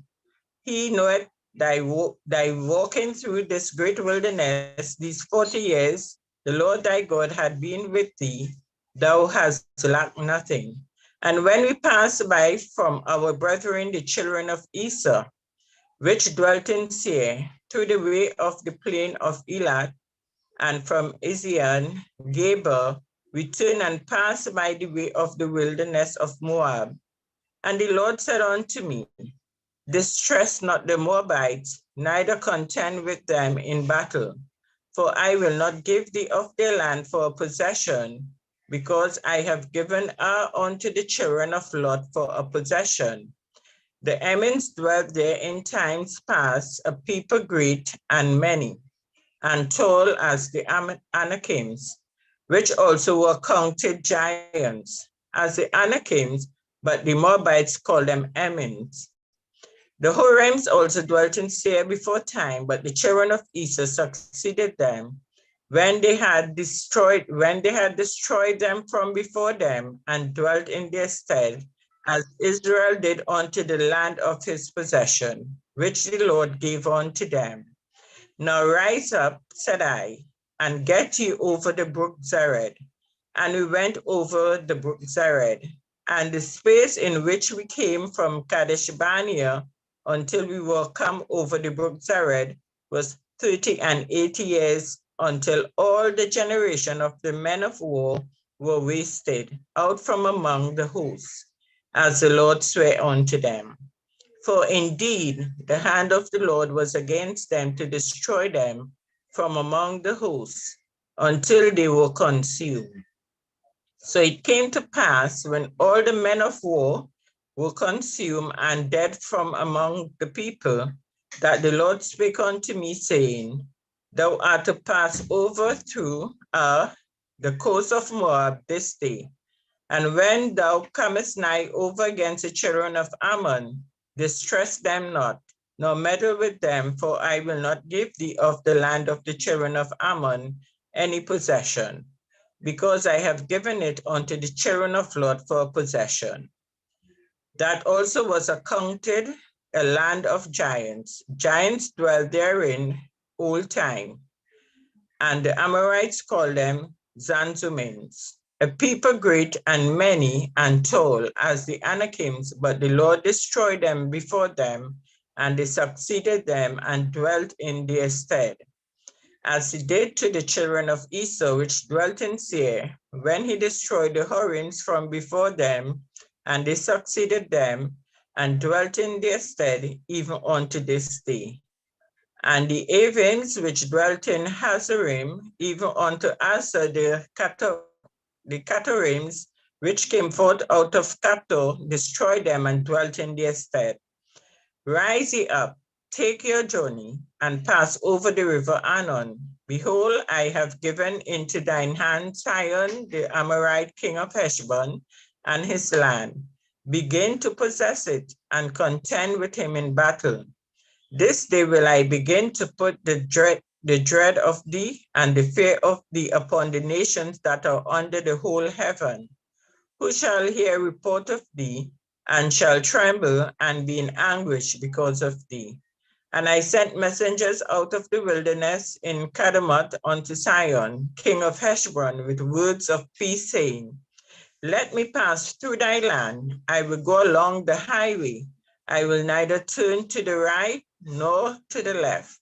He knoweth thy walking through this great wilderness these 40 years. The Lord thy God had been with thee. Thou hast lacked nothing. And when we pass by from our brethren, the children of Esau, which dwelt in Seir, through the way of the plain of Elat, and from Ezion, Geber, we turn and pass by the way of the wilderness of Moab. And the Lord said unto me, distress not the Moabites, neither contend with them in battle. For I will not give thee of their land for a possession, because I have given her unto the children of Lot for a possession. The Emmons dwelt there in times past, a people great and many, and tall as the Anakims, which also were counted giants, as the Anakims, but the Moabites called them Emmons. The Horims also dwelt in Seir before time, but the children of Esau succeeded them when they had destroyed them from before them and dwelt in their stead, as Israel did unto the land of his possession, which the Lord gave unto them. Now rise up, said I, and get ye over the brook Zered. And we went over the brook Zered, and the space in which we came from Kadesh Barnea until we were come over the brook Zered was 30 and 80 years, until all the generation of the men of war were wasted out from among the hosts, as the Lord sware unto them. For indeed the hand of the Lord was against them to destroy them from among the hosts until they were consumed. So it came to pass, when all the men of war were consumed and dead from among the people, that the Lord spake unto me, saying, thou art to pass over through the coast of Moab this day. And when thou comest nigh over against the children of Ammon, distress them not, nor meddle with them, for I will not give thee of the land of the children of Ammon any possession, because I have given it unto the children of Lot for a possession. That also was accounted a land of giants. Giants dwell therein old time, and the Amorites call them Zanzumins, a people great and many and tall as the Anakims, but the Lord destroyed them before them, and they succeeded them and dwelt in their stead, as he did to the children of Esau, which dwelt in Seir, when he destroyed the Horims from before them, and they succeeded them and dwelt in their stead even unto this day. And the Avens, which dwelt in Hazarim, even unto Asa the Catarims, which came forth out of Cato, destroyed them and dwelt in their stead. Rise ye up, take your journey, and pass over the river Arnon. Behold, I have given into thine hand Sihon, the Amorite king of Heshbon, and his land. Begin to possess it, and contend with him in battle. This day will I begin to put the dread of thee and the fear of thee upon the nations that are under the whole heaven, who shall hear report of thee, and shall tremble and be in anguish because of thee. And I sent messengers out of the wilderness in Kedemoth unto Sihon, king of Heshbon, with words of peace, saying, let me pass through thy land. I will go along the highway. I will neither turn to the right nor to the left.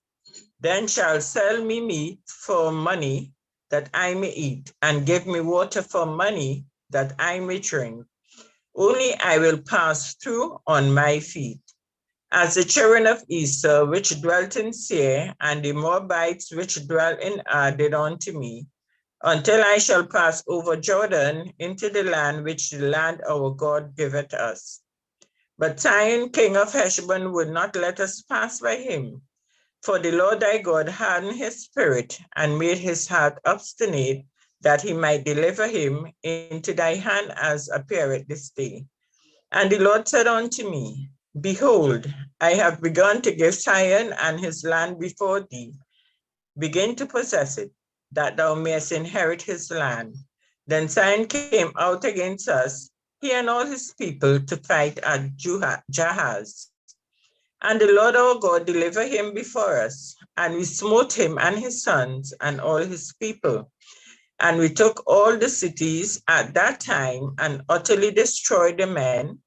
Then shall sell me meat for money that I may eat, and give me water for money that I may drink. Only I will pass through on my feet. As the children of Esau, which dwelt in Seir, and the Moabites, which dwelt in Ar, did unto me, until I shall pass over Jordan into the land which the Lord our God giveth us. But Sihon, king of Heshbon, would not let us pass by him. For the Lord thy God hardened his spirit and made his heart obstinate, that he might deliver him into thy hand as appeareth this day. And the Lord said unto me, Behold, I have begun to give Sion and his land before thee. Begin to possess it, that thou mayest inherit his land. Then Sion came out against us, he and all his people, to fight at Jahaz. And the Lord our God delivered him before us, and we smote him and his sons and all his people. And we took all the cities at that time and utterly destroyed the men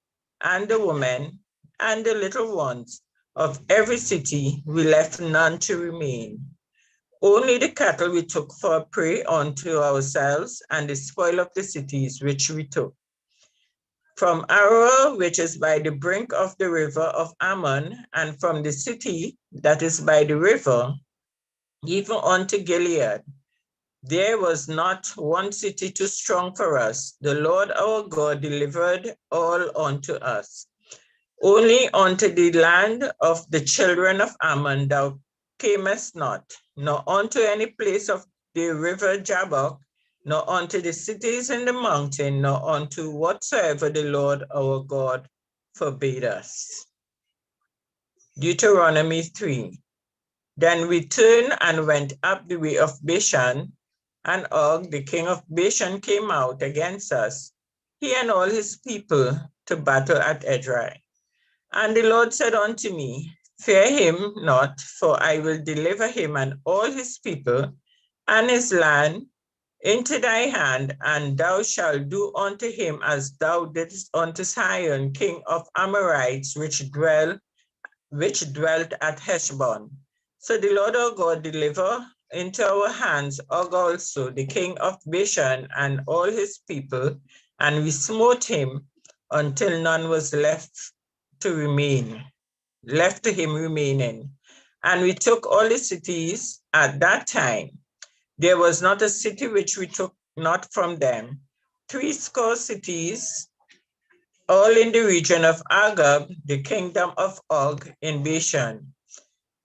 and the women and the little ones of every city. We left none to remain. Only the cattle we took for prey unto ourselves, and the spoil of the cities which we took. From Aroer, which is by the brink of the river of Ammon, and from the city that is by the river, even unto Gilead, there was not one city too strong for us. The Lord our God delivered all unto us. Only unto the land of the children of Ammon thou camest not, nor unto any place of the river Jabbok, nor unto the cities in the mountain, nor unto whatsoever the Lord our God forbade us. Deuteronomy 3. Then we turned and went up the way of Bashan, and Og, the king of Bashan, came out against us, he and all his people, to battle at Edrei. And the Lord said unto me, Fear him not, for I will deliver him and all his people and his land into thy hand, and thou shalt do unto him as thou didst unto Sihon, king of Amorites, which dwelt at Heshbon. So the Lord our God deliver into our hands Og also, the king of Bashan, and all his people, and we smote him until none was left to him remaining. And we took all the cities at that time. There was not a city which we took not from them. 80 cities, all in the region of Agab, the kingdom of Og in Bashan.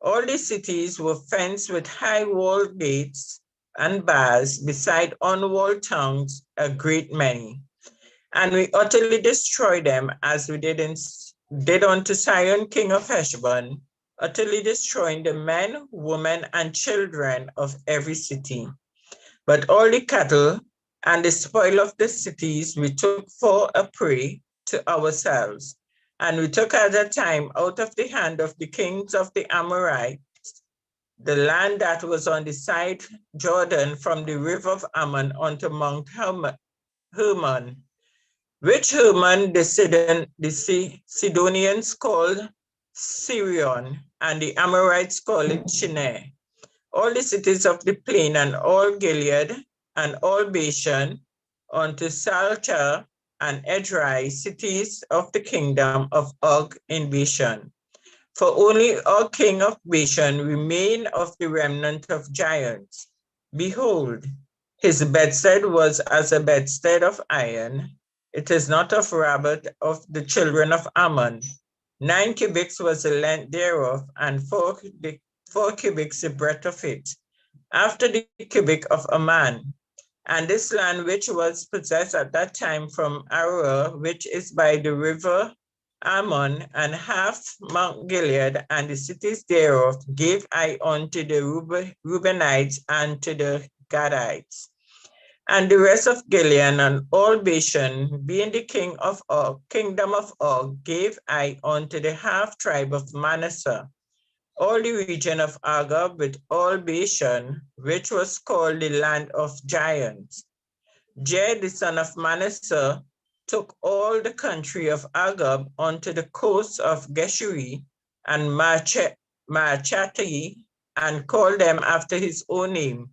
All the cities were fenced with high walled gates and bars, beside unwalled towns, a great many. And we utterly destroyed them, as we did unto Sihon, king of Heshbon, utterly destroying the men, women, and children of every city. But all the cattle and the spoil of the cities we took for a prey to ourselves. And we took at that time out of the hand of the kings of the Amorites the land that was on the side Jordan, from the river of Ammon unto Mount Hermon, which Hermon the Sidonians called Sirion, and the Amorites called it Shinneh. All the cities of the plain, and all Gilead, and all Bashan, unto Salcha and Edrei, cities of the kingdom of Og in Bashan. For only Og, king of Bashan, remained of the remnant of giants. Behold, his bedstead was as a bedstead of iron. It is not of rabbit of the children of Ammon. 9 cubits was the length thereof, and 4 cubits the breadth of it, after the cubit of a man. And this land, which was possessed at that time from Aroer, which is by the river Ammon, and half Mount Gilead, and the cities thereof, gave I unto the Reubenites and to the Gadites. And the rest of Gilead and all Bashan, being the kingdom of Og, gave I unto the half tribe of Manasseh. All the region of Agab with all Bashan, which was called the land of giants. Jed, the son of Manasseh, took all the country of Agab unto the coasts of Geshuri and Machati, and called them after his own name.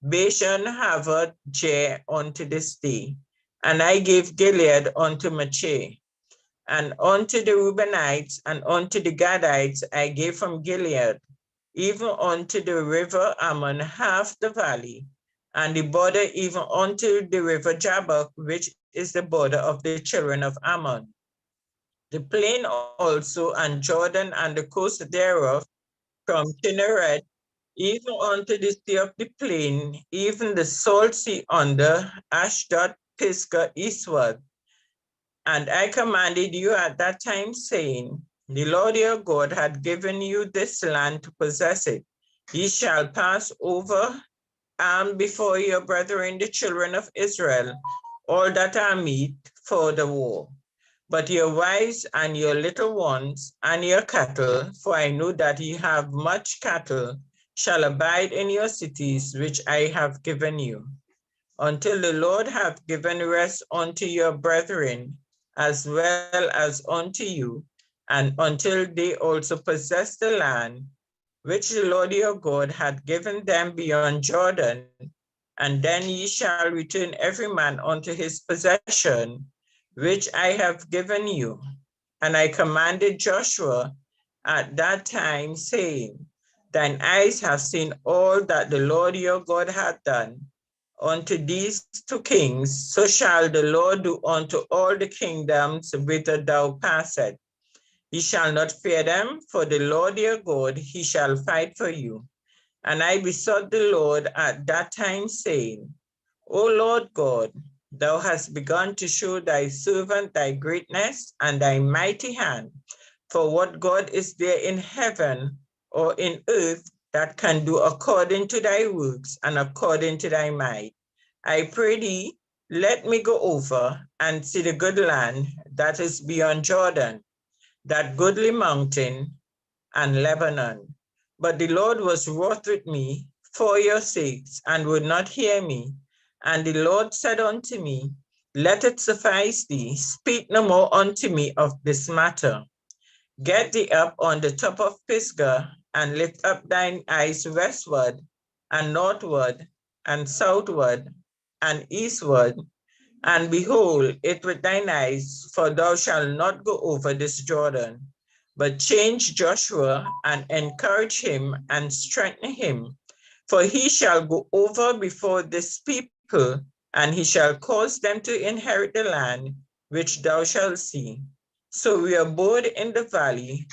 Bashan haveth Je unto this day. And I gave Gilead unto Macheh. And unto the Reubenites and unto the Gadites I gave from Gilead, even unto the river Ammon half the valley, and the border even unto the river Jabbok, which is the border of the children of Ammon. The plain also, and Jordan, and the coast thereof, from Kinneret even unto the sea of the plain, even the salt sea under Ashdod, Pisgah eastward. And I commanded you at that time, saying, the Lord your God had given you this land to possess it. Ye shall pass over before your brethren, the children of Israel, all that are meet for the war. But your wives and your little ones and your cattle, for I know that ye have much cattle, shall abide in your cities which I have given you, until the Lord have given rest unto your brethren, as well as unto you, and until they also possess the land which the Lord your God had given them beyond Jordan, and then ye shall return every man unto his possession, which I have given you. And I commanded Joshua at that time, saying, thine eyes have seen all that the Lord your God hath done unto these two kings, so shall the Lord do unto all the kingdoms whither thou passest. Ye shall not fear them, for the Lord your God, he shall fight for you. And I besought the Lord at that time, saying, O Lord God, thou hast begun to show thy servant thy greatness and thy mighty hand. For what God is there in heaven or in earth that can do according to thy works and according to thy might? I pray thee, let me go over and see the good land that is beyond Jordan, that goodly mountain and Lebanon. But the Lord was wroth with me for your sakes, and would not hear me. And the Lord said unto me, let it suffice thee, speak no more unto me of this matter. Get thee up on the top of Pisgah, and lift up thine eyes westward, and northward, and southward, and eastward, and behold it with thine eyes, for thou shalt not go over this Jordan. But change Joshua and encourage him and strengthen him, for he shall go over before this people, and he shall cause them to inherit the land which thou shalt see. So we abode in the valley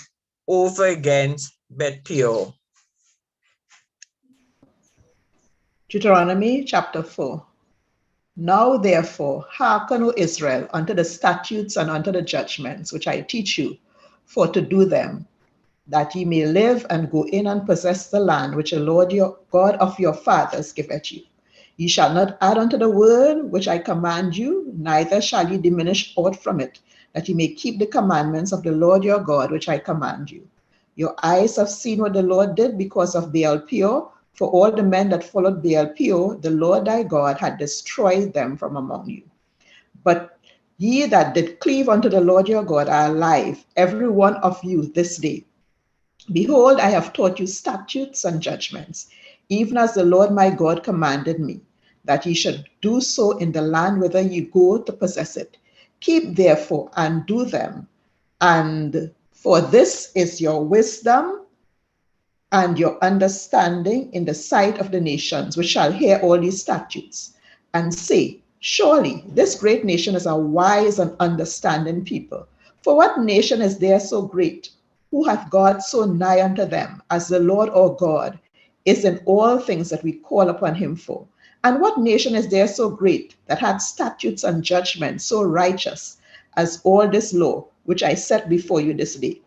over against Bet Peor.
Deuteronomy chapter 4. Now therefore hearken, O Israel, unto the statutes and unto the judgments which I teach you, for to do them, that ye may live and go in and possess the land which the Lord your God of your fathers giveth you. Ye shall not add unto the word which I command you, neither shall ye diminish aught from it, that ye may keep the commandments of the Lord your God which I command you. Your eyes have seen what the Lord did because of Baal Peor. For all the men that followed Baal Peor, the Lord thy God had destroyed them from among you. But ye that did cleave unto the Lord your God are alive, every one of you this day. Behold, I have taught you statutes and judgments, even as the Lord my God commanded me, that ye should do so in the land whither ye go to possess it. Keep therefore and do them, and for this is your wisdom and your understanding in the sight of the nations, which shall hear all these statutes, and say, surely this great nation is a wise and understanding people. For what nation is there so great, who hath God so nigh unto them, as the Lord our God is in all things that we call upon him for? And what nation is there so great, that hath statutes and judgments so righteous as all this law, which I set before you this day?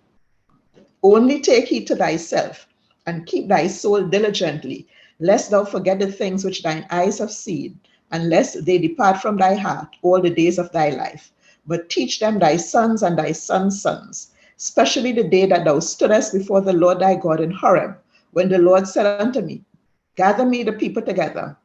Only take heed to thyself, and keep thy soul diligently, lest thou forget the things which thine eyes have seen, and lest they depart from thy heart all the days of thy life. But teach them thy sons and thy sons' sons, especially the day that thou stoodest before the Lord thy God in Horeb, when the Lord said unto me, gather me the people together,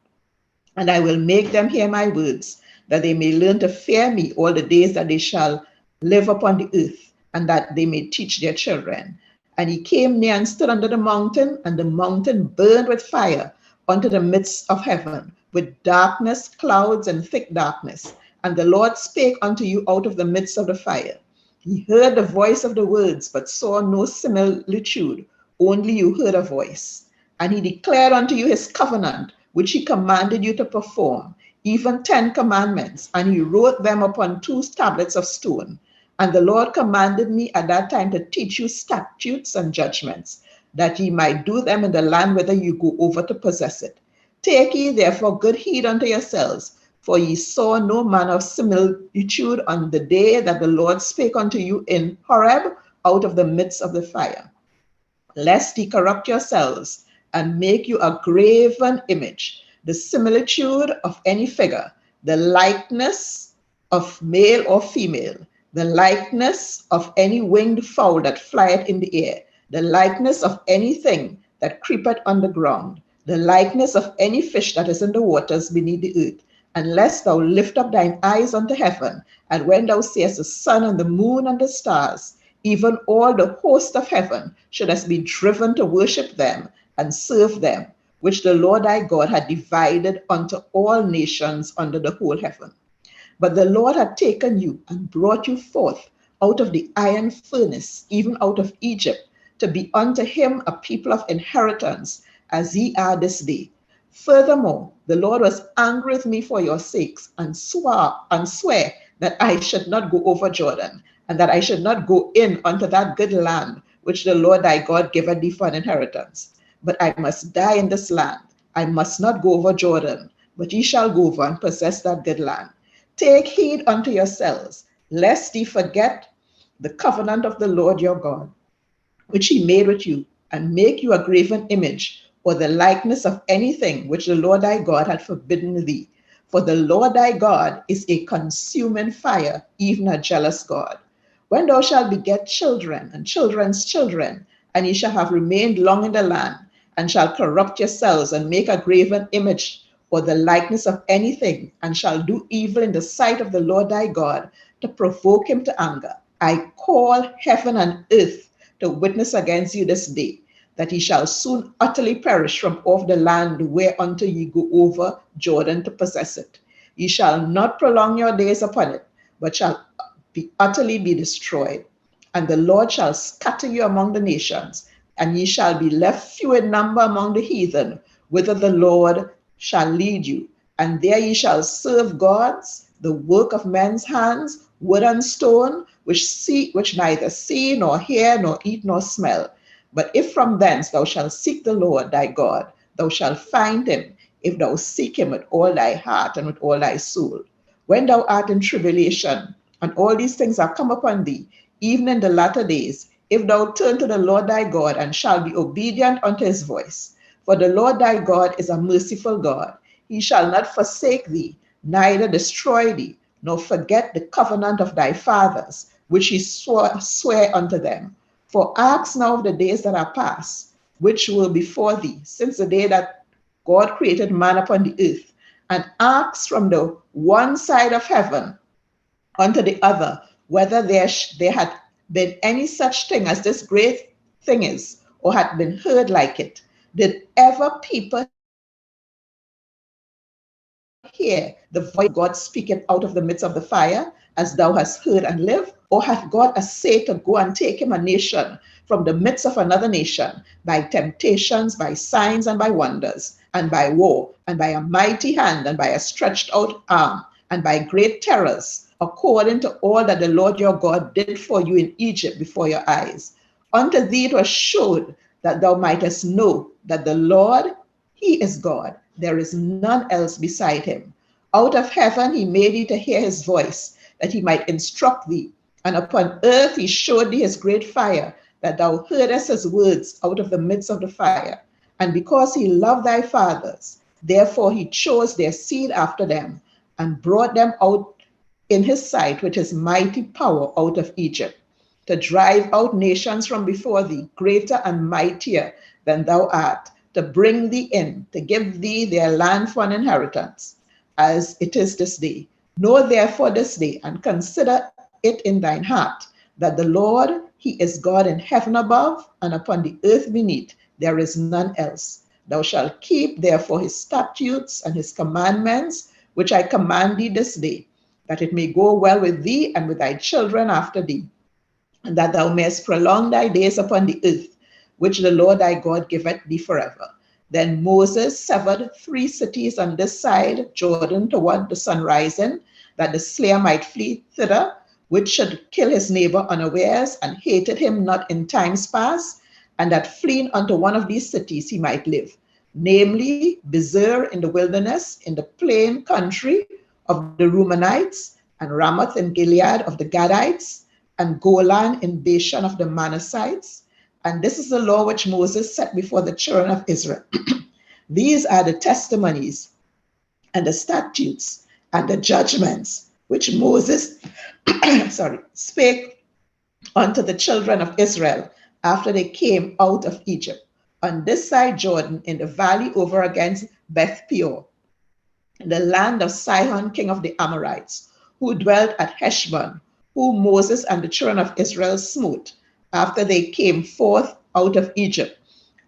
and I will make them hear my words, that they may learn to fear me all the days that they shall live upon the earth, and that they may teach their children. And he came near and stood under the mountain, and the mountain burned with fire unto the midst of heaven, with darkness, clouds, and thick darkness. And the Lord spake unto you out of the midst of the fire. Ye heard the voice of the words, but saw no similitude, only you heard a voice. And he declared unto you his covenant, which he commanded you to perform, even 10 commandments, and he wrote them upon 2 tablets of stone. And the Lord commanded me at that time to teach you statutes and judgments, that ye might do them in the land whither you go over to possess it. Take ye therefore good heed unto yourselves, for ye saw no manner of similitude on the day that the Lord spake unto you in Horeb out of the midst of the fire, lest ye corrupt yourselves and make you a graven image, the similitude of any figure, the likeness of male or female, the likeness of any winged fowl that flieth in the air, the likeness of anything that creepeth on the ground, the likeness of any fish that is in the waters beneath the earth. Unless thou lift up thine eyes unto heaven, and when thou seest the sun and the moon and the stars, even all the host of heaven shouldest be driven to worship them and serve them, which the Lord thy God had divided unto all nations under the whole heaven. But the Lord had taken you and brought you forth out of the iron furnace, even out of Egypt, to be unto him a people of inheritance, as ye are this day. Furthermore, the Lord was angry with me for your sakes, and swore that I should not go over Jordan, and that I should not go in unto that good land which the Lord thy God giveth thee for an inheritance. But I must die in this land. I must not go over Jordan, but ye shall go over and possess that good land. Take heed unto yourselves, lest ye forget the covenant of the Lord your God, which he made with you, and make you a graven image, or the likeness of anything which the Lord thy God had forbidden thee. For the Lord thy God is a consuming fire, even a jealous God. When thou shalt beget children and children's children, and ye shall have remained long in the land, and shall corrupt yourselves and make a graven image, or the likeness of anything, and shall do evil in the sight of the Lord thy God, to provoke him to anger, I call heaven and earth to witness against you this day, that ye shall soon utterly perish from off the land whereunto ye go over Jordan to possess it. Ye shall not prolong your days upon it, but shall utterly be destroyed. And the Lord shall scatter you among the nations, and ye shall be left few in number among the heathen, whither the Lord shall lead you. And there ye shall serve gods, the work of men's hands, wood and stone, which neither see, nor hear, nor eat, nor smell. But if from thence thou shalt seek the Lord thy God, thou shalt find him, if thou seek him with all thy heart and with all thy soul. When thou art in tribulation, and all these things are come upon thee, even in the latter days, if thou turn to the Lord thy God, and shalt be obedient unto his voice. For the Lord thy God is a merciful God. He shall not forsake thee, neither destroy thee, nor forget the covenant of thy fathers, which he sware unto them. For ask now of the days that are past, which were before thee, since the day that God created man upon the earth, and ask from the one side of heaven unto the other, whether there had been any such thing as this great thing is, or had been heard like it. Did ever people hear the voice of God speaking out of the midst of the fire, as thou hast heard and lived? Or hath God essayed to go and take him a nation from the midst of another nation, by temptations, by signs, and by wonders, and by war, and by a mighty hand, and by a stretched out arm, and by great terrors, according to all that the Lord your God did for you in Egypt before your eyes? Unto thee it was showed, that thou mightest know that the Lord, he is God. There is none else beside him. Out of heaven he made thee to hear his voice, that he might instruct thee. And upon earth he showed thee his great fire, that thou heardest his words out of the midst of the fire. And because he loved thy fathers, therefore he chose their seed after them, and brought them out in his sight with his mighty power out of Egypt, to drive out nations from before thee, greater and mightier than thou art, to bring thee in, to give thee their land for an inheritance, as it is this day. Know therefore this day, and consider it in thine heart, that the Lord, he is God in heaven above, and upon the earth beneath, there is none else. Thou shalt keep therefore his statutes and his commandments, which I command thee this day, that it may go well with thee and with thy children after thee, and that thou mayest prolong thy days upon the earth, which the Lord thy God giveth thee forever. Then Moses severed 3 cities on this side Jordan toward the sun rising, that the slayer might flee thither, which should kill his neighbor unawares, and hated him not in times past. and that fleeing unto one of these cities he might live, namely Bezer in the wilderness, in the plain country of the Reumenites, and Ramoth in Gilead of the Gadites, and Golan in Bashan of the Manassites. And this is the law which Moses set before the children of Israel. These are the testimonies and the statutes and the judgments which Moses spake unto the children of Israel after they came out of Egypt, on this side Jordan, in the valley over against Beth Peor, in the land of Sihon, king of the Amorites, who dwelt at Heshbon, whom Moses and the children of Israel smote after they came forth out of Egypt.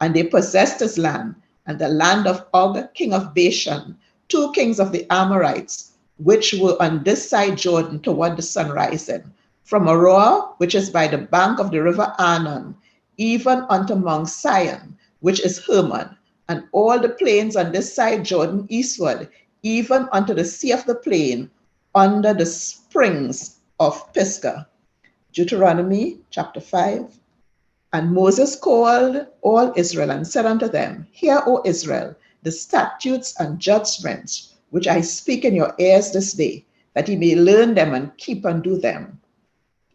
And they possessed his land, and the land of Og, king of Bashan, 2 kings of the Amorites, which were on this side Jordan toward the sun rising, from Aroer, which is by the bank of the river Arnon, even unto Mount Sion, which is Hermon, and all the plains on this side Jordan eastward, even unto the sea of the plain, under the springs of Pisgah. Deuteronomy chapter 5. And Moses called all Israel and said unto them, Hear, O Israel, the statutes and judgments which I speak in your ears this day, that ye may learn them and keep and do them.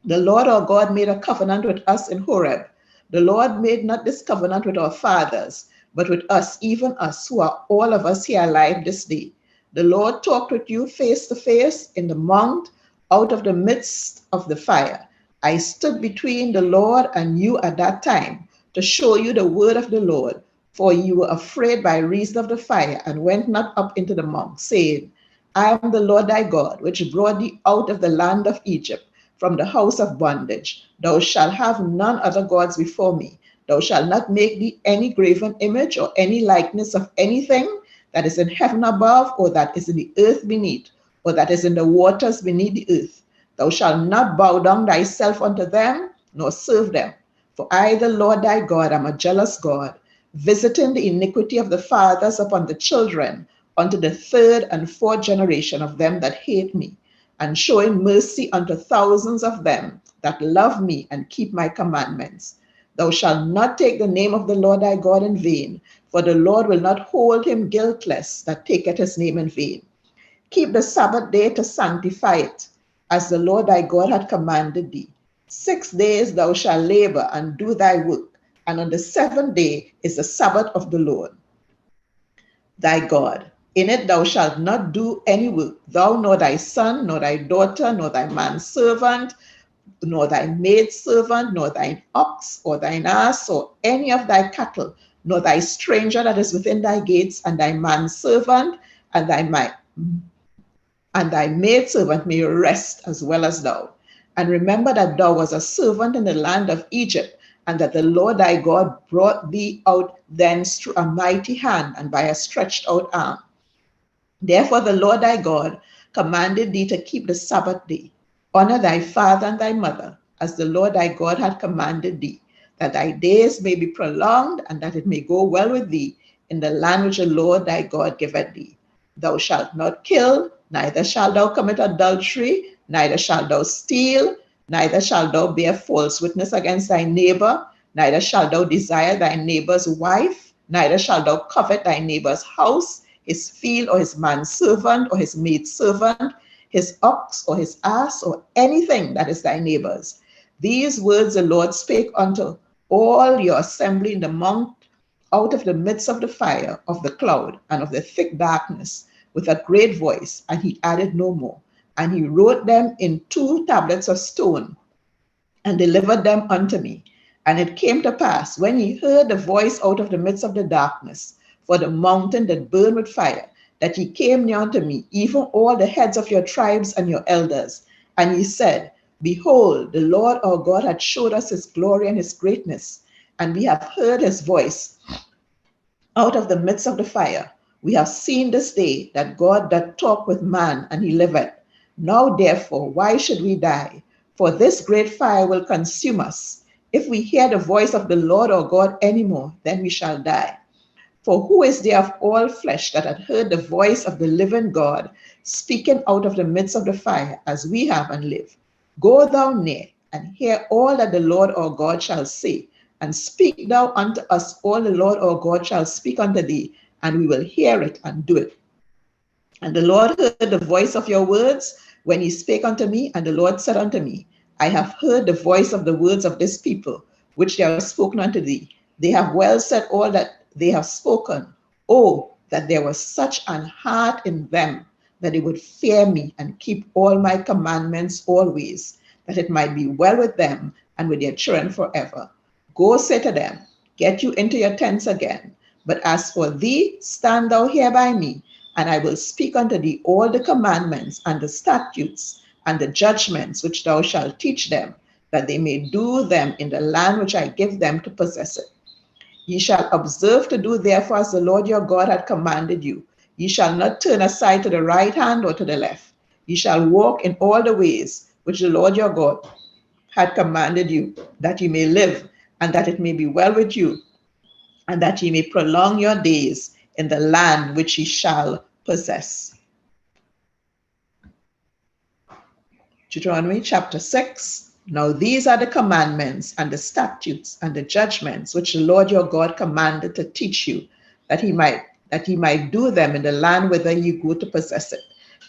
The Lord our God made a covenant with us in Horeb. The Lord made not this covenant with our fathers, but with us, even us, who are all of us here alive this day. The Lord talked with you face to face in the mount, out of the midst of the fire. I stood between the Lord and you at that time, to show you the word of the Lord, for you were afraid by reason of the fire, and went not up into the mount, saying, I am the Lord thy God, which brought thee out of the land of Egypt, from the house of bondage. Thou shalt have none other gods before me. Thou shalt not make thee any graven image or any likeness of anything that is in heaven above, or that is in the earth beneath, or that is in the waters beneath the earth. Thou shalt not bow down thyself unto them, nor serve them. For I, the Lord thy God, am a jealous God, visiting the iniquity of the fathers upon the children, unto the 3rd and 4th generation of them that hate me, and showing mercy unto thousands of them that love me and keep my commandments. Thou shalt not take the name of the Lord thy God in vain, for the Lord will not hold him guiltless that taketh his name in vain. Keep the Sabbath day to sanctify it, as the Lord thy God had commanded thee. 6 days thou shalt labor and do thy work, and on the 7th day is the Sabbath of the Lord thy God. In it thou shalt not do any work, thou nor thy son, nor thy daughter, nor thy manservant, nor thy maidservant, nor thine ox, or thine ass, or any of thy cattle, nor thy stranger that is within thy gates, and thy manservant, and thy maidservant may rest as well as thou. And remember that thou was a servant in the land of Egypt, and that the Lord thy God brought thee out thence through a mighty hand and by a stretched out arm. Therefore the Lord thy God commanded thee to keep the Sabbath day. Honor thy father and thy mother, as the Lord thy God had commanded thee, that thy days may be prolonged, and that it may go well with thee in the land which the Lord thy God giveth thee. Thou shalt not kill, neither shalt thou commit adultery, neither shalt thou steal, neither shalt thou bear false witness against thy neighbor, neither shalt thou desire thy neighbor's wife, neither shalt thou covet thy neighbor's house, his field, or his manservant, or his maidservant, his ox, or his ass, or anything that is thy neighbor's. These words the Lord spake unto all your assembly in the mount, out of the midst of the fire, of the cloud, and of the thick darkness, with a great voice, and he added no more. And he wrote them in 2 tablets of stone, and delivered them unto me. And it came to pass, when he heard the voice out of the midst of the darkness, for the mountain that burned with fire, that he came near unto me, even all the heads of your tribes and your elders. And he said, Behold, the Lord our God hath showed us his glory and his greatness, and we have heard his voice out of the midst of the fire. We have seen this day that God doth talk with man, and he liveth. Now therefore, why should we die? For this great fire will consume us. If we hear the voice of the Lord our God any more, then we shall die. For who is there of all flesh that hath heard the voice of the living God speaking out of the midst of the fire, as we have and live? Go thou near and hear all that the Lord our God shall say. And speak thou unto us all the Lord our God shall speak unto thee, and we will hear it and do it. And the Lord heard the voice of your words when he spake unto me, and the Lord said unto me, I have heard the voice of the words of this people, which they have spoken unto thee. They have well said all that they have spoken. Oh, that there was such an heart in them, that they would fear me and keep all my commandments always, that it might be well with them and with their children forever. Go say to them, get you into your tents again. But as for thee, stand thou here by me, and I will speak unto thee all the commandments and the statutes and the judgments which thou shalt teach them, that they may do them in the land which I give them to possess it. Ye shall observe to do therefore as the Lord your God hath commanded you. Ye shall not turn aside to the right hand or to the left. Ye shall walk in all the ways which the Lord your God hath commanded you, that ye may live, and that it may be well with you, and that ye may prolong your days in the land which ye shall possess. Deuteronomy chapter 6. Now these are the commandments and the statutes and the judgments which the Lord your God commanded to teach you, that ye might do them in the land whither ye go to possess it,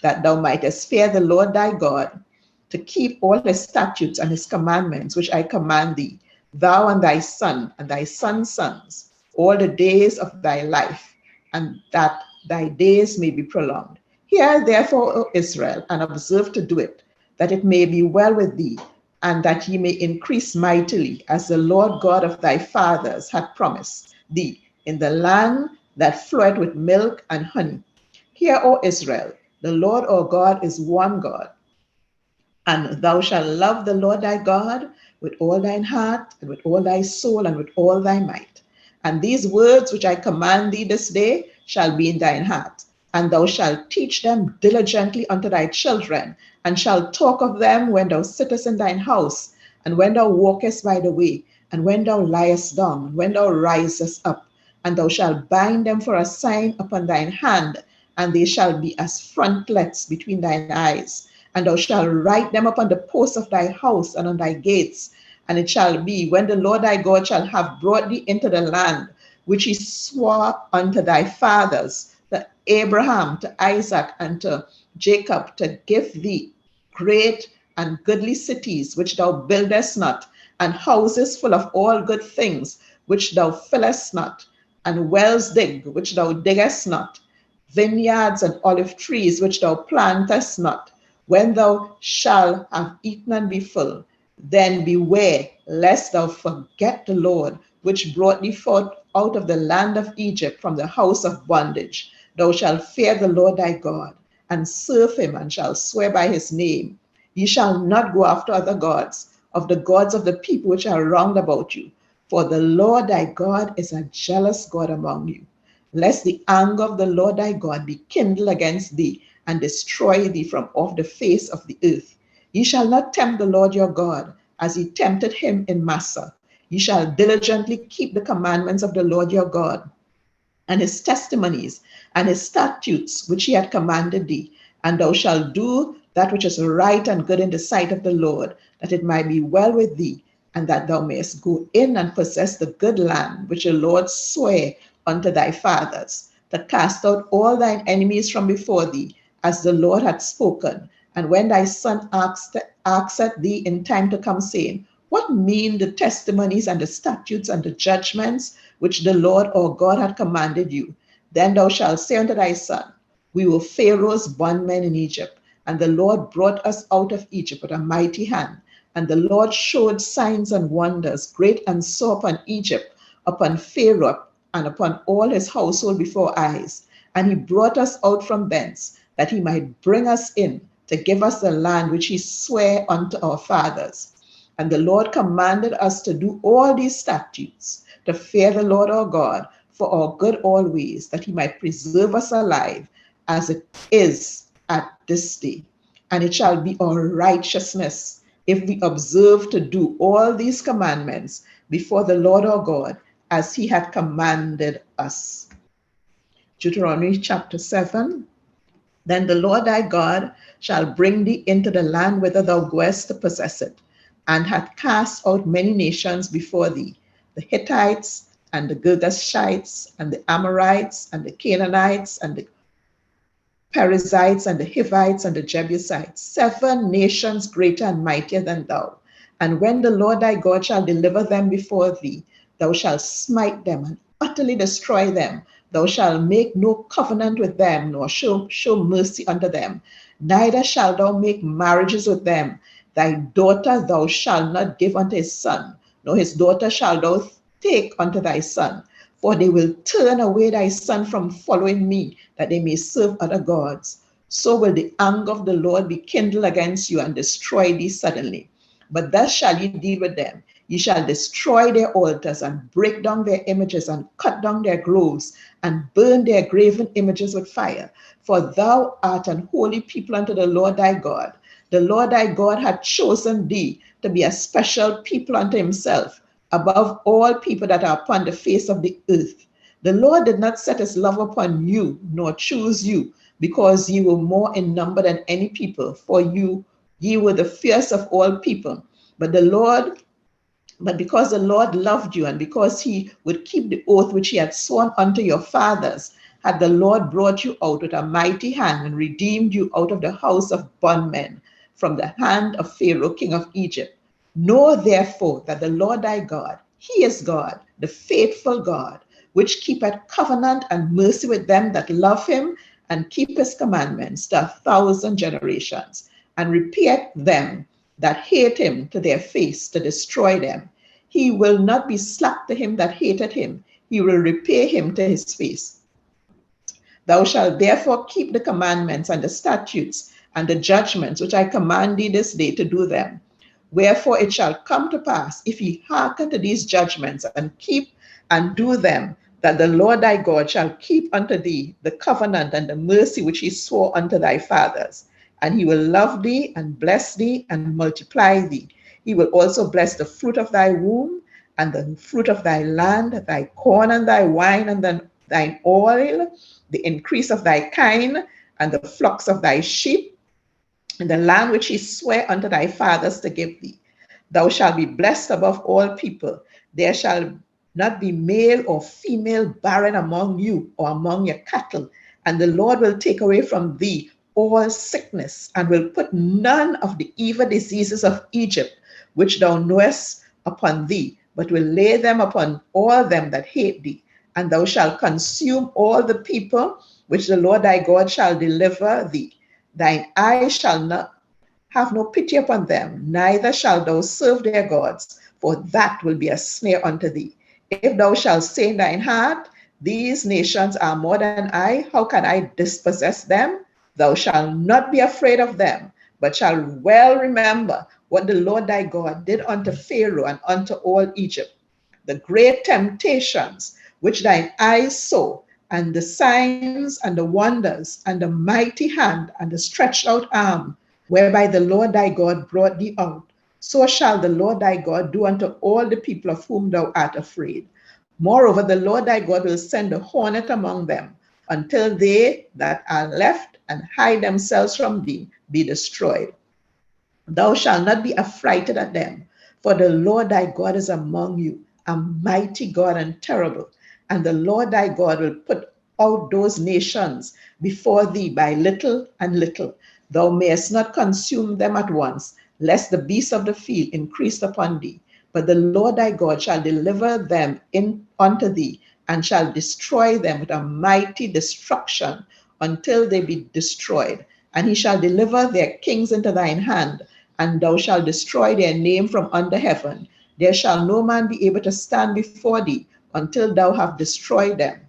that thou mightest fear the Lord thy God, to keep all his statutes and his commandments which I command thee, thou and thy son and thy son's sons, all the days of thy life, and that thy days may be prolonged. Hear therefore, O Israel, and observe to do it, that it may be well with thee, and that ye may increase mightily, as the Lord God of thy fathers hath promised thee, in the land that floweth with milk and honey. Hear, O Israel, the Lord our God is one God, and thou shalt love the Lord thy God with all thine heart, and with all thy soul, and with all thy might. And these words which I command thee this day shall be in thine heart, and thou shalt teach them diligently unto thy children, and shalt talk of them when thou sittest in thine house, and when thou walkest by the way, and when thou liest down, and when thou risest up. And thou shalt bind them for a sign upon thine hand, and they shall be as frontlets between thine eyes. And thou shalt write them upon the posts of thy house and on thy gates. And it shall be, when the Lord thy God shall have brought thee into the land which he swore unto thy fathers, to Abraham, to Isaac, and to Jacob, to give thee great and goodly cities which thou buildest not, and houses full of all good things which thou fillest not, and wells dig which thou diggest not, vineyards and olive trees which thou plantest not. When thou shalt have eaten and be full, then beware lest thou forget the Lord, which brought thee forth out of the land of Egypt from the house of bondage. Thou shalt fear the Lord thy God, and serve him, and shalt swear by his name. Ye shall not go after other gods, of the gods of the people which are round about you. For the Lord thy God is a jealous God among you, lest the anger of the Lord thy God be kindled against thee, and destroy thee from off the face of the earth. Ye shall not tempt the Lord your God, as ye tempted him in Massah. Ye shall diligently keep the commandments of the Lord your God, and his testimonies, and his statutes, which he had commanded thee. And thou shalt do that which is right and good in the sight of the Lord, that it might be well with thee, and that thou mayest go in and possess the good land which the Lord sware unto thy fathers, to cast out all thine enemies from before thee, as the Lord hath spoken. And when thy son asketh thee in time to come, saying, what mean the testimonies and the statutes and the judgments which the Lord our God hath commanded you? Then thou shalt say unto thy son, we were Pharaoh's bondmen in Egypt, and the Lord brought us out of Egypt with a mighty hand. And the Lord showed signs and wonders, great and sore, upon Egypt, upon Pharaoh, and upon all his household before eyes. And he brought us out from thence, that he might bring us in, to give us the land which he sware unto our fathers. And the Lord commanded us to do all these statutes, to fear the Lord our God, for our good always, that he might preserve us alive, as it is at this day. And it shall be our righteousness, if we observe to do all these commandments before the Lord our God, as he had commanded us. Deuteronomy chapter 7. Then the Lord thy God shall bring thee into the land whither thou goest to possess it, and hath cast out many nations before thee, the Hittites, and the Girgashites, and the Amorites, and the Canaanites, and the Perizzites, and the Hivites, and the Jebusites, 7 nations greater and mightier than thou. And when the Lord thy God shall deliver them before thee, thou shalt smite them and utterly destroy them. Thou shalt make no covenant with them, nor show mercy unto them. Neither shalt thou make marriages with them. Thy daughter thou shalt not give unto his son, nor his daughter shalt thou take unto thy son. For they will turn away thy son from following me, that they may serve other gods. So will the anger of the Lord be kindled against you and destroy thee suddenly. But thus shall ye deal with them. Ye shall destroy their altars and break down their images and cut down their groves and burn their graven images with fire. For thou art an holy people unto the Lord thy God. The Lord thy God hath chosen thee to be a special people unto himself, above all people that are upon the face of the earth. The Lord did not set his love upon you, nor choose you, because ye were more in number than any people, for ye were the fiercest of all people. But because the Lord loved you, and because he would keep the oath which he had sworn unto your fathers, had the Lord brought you out with a mighty hand and redeemed you out of the house of bondmen, from the hand of Pharaoh, king of Egypt. Know therefore that the Lord thy God, he is God, the faithful God, which keepeth covenant and mercy with them that love him and keep his commandments to 1,000 generations, and repayeth them that hate him to their face, to destroy them. He will not be slack to him that hated him. He will repay him to his face. Thou shalt therefore keep the commandments and the statutes and the judgments which I command thee this day to do them. Wherefore it shall come to pass, if ye hearken to these judgments and keep and do them, that the Lord thy God shall keep unto thee the covenant and the mercy which he swore unto thy fathers. And he will love thee and bless thee and multiply thee. He will also bless the fruit of thy womb and the fruit of thy land, thy corn and thy wine and thine oil, the increase of thy kine and the flocks of thy sheep, in the land which he sware unto thy fathers to give thee. Thou shalt be blessed above all people. There shall not be male or female barren among you or among your cattle. And the Lord will take away from thee all sickness, and will put none of the evil diseases of Egypt, which thou knowest, upon thee, but will lay them upon all them that hate thee. And thou shalt consume all the people which the Lord thy God shall deliver thee. Thine eye shall not have no pity upon them, neither shalt thou serve their gods, for that will be a snare unto thee. If thou shalt say in thine heart, these nations are more than I, how can I dispossess them? Thou shalt not be afraid of them, but shalt well remember what the Lord thy God did unto Pharaoh and unto all Egypt, the great temptations which thine eyes saw, and the signs and the wonders, and the mighty hand and the stretched out arm, whereby the Lord thy God brought thee out. So shall the Lord thy God do unto all the people of whom thou art afraid. Moreover, the Lord thy God will send a hornet among them, until they that are left and hide themselves from thee be destroyed. Thou shalt not be affrighted at them, for the Lord thy God is among you, a mighty God and terrible. And the Lord thy God will put out those nations before thee by little and little. Thou mayest not consume them at once, lest the beasts of the field increase upon thee. But the Lord thy God shall deliver them unto thee, and shall destroy them with a mighty destruction until they be destroyed. And he shall deliver their kings into thine hand, and thou shalt destroy their name from under heaven. There shall no man be able to stand before thee until thou have destroyed them.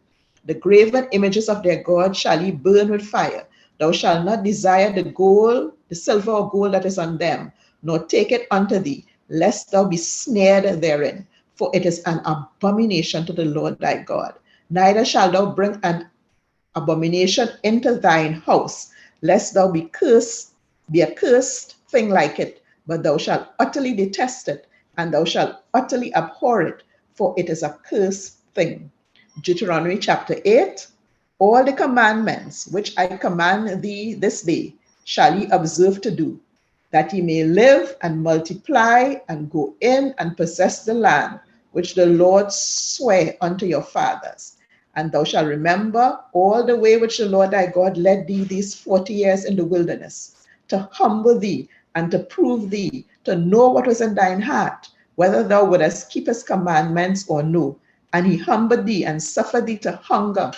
The graven images of their God shall ye burn with fire. Thou shalt not desire the gold, the silver or gold that is on them, nor take it unto thee, lest thou be snared therein. For it is an abomination to the Lord thy God. Neither shalt thou bring an abomination into thine house, lest thou be a cursed thing like it, but thou shalt utterly detest it, and thou shalt utterly abhor it, for it is a cursed thing. Deuteronomy chapter 8. All the commandments which I command thee this day shall ye observe to do, that ye may live and multiply and go in and possess the land which the Lord sware unto your fathers. And thou shalt remember all the way which the Lord thy God led thee these 40 years in the wilderness, to humble thee and to prove thee, to know what was in thine heart, whether thou wouldest keep his commandments or no. And he humbled thee and suffered thee to hunger,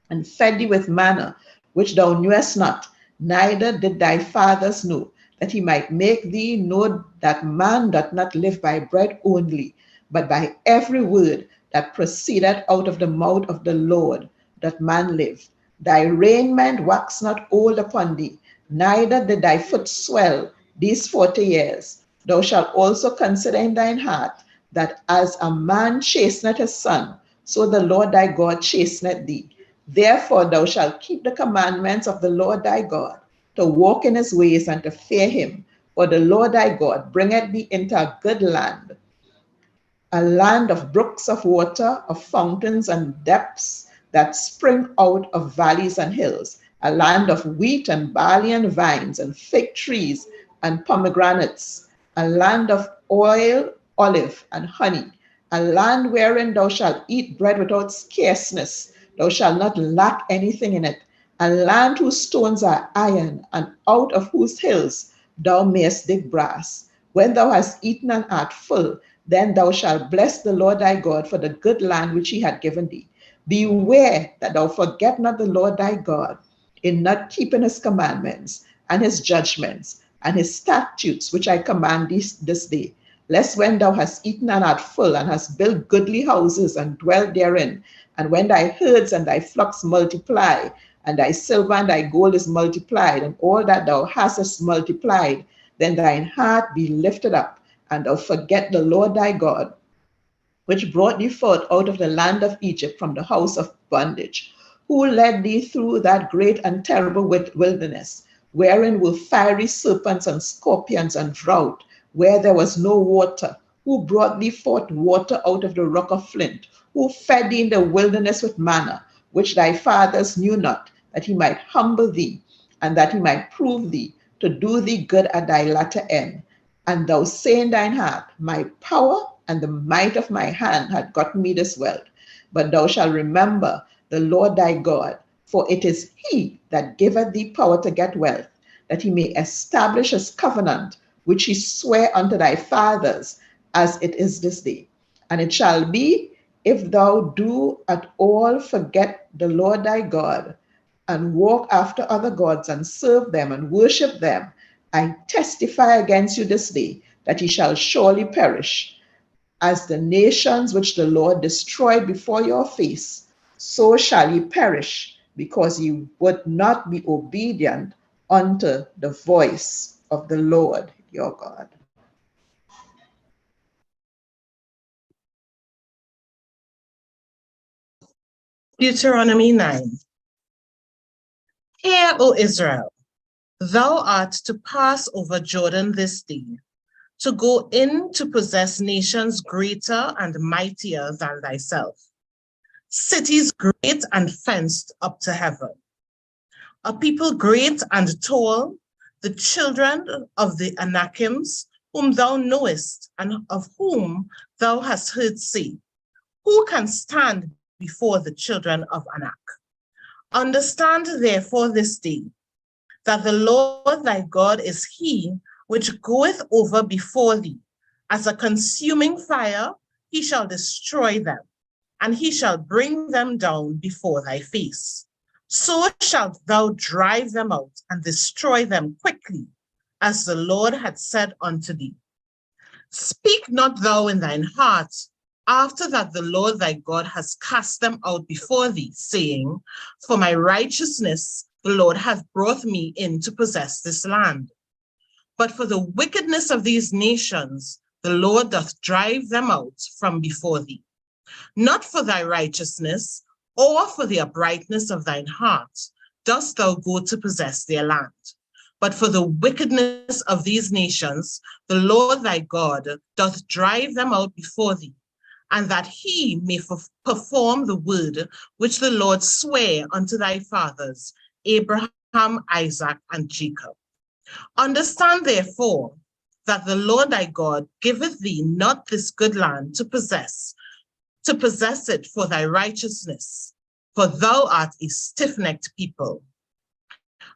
and fed thee with manna, which thou knewest not, neither did thy fathers know, that he might make thee know that man doth not live by bread only, but by every word that proceedeth out of the mouth of the Lord doth man live. Thy raiment waxed not old upon thee, neither did thy foot swell these 40 years. Thou shalt also consider in thine heart that as a man chasteneth his son, so the Lord thy God chasteneth thee. Therefore thou shalt keep the commandments of the Lord thy God, to walk in his ways and to fear him. For the Lord thy God bringeth thee into a good land, a land of brooks of water, of fountains and depths that spring out of valleys and hills, a land of wheat and barley and vines and fig trees and pomegranates, a land of oil, olive and honey, a land wherein thou shalt eat bread without scarceness. Thou shalt not lack anything in it, a land whose stones are iron, and out of whose hills thou mayest dig brass. When thou hast eaten and art full, then thou shalt bless the Lord thy God for the good land which he had given thee. Beware that thou forget not the Lord thy God in not keeping his commandments and his judgments and his statutes which I command thee this day, lest when thou hast eaten and art full, and hast built goodly houses and dwelt therein, and when thy herds and thy flocks multiply, and thy silver and thy gold is multiplied, and all that thou hast is multiplied, then thine heart be lifted up, and thou forget the Lord thy God, which brought thee forth out of the land of Egypt from the house of bondage, who led thee through that great and terrible wilderness, wherein were fiery serpents and scorpions and drought, where there was no water, who brought thee forth water out of the rock of flint, who fed thee in the wilderness with manna, which thy fathers knew not, that he might humble thee, and that he might prove thee, to do thee good at thy latter end. And thou say in thine heart, my power and the might of my hand had gotten me this wealth. But thou shalt remember the Lord thy God, for it is he that giveth thee power to get wealth, that he may establish his covenant, which he sware unto thy fathers, as it is this day. And it shall be, if thou do at all forget the Lord thy God, and walk after other gods, and serve them, and worship them, I testify against you this day, that ye shall surely perish. As the nations which the Lord destroyed before your face, so shall ye perish, because ye would not be obedient unto the voice of the Lord your God.
Deuteronomy 9. Hear, O Israel, thou art to pass over Jordan this day, to go in to possess nations greater and mightier than thyself, cities great and fenced up to heaven, a people great and tall, the children of the Anakims, whom thou knowest, and of whom thou hast heard say, who can stand before the children of Anak? Understand therefore this day, that the Lord thy God is he which goeth over before thee. As a consuming fire, he shall destroy them, and he shall bring them down before thy face. So shalt thou drive them out and destroy them quickly, as the Lord had said unto thee. Speak not thou in thine heart, after that the Lord thy God has cast them out before thee, saying, for my righteousness the Lord hath brought me in to possess this land. But for the wickedness of these nations, the Lord doth drive them out from before thee. Not for thy righteousness, or for the uprightness of thine heart, dost thou go to possess their land. But for the wickedness of these nations, the Lord thy God doth drive them out before thee, and that he may perform the word which the Lord sware unto thy fathers, Abraham, Isaac, and Jacob. Understand therefore that the Lord thy God giveth thee not this good land to possess it for thy righteousness, for thou art a stiff-necked people.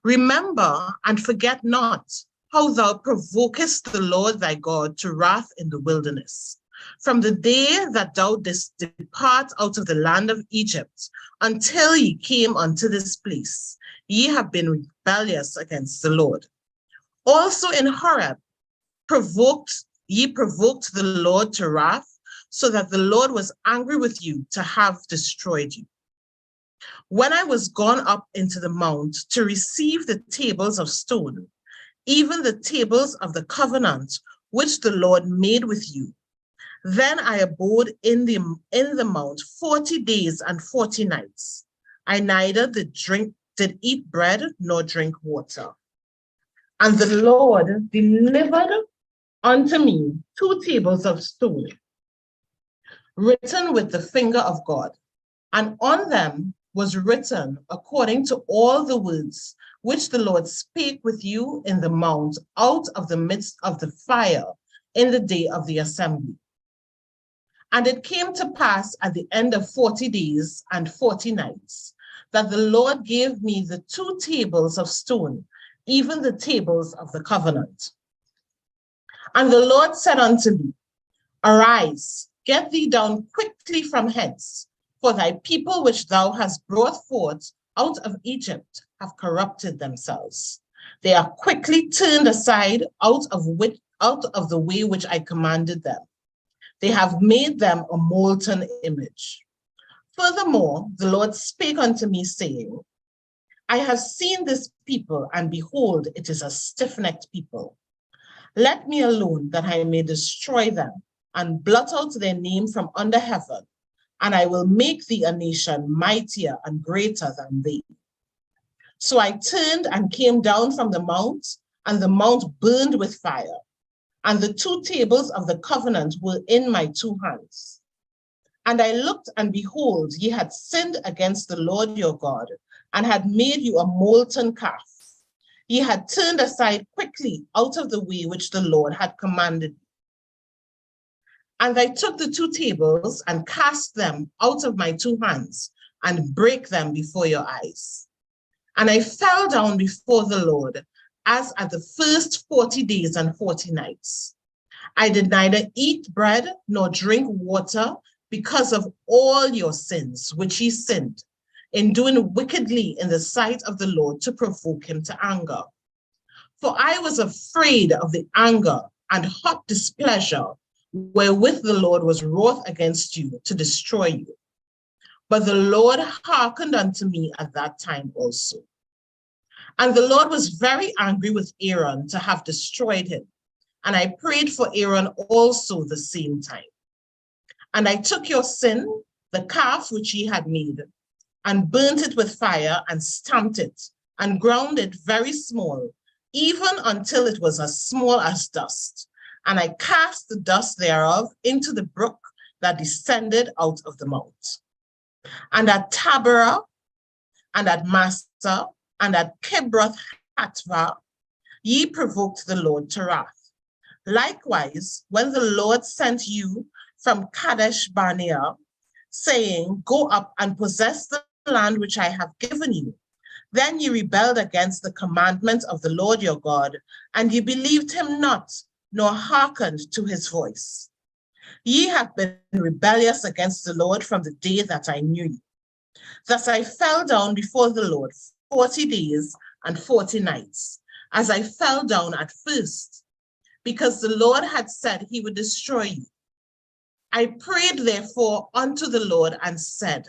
Remember and forget not how thou provokest the Lord thy God to wrath in the wilderness. From the day that thou didst depart out of the land of Egypt until ye came unto this place, ye have been rebellious against the Lord. Also in Horeb ye provoked the Lord to wrath, so that the Lord was angry with you to have destroyed you. When I was gone up into the mount to receive the tables of stone, even the tables of the covenant which the Lord made with you, then I abode in the mount 40 days and 40 nights. I neither did eat bread nor drink water. And the Lord delivered unto me 2 tables of stone, written with the finger of God, and on them was written according to all the words which the Lord spake with you in the mount out of the midst of the fire in the day of the assembly. And it came to pass at the end of 40 days and 40 nights that the Lord gave me the 2 tables of stone, even the tables of the covenant. And the Lord said unto me, Arise, get thee down quickly from hence, for thy people which thou hast brought forth out of Egypt have corrupted themselves. They are quickly turned aside out of the way which I commanded them. They have made them a molten image. Furthermore, the Lord spake unto me, saying, I have seen this people, and behold, it is a stiff-necked people. Let me alone, that I may destroy them, and blot out their name from under heaven, and I will make thee a nation mightier and greater than they. So I turned and came down from the mount, and the mount burned with fire, and the 2 tables of the covenant were in my 2 hands. And I looked, and behold, ye had sinned against the Lord your God, and had made you a molten calf. Ye had turned aside quickly out of the way which the Lord had commanded you. And I took the 2 tables and cast them out of my 2 hands and brake them before your eyes. And I fell down before the Lord as at the first 40 days and 40 nights. I did neither eat bread nor drink water because of all your sins, which ye sinned, in doing wickedly in the sight of the Lord to provoke him to anger. For I was afraid of the anger and hot displeasure wherewith the Lord was wroth against you to destroy you. But the Lord hearkened unto me at that time also. And the Lord was very angry with Aaron to have destroyed him. And I prayed for Aaron also the same time. And I took your sin, the calf which ye had made, and burnt it with fire, and stamped it, and ground it very small, even until it was as small as dust. And I cast the dust thereof into the brook that descended out of the mount. And at Taberah, and at Massa, and at Kibroth Hatva, ye provoked the Lord to wrath. Likewise, when the Lord sent you from Kadesh Barnea, saying, Go up and possess the land which I have given you, then ye rebelled against the commandment of the Lord your God, and ye believed him not, nor hearkened to his voice. Ye have been rebellious against the Lord from the day that I knew you. Thus I fell down before the Lord 40 days and 40 nights, as I fell down at first, because the Lord had said he would destroy you. I prayed therefore unto the Lord and said,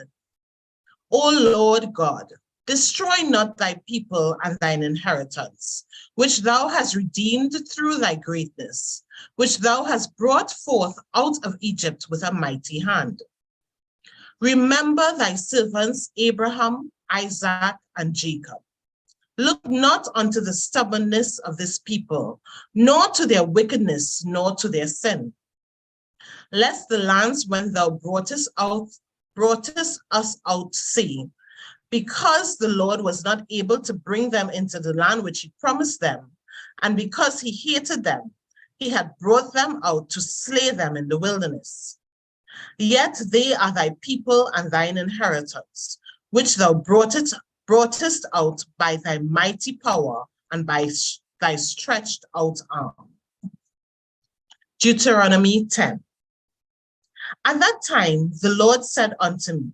O Lord God, destroy not thy people and thine inheritance, which thou hast redeemed through thy greatness, which thou hast brought forth out of Egypt with a mighty hand. Remember thy servants Abraham, Isaac, and Jacob. Look not unto the stubbornness of this people, nor to their wickedness, nor to their sin. Lest the lands when thou broughtest us out say, because the Lord was not able to bring them into the land which he promised them, and because he hated them, he had brought them out to slay them in the wilderness. Yet they are thy people and thine inheritance, which thou broughtest out by thy mighty power and by thy stretched out arm. Deuteronomy 10. At that time the Lord said unto me,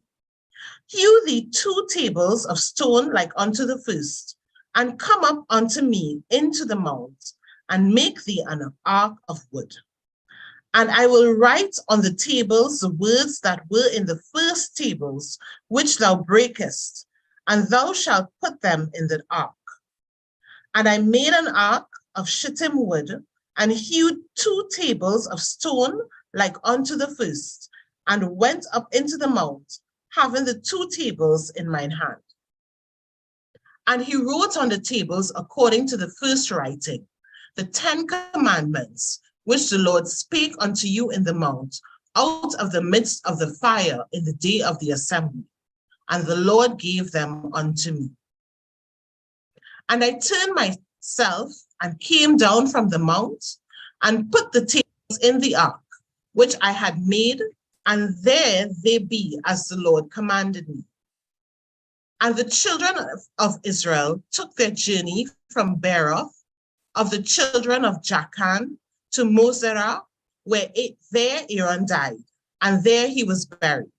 hew thee 2 tables of stone like unto the first, and come up unto me into the mount, and make thee an ark of wood. And I will write on the tables the words that were in the first tables, which thou breakest, and thou shalt put them in the ark. And I made an ark of shittim wood, and hewed 2 tables of stone like unto the first, and went up into the mount, having the 2 tables in mine hand. And he wrote on the tables according to the first writing, the 10 commandments, which the Lord spake unto you in the mount, out of the midst of the fire in the day of the assembly. And the Lord gave them unto me. And I turned myself and came down from the mount, and put the tables in the ark, which I had made, and there they be as the Lord commanded me. And the children of Israel took their journey from Beeroth of the children of Jachan to Mosera, where there Aaron died, and there he was buried.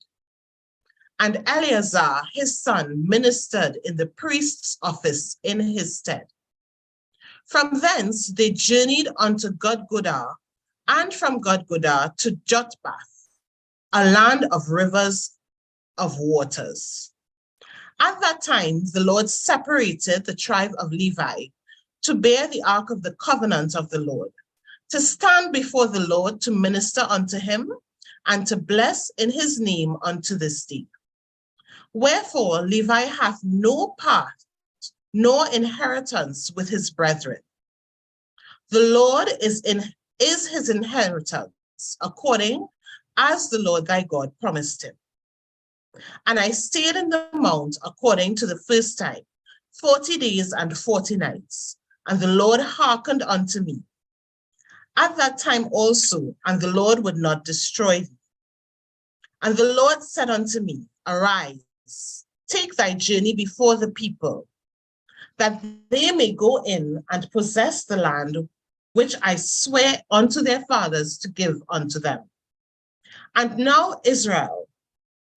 And Eleazar, his son, ministered in the priest's office in his stead. From thence they journeyed unto Gudgodah, and from Gudgodah to Jotbath, a land of rivers of waters. At that time, the Lord separated the tribe of Levi to bear the ark of the covenant of the Lord, to stand before the Lord to minister unto him, and to bless in his name unto this day. Wherefore Levi hath no part nor inheritance with his brethren. The Lord is his inheritance, according as the Lord thy God promised him. And I stayed in the mount according to the first time, 40 days and 40 nights, and the Lord hearkened unto me. At that time also, and the Lord would not destroy thee. And the Lord said unto me, arise, take thy journey before the people, that they may go in and possess the land which I swear unto their fathers to give unto them. And now, Israel,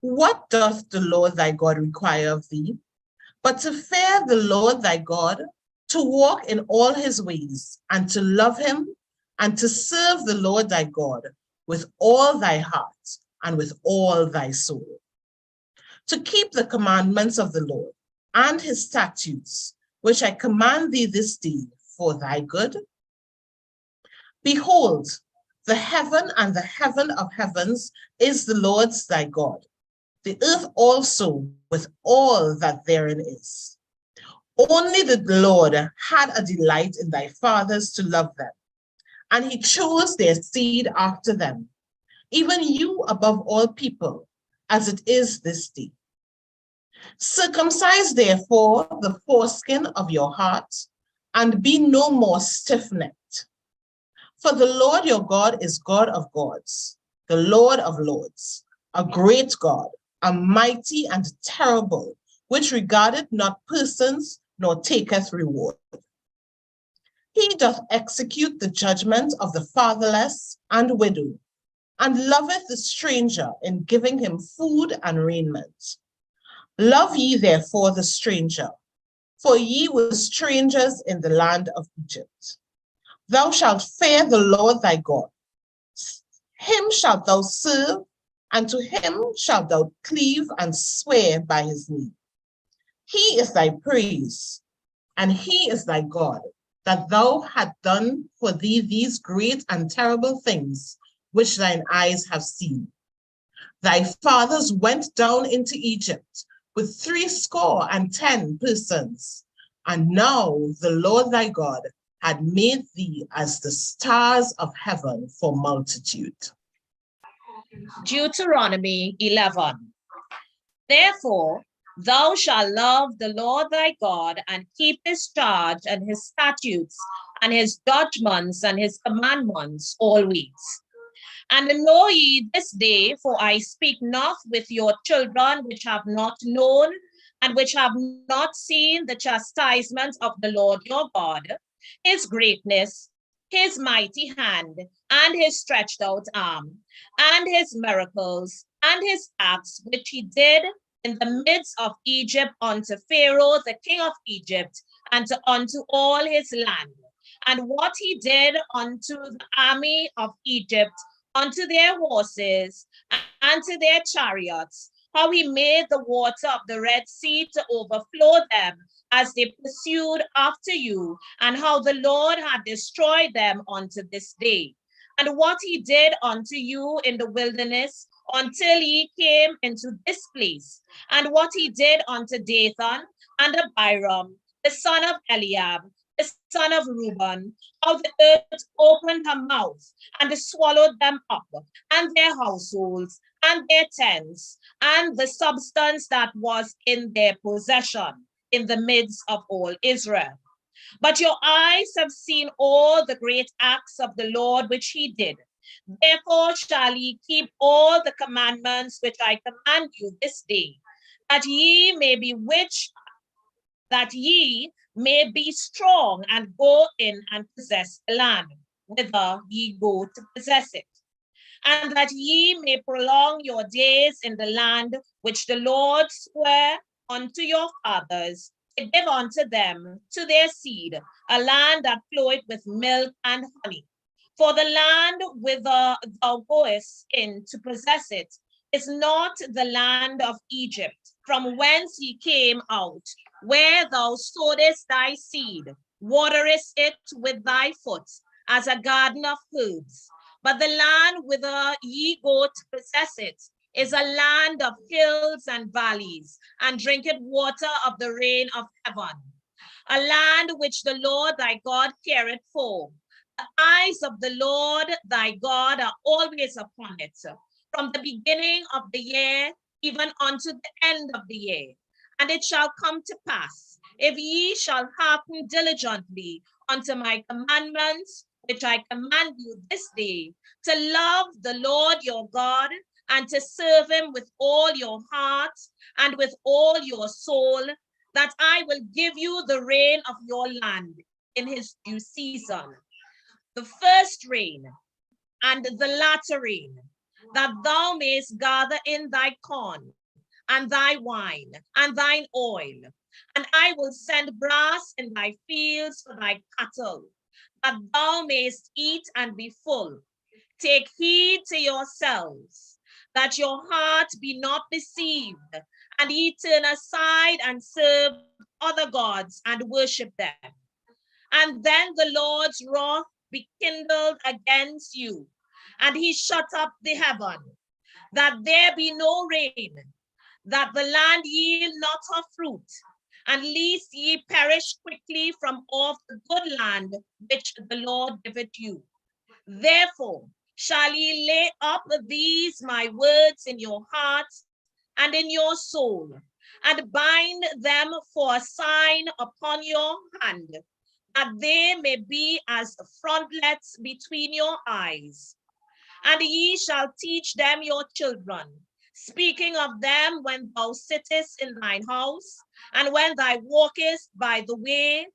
what doth the Lord thy God require of thee, but to fear the Lord thy God, to walk in all his ways, and to love him, and to serve the Lord thy God with all thy heart and with all thy soul, to keep the commandments of the Lord and his statutes, which I command thee this day for thy good? Behold, the heaven and the heaven of heavens is the Lord's thy God, the earth also with all that therein is. Only the Lord had a delight in thy fathers to love them, and he chose their seed after them, even you above all people, as it is this day. Circumcise therefore the foreskin of your heart, and be no more stiff-necked. For the Lord your God is God of gods, the Lord of lords, a great God, a mighty and terrible, which regardeth not persons, nor taketh reward. He doth execute the judgment of the fatherless and widow, and loveth the stranger in giving him food and raiment. Love ye therefore the stranger, for ye were strangers in the land of Egypt. Thou shalt fear the Lord thy God. Him shalt thou serve, and to him shalt thou cleave and swear by his name. He is thy praise, and he is thy God, that thou hast done for thee these great and terrible things, which thine eyes have seen. Thy fathers went down into Egypt with 70 persons, and now the Lord thy God had made thee as the stars of heaven for multitude.
Deuteronomy 11. Therefore, Thou shalt love the Lord thy God and keep his charge and his statutes and his judgments and his commandments always. And know ye this day, for I speak not with your children which have not known and which have not seen the chastisement of the Lord your God, his greatness, his mighty hand, and his stretched out arm, and his miracles, and his acts which he did in the midst of Egypt unto Pharaoh, the king of Egypt, and unto all his land, and what he did unto the army of Egypt, unto their horses, and to their chariots, how he made the water of the Red Sea to overflow them as they pursued after you, and how the Lord had destroyed them unto this day. And what he did unto you in the wilderness until ye came into this place, and what he did unto Dathan and Abiram, the son of Eliab, the son of Reuben, how the earth opened her mouth and swallowed them up, and their households, and their tents, and the substance that was in their possession in the midst of all Israel. But your eyes have seen all the great acts of the Lord which he did. Therefore shall ye keep all the commandments which I command you this day, that ye may be strong and go in and possess the land, whither ye go to possess it, and that ye may prolong your days in the land which the Lord sware unto your fathers to give unto them to their seed, a land that floweth with milk and honey. For the land whither thou goest in to possess it is not the land of Egypt, from whence ye came out, where thou sowedest thy seed, waterest it with thy foot, as a garden of herbs. But the land whither ye go to possess it is a land of hills and valleys, and drinketh water of the rain of heaven, a land which the Lord thy God careth for. The eyes of the Lord thy God are always upon it, from the beginning of the year even unto the end of the year. And it shall come to pass, if ye shall hearken diligently unto my commandments, which I command you this day, to love the Lord your God, and to serve him with all your heart and with all your soul, that I will give you the rain of your land in his due season, the first rain and the latter rain, that thou mayest gather in thy corn and thy wine and thine oil. And I will send brass in thy fields for thy cattle, that thou mayest eat and be full. Take heed to yourselves, that your heart be not deceived, and ye turn aside and serve other gods and worship them. And then the Lord's wrath be kindled against you, and he shut up the heaven, that there be no rain, that the land yield not her fruit, and lest ye perish quickly from off the good land which the Lord giveth you. Therefore shall ye lay up these my words in your hearts and in your soul, and bind them for a sign upon your hand, that they may be as frontlets between your eyes. And ye shall teach them your children, speaking of them when thou sittest in thine house, and when thou walkest by the way,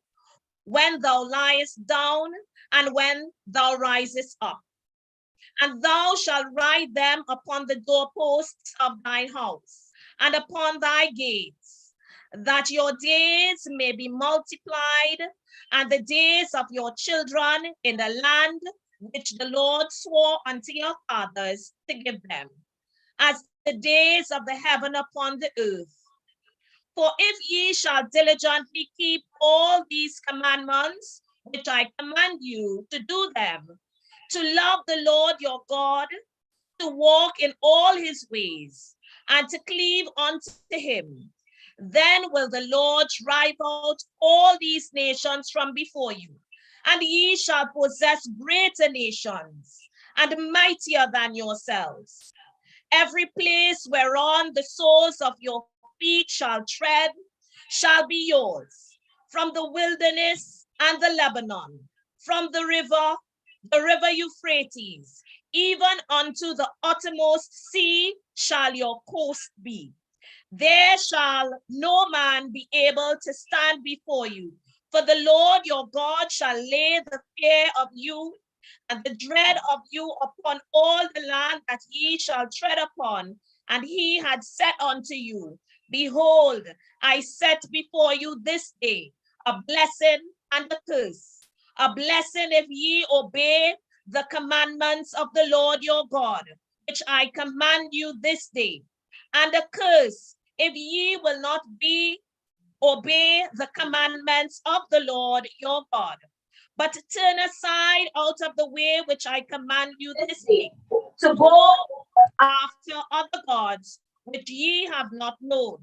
when thou liest down, and when thou risest up. And thou shalt write them upon the doorposts of thine house, and upon thy gates, that your days may be multiplied, and the days of your children in the land which the Lord swore unto your fathers to give them, as the days of the heaven upon the earth. For if ye shall diligently keep all these commandments, which I command you to do them, to love the Lord your God, to walk in all his ways, and to cleave unto him, then will the Lord drive out all these nations from before you, and ye shall possess greater nations and mightier than yourselves. Every place whereon the soles of your feet shall tread shall be yours, from the wilderness and the Lebanon, from the river Euphrates, even unto the uttermost sea shall your coast be. There shall no man be able to stand before you, for the Lord your God shall lay the fear of you and the dread of you upon all the land that ye shall tread upon, and he had said unto you, behold, I set before you this day a blessing and a curse. A blessing if ye obey the commandments of the Lord your God, which I command you this day, and a curse if ye will not obey the commandments of the Lord your God, but turn aside out of the way which I command you this day, to go after other gods which ye have not known.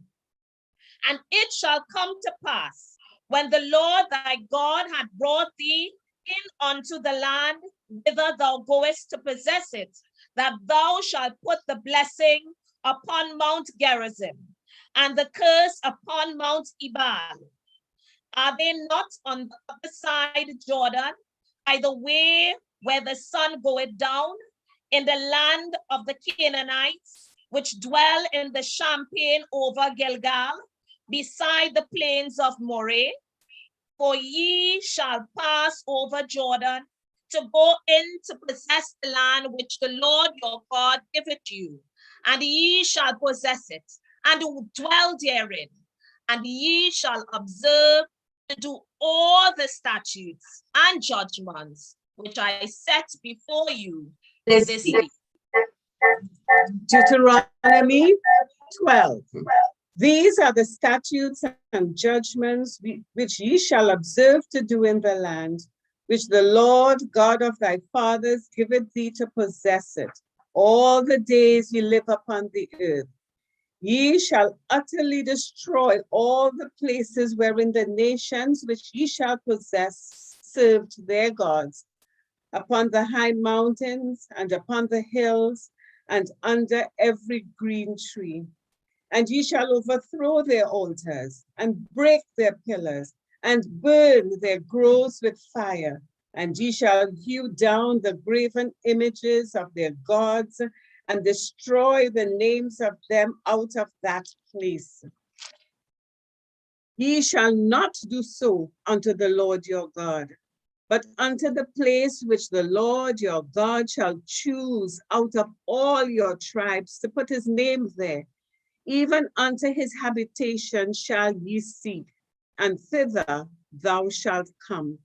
And it shall come to pass, when the Lord thy God hath brought thee in unto the land whither thou goest to possess it, that thou shalt put the blessing upon Mount Gerizim, and the curse upon Mount Ebal. Are they not on the other side Jordan, by the way where the sun goeth down, in the land of the Canaanites, which dwell in the champaign over Gilgal, beside the plains of Moreh? For ye shall pass over Jordan to go in to possess the land which the Lord your God giveth you, and ye shall possess it, and dwell therein, and ye shall observe to do all the statutes and judgments which I set before you this day.
Deuteronomy 12. These are the statutes and judgments which ye shall observe to do in the land, which the Lord God of thy fathers giveth thee to possess it, all the days ye live upon the earth. Ye shall utterly destroy all the places wherein the nations which ye shall possess served their gods, upon the high mountains and upon the hills and under every green tree. And ye shall overthrow their altars and break their pillars and burn their groves with fire. And ye shall hew down the graven images of their gods and destroy the names of them out of that place. Ye shall not do so unto the Lord your God, but unto the place which the Lord your God shall choose out of all your tribes to put his name there, even unto his habitation shall ye seek, and thither thou shalt come.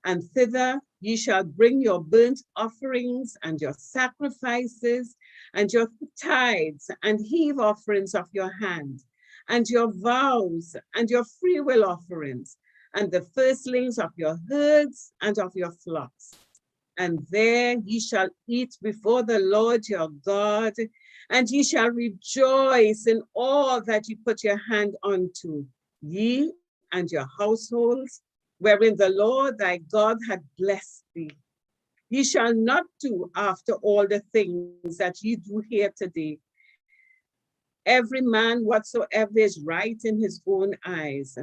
And thither ye shall bring your burnt offerings and your sacrifices and your tithes and heave offerings of your hand, and your vows and your freewill offerings, and the firstlings of your herds and of your flocks. And there ye shall eat before the Lord your God, and ye shall rejoice in all that ye put your hand unto, ye and your households, wherein the Lord thy God hath blessed thee. Ye shall not do after all the things that ye do here today. Every man whatsoever is right in his own eyes.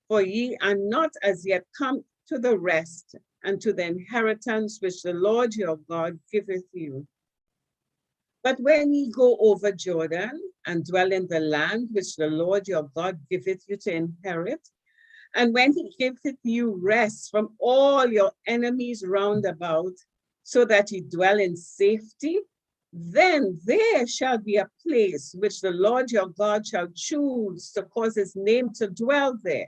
For ye are not as yet come to the rest and to the inheritance which the Lord your God giveth you. But when ye go over Jordan and dwell in the land which the Lord your God giveth you to inherit, and when he giveth you rest from all your enemies round about, so that ye dwell in safety, then there shall be a place which the Lord your God shall choose to cause his name to dwell there.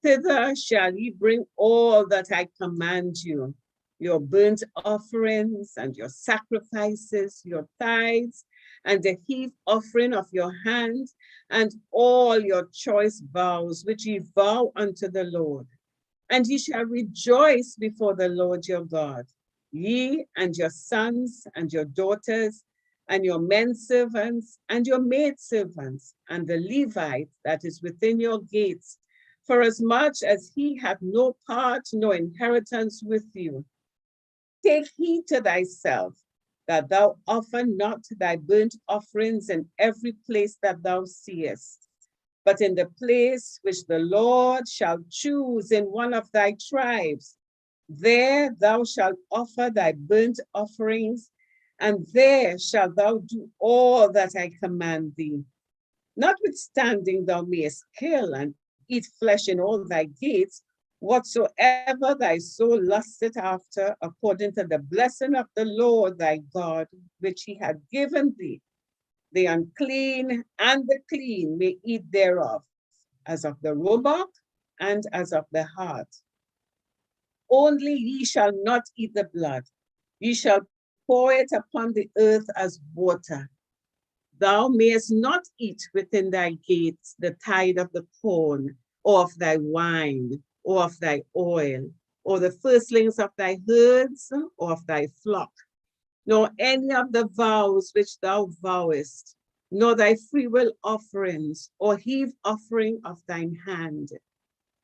Thither shall ye bring all that I command you, your burnt offerings and your sacrifices, your tithes, and the heave offering of your hand, and all your choice vows which ye vow unto the Lord. And ye shall rejoice before the Lord your God, ye and your sons and your daughters, and your men servants and your maid servants, and the Levite that is within your gates, for as much as he hath no part nor inheritance with you. Take heed to thyself, that thou offer not thy burnt offerings in every place that thou seest, but in the place which the Lord shall choose in one of thy tribes, there thou shalt offer thy burnt offerings, and there shalt thou do all that I command thee. Notwithstanding, thou mayest kill and eat flesh in all thy gates, whatsoever thy soul lusteth after, according to the blessing of the Lord thy God, which he hath given thee. The unclean and the clean may eat thereof, as of the roebuck and as of the hart. Only ye shall not eat the blood. Ye shall pour it upon the earth as water. Thou mayest not eat within thy gates the tithe of the corn, or of thy wine, or of thy oil, or the firstlings of thy herds, or of thy flock, nor any of the vows which thou vowest, nor thy freewill offerings, or heave offering of thine hand.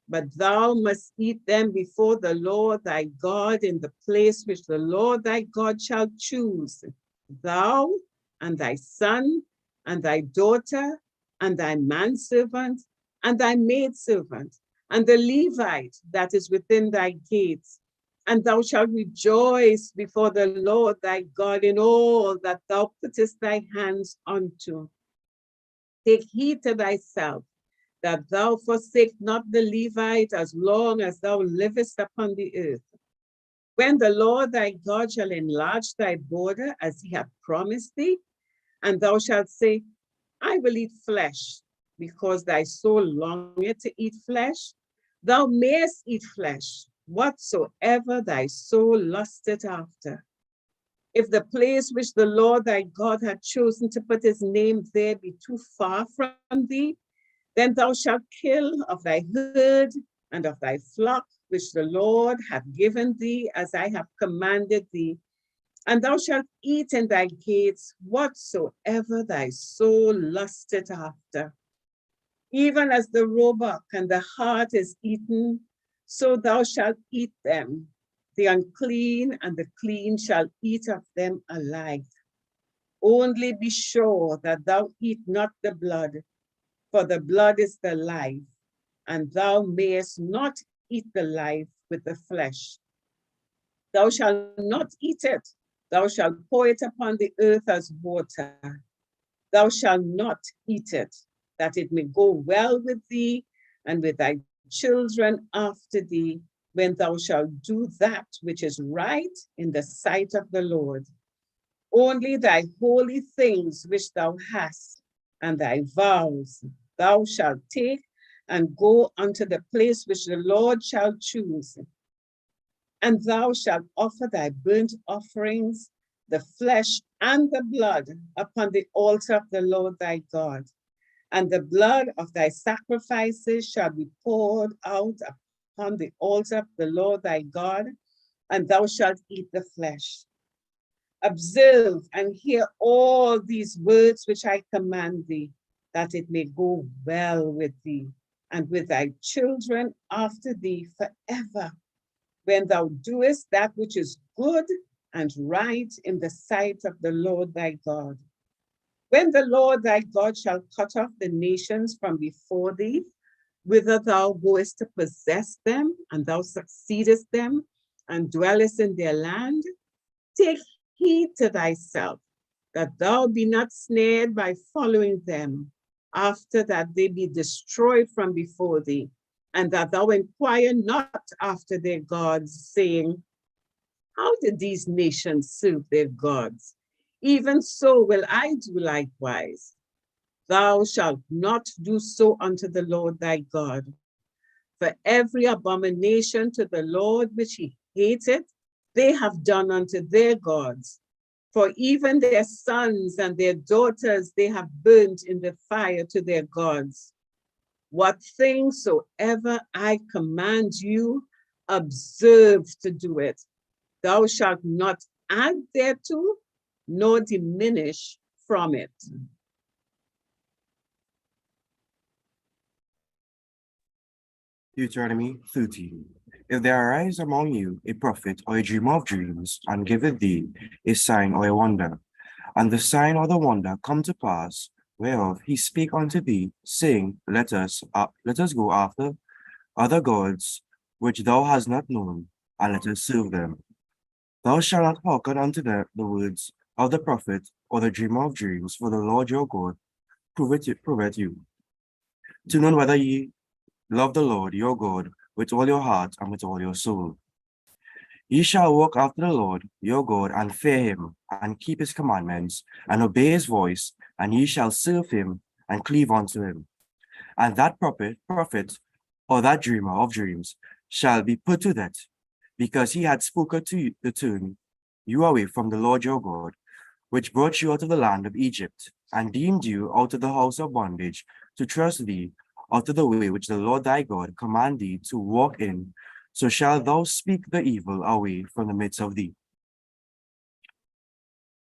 But thou must eat them before the Lord thy God in the place which the Lord thy God shall choose, thou and thy son, and thy daughter, and thy manservant, and thy maidservant, and the Levite that is within thy gates. And thou shalt rejoice before the Lord thy God in all that thou puttest thy hands unto. Take heed to thyself, that thou forsake not the Levite as long as thou livest upon the earth. When the Lord thy God shall enlarge thy border as he hath promised thee, and thou shalt say, I will eat flesh, because thy soul longeth to eat flesh, thou mayest eat flesh, whatsoever thy soul lusteth after. If the place which the Lord thy God hath chosen to put his name there be too far from thee, then thou shalt kill of thy herd and of thy flock, which the Lord hath given thee, as I have commanded thee. And thou shalt eat in thy gates whatsoever thy soul lusteth after. Even as the roebuck and the hart is eaten, so thou shalt eat them. The unclean and the clean shall eat of them alike. Only be sure that thou eat not the blood, for the blood is the life, and thou mayest not eat the life with the flesh. Thou shalt not eat it. Thou shalt pour it upon the earth as water. Thou shalt not eat it, that it may go well with thee and with thy children after thee, when thou shalt do that which is right in the sight of the Lord. Only thy holy things which thou hast, and thy vows, thou shalt take and go unto the place which the Lord shall choose. And thou shalt offer thy burnt offerings, the flesh and the blood, upon the altar of the Lord thy God. And the blood of thy sacrifices shall be poured out upon the altar of the Lord thy God, and thou shalt eat the flesh. Observe and hear all these words which I command thee, that it may go well with thee, and with thy children after thee forever, when thou doest that which is good and right in the sight of the Lord thy God. When the Lord thy God shall cut off the nations from before thee, whither thou goest to possess them, and thou succeedest them, and dwellest in their land, take heed to thyself, that thou be not snared by following them, after that they be destroyed from before thee, and that thou inquire not after their gods, saying, how did these nations serve their gods? Even so will I do likewise. Thou shalt not do so unto the Lord thy God. For every abomination to the Lord which he hateth, they have done unto their gods. For even their sons and their daughters they have burnt in the fire to their gods. What things soever I command you, observe to do it. Thou shalt not add thereto, nor diminish from it.
Deuteronomy 13. If there arise among you a prophet or a dreamer of dreams, and giveth thee a sign or a wonder, and the sign or the wonder come to pass whereof he spake unto thee, saying, let us go after other gods, which thou hast not known, and let us serve them. Thou shalt not hearken unto the words of the prophet or the dreamer of dreams, for the Lord your God proveth you, to know whether ye love the Lord your God with all your heart and with all your soul. Ye shall walk after the Lord your God, and fear him, and keep his commandments, and obey his voice, and ye shall serve him, and cleave unto him. And that prophet or that dreamer of dreams shall be put to death, because he had spoken to turn you away from the Lord your God, which brought you out of the land of Egypt, and deemed you out of the house of bondage, to trust thee out of the way which the Lord thy God command thee to walk in. So shalt thou speak the evil away from the midst of thee.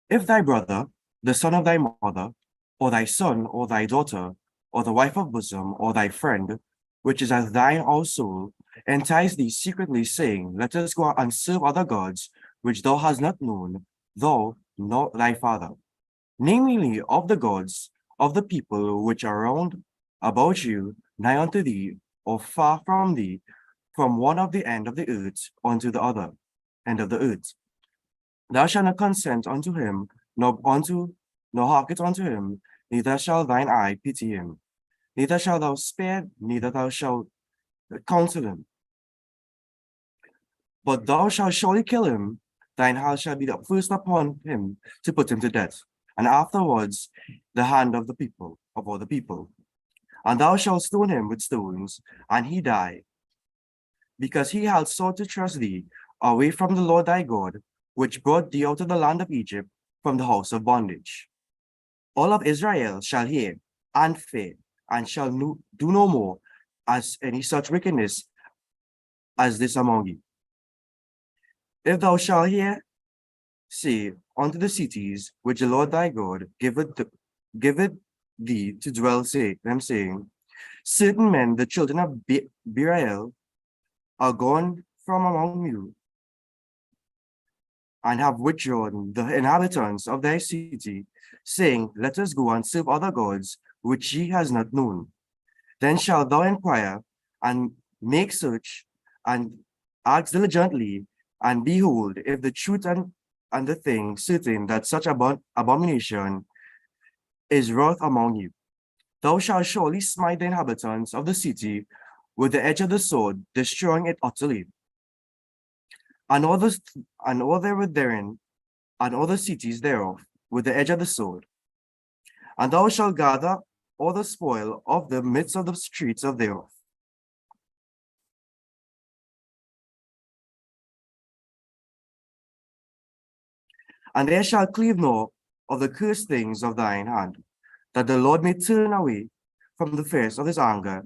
If thy brother, the son of thy mother, or thy son, or thy daughter, or the wife of bosom, or thy friend, which is as thine own soul, entice thee secretly, saying, let us go and serve other gods, which thou hast not known, thou nor thy father, namely of the gods of the people which are round about you, nigh unto thee, or far from thee, from one of the end of the earth unto the other end of the earth. Thou shalt not consent unto him, nor hearken unto him, neither shall thine eye pity him, neither shalt thou spare, neither thou shalt counsel him. But thou shalt surely kill him, thine hand shall be the first upon him to put him to death, and afterwards the hand of all the people. And thou shalt stone him with stones, and he die, because he hath sought to trust thee away from the Lord thy God, which brought thee out of the land of Egypt from the house of bondage. All of Israel shall hear and fear, and shall do no more as any such wickedness as this among you. If thou shalt hear, say unto the cities which the Lord thy God giveth thee to dwell, saying, certain men, the children of Beriel, are gone from among you, and have withdrawn the inhabitants of thy city, saying, let us go and serve other gods, which ye has not known. Then shalt thou inquire, and make search, and ask diligently, and behold, if the truth and the thing certain that such abomination is wrought among you, thou shalt surely smite the inhabitants of the city with the edge of the sword, destroying it utterly. And all therein, and all the cities thereof, with the edge of the sword. And thou shalt gather all the spoil of the midst of the streets of thereof. And there shall cleave no of the cursed things of thine hand, that the Lord may turn away from the face of his anger,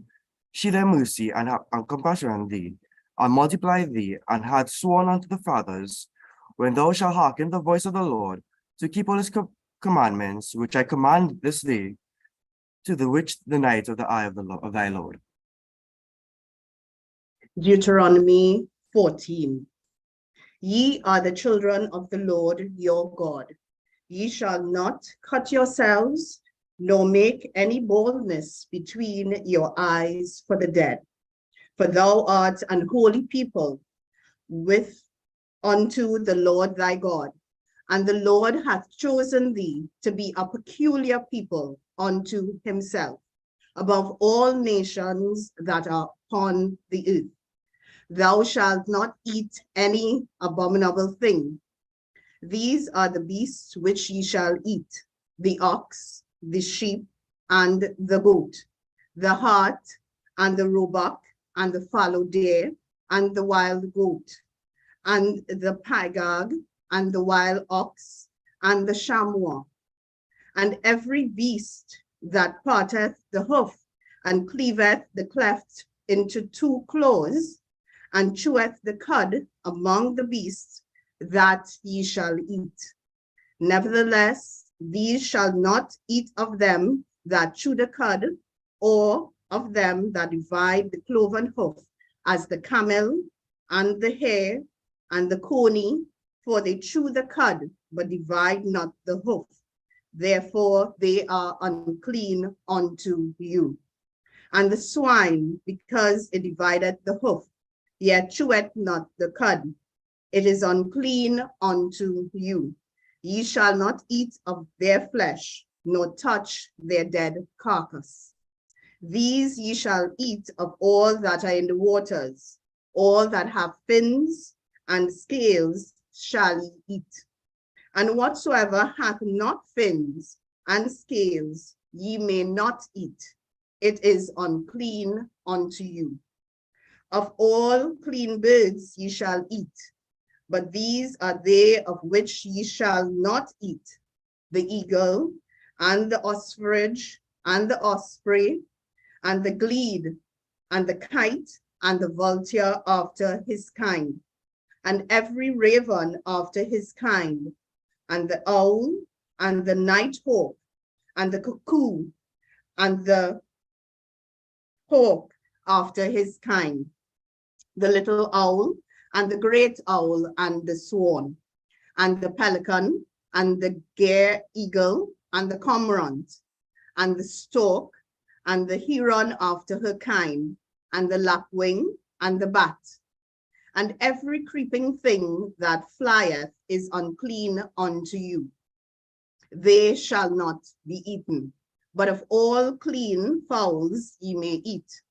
shew thy mercy and compassion on thee, and multiply thee, and had sworn unto the fathers, when thou shalt hearken the voice of the Lord, to keep all his commandments, which I command this day, to the which the night of the eye of thy Lord.
Deuteronomy 14. Ye are the children of the Lord your God. Ye shall not cut yourselves, nor make any boldness between your eyes for the dead. For thou art an holy people unto the Lord thy God. And the Lord hath chosen thee to be a peculiar people unto himself, above all nations that are upon the earth. Thou shalt not eat any abominable thing. These are the beasts which ye shall eat: the ox, the sheep, and the goat, the hart, and the roebuck, and the fallow deer, and the wild goat, and the pygarg, and the wild ox, and the chamois, and every beast that parteth the hoof, and cleaveth the cleft into two claws, and cheweth the cud among the beasts, that ye shall eat. Nevertheless, these shall not eat of them that chew the cud, or of them that divide the cloven hoof, as the camel, and the hare, and the coney, for they chew the cud, but divide not the hoof. therefore they are unclean unto you. And the swine, because it divideth the hoof, yet cheweth not the cud, it is unclean unto you. Ye shall not eat of their flesh, nor touch their dead carcass. These ye shall eat of all that are in the waters, all that have fins and scales shall ye eat. And whatsoever hath not fins and scales ye may not eat. It is unclean unto you. Of all clean birds ye shall eat, but these are they of which ye shall not eat: the eagle, and the ostrich, and the osprey, and the glede, and the kite, and the vulture after his kind, and every raven after his kind, and the owl, and the night hawk, and the cuckoo, and the hawk after his kind, the little owl, and the great owl, and the swan, and the pelican, and the gier eagle, and the cormorant, and the stork, and the heron after her kind, and the lapwing, and the bat. And every creeping thing that flieth is unclean unto you. They shall not be eaten, but of all clean fowls ye may eat.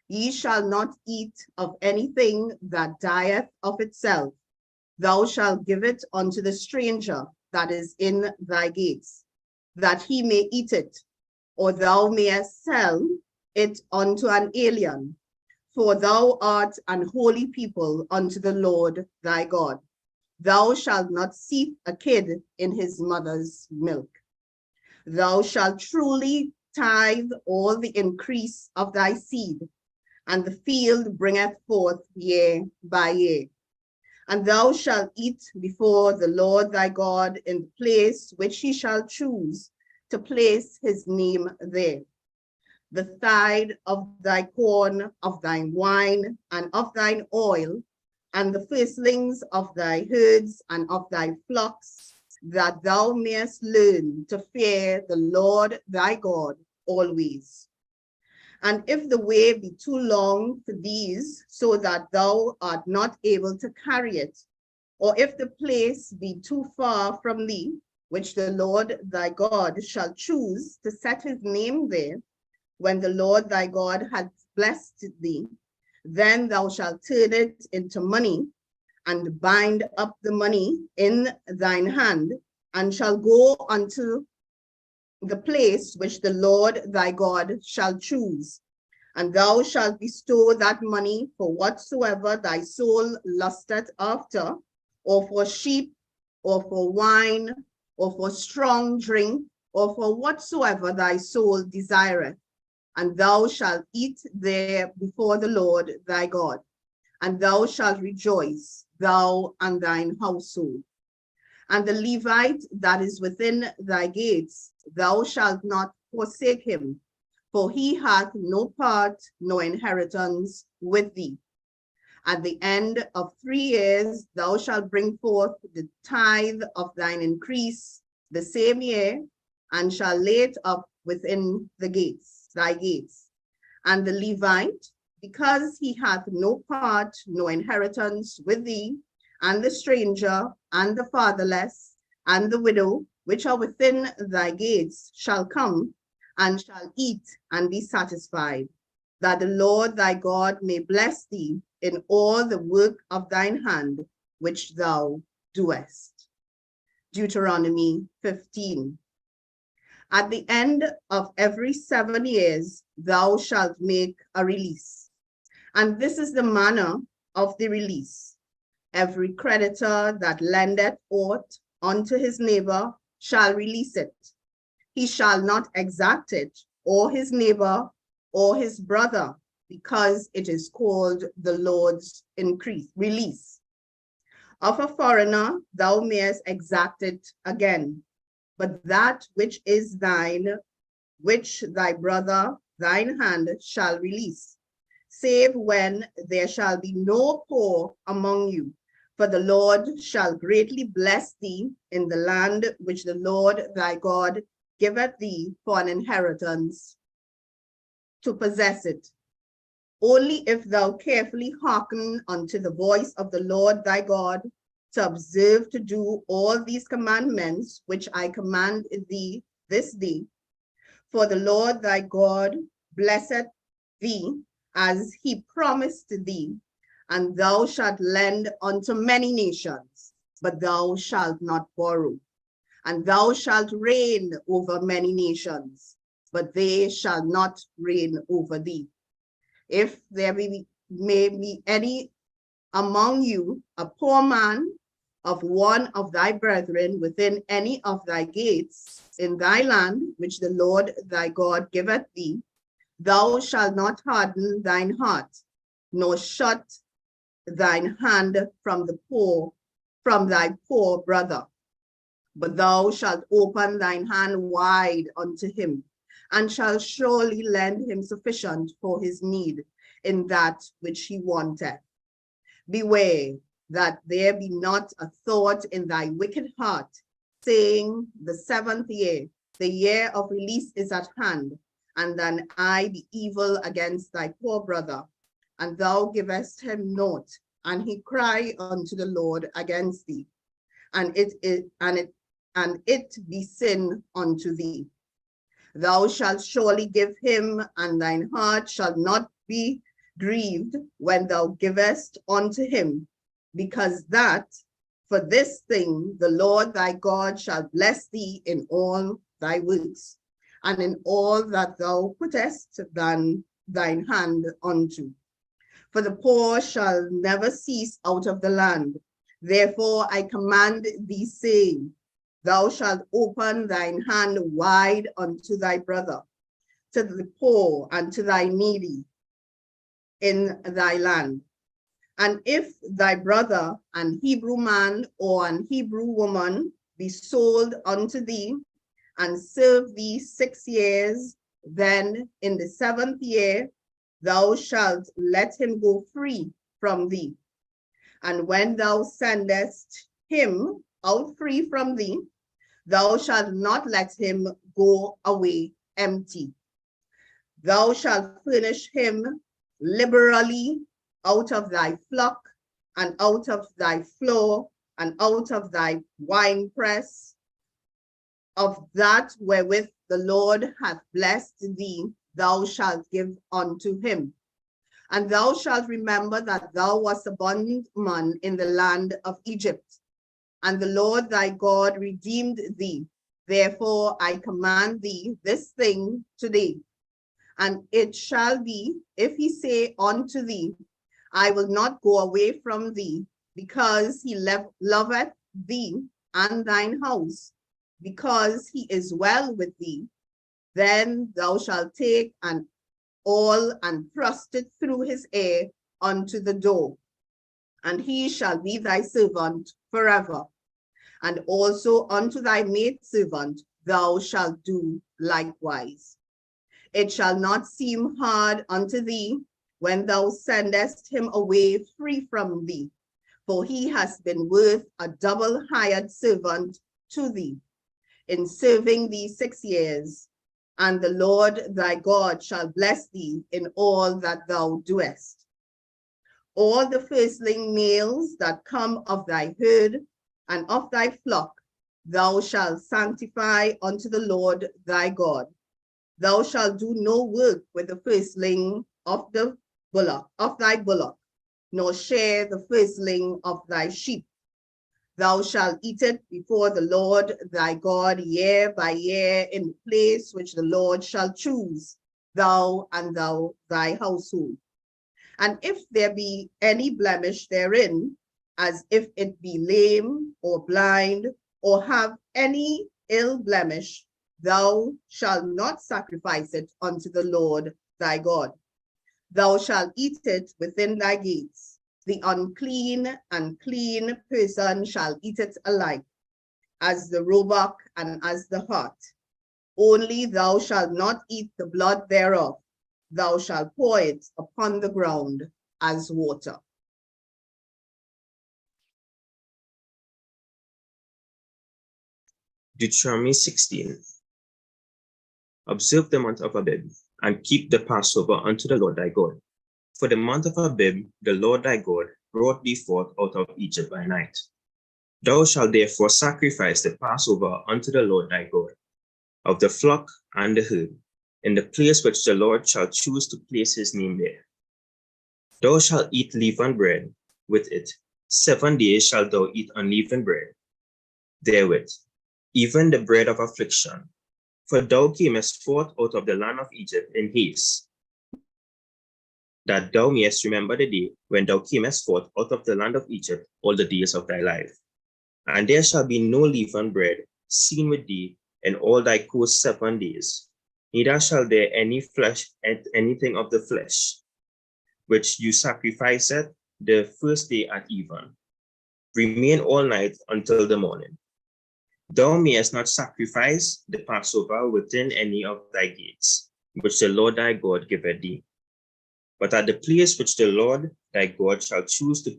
Ye shall not eat of anything that dieth of itself. Thou shalt give it unto the stranger that is in thy gates, that he may eat it, or thou mayest sell it unto an alien. For thou art an holy people unto the Lord thy God. Thou shalt not seethe a kid in his mother's milk. Thou shalt truly tithe all the increase of thy seed, and the field bringeth forth year by year. And thou shalt eat before the Lord thy God in the place which he shall choose to place his name there. The tithe of thy corn, of thine wine, and of thine oil, and the firstlings of thy herds and of thy flocks, that thou mayest learn to fear the Lord thy God always. And if the way be too long for these, so that thou art not able to carry it, or if the place be too far from thee, which the Lord thy God shall choose to set his name there, when the Lord thy God hath blessed thee, then thou shalt turn it into money, and bind up the money in thine hand, and shall go unto the place which the Lord thy God shall choose. And thou shalt bestow that money for whatsoever thy soul lusteth after, or for sheep, or for wine, or for strong drink, or for whatsoever thy soul desireth. And thou shalt eat there before the Lord thy God, and thou shalt rejoice, thou and thine household. And the Levite that is within thy gates, thou shalt not forsake him, for he hath no part nor inheritance with thee. At the end of 3 years, thou shalt bring forth the tithe of thine increase the same year, and shall lay it up within the gates, thy gates. And the Levite, because he hath no part nor inheritance with thee, and the stranger, and the fatherless, and the widow, which are within thy gates, shall come, and shall eat and be satisfied, that the Lord thy God may bless thee in all the work of thine hand, which thou doest. Deuteronomy 15. At the end of every 7 years, thou shalt make a release. And this is the manner of the release. Every creditor that lendeth aught unto his neighbor shall release it. He shall not exact it, or his neighbor, or his brother, because it is called the Lord's release. Of a foreigner thou mayest exact it again, but that which is thine, which thy brother, thine hand shall release, save when there shall be no poor among you, For the Lord shall greatly bless thee in the land which the Lord thy God giveth thee for an inheritance to possess it. Only if thou carefully hearken unto the voice of the Lord thy God, to observe to do all these commandments which I command thee this day. For the Lord thy God blesseth thee as he promised thee, and thou shalt lend unto many nations, but thou shalt not borrow. And thou shalt reign over many nations, but they shall not reign over thee. If there may be any among you a poor man of one of thy brethren within any of thy gates in thy land, which the Lord thy God giveth thee, thou shalt not harden thine heart, nor shut thine hand from thy poor brother, but thou shalt open thine hand wide unto him, and shall surely lend him sufficient for his need in that which he wanteth. Beware that there be not a thought in thy wicked heart, saying, the 7th year, the year of release is at hand, and then I be evil against thy poor brother, and thou givest him naught, and he cry unto the Lord against thee, and it be sin unto thee. Thou shalt surely give him, and thine heart shall not be grieved when thou givest unto him, because that for this thing the Lord thy God shall bless thee in all thy works, and in all that thou puttest thine hand unto. For the poor shall never cease out of the land. Therefore I command thee, saying, thou shalt open thine hand wide unto thy brother, to the poor and to thy needy in thy land. And if thy brother, an Hebrew man or an Hebrew woman, be sold unto thee, and serve thee 6 years, then in the 7th year thou shalt let him go free from thee. And when thou sendest him out free from thee, thou shalt not let him go away empty. Thou shalt furnish him liberally out of thy flock, and out of thy floor, and out of thy winepress, of that wherewith the Lord hath blessed thee, thou shalt give unto him. And thou shalt remember that thou wast a bondman in the land of Egypt, and the Lord thy God redeemed thee. Therefore I command thee this thing today. And it shall be, if he say unto thee, I will not go away from thee, because he loveth thee and thine house, because he is well with thee, then thou shalt take an awl and thrust it through his ear unto the door, and he shall be thy servant forever. And also unto thy maidservant thou shalt do likewise. It shall not seem hard unto thee when thou sendest him away free from thee, for he has been worth a double hired servant to thee, in serving thee 6 years. And the Lord thy God shall bless thee in all that thou doest. All the firstling males that come of thy herd and of thy flock thou shalt sanctify unto the Lord thy God. Thou shalt do no work with the firstling of thy bullock, nor share the firstling of thy sheep. Thou shalt eat it before the Lord thy God year by year in the place which the Lord shall choose, thou and thy household. And if there be any blemish therein, as if it be lame or blind, or have any ill blemish, thou shalt not sacrifice it unto the Lord thy God. Thou shalt eat it within thy gates. The unclean and clean person shall eat it alike, as the roebuck and as the hart. Only thou shalt not eat the blood thereof. Thou shalt pour it upon the ground as water.
Deuteronomy 16. Observe the month of Abib, and keep the Passover unto the Lord thy God. For the month of Abib, the Lord thy God brought thee forth out of Egypt by night. Thou shalt therefore sacrifice the Passover unto the Lord thy God, of the flock and the herd, in the place which the Lord shall choose to place his name there. Thou shalt eat leavened bread with it. 7 days shalt thou eat unleavened bread therewith, even the bread of affliction. For thou camest forth out of the land of Egypt in haste, that thou mayest remember the day when thou camest forth out of the land of Egypt all the days of thy life. And there shall be no leavened bread seen with thee in all thy course 7 days, neither shall there anything of the flesh, which you sacrificed the first day at even, remain all night until the morning. Thou mayest not sacrifice the Passover within any of thy gates, which the Lord thy God giveth thee. But at the place which the Lord thy God shall choose to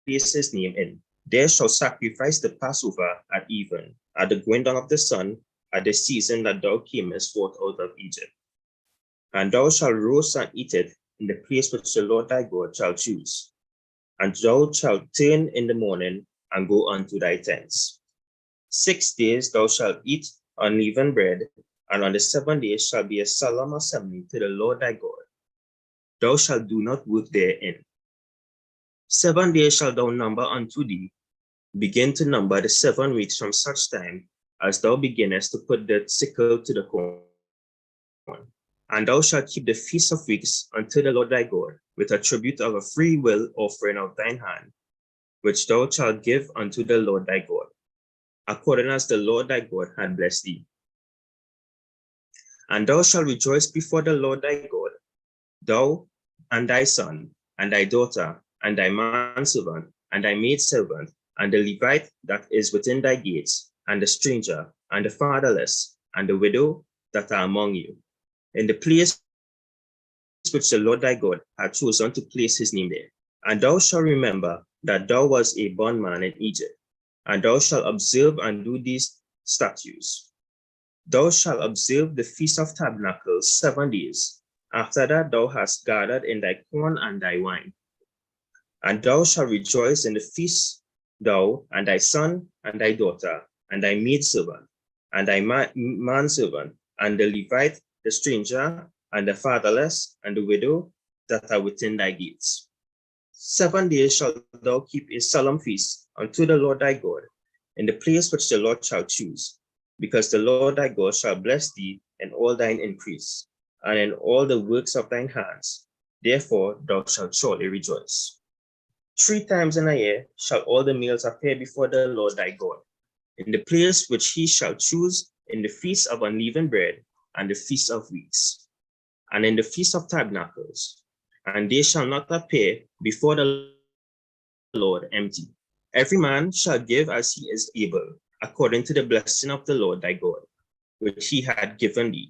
place his name in, there shall sacrifice the Passover at even, at the going down of the sun, at the season that thou camest forth out of Egypt. And thou shalt roast and eat it in the place which the Lord thy God shall choose. And thou shalt turn in the morning and go unto thy tents. 6 days thou shalt eat unleavened bread, and on the 7th day shall be a solemn assembly to the Lord thy God. Thou shalt do not work therein. 7 days shalt thou number unto thee. Begin to number the 7 weeks from such time as thou beginnest to put the sickle to the corn. And thou shalt keep the feast of weeks unto the Lord thy God, with a tribute of a free will offering of thine hand, which thou shalt give unto the Lord thy God, according as the Lord thy God had blessed thee. And thou shalt rejoice before the Lord thy God, thou and thy son, and thy daughter, and thy manservant, and thy maidservant, and the Levite that is within thy gates, and the stranger, and the fatherless, and the widow that are among you, in the place which the Lord thy God hath chosen to place his name there. And thou shalt remember that thou wast a bondman in Egypt, and thou shalt observe and do these statutes. Thou shalt observe the Feast of Tabernacles 7 days. After that thou hast gathered in thy corn and thy wine. And thou shalt rejoice in the feast, thou and thy son and thy daughter, and thy maidservant, and thy manservant, and the Levite, the stranger, and the fatherless, and the widow that are within thy gates. 7 days shalt thou keep a solemn feast unto the Lord thy God, in the place which the Lord shall choose, because the Lord thy God shall bless thee in all thine increase, and in all the works of thine hands. Therefore thou shalt surely rejoice. 3 times in a year shall all the males appear before the Lord thy God, in the place which he shall choose, in the feast of unleavened bread, and the feast of weeks, and in the feast of tabernacles, and they shall not appear before the Lord empty. Every man shall give as he is able, according to the blessing of the Lord thy God, which he had given thee.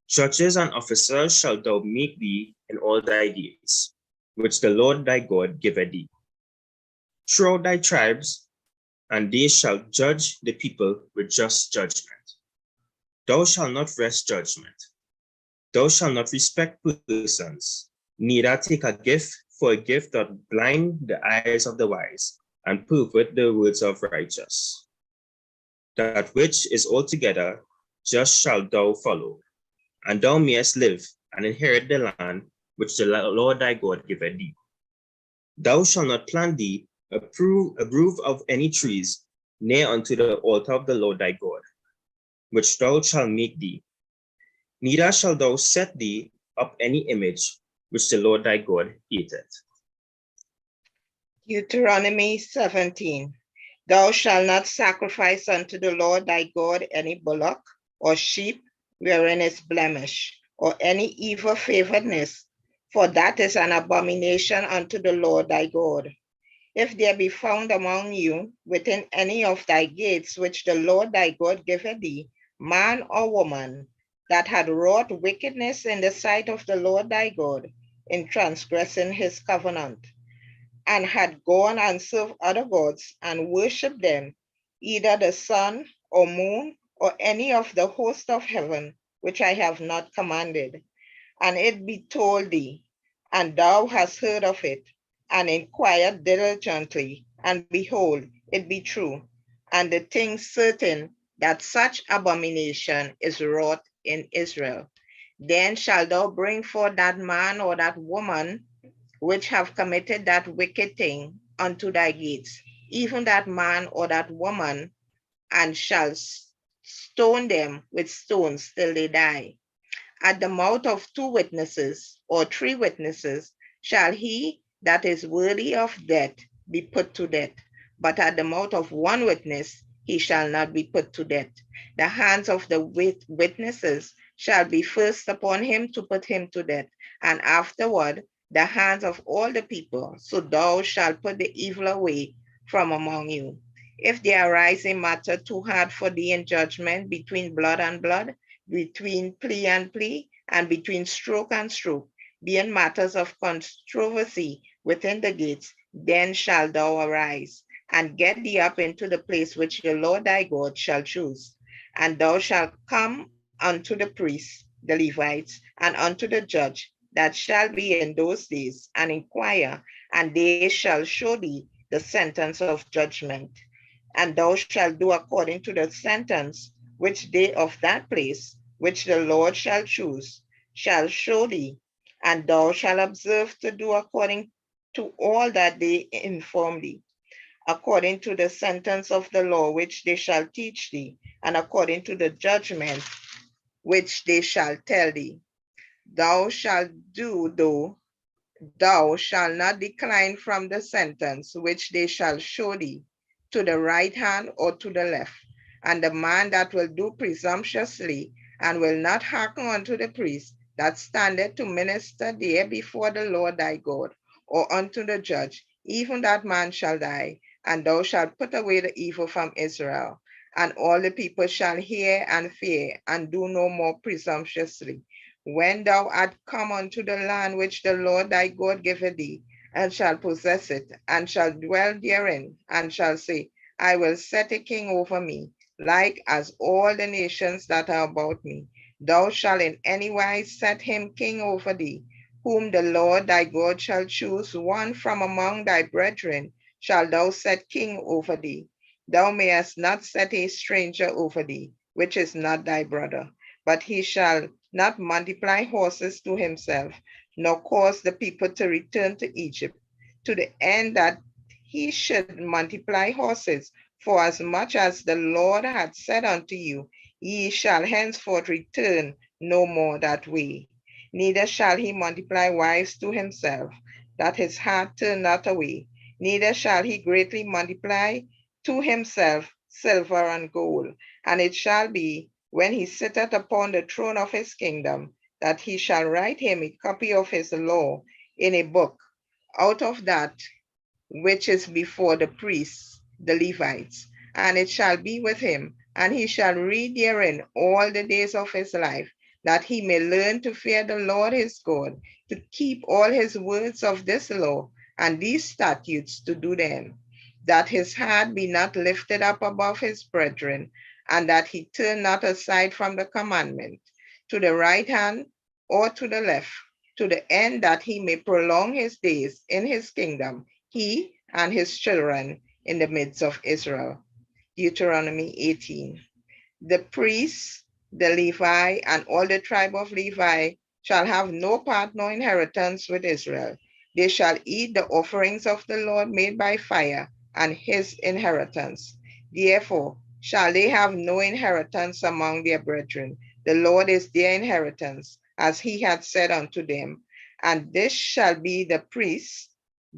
Judges and officers shalt thou make thee in all thy days, which the Lord thy God giveth thee, throughout thy tribes, and they shall judge the people with just judgment. Thou shalt not wrest judgment. Thou shalt not respect persons, neither take a gift for a gift that blind the eyes of the wise, and pervert the words of righteous. That which is altogether just shalt thou follow, and thou mayest live and inherit the land which the Lord thy God giveth thee. Thou shalt not plant thee a grove of any trees near unto the altar of the Lord thy God, which thou shalt make thee. Neither shalt thou set thee up any image which the Lord thy God hateth.
Deuteronomy 17. Thou shalt not sacrifice unto the Lord thy God any bullock or sheep wherein is blemish, or any evil favoredness, for that is an abomination unto the Lord thy God. If there be found among you within any of thy gates which the Lord thy God giveth thee, man or woman, that had wrought wickedness in the sight of the Lord thy God, in transgressing his covenant, and had gone and served other gods and worshipped them, either the sun or moon or any of the host of heaven, which I have not commanded. And it be told thee, and thou hast heard of it, and inquired diligently, and behold, it be true, and the thing certain that such abomination is wrought in Israel. Then shalt thou bring forth that man or that woman which have committed that wicked thing unto thy gates, even that man or that woman, and shall stone them with stones till they die. At the mouth of 2 witnesses or 3 witnesses shall he that is worthy of death be put to death. But at the mouth of 1 witness he shall not be put to death. The hands of the witnesses shall be first upon him to put him to death, and afterward the hands of all the people. So thou shalt put the evil away from among you. If there arise a matter too hard for thee in judgment between blood and blood, between plea and plea, and between stroke and stroke, being matters of controversy within the gates, then shalt thou arise, and get thee up into the place which the Lord thy God shall choose. And thou shalt come unto the priests, the Levites, and unto the judge that shall be in those days, and inquire, and they shall show thee the sentence of judgment. And thou shalt do according to the sentence which they of that place, which the Lord shall choose, shall show thee, and thou shalt observe to do according to all that they inform thee, according to the sentence of the law which they shall teach thee, and according to the judgment which they shall tell thee. Thou shalt do, though thou shalt not decline from the sentence which they shall show thee, to the right hand or to the left. And the man that will do presumptuously and will not hearken unto the priest that standeth to minister there before the Lord thy God, or unto the judge, even that man shall die, and thou shalt put away the evil from Israel. And all the people shall hear and fear, and do no more presumptuously. When thou art come unto the land which the Lord thy God giveth thee, and shall possess it, and shall dwell therein, and shall say, I will set a king over me, like as all the nations that are about me. Thou shalt in any wise set him king over thee, whom the Lord thy God shall choose, one from among thy brethren shall thou set king over thee. Thou mayest not set a stranger over thee, which is not thy brother, but he shall not multiply horses to himself, nor cause the people to return to Egypt, to the end that he should multiply horses. For as much as the Lord hath said unto you, ye shall henceforth return no more that way. Neither shall he multiply wives to himself, that his heart turn not away. Neither shall he greatly multiply to himself silver and gold. And it shall be, when he sitteth upon the throne of his kingdom, that he shall write him a copy of his law in a book, out of that which is before the priests, the Levites. And it shall be with him, and he shall read therein all the days of his life, that he may learn to fear the Lord his God, to keep all his words of this law and these statutes to do them, that his heart be not lifted up above his brethren, and that he turn not aside from the commandment, to the right hand or to the left, to the end that he may prolong his days in his kingdom, he and his children in the midst of Israel. Deuteronomy 18. The priests, the Levi, and all the tribe of Levi shall have no part nor inheritance with Israel. They shall eat the offerings of the Lord made by fire, and his inheritance. Therefore shall they have no inheritance among their brethren. The Lord is their inheritance, as he had said unto them. And this shall be the priests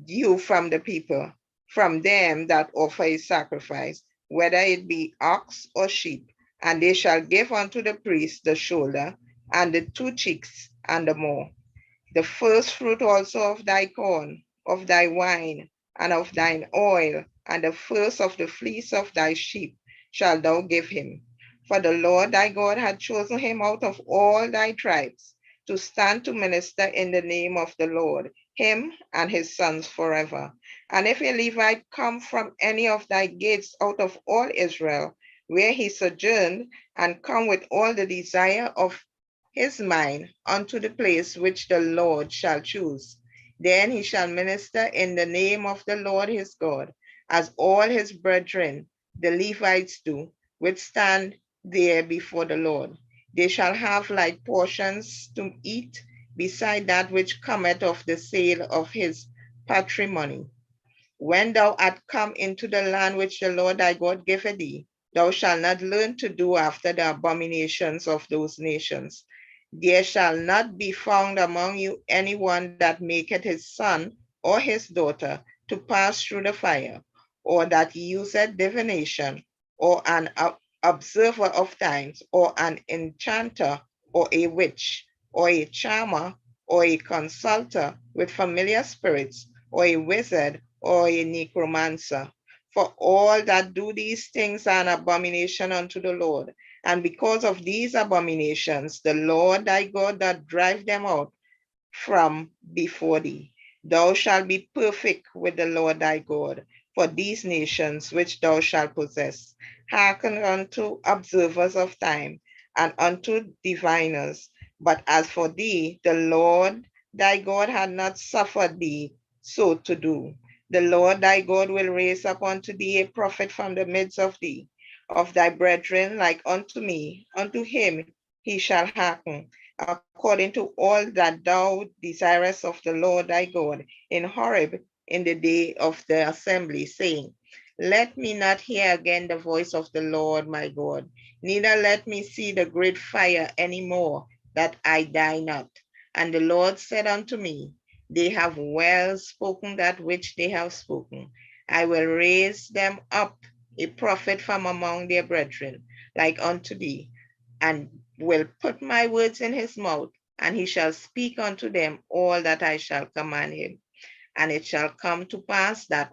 due from the people, from them that offer a sacrifice, whether it be ox or sheep. And they shall give unto the priest the shoulder, and the 2 cheeks, and the more. The first fruit also of thy corn, of thy wine, and of thine oil, and the first of the fleece of thy sheep shalt thou give him. For the Lord thy God hath chosen him out of all thy tribes, to stand to minister in the name of the Lord, him and his sons forever. And if a Levite come from any of thy gates out of all Israel, where he sojourned, and come with all the desire of his mind unto the place which the Lord shall choose, then he shall minister in the name of the Lord his God, as all his brethren, the Levites do, which stand there before the Lord. They shall have like portions to eat, beside that which cometh of the sale of his patrimony. When thou art come into the land which the Lord thy God giveth thee, thou shalt not learn to do after the abominations of those nations. There shall not be found among you anyone that maketh his son or his daughter to pass through the fire, or that useth divination, or an observer of times, or an enchanter, or a witch, or a charmer, or a consulter with familiar spirits, or a wizard, or a necromancer. For all that do these things are an abomination unto the Lord. And because of these abominations, the Lord thy God doth drive them out from before thee. Thou shalt be perfect with the Lord thy God for these nations which thou shalt possess. Hearken unto observers of time and unto diviners. But as for thee, the Lord thy God had not suffered thee so to do. The Lord thy God will raise up unto thee a prophet from the midst of thee, of thy brethren like unto me. Unto him he shall hearken, according to all that thou desirest of the Lord thy God in Horeb in the day of the assembly, saying, let me not hear again the voice of the Lord my God, neither let me see the great fire any more, that I die not. And the Lord said unto me, they have well spoken that which they have spoken. I will raise them up a prophet from among their brethren, like unto thee, and will put my words in his mouth, and he shall speak unto them all that I shall command him. And it shall come to pass that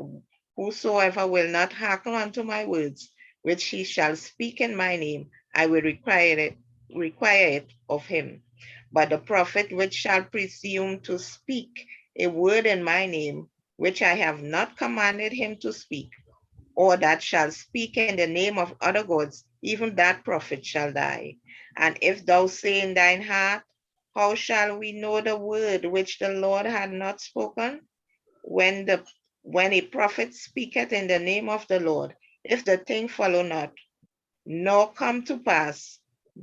whosoever will not hearken unto my words, which he shall speak in my name, I will require it of him. But the prophet which shall presume to speak a word in my name, which I have not commanded him to speak, or that shall speak in the name of other gods, even that prophet shall die. And if thou say in thine heart, how shall we know the word which the Lord had not spoken? When a prophet speaketh in the name of the Lord, if the thing follow not, nor come to pass,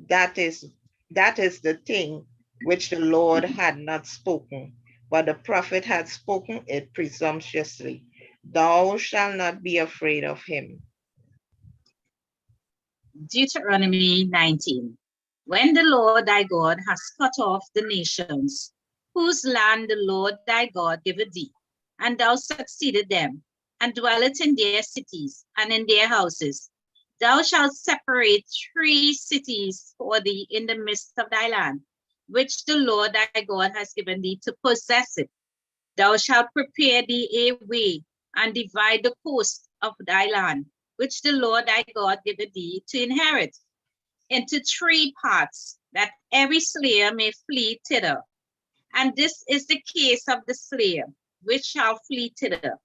that is the thing which the Lord had not spoken, but the prophet had spoken it presumptuously. Thou shalt not be afraid of him.
Deuteronomy 19. When the Lord thy God has cut off the nations, whose land the Lord thy God giveth thee, and thou succeeded them, and dwellest in their cities and in their houses, thou shalt separate 3 cities for thee in the midst of thy land, which the Lord thy God has given thee to possess it. Thou shalt prepare thee a way, and divide the coast of thy land, which the Lord thy God giveth thee to inherit, into 3 parts, that every slayer may flee thither. And this is the case of the slayer, which shall flee thither,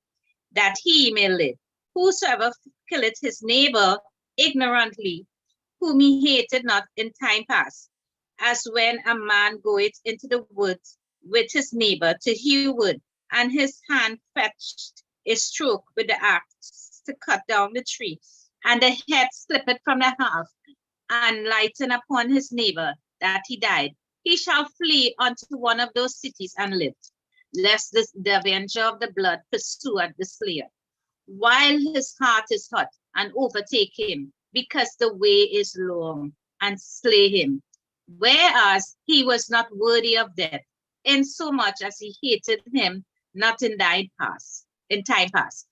that he may live. Whosoever killeth his neighbor ignorantly, whom he hated not in time past, as when a man goeth into the woods with his neighbor to hew wood, and his hand fetched a stroke with the axe to cut down the tree, and the head slippeth from the half, and lighten upon his neighbor, that he died. He shall flee unto one of those cities and live, lest the avenger of the blood pursue at the slayer, while his heart is hot, and overtake him, because the way is long, and slay him. Whereas he was not worthy of death, insomuch as he hated him not in time past.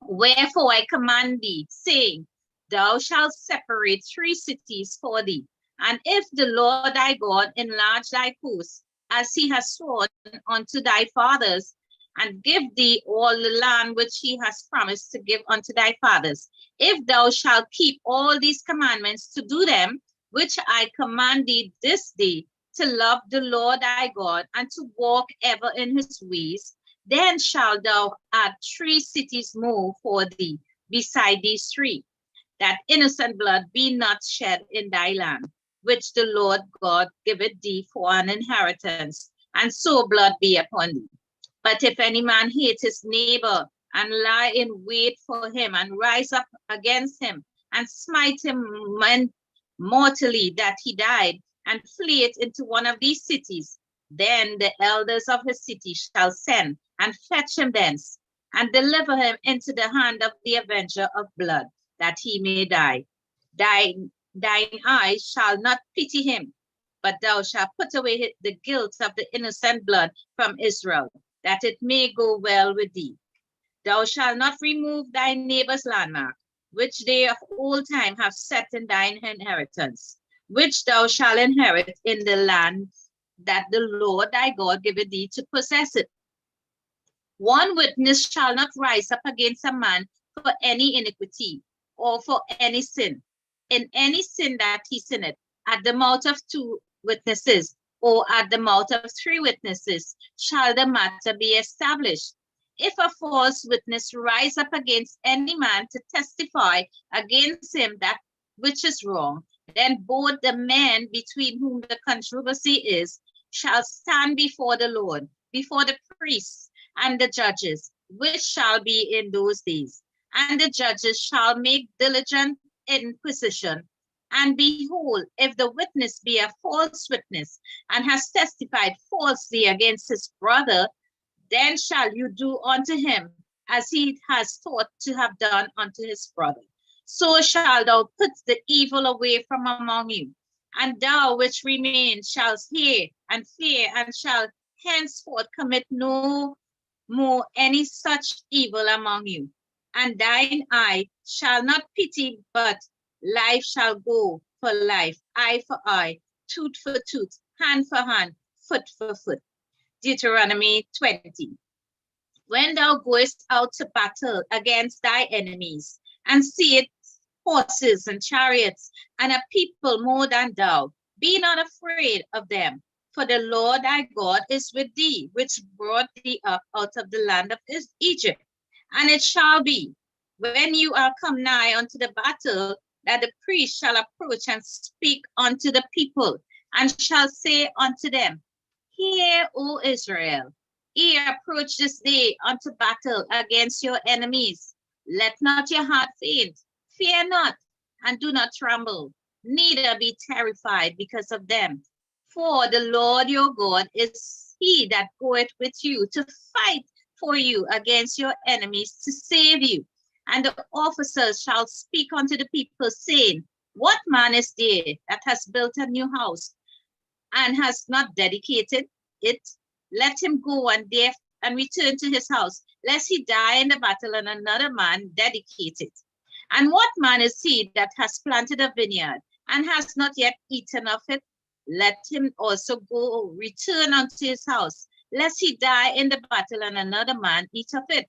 Wherefore I command thee, saying, thou shalt separate 3 cities for thee. And if the Lord thy God enlarge thy coast, as he has sworn unto thy fathers, and give thee all the land which he has promised to give unto thy fathers, if thou shalt keep all these commandments to do them, which I command thee this day, to love the Lord thy God, and to walk ever in his ways, then shalt thou add 3 cities more for thee beside these 3, that innocent blood be not shed in thy land, which the Lord God giveth thee for an inheritance, and so blood be upon thee. But if any man hate his neighbor, and lie in wait for him, and rise up against him, and smite him mortally that he died, and flee it into one of these cities, then the elders of his city shall send and fetch him thence, and deliver him into the hand of the avenger of blood, that he may die. Thine eye shall not pity him, but thou shalt put away the guilt of the innocent blood from Israel, that it may go well with thee. Thou shalt not remove thy neighbor's landmark, which they of old time have set in thine inheritance, which thou shalt inherit in the land that the Lord thy God giveth thee to possess it. One witness shall not rise up against a man for any iniquity, or for any sin. In any sin that he sinneth, at the mouth of 2 witnesses, or at the mouth of 3 witnesses, shall the matter be established. If a false witness rise up against any man to testify against him that which is wrong, then both the men between whom the controversy is shall stand before the Lord, before the priests and the judges, which shall be in those days. And the judges shall make diligent inquisition. And behold, if the witness be a false witness, and has testified falsely against his brother, then shall you do unto him as he has thought to have done unto his brother. So shalt thou put the evil away from among you. And thou which remains shalt hear and fear, and shall henceforth commit no more any such evil among you. And thine eye shall not pity, but life shall go for life, eye for eye, tooth for tooth, hand for hand, foot for foot. Deuteronomy 20. When thou goest out to battle against thy enemies, and seest horses and chariots, and a people more than thou, be not afraid of them. For the Lord thy God is with thee, which brought thee up out of the land of Egypt. And it shall be, when you are come nigh unto the battle, that the priest shall approach and speak unto the people, and shall say unto them, Hear, O Israel, ye approach this day unto battle against your enemies. Let not your heart faint, fear not, and do not tremble, neither be terrified because of them. For the Lord your God is he that goeth with you to fight for you against your enemies to save you. And the officers shall speak unto the people, saying, What man is there that has built a new house and has not dedicated it? Let him go and return to his house, lest he die in the battle and another man dedicate it. And what man is he that has planted a vineyard and has not yet eaten of it? Let him also go return unto his house, lest he die in the battle and another man eat of it.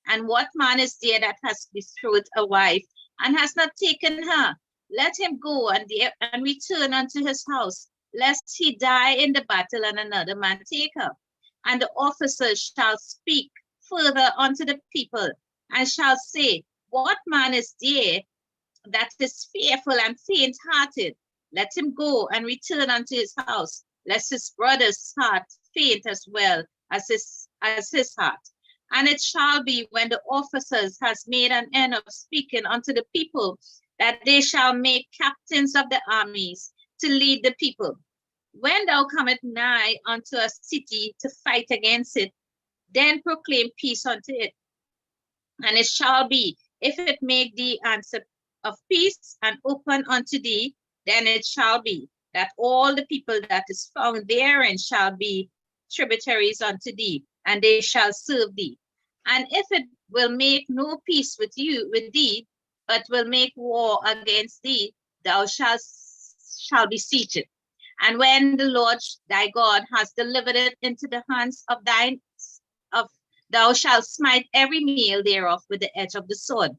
And what man is there that has betrothed a wife and has not taken her? Let him go and return unto his house, lest he die in the battle and another man take her. And the officers shall speak further unto the people, and shall say, What man is there that is fearful and faint-hearted? Let him go and return unto his house, lest his brother's heart faint as well as his heart. And it shall be, when the officers has made an end of speaking unto the people, that they shall make captains of the armies to lead the people. When thou comest nigh unto a city to fight against it, then proclaim peace unto it. And it shall be, if it make thee answer of peace and open unto thee, then it shall be that all the people that is found therein shall be tributaries unto thee, and they shall serve thee. And if it will make no peace with thee, but will make war against thee, thou shalt besiege it. And when the Lord thy God has delivered it into the hands of thou shalt smite every male thereof with the edge of the sword.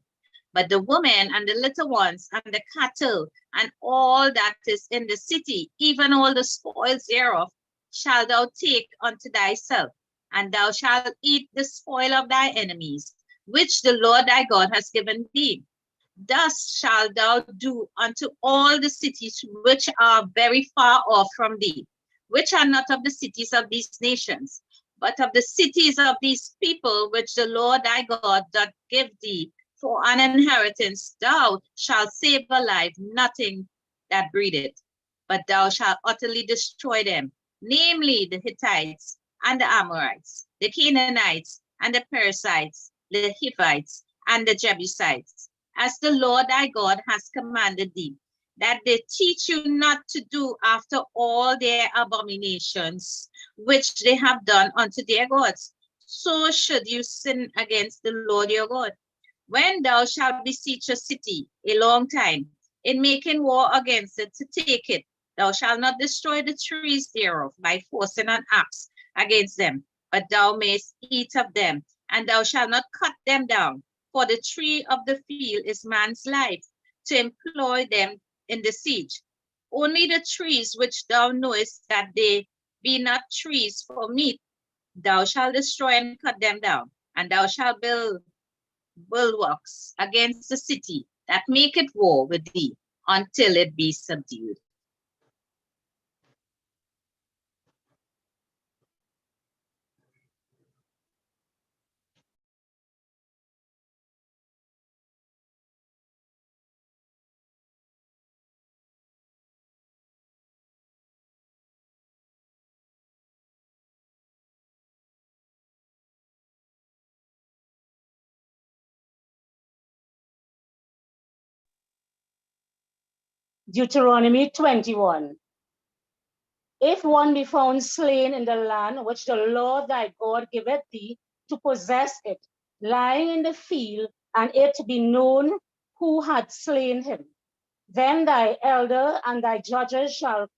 But the women and the little ones and the cattle and all that is in the city, even all the spoils thereof, shalt thou take unto thyself, and thou shalt eat the spoil of thy enemies, which the Lord thy God has given thee. Thus shalt thou do unto all the cities which are very far off from thee, which are not of the cities of these nations, but of the cities of these people which the Lord thy God doth give thee for an inheritance. Thou shalt save alive nothing that breedeth, but thou shalt utterly destroy them, namely the Hittites and the Amorites, the Canaanites and the Perizzites, the Hivites and the Jebusites, as the Lord thy God has commanded thee, that they teach you not to do after all their abominations which they have done unto their gods. So should you sin against the Lord your God. When thou shalt besiege a city a long time, in making war against it to take it, thou shalt not destroy the trees thereof by forcing an axe against them, but thou mayest eat of them, and thou shalt not cut them down. For the tree of the field is man's life, to employ them in the siege. Only the trees which thou knowest that they be not trees for meat, thou shalt destroy and cut them down, and thou shalt build bulwarks against the city that maketh war with thee until it be subdued.
Deuteronomy 21. If one be found slain in the land which the Lord thy God giveth thee to possess it, lying in the field, and it be known who had slain him, then thy elder and thy judges shall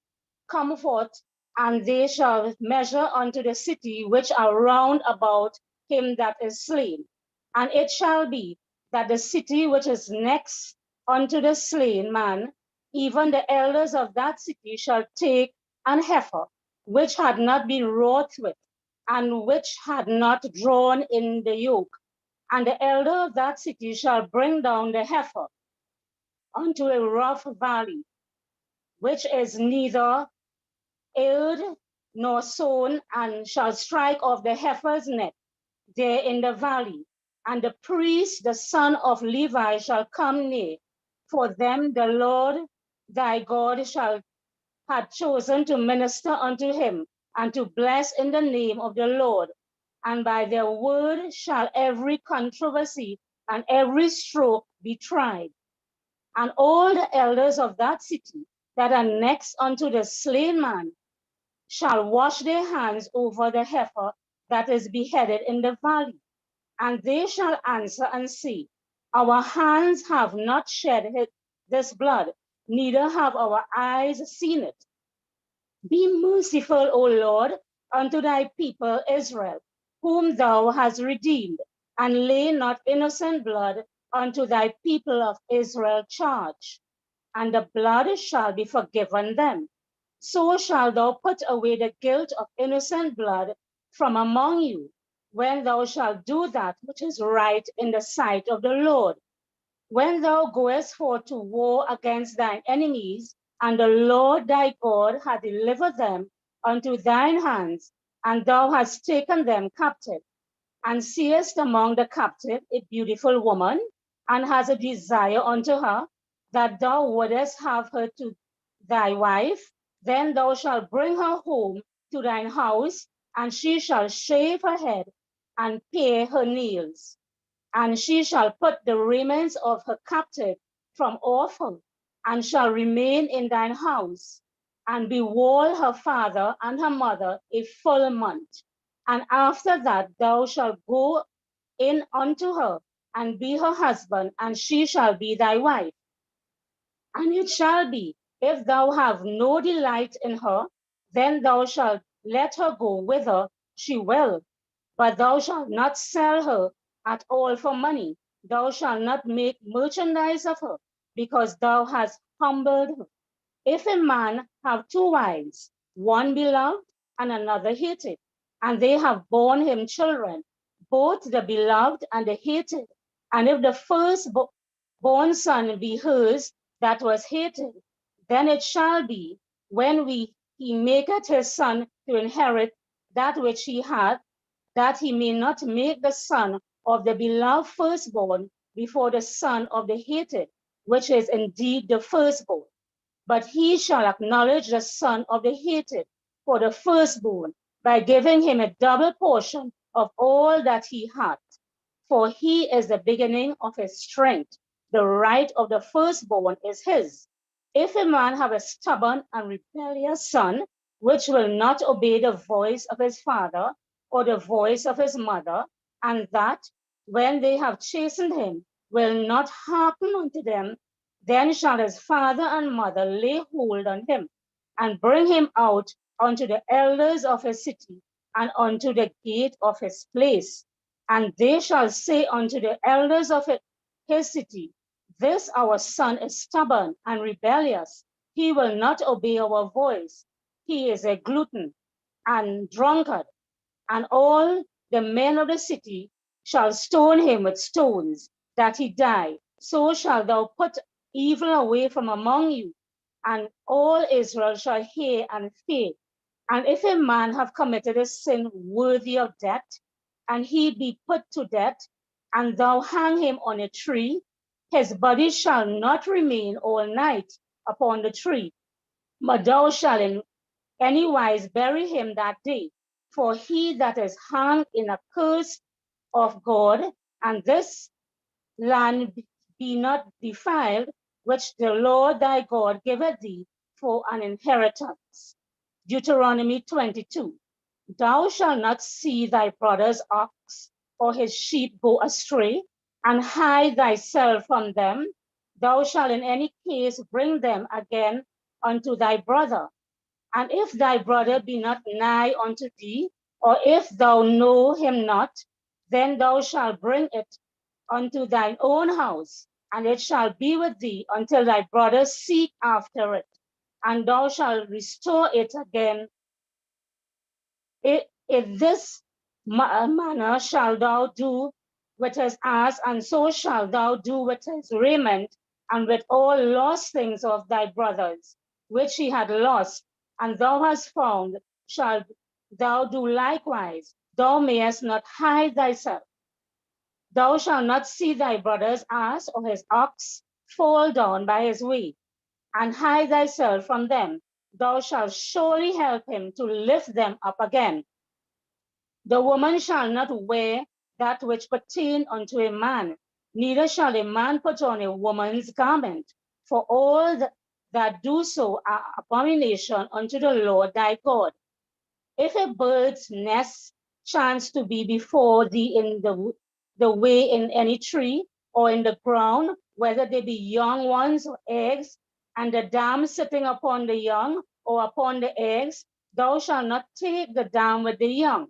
come forth, and they shall measure unto the city which are round about him that is slain. And it shall be that the city which is next unto the slain man, even the elders of that city shall take an heifer, which had not been wrought with, and which had not drawn in the yoke. And the elder of that city shall bring down the heifer unto a rough valley, which is neither aired nor sown, and shall strike off the heifer's neck there in the valley. And the priest, the son of Levi, shall come near. For them the Lord thy God had chosen to minister unto him, and to bless in the name of the Lord. And by their word shall every controversy and every stroke be tried. And all the elders of that city that are next unto the slain man shall wash their hands over the heifer that is beheaded in the valley. And they shall answer and say, our hands have not shed this blood, neither have our eyes seen it. Be merciful, O Lord, unto thy people Israel, whom thou hast redeemed, and lay not innocent blood unto thy people of Israel charge, and the blood shall be forgiven them. So shalt thou put away the guilt of innocent blood from among you, when thou shalt do that which is right in the sight of the Lord. When thou goest forth to war against thine enemies, and the Lord thy God hath delivered them unto thine hands, and thou hast taken them captive, and seest among the captive a beautiful woman, and hast a desire unto her, that thou wouldest have her to thy wife, then thou shalt bring her home to thine house, and she shall shave her head and pare her nails. And she shall put the remains of her captive from off her, and shall remain in thine house, and bewail her father and her mother a full month. And after that thou shalt go in unto her, and be her husband, and she shall be thy wife. And it shall be, if thou have no delight in her, then thou shalt let her go whither she will, but thou shalt not sell her at all for money, Thou shalt not make merchandise of her, because thou hast humbled her. If a man have two wives, one beloved and another hated, and they have borne him children, both the beloved and the hated, and if the first-born son be hers that was hated, then it shall be, when he maketh his son to inherit that which he hath, that he may not make the son of the beloved firstborn before the son of the hated, which is indeed the firstborn. But he shall acknowledge the son of the hated for the firstborn by giving him a double portion of all that he hath. For he is the beginning of his strength. The right of the firstborn is his. If a man have a stubborn and rebellious son, which will not obey the voice of his father or the voice of his mother, and that, when they have chastened him, will not hearken unto them, then shall his father and mother lay hold on him, and bring him out unto the elders of his city, and unto the gate of his place. And they shall say unto the elders of his city, This our son is stubborn and rebellious. He will not obey our voice. He is a glutton and drunkard. And all the men of the city shall stone him with stones, that he die. So shalt thou put evil away from among you, and all Israel shall hear and fear. And if a man have committed a sin worthy of death, and he be put to death, and thou hang him on a tree, his body shall not remain all night upon the tree, but thou shalt in any wise bury him that day. For he that is hanged in a curse of God, and this land be not defiled, which the Lord thy God giveth thee for an inheritance. Deuteronomy 22. Thou shalt not see thy brother's ox or his sheep go astray, and hide thyself from them. Thou shalt in any case bring them again unto thy brother. And if thy brother be not nigh unto thee, or if thou know him not, then thou shalt bring it unto thine own house, and it shall be with thee until thy brother seek after it, and thou shalt restore it again. In this manner shalt thou do with his ass, and so shalt thou do with his raiment, and with all lost things of thy brothers, which he had lost, and thou hast found, shalt thou do likewise. Thou mayest not hide thyself. Thou shalt not see thy brother's ass or his ox fall down by his way, and hide thyself from them. Thou shalt surely help him to lift them up again. The woman shall not wear that which pertain unto a man, neither shall a man put on a woman's garment, for all that do so are abomination unto the Lord thy God. If a bird's nest chance to be before thee in the way in any tree or in the ground, whether they be young ones or eggs, and the dam sitting upon the young or upon the eggs, thou shalt not take the dam with the young.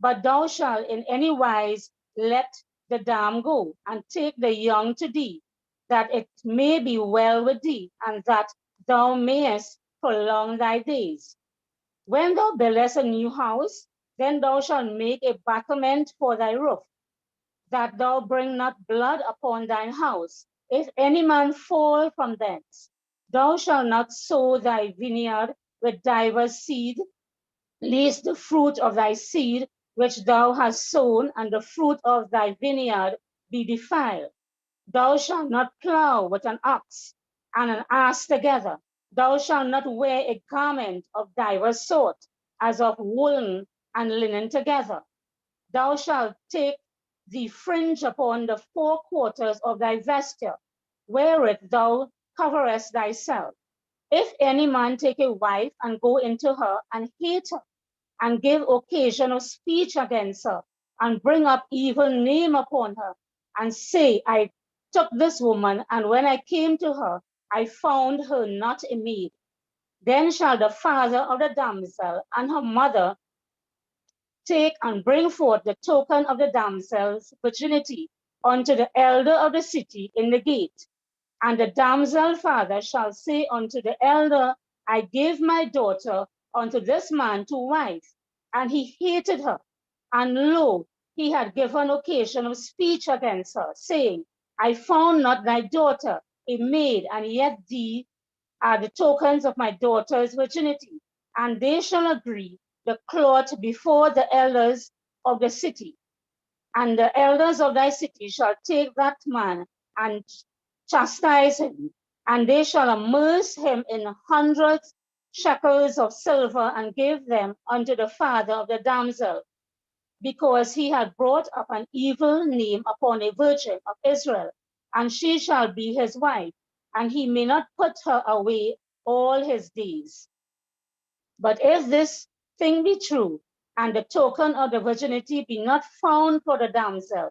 But thou shalt in any wise let the dam go, and take the young to thee, that it may be well with thee, and that thou mayest prolong thy days. When thou buildest a new house, then thou shalt make a battlement for thy roof, that thou bring not blood upon thine house. If any man fall from thence, thou shalt not sow thy vineyard with divers seed, lest the fruit of thy seed which thou hast sown and the fruit of thy vineyard be defiled. Thou shalt not plow with an ox and an ass together. Thou shalt not wear a garment of divers sort, as of woolen and linen together. Thou shalt take the fringe upon the four quarters of thy vesture, wherewith thou coverest thyself. If any man take a wife and go into her and hate her, and give occasion of speech against her, and bring up evil name upon her, and say, I took this woman, and when I came to her, I found her not a maid. Then shall the father of the damsel and her mother take and bring forth the token of the damsel's virginity, unto the elder of the city in the gate. And the damsel father shall say unto the elder, I gave my daughter unto this man to wife, and he hated her. And lo, he had given occasion of speech against her, saying, I found not thy daughter a maid, and yet thee are the tokens of my daughter's virginity. And they shall agree the cloth before the elders of the city. And the elders of thy city shall take that man and chastise him, and they shall immerse him in 100 shekels of silver and give them unto the father of the damsel, because he had brought up an evil name upon a virgin of Israel, and she shall be his wife, and he may not put her away all his days. But if this thing be true, and the token of the virginity be not found for the damsel,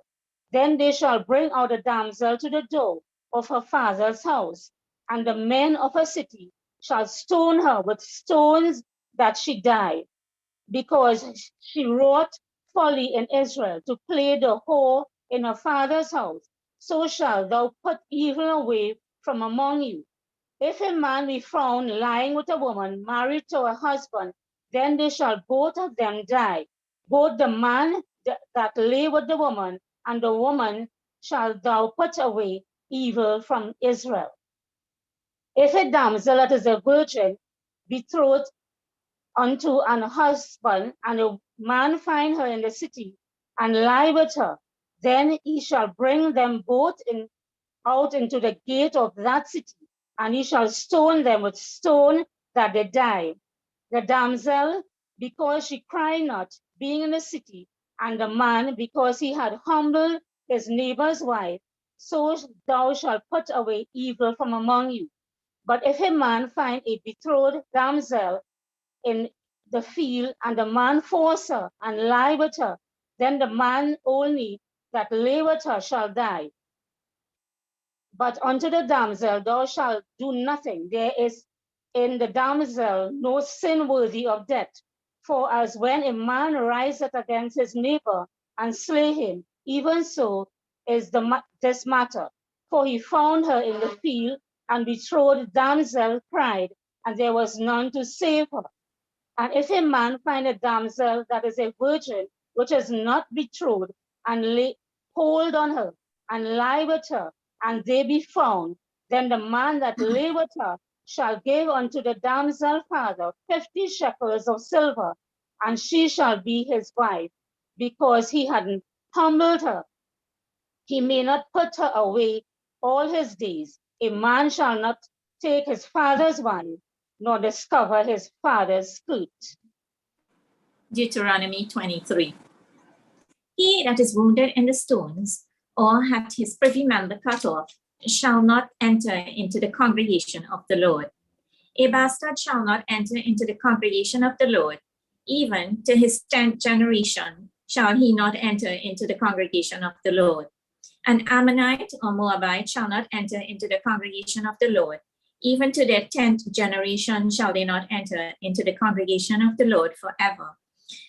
then they shall bring out the damsel to the door of her father's house, and the men of her city shall stone her with stones that she die, because she wrought folly in Israel to play the whore in her father's house. So shalt thou put evil away from among you. If a man be found lying with a woman married to a husband, then they shall both of them die, both the man that lay with the woman, and the woman shall thou put away evil from Israel. If a damsel that is a virgin betrothed unto an husband, and a man find her in the city, and lie with her, then he shall bring them both out into the gate of that city, and he shall stone them with stone that they die. The damsel, because she cried not, being in the city, and the man, because he had humbled his neighbor's wife, so thou shalt put away evil from among you. But if a man find a betrothed damsel in the field, and the man force her and lie with her, then the man only that lay with her shall die. But unto the damsel thou shalt do nothing. There is in the damsel no sin worthy of death. For as when a man riseth against his neighbor and slay him, even so is this matter. For he found her in the field, and betrothed damsel cried, and there was none to save her. And if a man find a damsel that is a virgin, which is not betrothed, and lay hold on her, and lie with her, and they be found, then the man that lay with her shall give unto the damsel father 50 shekels of silver, and she shall be his wife, because he had humbled her. He may not put her away all his days. A man shall not take his father's wife, nor discover his father's skirt.
Deuteronomy 23. He that is wounded in the stones, or hath his privy member cut off, shall not enter into the congregation of the Lord. A bastard shall not enter into the congregation of the Lord. Even to his 10th generation shall he not enter into the congregation of the Lord. An Ammonite or Moabite shall not enter into the congregation of the Lord. Even to their 10th generation shall they not enter into the congregation of the Lord forever.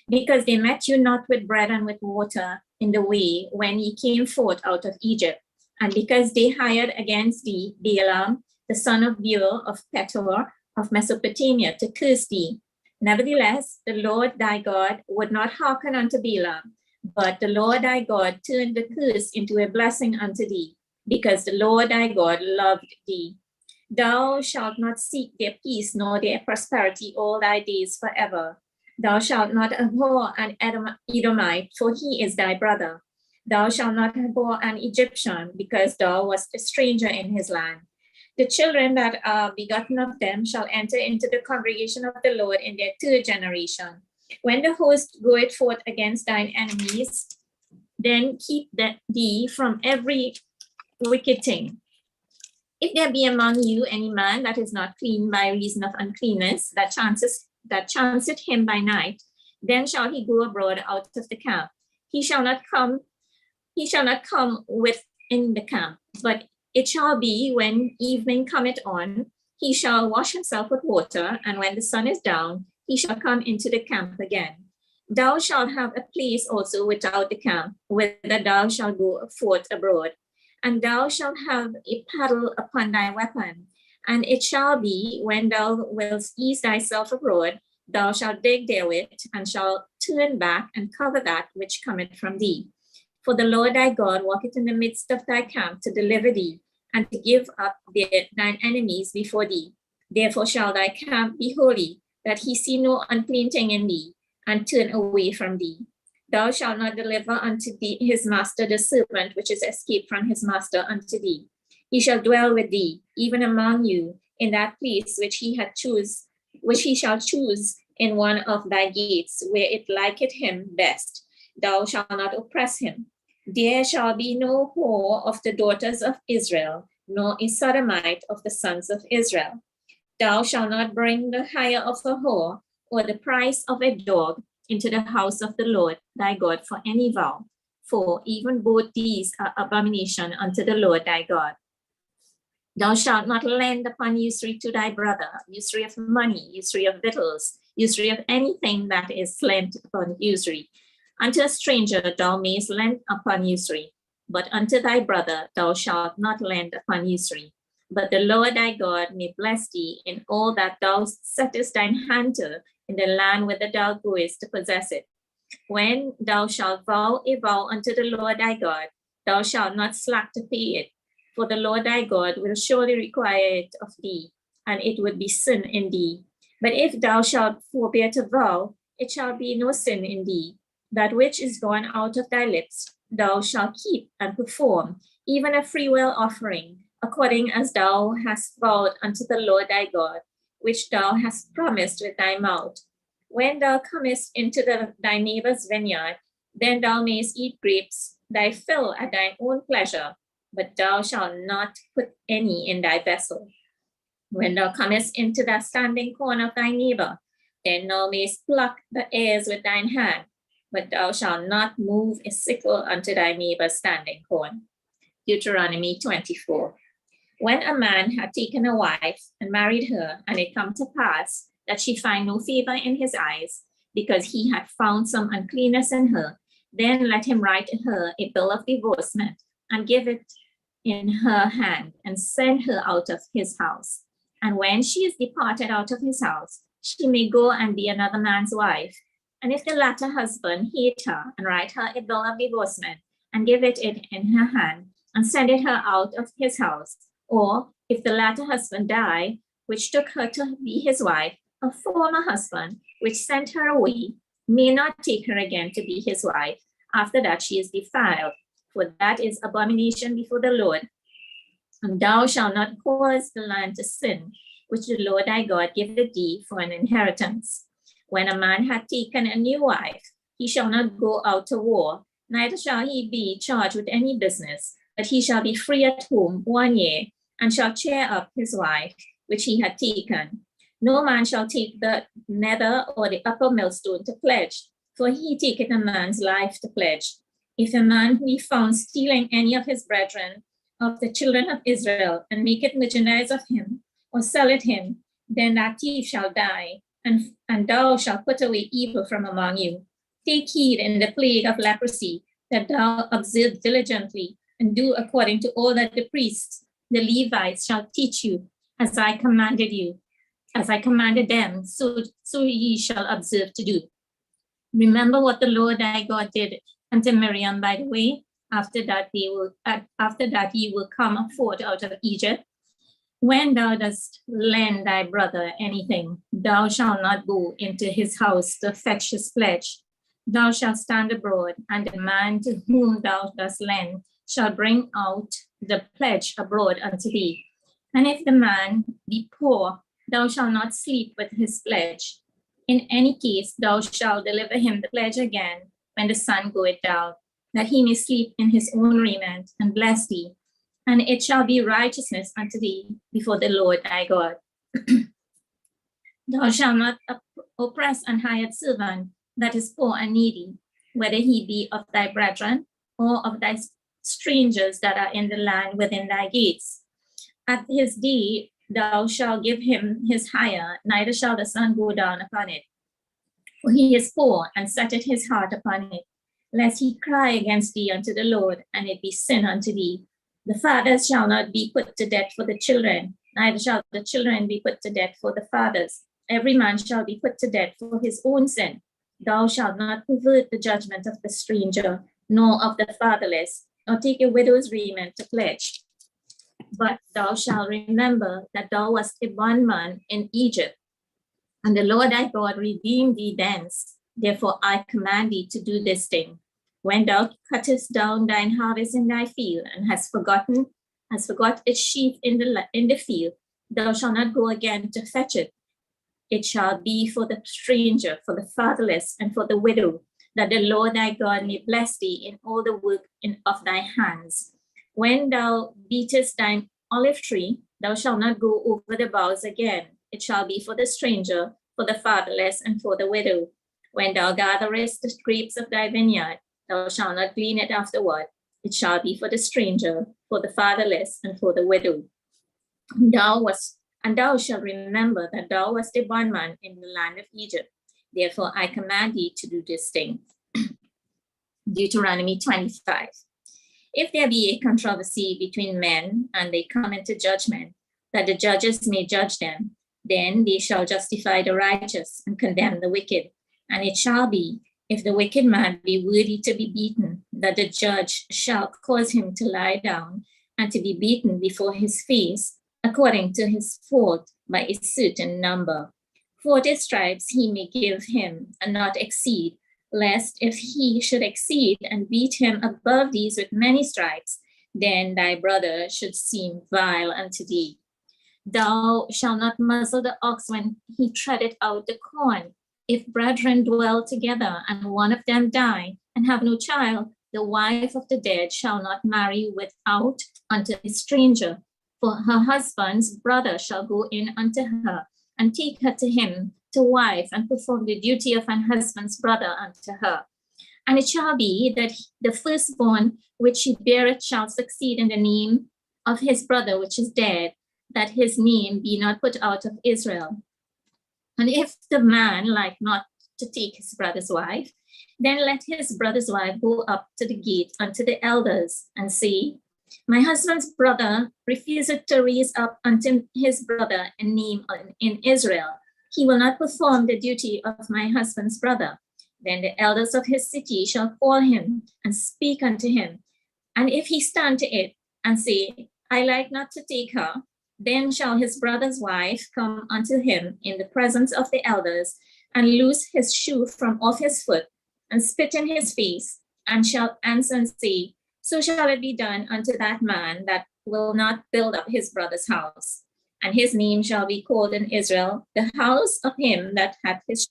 Because they met you not with bread and with water in the way when ye came forth out of Egypt, and because they hired against thee Balaam, the son of Beor of Petor of Mesopotamia, to curse thee. Nevertheless, the Lord thy God would not hearken unto Balaam, but the Lord thy God turned the curse into a blessing unto thee, because the Lord thy God loved thee. Thou shalt not seek their peace nor their prosperity all thy days forever. Thou shalt not abhor an Edomite, for he is thy brother. Thou shalt not abhor an Egyptian, because thou wast a stranger in his land. The children that are begotten of them shall enter into the congregation of the Lord in their 3rd generation. When the host goeth forth against thine enemies, then keep thee from every wicked thing. If there be among you any man that is not clean by reason of uncleanness, that chanceth him by night, then shall he go abroad out of the camp. He shall not come within the camp, but it shall be when evening cometh on, he shall wash himself with water, and when the sun is down, he shall come into the camp again. Thou shalt have a place also without the camp, whither thou shalt go forth abroad. And thou shalt have a paddle upon thy weapon. And it shall be, when thou wilt ease thyself abroad, thou shalt dig therewith, and shalt turn back and cover that which cometh from thee. For the Lord thy God walketh in the midst of thy camp to deliver thee, and to give up thine enemies before thee. Therefore shall thy camp be holy, that he see no unclean thing in thee, and turn away from thee. Thou shalt not deliver unto thee his master the servant which is escaped from his master unto thee. He shall dwell with thee, even among you, in that place which he shall choose in one of thy gates, where it liketh him best. Thou shalt not oppress him. There shall be no whore of the daughters of Israel, nor a sodomite of the sons of Israel. Thou shalt not bring the hire of a whore, or the price of a dog, into the house of the Lord thy God for any vow, for even both these are abomination unto the Lord thy God. Thou shalt not lend upon usury to thy brother, usury of money, usury of victuals, usury of anything that is lent upon usury. Unto a stranger thou mayest lend upon usury, but unto thy brother thou shalt not lend upon usury. But the Lord thy God may bless thee in all that thou settest thine hand to, in the land whither thou goest to possess it. When thou shalt vow a vow unto the Lord thy God, thou shalt not slack to pay it, for the Lord thy God will surely require it of thee, and it would be sin in thee. But if thou shalt forbear to vow, it shall be no sin in thee. That which is gone out of thy lips, thou shalt keep and perform, even a freewill offering, according as thou hast vowed unto the Lord thy God, which thou hast promised with thy mouth. When thou comest into thy neighbor's vineyard, then thou mayest eat grapes, thy fill at thine own pleasure, but thou shalt not put any in thy vessel. When thou comest into the standing corn of thy neighbor, then thou mayest pluck the ears with thine hand, but thou shalt not move a sickle unto thy neighbor's standing corn. Deuteronomy 24. When a man had taken a wife and married her, and it come to pass that she find no favor in his eyes, because he had found some uncleanness in her, then let him write her a bill of divorcement, and give it in her hand, and send her out of his house. And when she is departed out of his house, she may go and be another man's wife. And if the latter husband hate her, and write her a bill of divorcement, and give it in her hand, and send it her out of his house, or if the latter husband die, which took her to be his wife, a former husband, which sent her away, may not take her again to be his wife, after that she is defiled, for that is abomination before the Lord. And thou shalt not cause the land to sin, which the Lord thy God giveth thee for an inheritance. When a man hath taken a new wife, he shall not go out to war, neither shall he be charged with any business, but he shall be free at home 1 year, and shall cheer up his wife, which he had taken. No man shall take the nether or the upper millstone to pledge, for he taketh a man's life to pledge. If a man be found stealing any of his brethren, of the children of Israel, and maketh merchandise of him, or selleth him, then that thief shall die, and thou shalt put away evil from among you. Take heed in the plague of leprosy, that thou observe diligently, and do according to all that the priests, the Levites, shall teach you, as I commanded you. As I commanded them, so ye shall observe to do. Remember what the Lord thy God did unto Miriam by the way, after that ye will come forth out of Egypt. When thou dost lend thy brother anything, thou shalt not go into his house to fetch his pledge. Thou shalt stand abroad, and the man to whom thou dost lend shall bring out the pledge abroad unto thee. And if the man be poor, thou shalt not sleep with his pledge. In any case, thou shalt deliver him the pledge again when the sun goeth down, that he may sleep in his own raiment, and bless thee. And it shall be righteousness unto thee before the Lord thy God. Thou shalt not oppress an hired servant that is poor and needy, whether he be of thy brethren or of thy strangers that are in the land within thy gates. At his day thou shalt give him his hire, neither shall the sun go down upon it. For he is poor and setteth his heart upon it, lest he cry against thee unto the Lord, and it be sin unto thee. The fathers shall not be put to death for the children, neither shall the children be put to death for the fathers. Every man shall be put to death for his own sin. Thou shalt not pervert the judgment of the stranger, nor of the fatherless, nor take a widow's raiment to pledge. But thou shalt remember that thou wast a bondman in Egypt, and the Lord thy God redeemed thee thence. Therefore I command thee to do this thing. When thou cuttest down thine harvest in thy field, and hast forgot its sheaf in the field, thou shalt not go again to fetch it. It shall be for the stranger, for the fatherless, and for the widow, that the Lord thy God may bless thee in all the work of thy hands. When thou beatest thine olive tree, thou shalt not go over the boughs again. It shall be for the stranger, for the fatherless, and for the widow. When thou gatherest the grapes of thy vineyard, thou shalt not glean it afterward. It shall be for the stranger, for the fatherless, and for the widow. And thou shalt remember that thou wast a bondman in the land of Egypt. Therefore I command thee to do this thing. Deuteronomy 25. If there be a controversy between men, and they come into judgment, that the judges may judge them, then they shall justify the righteous and condemn the wicked. And it shall be, if the wicked man be worthy to be beaten, that the judge shall cause him to lie down and to be beaten before his face, according to his fault, by a certain number. 40 stripes he may give him, and not exceed, lest if he should exceed and beat him above these with many stripes, then thy brother should seem vile unto thee. Thou shalt not muzzle the ox when he treadeth out the corn. If brethren dwell together, and one of them die, and have no child, the wife of the dead shall not marry without unto a stranger, for her husband's brother shall go in unto her, and take her to him to wife, and perform the duty of an husband's brother unto her. And it shall be that the firstborn which she beareth shall succeed in the name of his brother which is dead, that his name be not put out of Israel. And if the man like not to take his brother's wife, then let his brother's wife go up to the gate unto the elders, and say, my husband's brother refuseth to raise up unto his brother a name in Israel. He will not perform the duty of my husband's brother. Then the elders of his city shall call him and speak unto him. And if he stand to it and say, I like not to take her, then shall his brother's wife come unto him in the presence of the elders, and loose his shoe from off his foot, and spit in his face, and shall answer and say, so shall it be done unto that man that will not build up his brother's house. And his name shall be called in Israel, the house of him that hath his.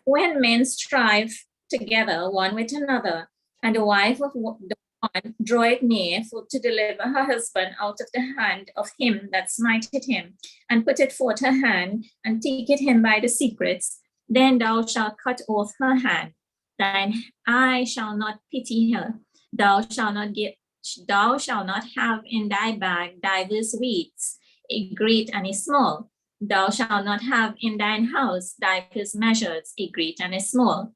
When men strive together one with another, and the wife of the one draweth near to deliver her husband out of the hand of him that smiteth him, and putteth forth her hand, and taketh him by the secrets, then thou shalt cut off her hand. Thine eye shall not pity her. Thou shalt not have in thy bag divers weights, a great and a small. Thou shalt not have in thine house divers measures, a great and a small.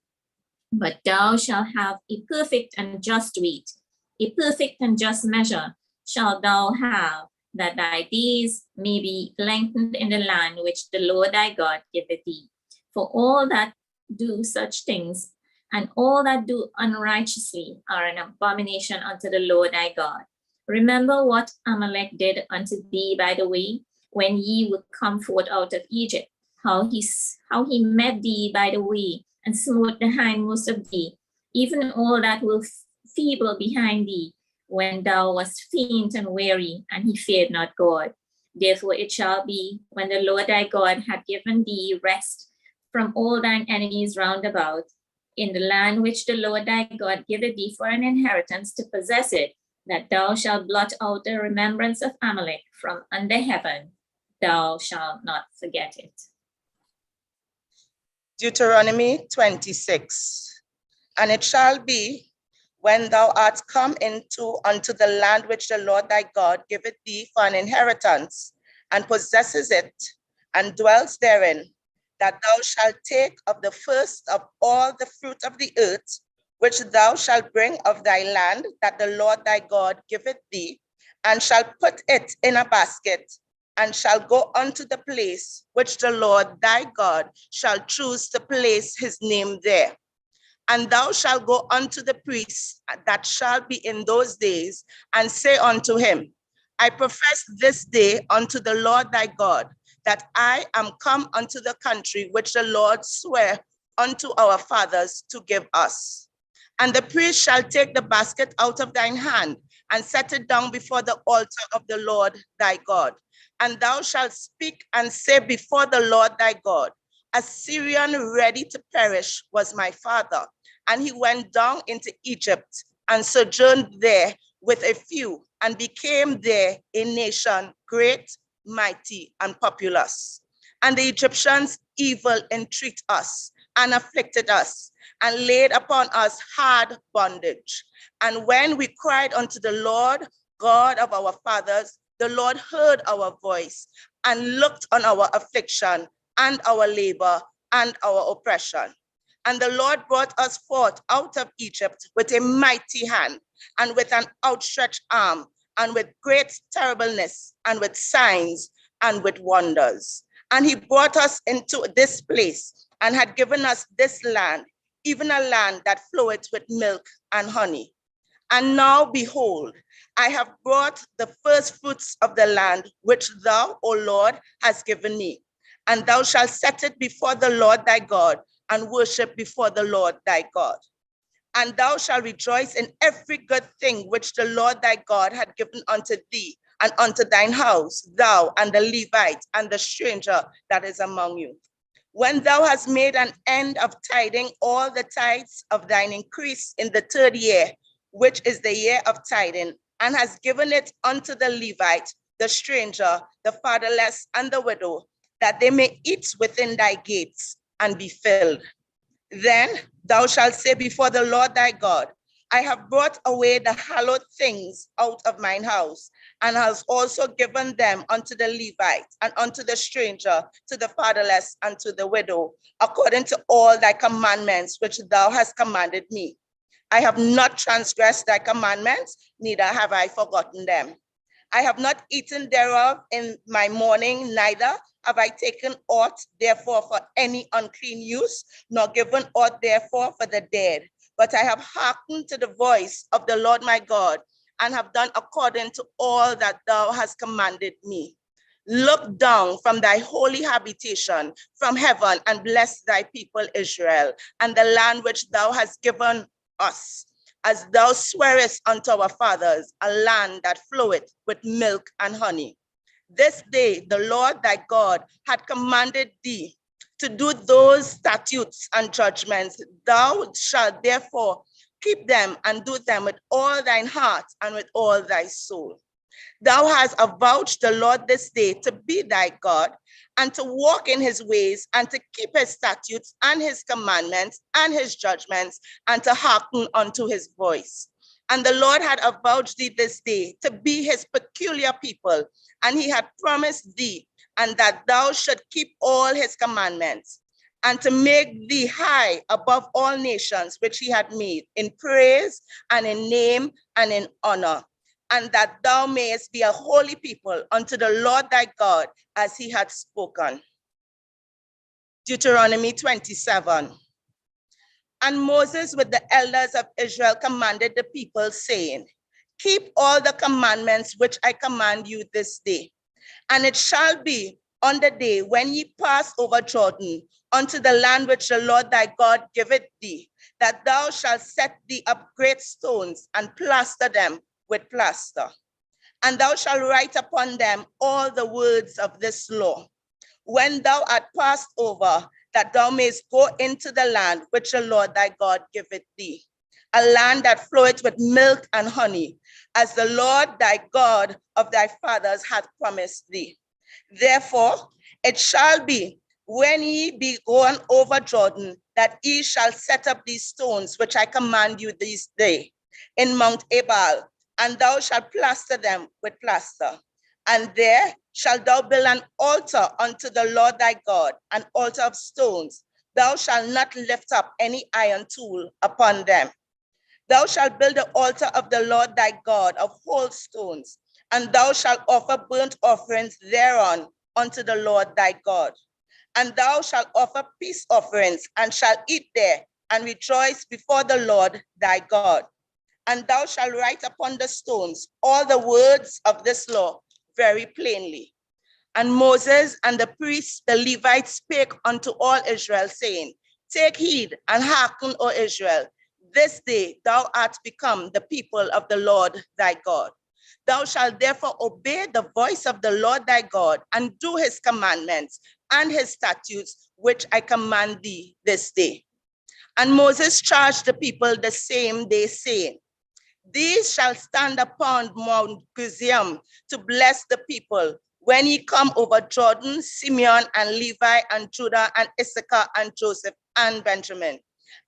But thou shalt have a perfect and just weight, a perfect and just measure shalt thou have, that thy days may be lengthened in the land which the Lord thy God giveth thee. For all that do such things, and all that do unrighteously, are an abomination unto the Lord thy God. Remember what Amalek did unto thee by the way, when ye were come forth out of Egypt, how he met thee by the way, and smote the hindmost of thee, even all that were feeble behind thee, when thou wast faint and weary, and he feared not God. Therefore it shall be, when the Lord thy God hath given thee rest from all thine enemies round about, in the land which the Lord thy God giveth thee for an inheritance to possess it, that thou shalt blot out the remembrance of Amalek from under heaven. Thou shalt not forget it.
Deuteronomy 26. And it shall be, when thou art come unto the land which the Lord thy God giveth thee for an inheritance, and possesses it, and dwells therein,
that thou shalt take of the first of all the fruit of the earth, which thou shalt bring of thy land, that the Lord thy God giveth thee, and shalt put it in a basket, and shall go unto the place which the Lord thy God shall choose to place his name there. And thou shalt go unto the priest that shall be in those days, and say unto him, I profess this day unto the Lord thy God, that I am come unto the country which the Lord sware unto our fathers to give us. And the priest shall take the basket out of thine hand, and set it down before the altar of the Lord thy God. And thou shalt speak and say before the Lord thy God, a Syrian ready to perish was my father, and he went down into Egypt and sojourned there with a few, and became there a nation great, mighty, and populous. And the Egyptians evil entreat us and afflicted us, and laid upon us hard bondage. And when we cried unto the Lord God of our fathers, the Lord heard our voice and looked on our affliction and our labor and our oppression. And the Lord brought us forth out of Egypt with a mighty hand, and with an outstretched arm, and with great terribleness, and with signs, and with wonders. And he brought us into this place, and had given us this land, even a land that floweth with milk and honey. And now behold, I have brought the first fruits of the land, which thou, O Lord, hast given me. And thou shalt set it before the Lord thy God, and worship before the Lord thy God. And thou shalt rejoice in every good thing which the Lord thy God had given unto thee, and unto thine house, thou and the Levite and the stranger that is among you. When thou hast made an end of tithing all the tithes of thine increase in the third year, which is the year of tithing, and hast given it unto the Levite, the stranger, the fatherless, and the widow, that they may eat within thy gates and be filled. Then thou shalt say before the Lord thy God, I have brought away the hallowed things out of mine house, and has also given them unto the Levite, and unto the stranger, to the fatherless, and to the widow, according to all thy commandments which thou hast commanded me. I have not transgressed thy commandments, neither have I forgotten them. I have not eaten thereof in my mourning, neither have I taken aught therefore for any unclean use, nor given aught therefore for the dead. But I have hearkened to the voice of the Lord my God, and have done according to all that thou hast commanded me. Look down from thy holy habitation from heaven, and bless thy people Israel, and the land which thou hast given us, as thou swearest unto our fathers, a land that floweth with milk and honey. This day the Lord thy God had commanded thee to do those statutes and judgments. Thou shalt therefore keep them and do them with all thine heart and with all thy soul. Thou hast avouched the Lord this day to be thy God, and to walk in his ways, and to keep his statutes and his commandments and his judgments, and to hearken unto his voice. And the Lord had avouched thee this day to be his peculiar people, and he had promised thee, and that thou should keep all his commandments, and to make thee high above all nations which he had made, in praise and in name and in honor, and that thou mayest be a holy people unto the Lord thy God, as he had spoken. Deuteronomy 27. And Moses with the elders of Israel commanded the people, saying, keep all the commandments which I command you this day. And it shall be on the day when ye pass over Jordan unto the land which the Lord thy God giveth thee, that thou shalt set thee up great stones and plaster them with plaster. And thou shalt write upon them all the words of this law, when thou art passed over, that thou mayest go into the land which the Lord thy God giveth thee, a land that floweth with milk and honey, as the Lord thy God of thy fathers hath promised thee. Therefore it shall be, when ye be gone over Jordan, that ye shall set up these stones which I command you this day in Mount Ebal, and thou shalt plaster them with plaster. And there shalt thou build an altar unto the Lord thy God, an altar of stones. Thou shalt not lift up any iron tool upon them. Thou shalt build the altar of the Lord thy God of whole stones, and thou shalt offer burnt offerings thereon unto the Lord thy God. And thou shalt offer peace offerings, and shalt eat there, and rejoice before the Lord thy God. And thou shalt write upon the stones all the words of this law very plainly. And Moses and the priests, the Levites, spake unto all Israel, saying, Take heed and hearken, O Israel. This day thou art become the people of the Lord thy God. Thou shalt therefore obey the voice of the Lord thy God, and do his commandments and his statutes, which I command thee this day. And Moses charged the people the same day, saying, These shall stand upon Mount Gerizim to bless the people when ye come over Jordan, Simeon and Levi and Judah and Issachar and Joseph and Benjamin.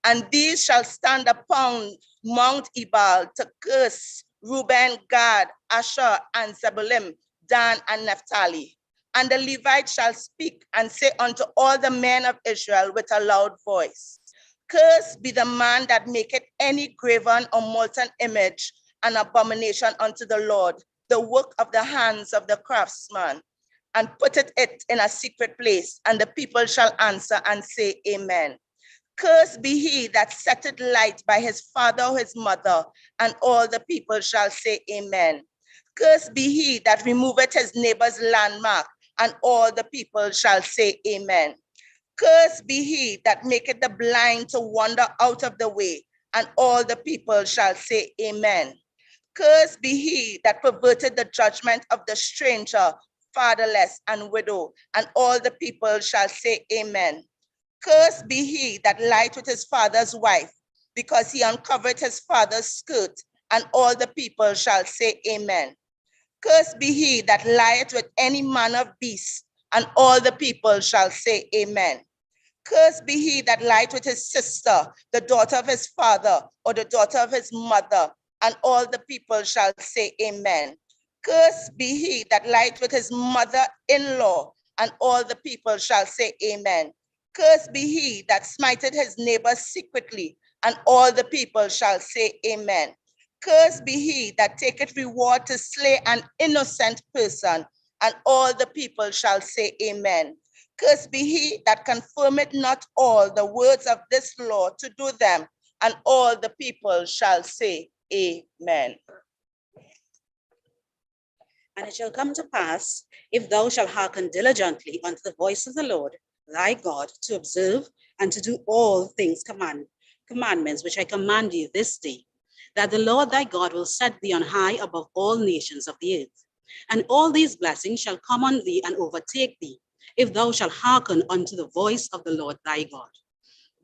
And these shall stand upon Mount Ebal to curse Reuben, Gad, Asher, and Zebulun, Dan, and Naphtali. And the Levites shall speak and say unto all the men of Israel with a loud voice, Cursed be the man that maketh any graven or molten image, an abomination unto the Lord, the work of the hands of the craftsman, and putteth it in a secret place, and the people shall answer and say, Amen. Cursed be he that setteth light by his father or his mother, and all the people shall say, Amen. Cursed be he that removeth his neighbor's landmark, and all the people shall say, Amen. Cursed be he that maketh the blind to wander out of the way, and all the people shall say, Amen. Cursed be he that perverted the judgment of the stranger, fatherless, and widow, and all the people shall say, Amen. Cursed be he that lied with his father's wife, because he uncovered his father's skirt, and all the people shall say, Amen. Cursed be he that lieth with any manner of beast, and all the people shall say, Amen. Cursed be he that lied with his sister, the daughter of his father, or the daughter of his mother, and all the people shall say, Amen. Cursed be he that lied with his mother-in-law, and all the people shall say, Amen. Cursed be he that smiteth his neighbor secretly, and all the people shall say, Amen. Cursed be he that taketh reward to slay an innocent person, and all the people shall say, Amen. Cursed be he that confirmeth not all the words of this law to do them, and all the people shall say, Amen.
And it shall come to pass, if thou shalt hearken diligently unto the voice of the Lord thy God, to observe and to do all things commandments which I command thee this day, that the Lord thy God will set thee on high above all nations of the earth. And all these blessings shall come on thee and overtake thee, if thou shalt hearken unto the voice of the Lord thy God.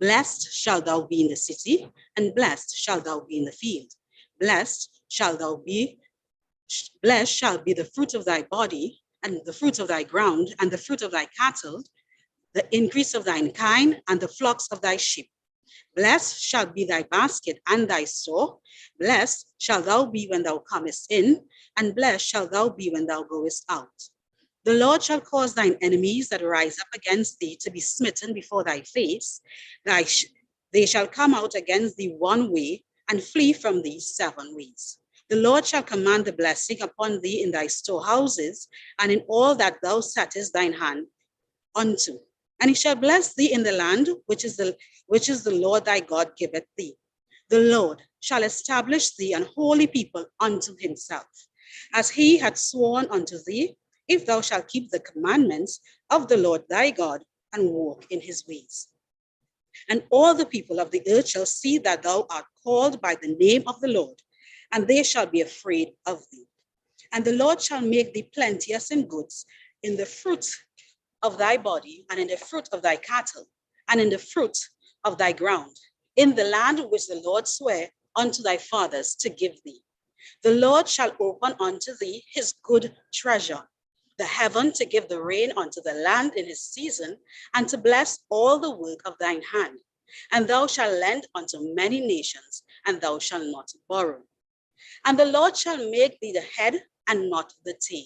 Blessed shalt thou be in the city, and blessed shalt thou be in the field. Blessed shall be the fruit of thy body, and the fruit of thy ground, and the fruit of thy cattle, the increase of thine kind, and the flocks of thy sheep. Blessed shall be thy basket and thy store. Blessed shalt thou be when thou comest in, and blessed shalt thou be when thou goest out. The Lord shall cause thine enemies that rise up against thee to be smitten before thy face. They shall come out against thee one way, and flee from thee 7 ways. The Lord shall command the blessing upon thee in thy storehouses, and in all that thou settest thine hand unto. And he shall bless thee in the land which is the Lord thy God giveth thee. The Lord shall establish thee an holy people unto himself, as he had sworn unto thee, if thou shalt keep the commandments of the Lord thy God and walk in his ways. And all the people of the earth shall see that thou art called by the name of the Lord, and they shall be afraid of thee. And the Lord shall make thee plenteous in goods, in the fruit of thy body, and in the fruit of thy cattle, and in the fruit of thy ground, in the land which the Lord sware unto thy fathers to give thee. The Lord shall open unto thee his good treasure, the heaven, to give the rain unto the land in his season, and to bless all the work of thine hand. And thou shalt lend unto many nations, and thou shalt not borrow. And the Lord shall make thee the head and not the tail,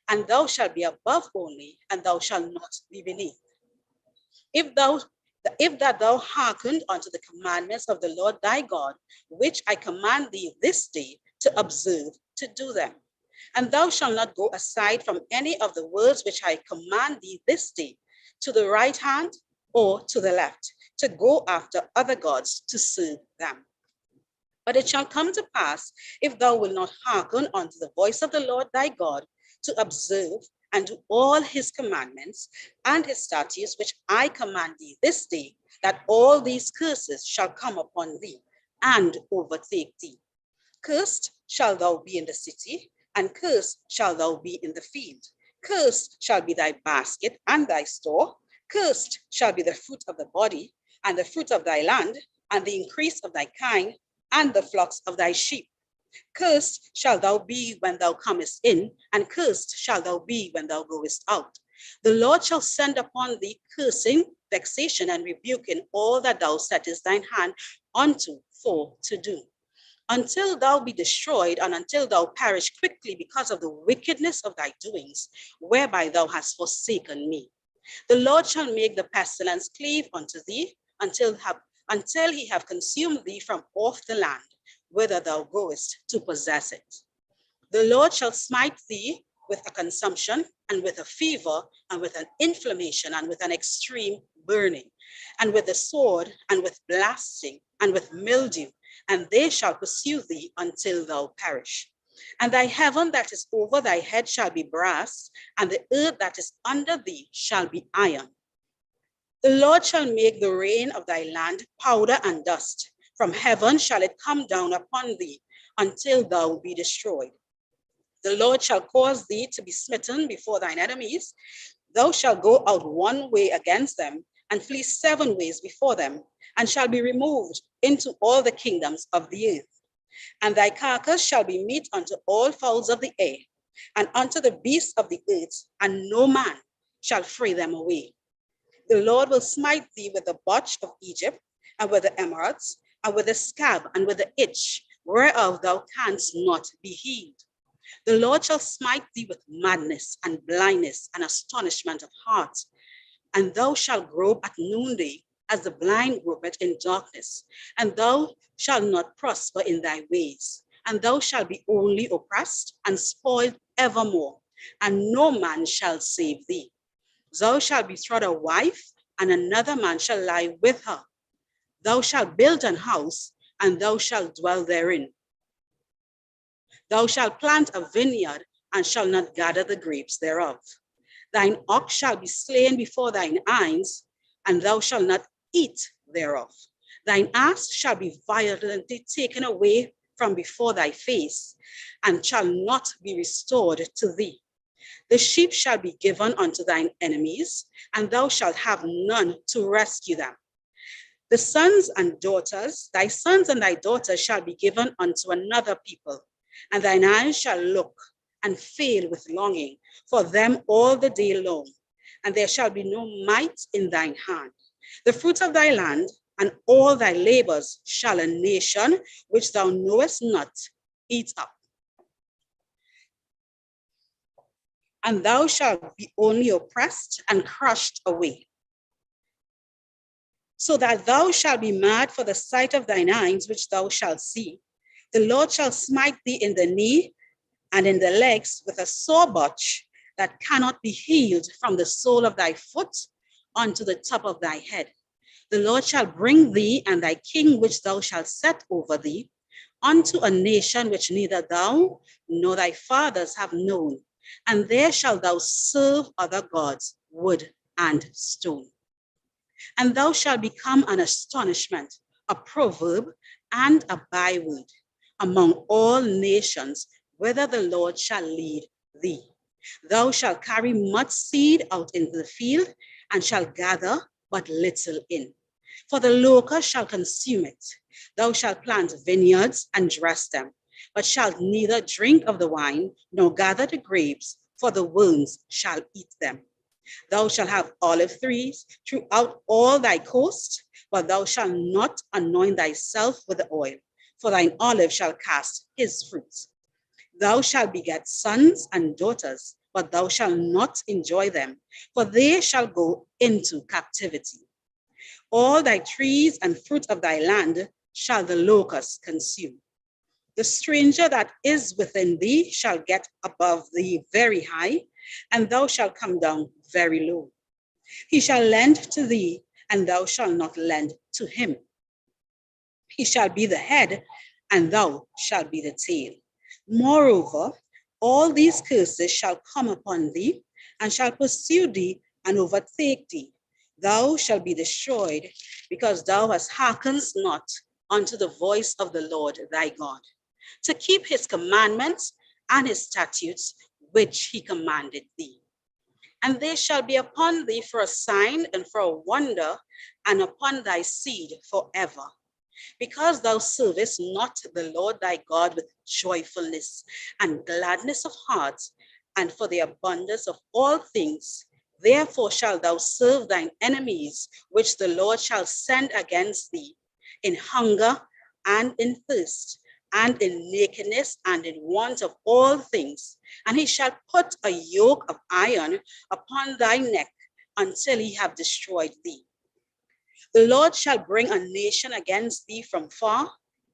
And thou shalt be above only, and thou shalt not be beneath. If that thou hearken unto the commandments of the Lord thy God, which I command thee this day to observe, to do them. And thou shalt not go aside from any of the words which I command thee this day, to the right hand or to the left, to go after other gods to serve them. But it shall come to pass, if thou wilt not hearken unto the voice of the Lord thy God, to observe and do all his commandments and his statutes, which I command thee this day, that all these curses shall come upon thee and overtake thee. Cursed shall thou be in the city, and cursed shall thou be in the field. Cursed shall be thy basket and thy store. Cursed shall be the fruit of the body, and the fruit of thy land, and the increase of thy kind, and the flocks of thy sheep. Cursed shall thou be when thou comest in, and cursed shall thou be when thou goest out. The Lord shall send upon thee cursing, vexation, and rebuke in all that thou settest thine hand unto for to do, until thou be destroyed, and until thou perish quickly because of the wickedness of thy doings, whereby thou hast forsaken me. The Lord shall make the pestilence cleave unto thee, until he have consumed thee from off the land, whither thou goest to possess it. The Lord shall smite thee with a consumption, and with a fever, and with an inflammation, and with an extreme burning, and with the sword, and with blasting, and with mildew, and they shall pursue thee until thou perish. And thy heaven that is over thy head shall be brass, and the earth that is under thee shall be iron. The Lord shall make the rain of thy land powder and dust. From heaven shall it come down upon thee until thou be destroyed. The Lord shall cause thee to be smitten before thine enemies. Thou shalt go out one way against them, and flee 7 ways before them, and shall be removed into all the kingdoms of the earth. And thy carcass shall be meat unto all fowls of the air, and unto the beasts of the earth, and no man shall fray them away. The Lord will smite thee with the botch of Egypt, and with the emeralds, and with the scab, and with the itch, whereof thou canst not be healed. The Lord shall smite thee with madness, and blindness, and astonishment of heart. And thou shalt grope at noonday, as the blind gropeth in darkness. And thou shalt not prosper in thy ways. And thou shalt be only oppressed and spoiled evermore, and no man shall save thee. Thou shalt betroth a wife, and another man shall lie with her. Thou shalt build an house, and thou shalt dwell therein. Thou shalt plant a vineyard, and shalt not gather the grapes thereof. Thine ox shall be slain before thine eyes, and thou shalt not eat thereof. Thine ass shall be violently taken away from before thy face, and shall not be restored to thee. The sheep shall be given unto thine enemies, and thou shalt have none to rescue them. The sons and daughters, thy sons and thy daughters shall be given unto another people, and thine eyes shall look and fail with longing for them all the day long, and there shall be no might in thine hand. The fruit of thy land and all thy labors shall a nation which thou knowest not eat up. And thou shalt be only oppressed and crushed away, so that thou shalt be mad for the sight of thine eyes, which thou shalt see. The Lord shall smite thee in the knee and in the legs with a sore botch that cannot be healed from the sole of thy foot unto the top of thy head. The Lord shall bring thee and thy king, which thou shalt set over thee, unto a nation which neither thou nor thy fathers have known, and there shalt thou serve other gods, wood and stone. And thou shalt become an astonishment, a proverb, and a byword among all nations, whither the Lord shall lead thee. Thou shalt carry much seed out into the field, and shalt gather but little in. For the locust shall consume it. Thou shalt plant vineyards and dress them, but shalt neither drink of the wine, nor gather the grapes, for the worms shall eat them. Thou shalt have olive trees throughout all thy coast, but thou shalt not anoint thyself with the oil, for thine olive shall cast his fruits. Thou shalt beget sons and daughters, but thou shalt not enjoy them, for they shall go into captivity. All thy trees and fruit of thy land shall the locust consume. The stranger that is within thee shall get above thee very high, and thou shalt come down very low. He shall lend to thee, and thou shalt not lend to him. He shall be the head, and thou shalt be the tail. Moreover, all these curses shall come upon thee, and shall pursue thee and overtake thee. Thou shalt be destroyed, because thou hast hearkened not unto the voice of the Lord thy God, to keep his commandments and his statutes, which he commanded thee. And they shall be upon thee for a sign and for a wonder, and upon thy seed forever. Because thou servest not the Lord thy God with joyfulness and gladness of heart, and for the abundance of all things, therefore shalt thou serve thine enemies, which the Lord shall send against thee, in hunger and in thirst, and in nakedness and in want of all things. And he shall put a yoke of iron upon thy neck until he have destroyed thee. The Lord shall bring a nation against thee from far,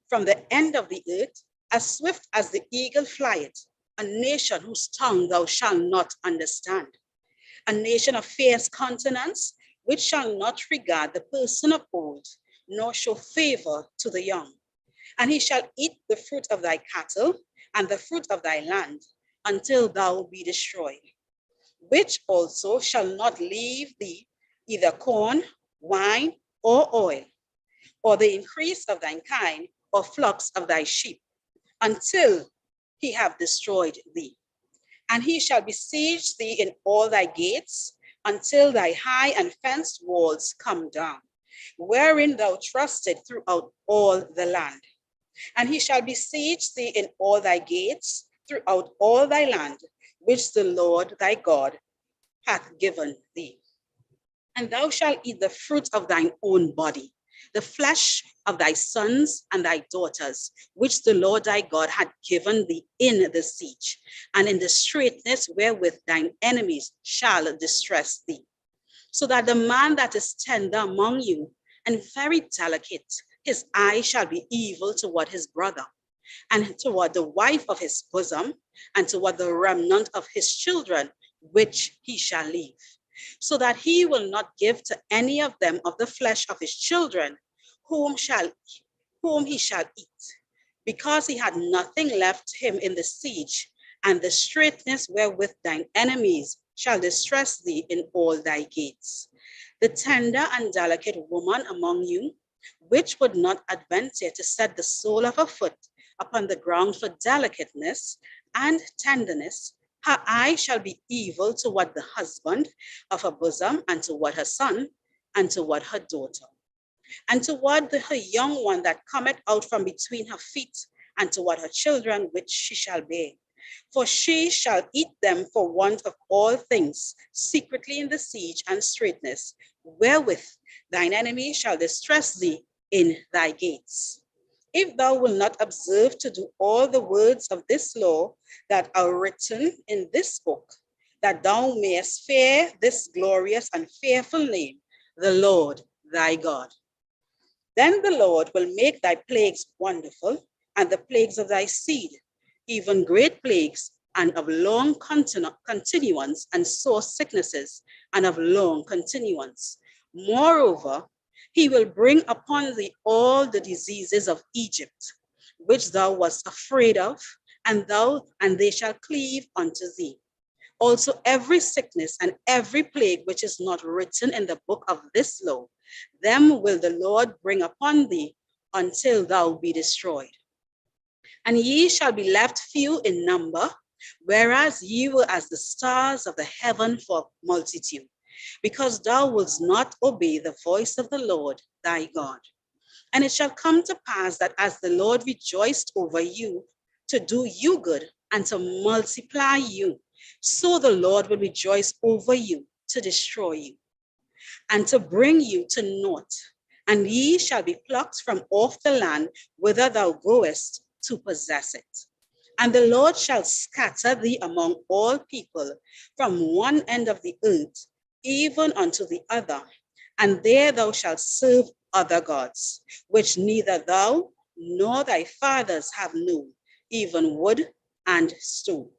from the end of the earth, as swift as the eagle flieth, a nation whose tongue thou shalt not understand, a nation of fierce countenance, which shall not regard the person of old, nor show favor to the young. And he shall eat the fruit of thy cattle and the fruit of thy land, until thou be destroyed, which also shall not leave thee either corn, wine, or oil, or the increase of thine kind, or flocks of thy sheep, until he have destroyed thee. And he shall besiege thee in all thy gates, until thy high and fenced walls come down, wherein thou trusted throughout all the land. And he shall besiege thee in all thy gates, throughout all thy land, which the Lord thy God hath given thee. And thou shalt eat the fruit of thine own body, the flesh of thy sons and thy daughters, which the Lord thy God had given thee in the siege, and in the straitness wherewith thine enemies shall distress thee. So that the man that is tender among you and very delicate, his eye shall be evil toward his brother, and toward the wife of his bosom, and toward the remnant of his children, which he shall leave, so that he will not give to any of them of the flesh of his children, whom he shall eat, because he had nothing left him in the siege, and the straitness wherewith thine enemies shall distress thee in all thy gates. The tender and delicate woman among you, which would not adventure to set the sole of her foot upon the ground for delicateness and tenderness, her eye shall be evil toward the husband of her bosom, and toward her son, and toward her daughter, and toward her young one that cometh out from between her feet, and toward her children which she shall bear. For she shall eat them for want of all things, secretly in the siege and straitness, wherewith thine enemy shall distress thee in thy gates. If thou wilt not observe to do all the words of this law that are written in this book, that thou mayest fear this glorious and fearful name, the Lord thy God. Then the Lord will make thy plagues wonderful, and the plagues of thy seed, even great plagues, and of long continuance, and sore sicknesses, and of long continuance. Moreover, he will bring upon thee all the diseases of Egypt, which thou wast afraid of, and they shall cleave unto thee. Also every sickness and every plague which is not written in the book of this law, them will the Lord bring upon thee until thou be destroyed. And ye shall be left few in number, whereas ye were as the stars of the heaven for multitude, because thou wouldst not obey the voice of the Lord thy God. And it shall come to pass that as the Lord rejoiced over you to do you good and to multiply you, so the Lord will rejoice over you to destroy you and to bring you to naught. And ye shall be plucked from off the land whither thou goest to possess it. And the Lord shall scatter thee among all people from one end of the earth, even unto the other. And there thou shalt serve other gods, which neither thou nor thy fathers have known, even wood and stone.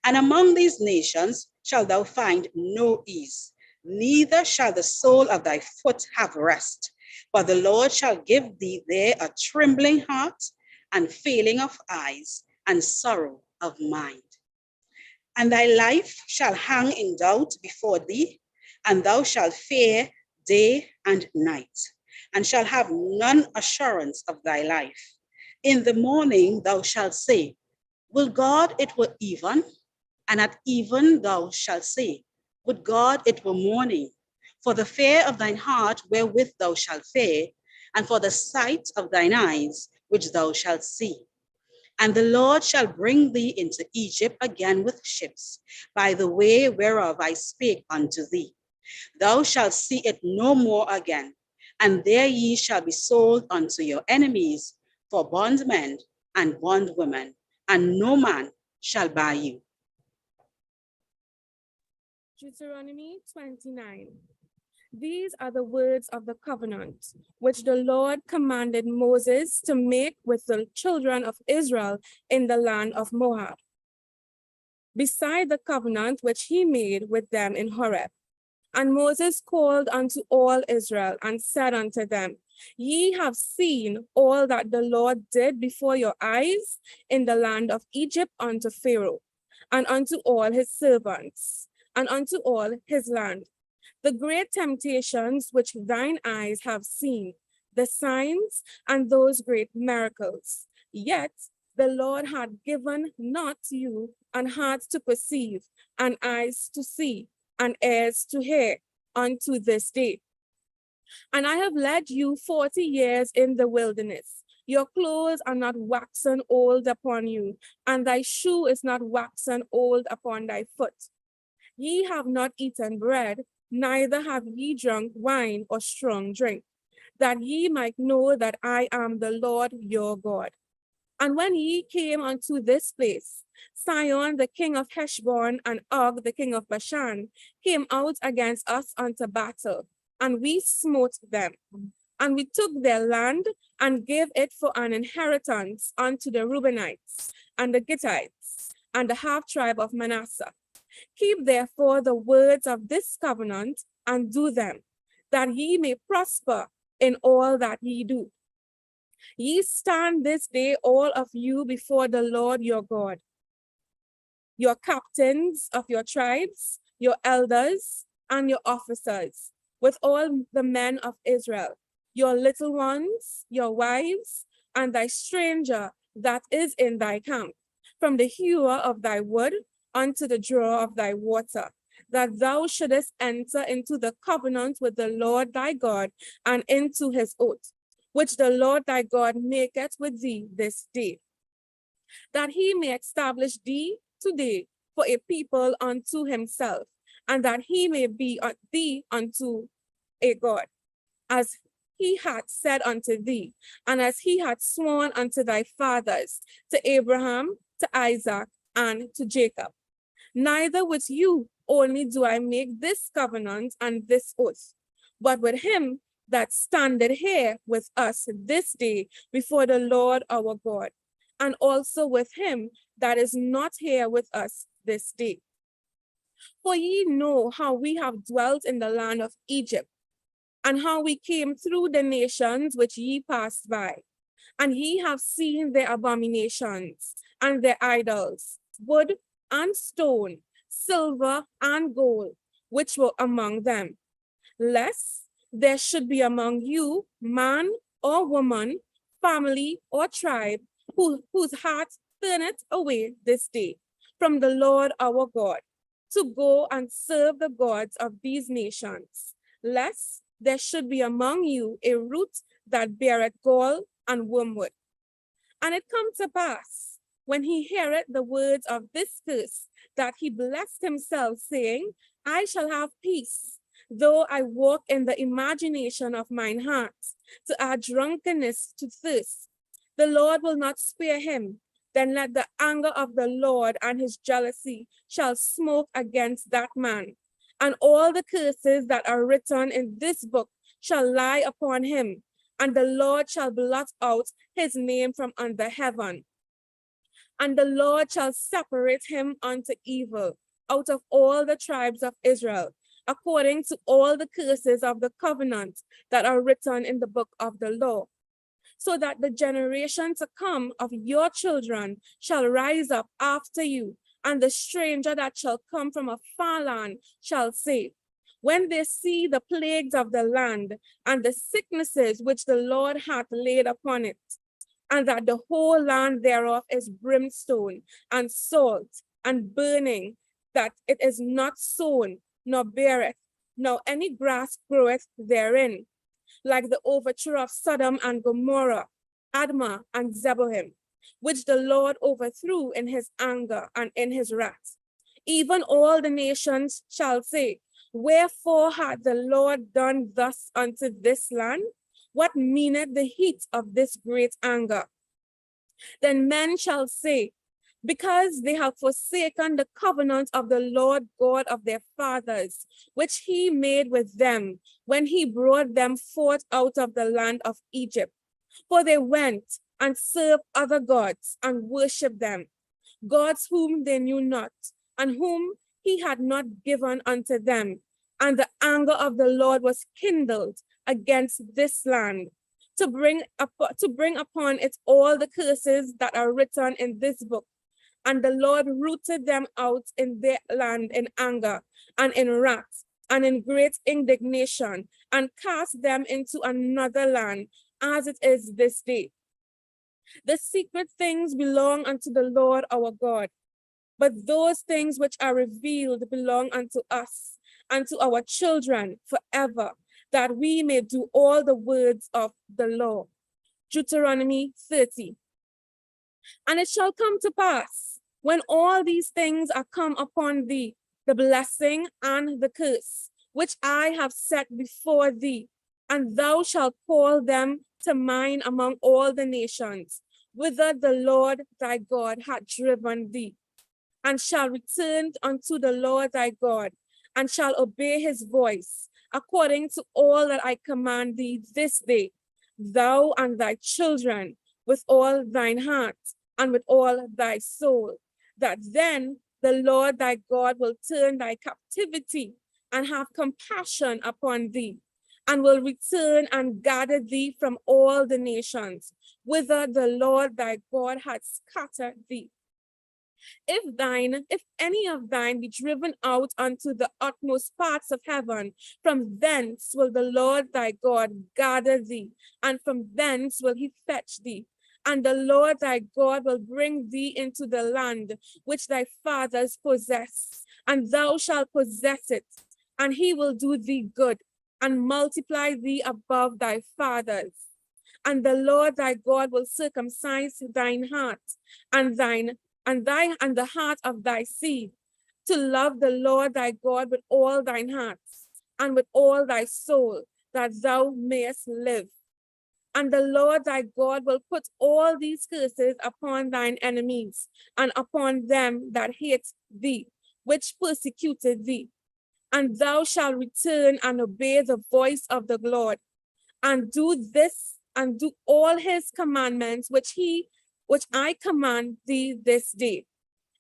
And among these nations shalt thou find no ease, neither shall the sole of thy foot have rest. But the Lord shall give thee there a trembling heart, and failing of eyes, and sorrow of mind. And thy life shall hang in doubt before thee, and thou shalt fear day and night, and shall have none assurance of thy life. In the morning thou shalt say, will God it were even? And at even thou shalt say, would God it were morning? For the fear of thine heart wherewith thou shalt fear, and for the sight of thine eyes which thou shalt see. And the Lord shall bring thee into Egypt again with ships, by the way whereof I spake unto thee. Thou shalt see it no more again, and there ye shall be sold unto your enemies for bondmen and bondwomen, and no man shall buy you.
Deuteronomy 29. These are the words of the covenant, which the Lord commanded Moses to make with the children of Israel in the land of Moab, beside the covenant which he made with them in Horeb. And Moses called unto all Israel and said unto them, ye have seen all that the Lord did before your eyes in the land of Egypt unto Pharaoh, and unto all his servants, and unto all his land. The great temptations which thine eyes have seen, the signs and those great miracles. Yet the Lord had given not you an heart to perceive, and eyes to see, and ears to hear unto this day. And I have led you 40 years in the wilderness. Your clothes are not waxen old upon you, and thy shoe is not waxen old upon thy foot. Ye have not eaten bread, neither have ye drunk wine or strong drink, that ye might know that I am the Lord your God. And when ye came unto this place, Sihon the king of Heshbon and Og the king of Bashan came out against us unto battle, and we smote them. And we took their land and gave it for an inheritance unto the Reubenites and the Gittites and the half tribe of Manasseh. Keep therefore the words of this covenant and do them, that ye may prosper in all that ye do. Ye stand this day all of you before the Lord your God, your captains of your tribes, your elders, and your officers, with all the men of Israel, your little ones, your wives, and thy stranger that is in thy camp, from the hewer of thy wood unto the drawer of thy water, that thou shouldest enter into the covenant with the Lord thy God and into his oath, which the Lord thy God maketh with thee this day, that he may establish thee today for a people unto himself, and that he may be thee unto a God, as he had said unto thee, and as he had sworn unto thy fathers, to Abraham, to Isaac, and to Jacob. Neither with you only do I make this covenant and this oath, but with him that standeth here with us this day before the Lord our God, and also with him that is not here with us this day. For ye know how we have dwelt in the land of Egypt, and how we came through the nations which ye passed by, and ye have seen their abominations and their idols, wood and stone, silver and gold, which were among them, lest there should be among you man or woman, family or tribe, whose heart turneth away this day from the Lord our God, to go and serve the gods of these nations, lest there should be among you a root that beareth gall and wormwood. And it come to pass, when he heareth the words of this curse, that he blessed himself, saying, I shall have peace, though I walk in the imagination of mine heart, to add drunkenness to thirst. The Lord will not spare him, then let the anger of the Lord and his jealousy shall smoke against that man, and all the curses that are written in this book shall lie upon him, and the Lord shall blot out his name from under heaven. And the Lord shall separate him unto evil out of all the tribes of Israel, according to all the curses of the covenant that are written in the book of the law, so that the generation to come of your children shall rise up after you, and the stranger that shall come from a far land shall say, when they see the plagues of the land and the sicknesses which the Lord hath laid upon it, and that the whole land thereof is brimstone and salt and burning, that it is not sown, nor beareth, nor any grass groweth therein, like the overthrow of Sodom and Gomorrah, Admah and Zeboim, which the Lord overthrew in his anger and in his wrath. Even all the nations shall say, wherefore hath the Lord done thus unto this land? What meaneth the heat of this great anger? Then men shall say, because they have forsaken the covenant of the Lord God of their fathers, which he made with them when he brought them forth out of the land of Egypt. For they went and served other gods and worshipped them, gods whom they knew not, and whom he had not given unto them. And the anger of the Lord was kindled against this land, to bring upon it all the curses that are written in this book. And the Lord rooted them out in their land in anger and in wrath and in great indignation, and cast them into another land, as it is this day. The secret things belong unto the Lord our God, but those things which are revealed belong unto us and to our children forever, that we may do all the words of the law. Deuteronomy 30. And it shall come to pass, when all these things are come upon thee, the blessing and the curse, which I have set before thee, and thou shalt call them to mind among all the nations, whither the Lord thy God hath driven thee, and shall return unto the Lord thy God, and shall obey his voice, according to all that I command thee this day, thou and thy children, with all thine heart and with all thy soul, that then the Lord thy God will turn thy captivity and have compassion upon thee, and will return and gather thee from all the nations, whither the Lord thy God hath scattered thee. If any of thine be driven out unto the utmost parts of heaven, from thence will the Lord thy God gather thee, and from thence will he fetch thee. And the Lord thy God will bring thee into the land which thy fathers possessed, and thou shalt possess it, and he will do thee good, and multiply thee above thy fathers. And the Lord thy God will circumcise thine heart, and the heart of thy seed, to love the Lord thy God with all thine heart, and with all thy soul, that thou mayest live. And the Lord thy God will put all these curses upon thine enemies, and upon them that hate thee, which persecuted thee. And thou shalt return and obey the voice of the Lord, and do this, and do all his commandments, which I command thee this day.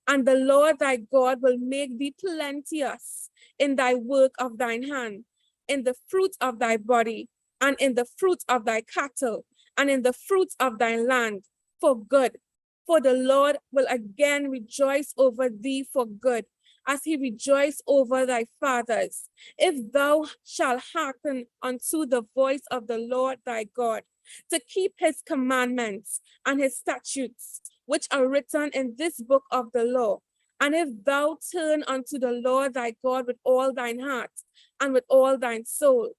And the Lord thy God will make thee plenteous in thy work of thine hand, in the fruit of thy body, and in the fruit of thy cattle, and in the fruit of thy land, for good. For the Lord will again rejoice over thee for good, as he rejoiced over thy fathers, if thou shalt hearken unto the voice of the Lord thy God, to keep his commandments and his statutes, which are written in this book of the law. And if thou turn unto the Lord thy God with all thine heart and with all thine soul.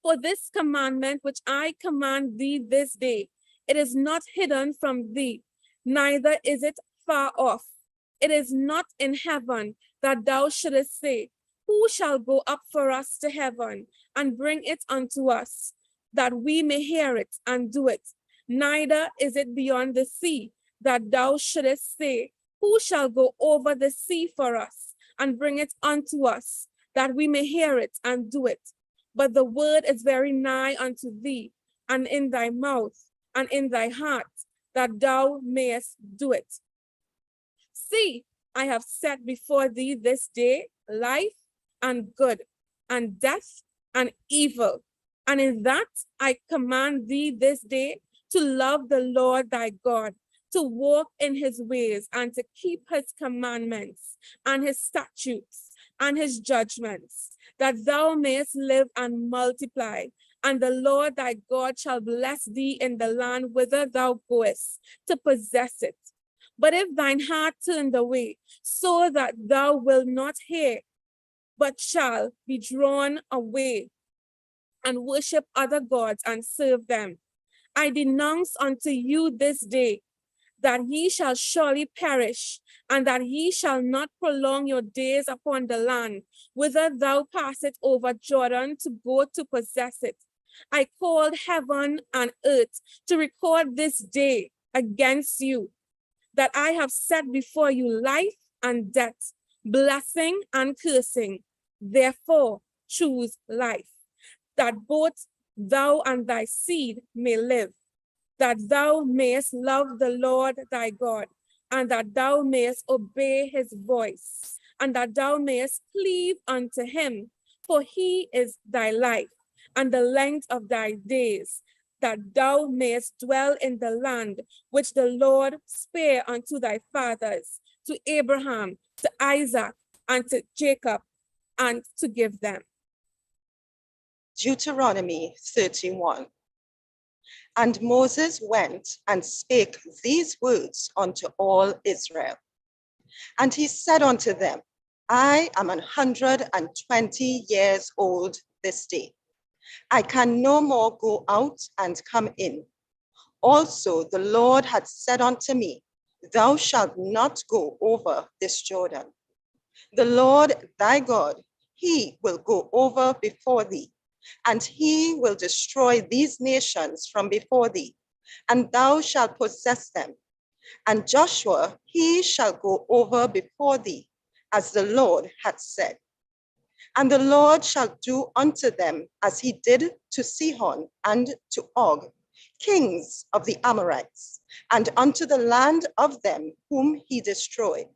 For this commandment which I command thee this day, it is not hidden from thee, neither is it far off. It is not in heaven, that thou shouldest say, who shall go up for us to heaven and bring it unto us, that we may hear it and do it? Neither is it beyond the sea, that thou shouldest say, who shall go over the sea for us and bring it unto us, that we may hear it and do it? But the word is very nigh unto thee, and in thy mouth, and in thy heart, that thou mayest do it. See, I have set before thee this day life and good, and death and evil. And in that I command thee this day to love the Lord thy God, to walk in his ways, and to keep his commandments, and his statutes, and his judgments, that thou mayest live and multiply. And the Lord thy God shall bless thee in the land whither thou goest to possess it. But if thine heart turned away, so that thou wilt not hear, but shall be drawn away and worship other gods and serve them, I denounce unto you this day that ye shall surely perish, and that ye shall not prolong your days upon the land, whither thou passest over Jordan to go to possess it. I called heaven and earth to record this day against you, that I have set before you life and death, blessing and cursing. Therefore, choose life, that both thou and thy seed may live, that thou mayest love the Lord thy God, and that thou mayest obey his voice, and that thou mayest cleave unto him, for he is thy life, and the length of thy days, that thou mayest dwell in the land which the Lord spare unto thy fathers, to Abraham, to Isaac, and to Jacob, and to give them.
Deuteronomy 31. And Moses went and spake these words unto all Israel. And he said unto them, I am 120 years old this day. I can no more go out and come in. Also the Lord had said unto me, thou shalt not go over this Jordan. The Lord thy God, he will go over before thee, and he will destroy these nations from before thee, and thou shalt possess them. And Joshua, he shall go over before thee, as the Lord hath said. And the Lord shall do unto them as he did to Sihon and to Og, kings of the Amorites, and unto the land of them whom he destroyed.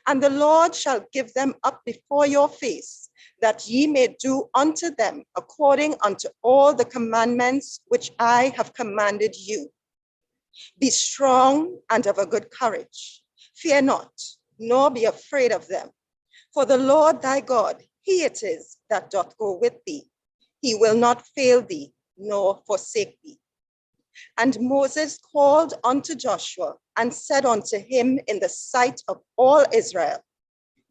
And the Lord shall give them up before your face, that ye may do unto them according unto all the commandments which I have commanded you. Be strong and of a good courage. Fear not, nor be afraid of them. For the Lord thy God, he it is that doth go with thee. He will not fail thee, nor forsake thee. And Moses called unto Joshua and said unto him in the sight of all Israel,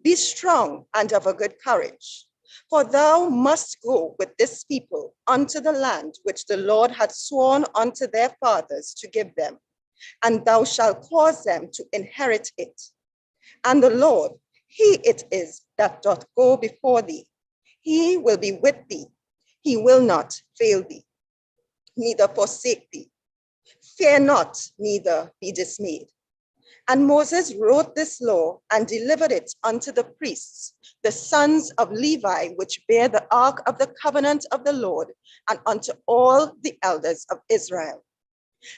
be strong and of a good courage, for thou must go with this people unto the land which the Lord had sworn unto their fathers to give them, and thou shalt cause them to inherit it. And the Lord, he it is that doth go before thee. He will be with thee. He will not fail thee, neither forsake thee. Fear not, neither be dismayed. And Moses wrote this law and delivered it unto the priests, the sons of Levi, which bear the ark of the covenant of the Lord, and unto all the elders of Israel.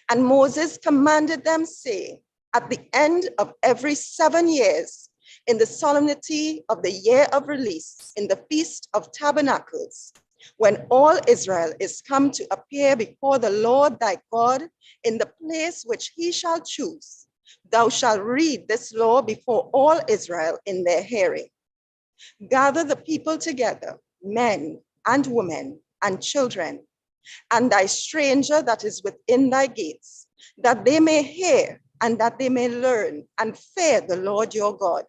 And Moses commanded them, saying, at the end of every 7 years, in the solemnity of the year of release, in the Feast of Tabernacles, when all Israel is come to appear before the Lord thy God in the place which he shall choose, thou shalt read this law before all Israel in their hearing. Gather the people together, men and women and children, and thy stranger that is within thy gates, that they may hear and that they may learn and fear the Lord your God,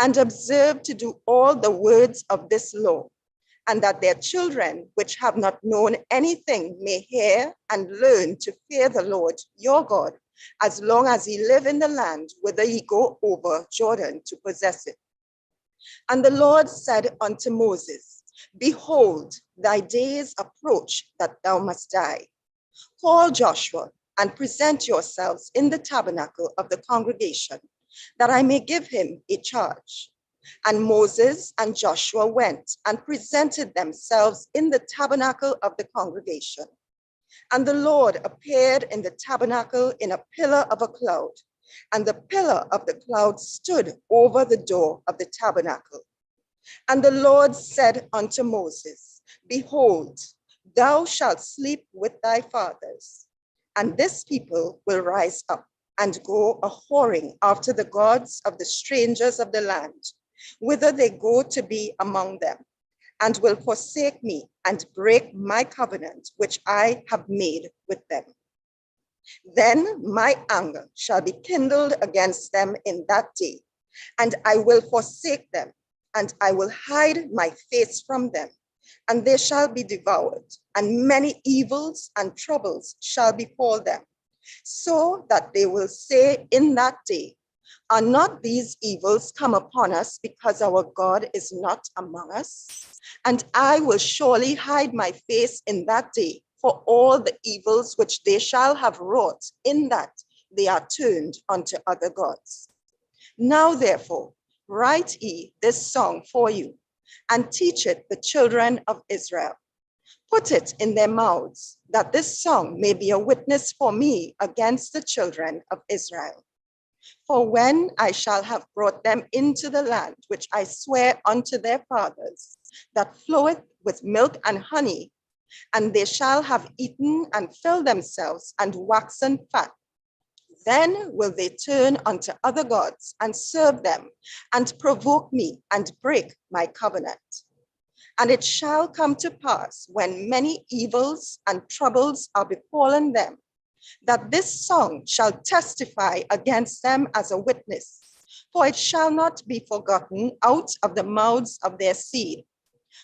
and observe to do all the words of this law, and that their children, which have not known anything, may hear and learn to fear the Lord your God, as long as ye live in the land whither ye go over Jordan to possess it. And the Lord said unto Moses, behold, thy days approach that thou must die. Call Joshua
and present yourselves in the tabernacle of the congregation, that I may give him a charge. And Moses and Joshua went and presented themselves in the tabernacle of the congregation. And the Lord appeared in the tabernacle in a pillar of a cloud, and the pillar of the cloud stood over the door of the tabernacle. And the Lord said unto Moses, Behold, thou shalt sleep with thy fathers, and this people will rise up and go a-whoring after the gods of the strangers of the land, whither they go to be among them, and will forsake me and break my covenant which I have made with them. Then my anger shall be kindled against them in that day, and I will forsake them, and I will hide my face from them, and they shall be devoured, and many evils and troubles shall befall them, so that they will say in that day, Are not these evils come upon us because our God is not among us? And I will surely hide my face in that day for all the evils which they shall have wrought, in that they are turned unto other gods. Now therefore, write ye this song for you, and teach it the children of Israel. Put it in their mouths, that this song may be a witness for me against the children of Israel. For when I shall have brought them into the land which I swear unto their fathers, that floweth with milk and honey, and they shall have eaten and filled themselves and waxen fat, then will they turn unto other gods and serve them, and provoke me and break my covenant. And it shall come to pass, when many evils and troubles are befallen them, that this song shall testify against them as a witness, for it shall not be forgotten out of the mouths of their seed.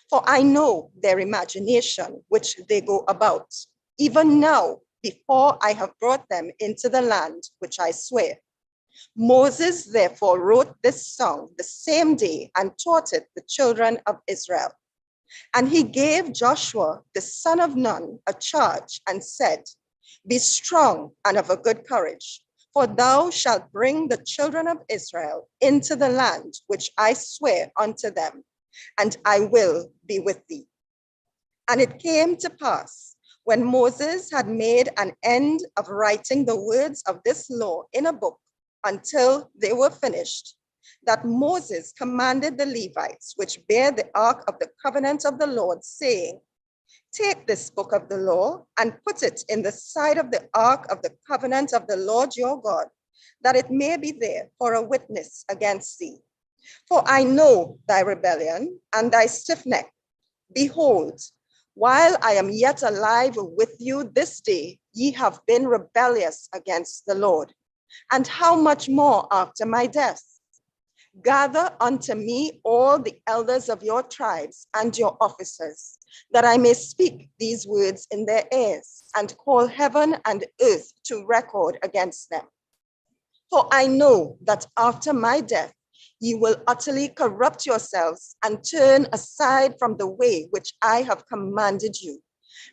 For I know their imagination which they go about, even now, before I have brought them into the land which I swear. Moses therefore wrote this song the same day and taught it the children of Israel. And he gave Joshua the son of Nun a charge and said, Be strong and of a good courage, for thou shalt bring the children of Israel into the land which I swear unto them, and I will be with thee. And it came to pass, when Moses had made an end of writing the words of this law in a book until they were finished, that Moses commanded the Levites which bear the ark of the covenant of the Lord, saying, Take this book of the law and put it in the side of the ark of the covenant of the Lord your God, that it may be there for a witness against thee. For I know thy rebellion and thy stiff neck. Behold, while I am yet alive with you this day, ye have been rebellious against the Lord. And how much more after my death? Gather unto me all the elders of your tribes and your officers, that I may speak these words in their ears, and call heaven and earth to record against them. For I know that after my death, ye will utterly corrupt yourselves and turn aside from the way which I have commanded you.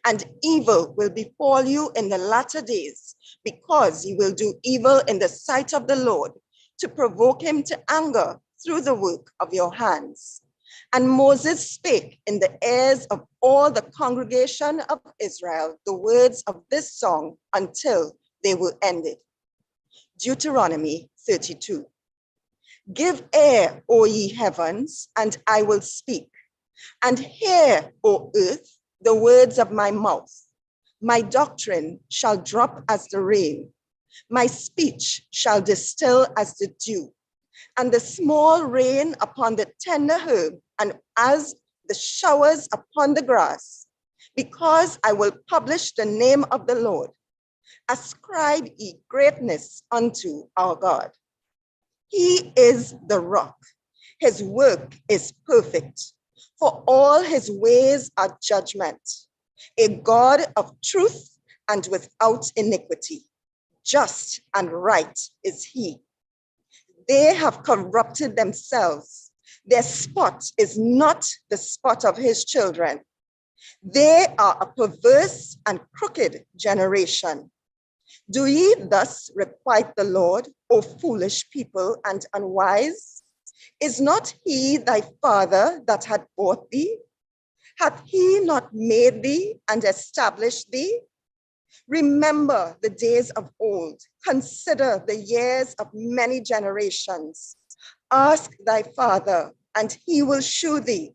And evil will befall you in the latter days, because ye will do evil in the sight of the Lord, to provoke him to anger through the work of your hands. And Moses spake in the ears of all the congregation of Israel the words of this song until they were ended. Deuteronomy 32. Give ear, O ye heavens, and I will speak, and hear, O earth, the words of my mouth. My doctrine shall drop as the rain, my speech shall distill as the dew, and the small rain upon the tender herb, and as the showers upon the grass, because I will publish the name of the Lord. Ascribe ye greatness unto our God. He is the rock. His work is perfect, for all his ways are judgment. A God of truth and without iniquity. Just and right is he. They have corrupted themselves. Their spot is not the spot of his children. They are a perverse and crooked generation. Do ye thus requite the Lord, O foolish people and unwise? Is not he thy father that had bought thee? Hath he not made thee and established thee? Remember the days of old, consider the years of many generations. Ask thy father, and he will shew thee,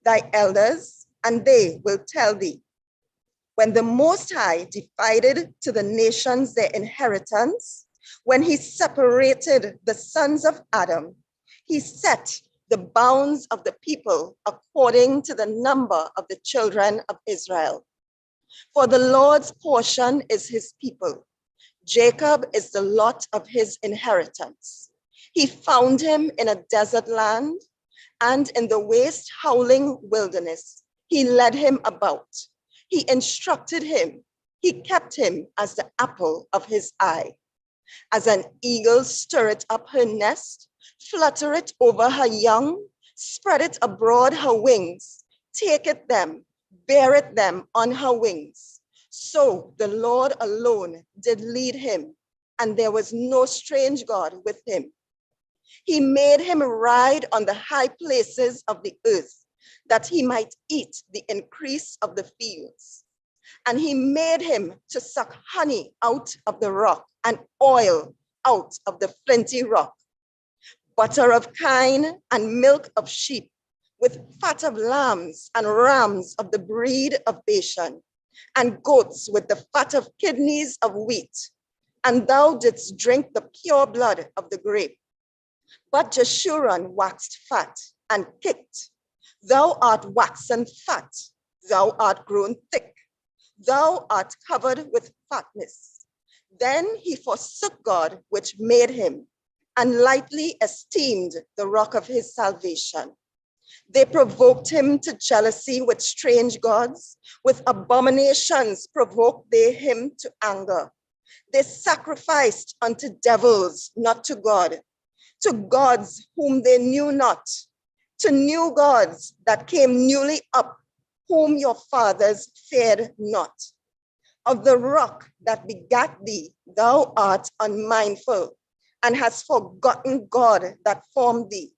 thy elders, and they will tell thee. When the Most High divided to the nations their inheritance, when he separated the sons of Adam, he set the bounds of the people according to the number of the children of Israel. For the Lord's portion is his people. Jacob is the lot of his inheritance. He found him in a desert land, and in the waste howling wilderness, he led him about. He instructed him. He kept him as the apple of his eye. As an eagle stirreth up her nest, fluttereth over her young, spreadeth abroad her wings, taketh them, beareth them on her wings. So the Lord alone did lead him, and there was no strange God with him. He made him ride on the high places of the earth, that he might eat the increase of the fields. And he made him to suck honey out of the rock and oil out of the flinty rock, butter of kine and milk of sheep, with fat of lambs and rams of the breed of Bashan, and goats with the fat of kidneys of wheat. And thou didst drink the pure blood of the grape. But Jeshurun waxed fat and kicked. Thou art waxen fat, thou art grown thick, thou art covered with fatness. Then he forsook God which made him, and lightly esteemed the rock of his salvation. They provoked him to jealousy with strange gods. With abominations provoked they him to anger. They sacrificed unto devils, not to God, to gods whom they knew not, to new gods that came newly up, whom your fathers feared not. Of the rock that begat thee, thou art unmindful, and hast forgotten God that formed thee.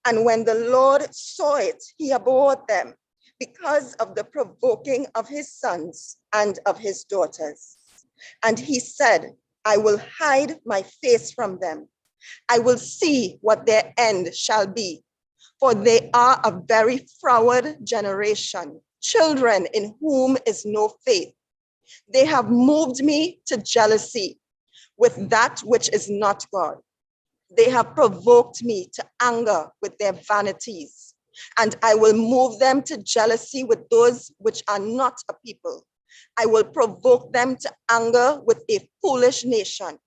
And when the Lord saw it, he abhorred them, because of the provoking of his sons and of his daughters. And he said, I will hide my face from them. I will see what their end shall be. For they are a very froward generation, children in whom is no faith. They have moved me to jealousy with that which is not God. They have provoked me to anger with their vanities, and I will move them to jealousy with those which are not a people. I will provoke them to anger with a foolish nation.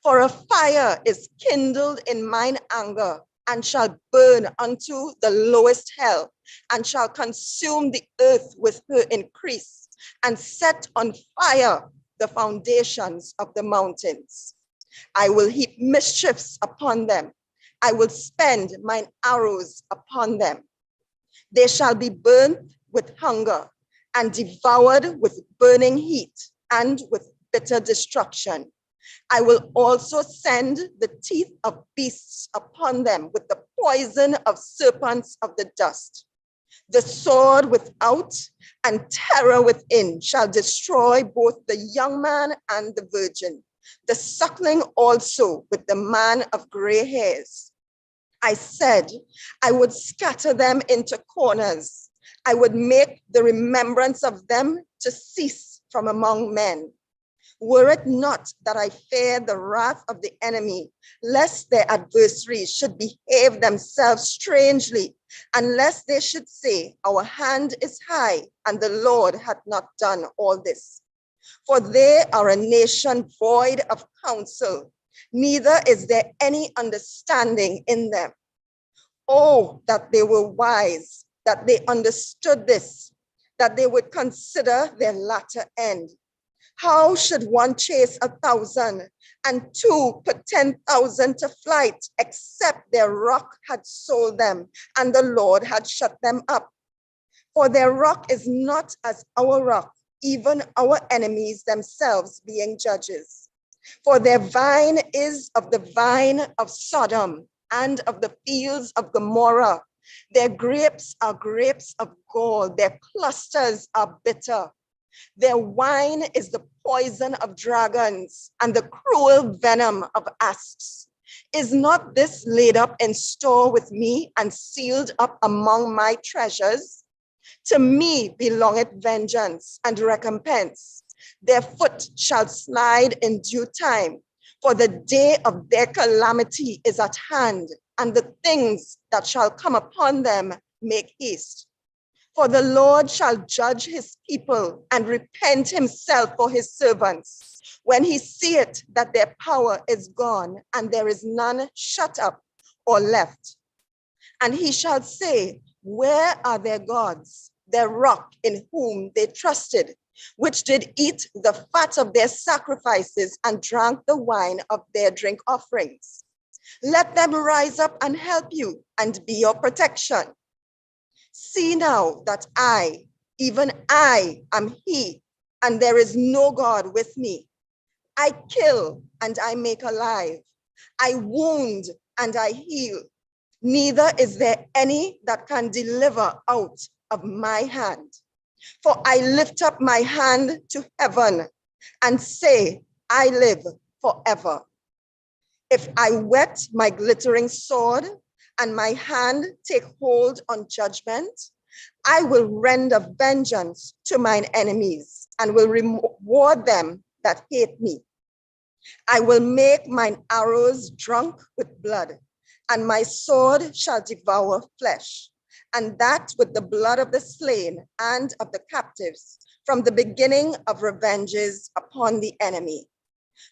For a fire is kindled in mine anger, and shall burn unto the lowest hell, and shall consume the earth with her increase, and set on fire the foundations of the mountains. I will heap mischiefs upon them. I will spend mine arrows upon them. They shall be burnt with hunger, and devoured with burning heat, and with bitter destruction. I will also send the teeth of beasts upon them, with the poison of serpents of the dust. The sword without and terror within shall destroy both the young man and the virgin, the suckling also with the man of gray hairs. I said, I would scatter them into corners. I would make the remembrance of them to cease from among men. Were it not that I fear the wrath of the enemy, lest their adversaries should behave themselves strangely, unless they should say, our hand is high, and the Lord hath not done all this. For they are a nation void of counsel, neither is there any understanding in them. Oh, that they were wise, that they understood this, that they would consider their latter end. How should one chase 1,000 and two put 10,000 to flight, except their rock had sold them and the Lord had shut them up? For their rock is not as our rock, even our enemies themselves being judges. For their vine is of the vine of Sodom and of the fields of Gomorrah. Their grapes are grapes of gall, their clusters are bitter. Their wine is the poison of dragons and the cruel venom of asps. Is not this laid up in store with me and sealed up among my treasures? To me belongeth vengeance and recompense. Their foot shall slide in due time, for the day of their calamity is at hand, and the things that shall come upon them make haste. For the Lord shall judge his people and repent himself for his servants, when he seeth that their power is gone and there is none shut up or left. And he shall say, where are their gods, their rock in whom they trusted, which did eat the fat of their sacrifices and drank the wine of their drink offerings? Let them rise up and help you and be your protection. See now that I, even I, am he, and there is no God with me. I kill and I make alive. I wound and I heal. Neither is there any that can deliver out of my hand. For I lift up my hand to heaven and say, I live forever. If I whet my glittering sword and my hand take hold on judgment, I will render vengeance to mine enemies and will reward them that hate me. I will make mine arrows drunk with blood, and my sword shall devour flesh, and that with the blood of the slain and of the captives, from the beginning of revenges upon the enemy.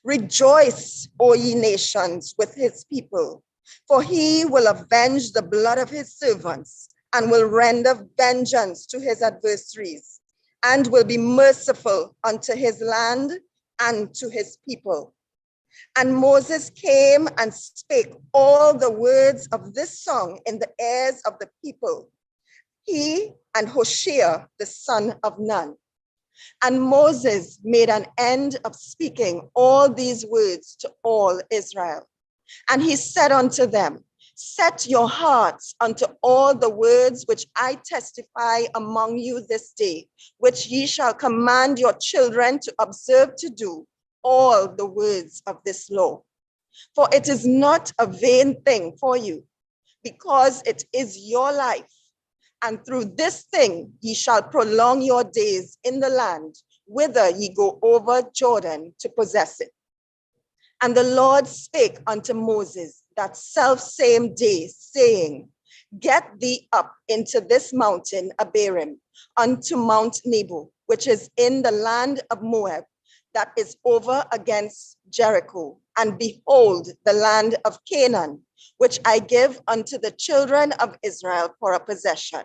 Rejoice, O ye nations, with his people, for he will avenge the blood of his servants and will render vengeance to his adversaries, and will be merciful unto his land and to his people. And Moses came and spake all the words of this song in the ears of the people, he and Hoshea the son of Nun. And Moses made an end of speaking all these words to all Israel. And he said unto them, set your hearts unto all the words which I testify among you this day, which ye shall command your children to observe to do all the words of this law. For it is not a vain thing for you, because it is your life. And through this thing ye shall prolong your days in the land, whither ye go over Jordan to possess it. And the Lord spake unto Moses that selfsame day, saying, get thee up into this mountain Abarim, unto Mount Nebo, which is in the land of Moab, that is over against Jericho, and behold the land of Canaan, which I give unto the children of Israel for a possession.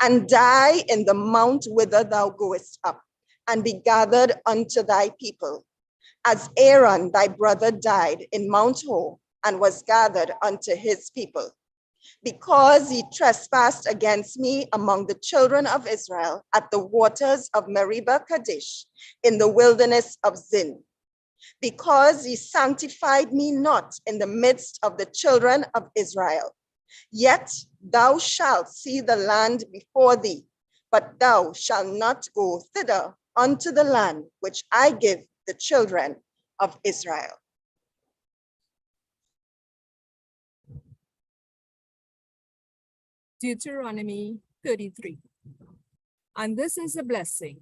And die in the mount whither thou goest up, and be gathered unto thy people, as Aaron thy brother died in Mount Hor, and was gathered unto his people. Because ye trespassed against me among the children of Israel at the waters of Meribah Kadesh in the wilderness of Zin. Because ye sanctified me not in the midst of the children of Israel. Yet thou shalt see the land before thee, but thou shalt not go thither unto the land which I give the children of Israel.
Deuteronomy 33. And this is a blessing,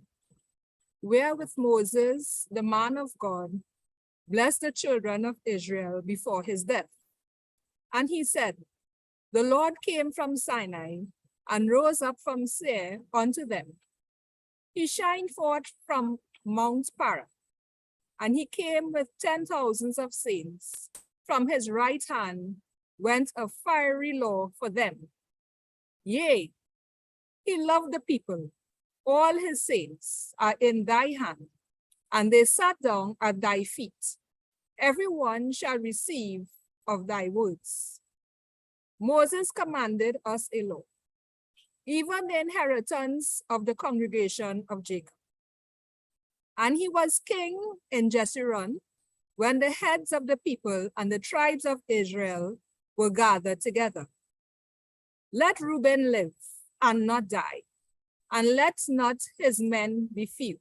wherewith Moses, the man of God, blessed the children of Israel before his death. And he said, the Lord came from Sinai and rose up from Seir unto them. He shined forth from Mount Paran, and he came with 10,000s of saints. From his right hand went a fiery law for them. Yea, he loved the people. All his saints are in thy hand, and they sat down at thy feet. Every one shall receive of thy words. Moses commanded us a law, even the inheritance of the congregation of Jacob.
And he was king in Jeshurun when the heads of the people and the tribes of Israel were gathered together. Let Reuben live and not die, and let not his men be few.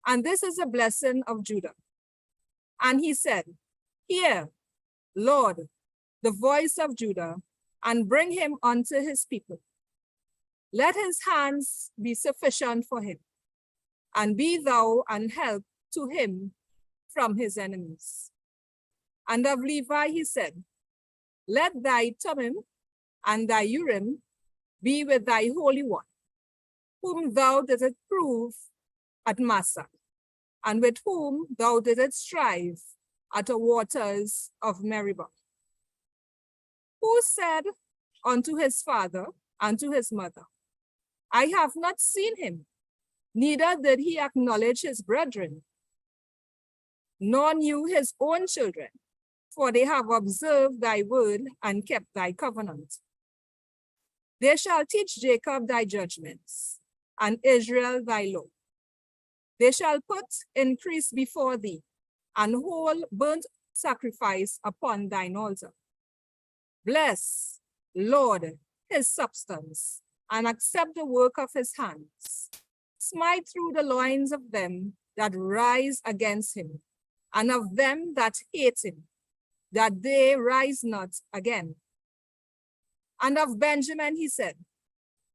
And this is a blessing of Judah. And he said, Hear, Lord, the voice of Judah, and bring him unto his people. Let his hands be sufficient for him, and be thou an help to him from his enemies. And of Levi he said, Let thy Thummim and thy Urim be with thy Holy One, whom thou didst prove at Massa, and with whom thou didst strive at the waters of Meribah. Who said unto his father and to his mother, I have not seen him, neither did he acknowledge his brethren, nor knew his own children, for they have observed thy word and kept thy covenant. They shall teach Jacob thy judgments, and Israel thy law. They shall put increase before thee, and whole burnt sacrifice upon thine altar. Bless, Lord, his substance, and accept the work of his hands. Smite through the loins of them that rise against him, and of them that hate him, that they rise not again. And of Benjamin he said,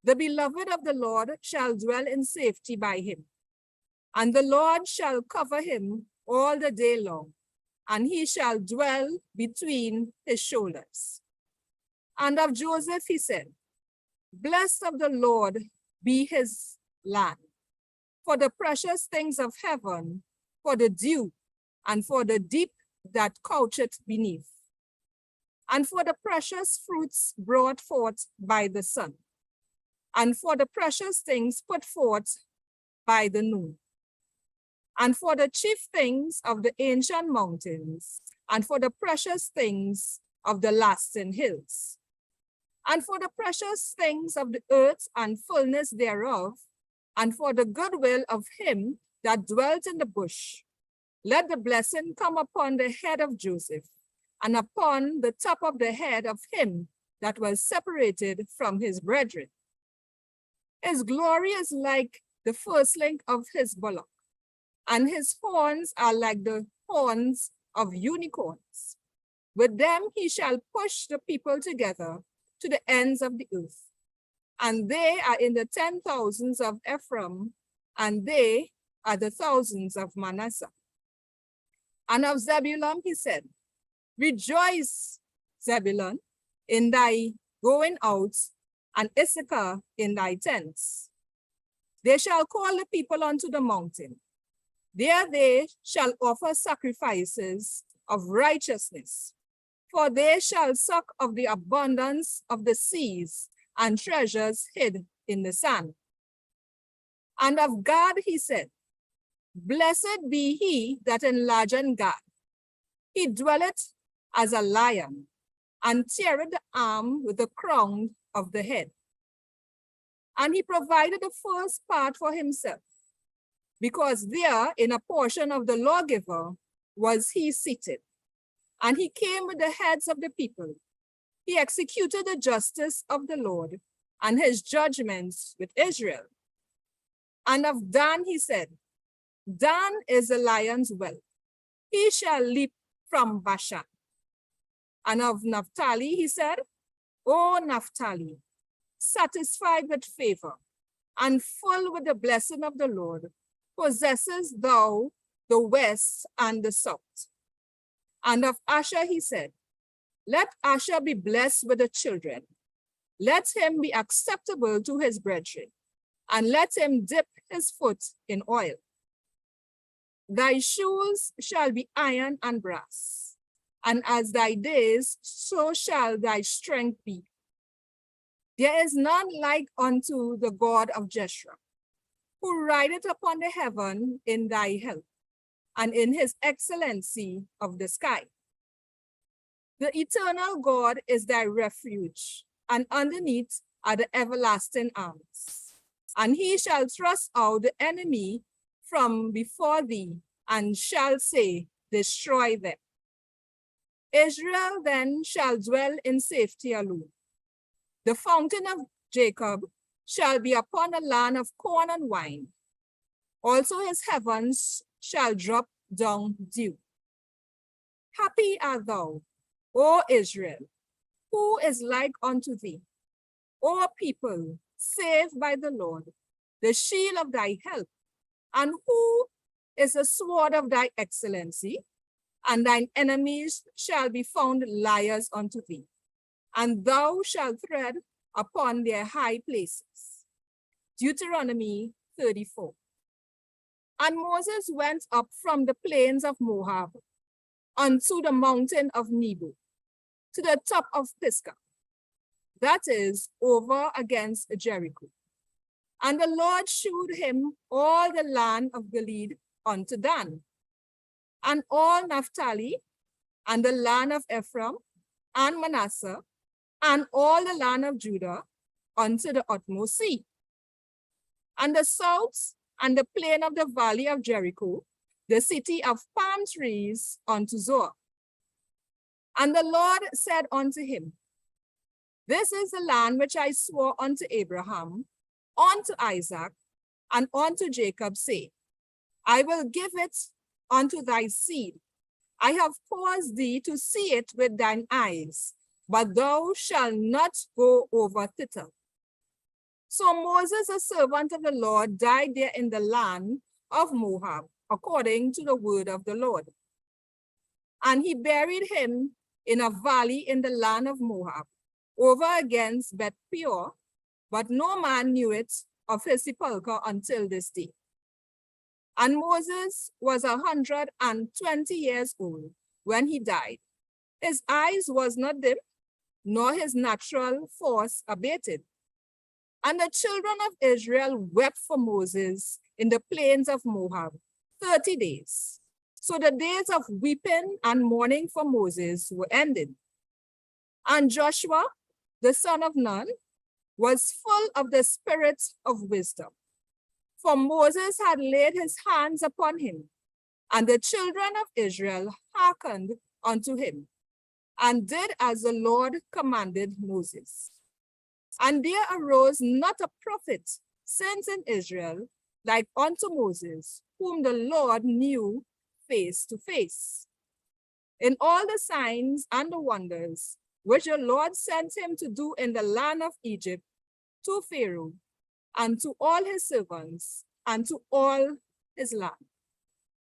The beloved of the Lord shall dwell in safety by him, and the Lord shall cover him all the day long, and he shall dwell between his shoulders. And of Joseph he said, Blessed of the Lord be his land, for the precious things of heaven, for the dew, and for the deep that coucheth beneath, and for the precious fruits brought forth by the sun, and for the precious things put forth by the noon, and for the chief things of the ancient mountains, and for the precious things of the lasting hills, and for the precious things of the earth and fullness thereof, and for the goodwill of him that dwelt in the bush. Let the blessing come upon the head of Joseph, and upon the top of the head of him that was separated from his brethren. His glory is like the firstling of his bullock, and his horns are like the horns of unicorns. With them he shall push the people together to the ends of the earth. And they are in the 10,000s of Ephraim, and they are the thousands of Manasseh. And of Zebulun he said, Rejoice, Zebulun, in thy going out, and Issachar in thy tents. They shall call the people unto the mountain. There they shall offer sacrifices of righteousness, for they shall suck of the abundance of the seas and treasures hid in the sand. And of God he said, Blessed be he that enlargeth God. He dwelleth as a lion, and teareth the arm with the crown of the head. And he provided the first part for himself, because there in a portion of the lawgiver was he seated. And he came with the heads of the people. He executed the justice of the Lord and his judgments with Israel. And of Dan he said, Dan is the lion's whelp. He shall leap from Bashan. And of Naphtali he said, O Naphtali, satisfied with favor and full with the blessing of the Lord, possesses thou the west and the south. And of Asher he said, Let Asher be blessed with the children. Let him be acceptable to his brethren, and let him dip his foot in oil. Thy shoes shall be iron and brass, and as thy days, so shall thy strength be. There is none like unto the God of Jeshurun, who rideth upon the heaven in thy help, and in his excellency of the sky. The eternal God is thy refuge, and underneath are the everlasting arms. And he shall thrust out the enemy from before thee, and shall say, destroy them. Israel then shall dwell in safety alone. The fountain of Jacob shall be upon a land of corn and wine. Also his heavens shall drop down dew. Happy art thou, O Israel, who is like unto thee, O people saved by the Lord, the shield of thy help, and who is the sword of thy excellency, and thine enemies shall be found liars unto thee, and thou shalt tread upon their high places. Deuteronomy 34. And Moses went up from the plains of Moab unto the mountain of Nebo, to the top of Pisgah, that is, over against Jericho. And the Lord shewed him all the land of Gilead unto Dan, and all Naphtali, and the land of Ephraim, and Manasseh, and all the land of Judah unto the utmost sea, and the south, and the plain of the valley of Jericho, the city of palm trees unto Zoar. And the Lord said unto him, this is the land which I swore unto Abraham, unto Isaac, and unto Jacob, saying, I will give it unto thy seed. I have caused thee to see it with thine eyes, but thou shalt not go over thither. So Moses, a servant of the Lord, died there in the land of Moab, according to the word of the Lord. And he buried him in a valley in the land of Moab, over against Beth Peor, but no man knew it of his sepulchre until this day. And Moses was 120 years old when he died. His eyes was not dim, nor his natural force abated. And the children of Israel wept for Moses in the plains of Moab 30 days. So the days of weeping and mourning for Moses were ended. And Joshua, the son of Nun, was full of the spirit of wisdom, for Moses had laid his hands upon him, and the children of Israel hearkened unto him, and did as the Lord commanded Moses. And there arose not a prophet since in Israel like unto Moses, whom the Lord knew face to face. In all the signs and the wonders which the Lord sent him to do in the land of Egypt, to Pharaoh, and to all his servants, and to all his land,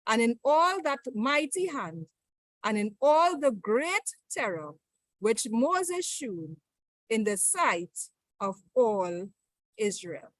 and in all that mighty hand, and in all the great terror which Moses shewed in the sight of all Israel.